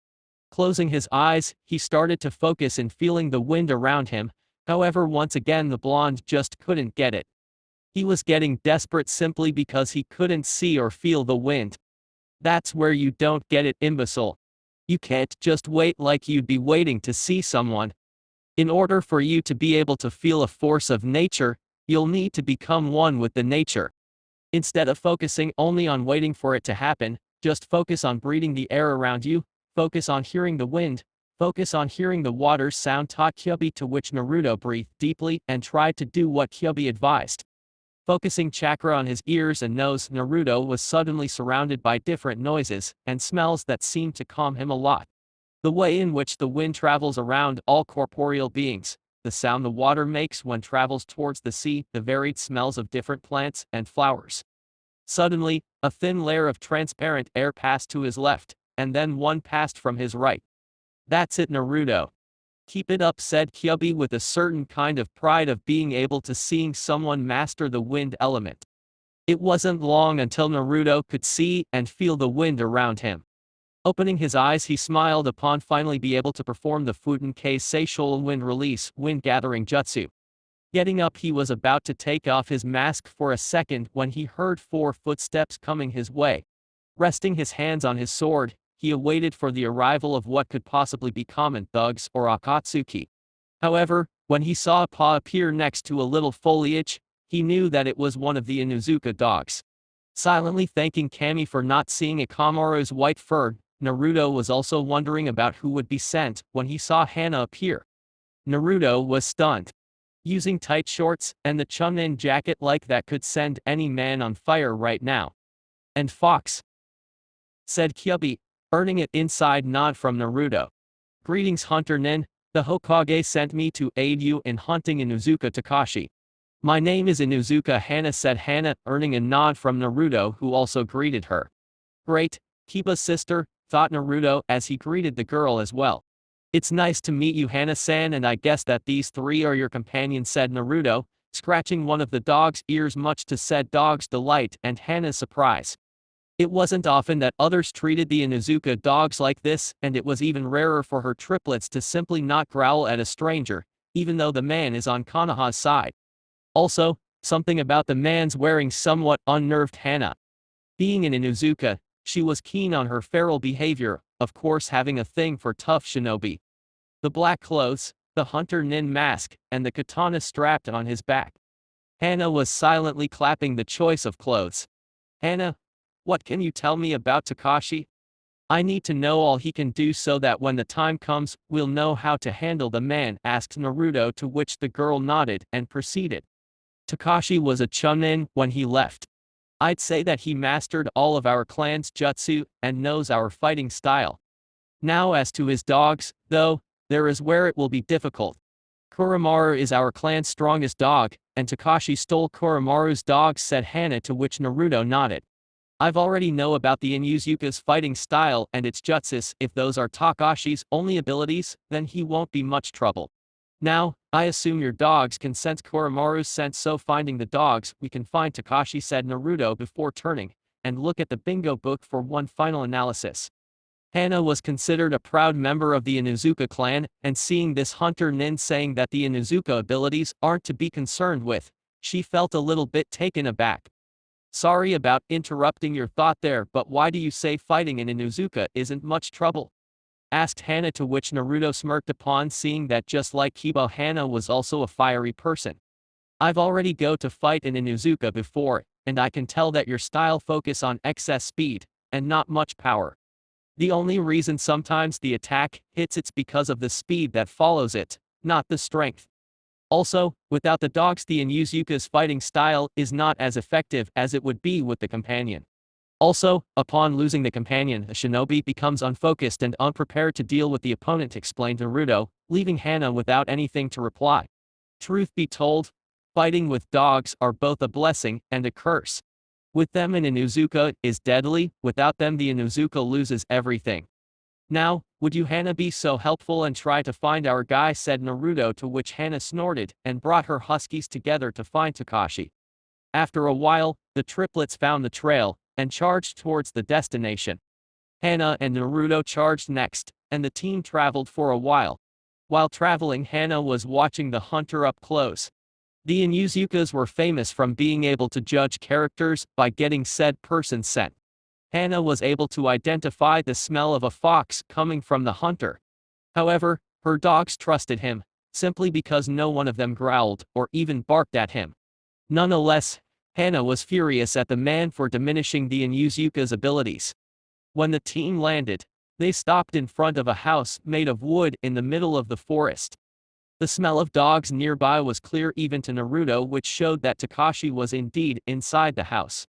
Closing his eyes, he started to focus in feeling the wind around him. However, once again the blonde just couldn't get it. He was getting desperate simply because he couldn't see or feel the wind. That's where you don't get it, imbecile. You can't just wait like you'd be waiting to see someone. In order for you to be able to feel a force of nature, you'll need to become one with the nature. Instead of focusing only on waiting for it to happen, just focus on breathing the air around you. Focus on hearing the wind. Focus on hearing the water's sound, taught Kyuubi, to which Naruto breathed deeply and tried to do what Kyuubi advised. Focusing chakra on his ears and nose, Naruto was suddenly surrounded by different noises and smells that seemed to calm him a lot. The way in which the wind travels around all corporeal beings, the sound the water makes when travels towards the sea, the varied smells of different plants and flowers. Suddenly, a thin layer of transparent air passed to his left, and then one passed from his right. That's it, Naruto. Keep it up, said Kyuubi with a certain kind of pride of being able to seeing someone master the wind element. It wasn't long until Naruto could see and feel the wind around him. Opening his eyes, he smiled upon finally be able to perform the Futenkei Seishol wind release, wind gathering jutsu. Getting up, he was about to take off his mask for a second when he heard 4 footsteps coming his way. Resting his hands on his sword, he awaited for the arrival of what could possibly be common thugs or Akatsuki. However, when he saw a paw appear next to a little foliage, he knew that it was one of the Inuzuka dogs. Silently thanking Kami for not seeing Ikamaru's white fur, Naruto was also wondering about who would be sent when he saw Hana appear. Naruto was stunned. Using tight shorts and the chunin jacket like that could send any man on fire right now. And Fox, said Kyubi, earning an inside nod from Naruto. Greetings hunternin, the Hokage sent me to aid you in hunting Inuzuka Takashi. My name is Inuzuka Hana, said Hana, earning a nod from Naruto, who also greeted her. Great, Kiba's sister, thought Naruto as he greeted the girl as well. It's nice to meet you Hana-san, and I guess that these three are your companions, said Naruto, scratching one of the dog's ears much to said dog's delight and Hana's surprise. It wasn't often that others treated the Inuzuka dogs like this, and it was even rarer for her triplets to simply not growl at a stranger, even though the man is on Konoha's side. Also, something about the man's wearing somewhat unnerved Hana. Being an Inuzuka, she was keen on her feral behavior, of course having a thing for tough shinobi. The black clothes, the hunter-nin mask, and the katana strapped on his back. Hana was silently clapping the choice of clothes. Hana, what can you tell me about Takashi? I need to know all he can do so that when the time comes, we'll know how to handle the man, asked Naruto, to which the girl nodded and proceeded. Takashi was a chunin when he left. I'd say that he mastered all of our clan's jutsu and knows our fighting style. Now as to his dogs, though, there is where it will be difficult. Kuramaru is our clan's strongest dog, and Takashi stole Kuramaru's dog, said Hana, to which Naruto nodded. I've already know about the Inuzuka's fighting style and its jutsus. If those are Takashi's only abilities, then he won't be much trouble. Now, I assume your dogs can sense Kuramaru's scent, so finding the dogs, we can find Takashi, said Naruto before turning and look at the bingo book for one final analysis. Hana was considered a proud member of the Inuzuka clan, and seeing this hunter-nin saying that the Inuzuka abilities aren't to be concerned with, she felt a little bit taken aback. Sorry about interrupting your thought there, but why do you say fighting in Inuzuka isn't much trouble? Asked Hana, to which Naruto smirked upon seeing that just like Kiba, Hana was also a fiery person. I've already go to fight in Inuzuka before, and I can tell that your style focus on excess speed, and not much power. The only reason sometimes the attack hits it's because of the speed that follows it, not the strength. Also, without the dogs the Inuzuka's fighting style is not as effective as it would be with the companion. Also, upon losing the companion, a shinobi becomes unfocused and unprepared to deal with the opponent, explained Naruto, leaving Hana without anything to reply. Truth be told, fighting with dogs are both a blessing and a curse. With them an Inuzuka is deadly, without them the Inuzuka loses everything. Now, would you Hana be so helpful and try to find our guy, said Naruto, to which Hana snorted and brought her huskies together to find Takashi. After a while, the triplets found the trail and charged towards the destination. Hana and Naruto charged next, and the team traveled for a while. While traveling, Hana was watching the hunter up close. The Inuzukas were famous from being able to judge characters by getting said person's scent. Hana was able to identify the smell of a fox coming from the hunter. However, her dogs trusted him, simply because no one of them growled or even barked at him. Nonetheless, Hana was furious at the man for diminishing the Inuzuka's abilities. When the team landed, they stopped in front of a house made of wood in the middle of the forest. The smell of dogs nearby was clear even to Naruto, which showed that Takashi was indeed inside the house.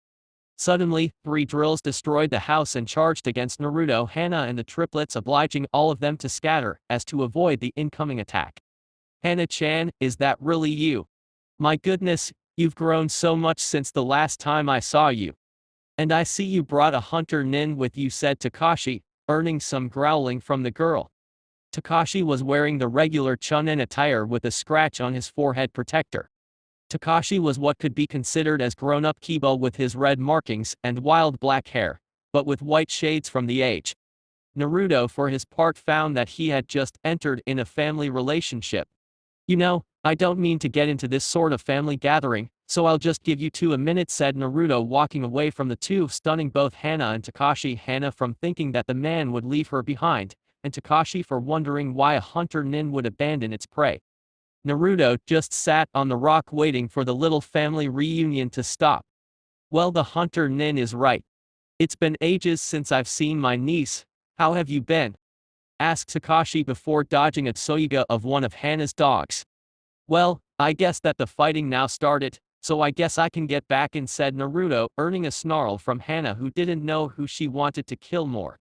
Suddenly, 3 drills destroyed the house and charged against Naruto, Hana and the triplets, obliging all of them to scatter as to avoid the incoming attack. Hana-chan, is that really you? My goodness, you've grown so much since the last time I saw you. And I see you brought a hunter-nin with you, said Takashi, earning some growling from the girl. Takashi was wearing the regular chunin attire with a scratch on his forehead protector. Takashi was what could be considered as grown-up Kiba with his red markings and wild black hair, but with white shades from the age. Naruto for his part found that he had just entered in a family relationship. You know, I don't mean to get into this sort of family gathering, So I'll just give you 2 minutes, said Naruto, walking away from the two, stunning both Hana and Takashi. Hana from thinking that the man would leave her behind, and Takashi for wondering why a hunter nin would abandon its prey. Naruto just sat on the rock waiting for the little family reunion to stop. Well, the hunter nin is right. It's been ages since I've seen my niece. How have you been? Asked Takashi before dodging a Tsuyoga of one of Hana's dogs. Well, I guess that the fighting now started, so I guess I can get back in, said Naruto, earning a snarl from Hana, who didn't know who she wanted to kill more.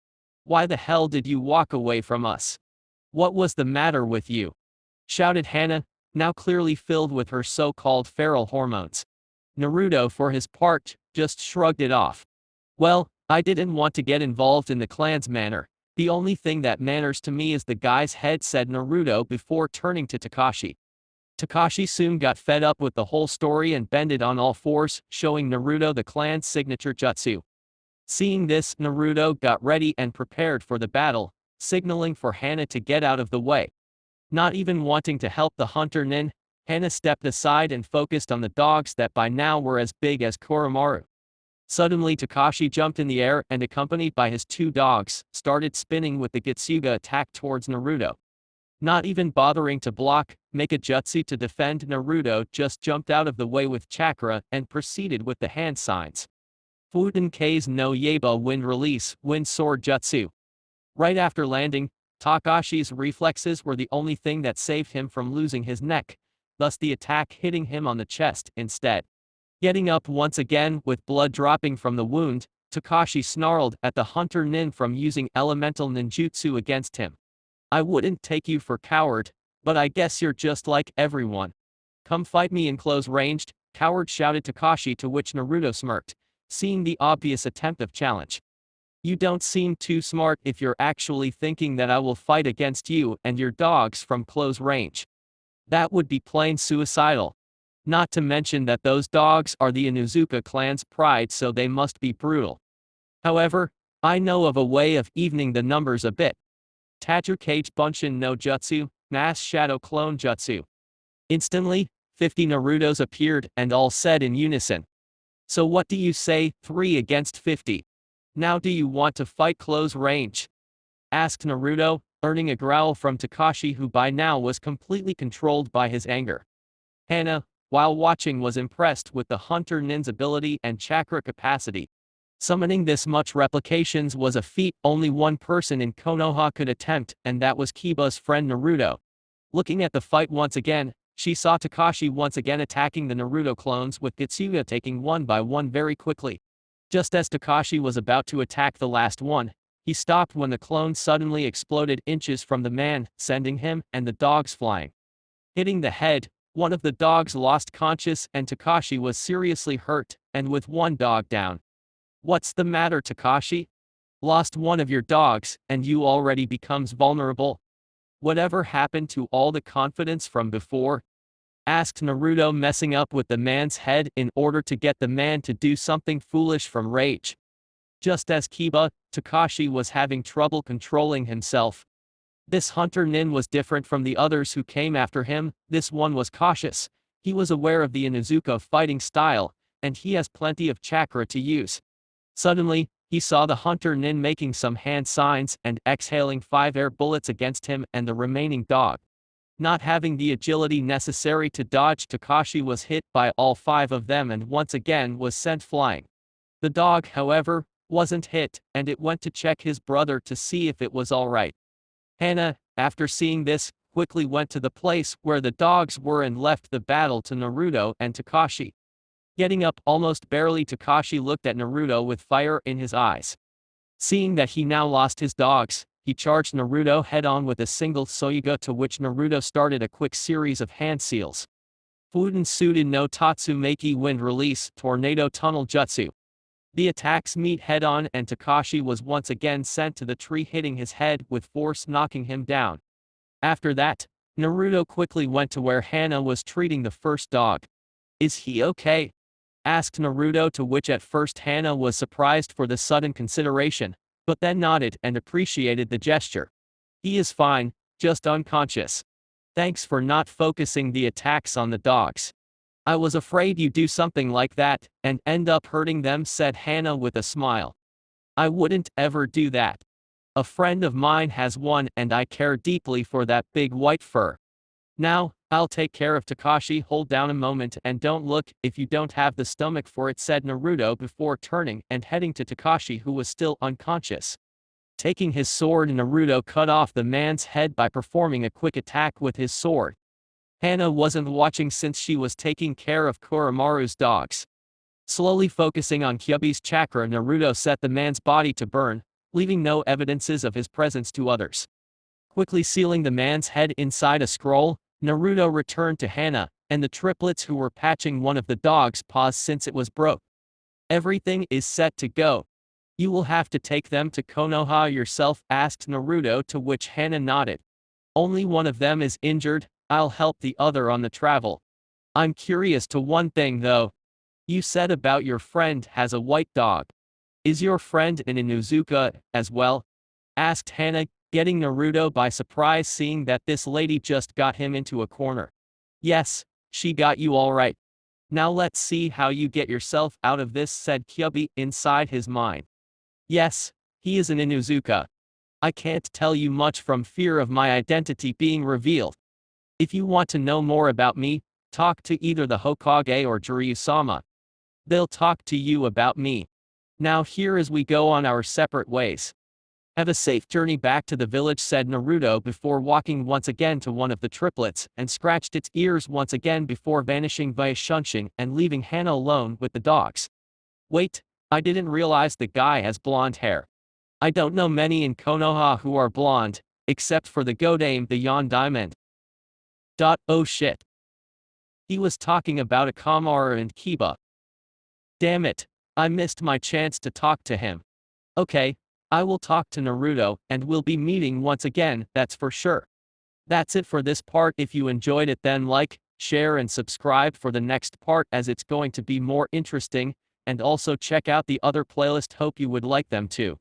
Why the hell did you walk away from us? What was the matter with you? Shouted Hana, now clearly filled with her so-called feral hormones. Naruto, for his part, just shrugged it off. Well, I didn't want to get involved in the clan's manner. The only thing that matters to me is the guy's head, said Naruto before turning to Takashi. Takashi soon got fed up with the whole story and bended on all fours, showing Naruto the clan's signature jutsu. Seeing this, Naruto got ready and prepared for the battle, signaling for Hana to get out of the way. Not even wanting to help the hunter nin, Hana stepped aside and focused on the dogs that by now were as big as Koromaru. Suddenly Takashi jumped in the air and, accompanied by his two dogs, started spinning with the Getsuga attack towards Naruto. Not even bothering to block, make a jutsu to defend, Naruto just jumped out of the way with chakra and proceeded with the hand signs. Futenkei's no Yaiba wind release, wind sword jutsu. Right after landing, Takashi's reflexes were the only thing that saved him from losing his neck, thus the attack hitting him on the chest instead. Getting up once again with blood dropping from the wound, Takashi snarled at the hunter nin from using elemental ninjutsu against him. I wouldn't take you for coward, but I guess you're just like everyone. Come fight me in close range, coward, shouted Takashi, to which Naruto smirked, seeing the obvious attempt of challenge. You don't seem too smart if you're actually thinking that I will fight against you and your dogs from close range. That would be plain suicidal. Not to mention that those dogs are the Inuzuka clan's pride, so they must be brutal. However, I know of a way of evening the numbers a bit. Tajukage Bunshin no Jutsu, Mass Shadow Clone Jutsu. Instantly, 50 Narutos appeared and all said in unison. So what do you say, 3 against 50? Now do you want to fight close range? Asked Naruto, earning a growl from Takashi, who by now was completely controlled by his anger. Hana, while watching, was impressed with the hunter nin's ability and chakra capacity. Summoning this much replications was a feat only one person in Konoha could attempt, and that was Kiba's friend Naruto. Looking at the fight once again, she saw Takashi once again attacking the Naruto clones, with Getsuga taking one by one very quickly. Just as Takashi was about to attack the last one, he stopped when the clone suddenly exploded inches from the man, sending him and the dogs flying. Hitting the head, one of the dogs lost conscious and Takashi was seriously hurt, and with one dog down. What's the matter, Takashi? Lost one of your dogs, and you already becomes vulnerable? Whatever happened to all the confidence from before? Asked Naruto, messing up with the man's head in order to get the man to do something foolish from rage. Just as Kiba, Takashi was having trouble controlling himself. This hunter nin was different from the others who came after him. This one was cautious. He was aware of the Inuzuka fighting style, and he has plenty of chakra to use. Suddenly, he saw the hunter nin making some hand signs and exhaling 5 air bullets against him and the remaining dog. Not having the agility necessary to dodge, Takashi was hit by all 5 of them and once again was sent flying. The dog, however, wasn't hit, and it went to check his brother to see if it was alright. Hana, after seeing this, quickly went to the place where the dogs were and left the battle to Naruto and Takashi. Getting up almost barely, Takashi looked at Naruto with fire in his eyes. Seeing that he now lost his dogs, he charged Naruto head-on with a single Tsuyoga, to which Naruto started a quick series of hand seals. Fuden Suden no Tatsumaki wind release, tornado tunnel jutsu. The attacks meet head-on and Takashi was once again sent to the tree, hitting his head with force, knocking him down. After that, Naruto quickly went to where Hana was treating the first dog. Is he okay? Asked Naruto, to which at first Hana was surprised for the sudden consideration, but then nodded and appreciated the gesture. He is fine, just unconscious. Thanks for not focusing the attacks on the dogs. I was afraid you'd do something like that, and end up hurting them, said Hana with a smile. I wouldn't ever do that. A friend of mine has one and I care deeply for that big white fur. Now, I'll take care of Takashi. Hold down a moment and don't look if you don't have the stomach for it, said Naruto before turning and heading to Takashi, who was still unconscious. Taking his sword, Naruto cut off the man's head by performing a quick attack with his sword. Hana wasn't watching since she was taking care of Koromaru's dogs. Slowly focusing on Kyuubi's chakra, Naruto set the man's body to burn, leaving no evidences of his presence to others. Quickly sealing the man's head inside a scroll, Naruto returned to Hana and the triplets, who were patching one of the dog's paws since it was broke. Everything is set to go. You will have to take them to Konoha yourself, asked Naruto, to which Hana nodded. Only one of them is injured, I'll help the other on the travel. I'm curious to one thing though. You said about your friend has a white dog. Is your friend an Inuzuka as well? Asked Hana, getting Naruto by surprise, seeing that this lady just got him into a corner. Yes, she got you all right. Now let's see how you get yourself out of this, said Kyuubi inside his mind. Yes, he is an Inuzuka. I can't tell you much from fear of my identity being revealed. If you want to know more about me, talk to either the Hokage or Jiraiya-sama. They'll talk to you about me. Now here as we go on our separate ways. Have a safe journey back to the village, said Naruto before walking once again to one of the triplets and scratched its ears once again before vanishing via Shunshin and leaving Hana alone with the dogs. Wait, I didn't realize the guy has blonde hair. I don't know many in Konoha who are blonde, except for the Godame, the Yon Diamond. Oh shit. He was talking about Akamaru and Kiba. Damn it, I missed my chance to talk to him. Okay, I will talk to Naruto, and we'll be meeting once again, that's for sure. That's it for this part. If you enjoyed it, then like, share and subscribe for the next part, as it's going to be more interesting, and also check out the other playlist. Hope you would like them too.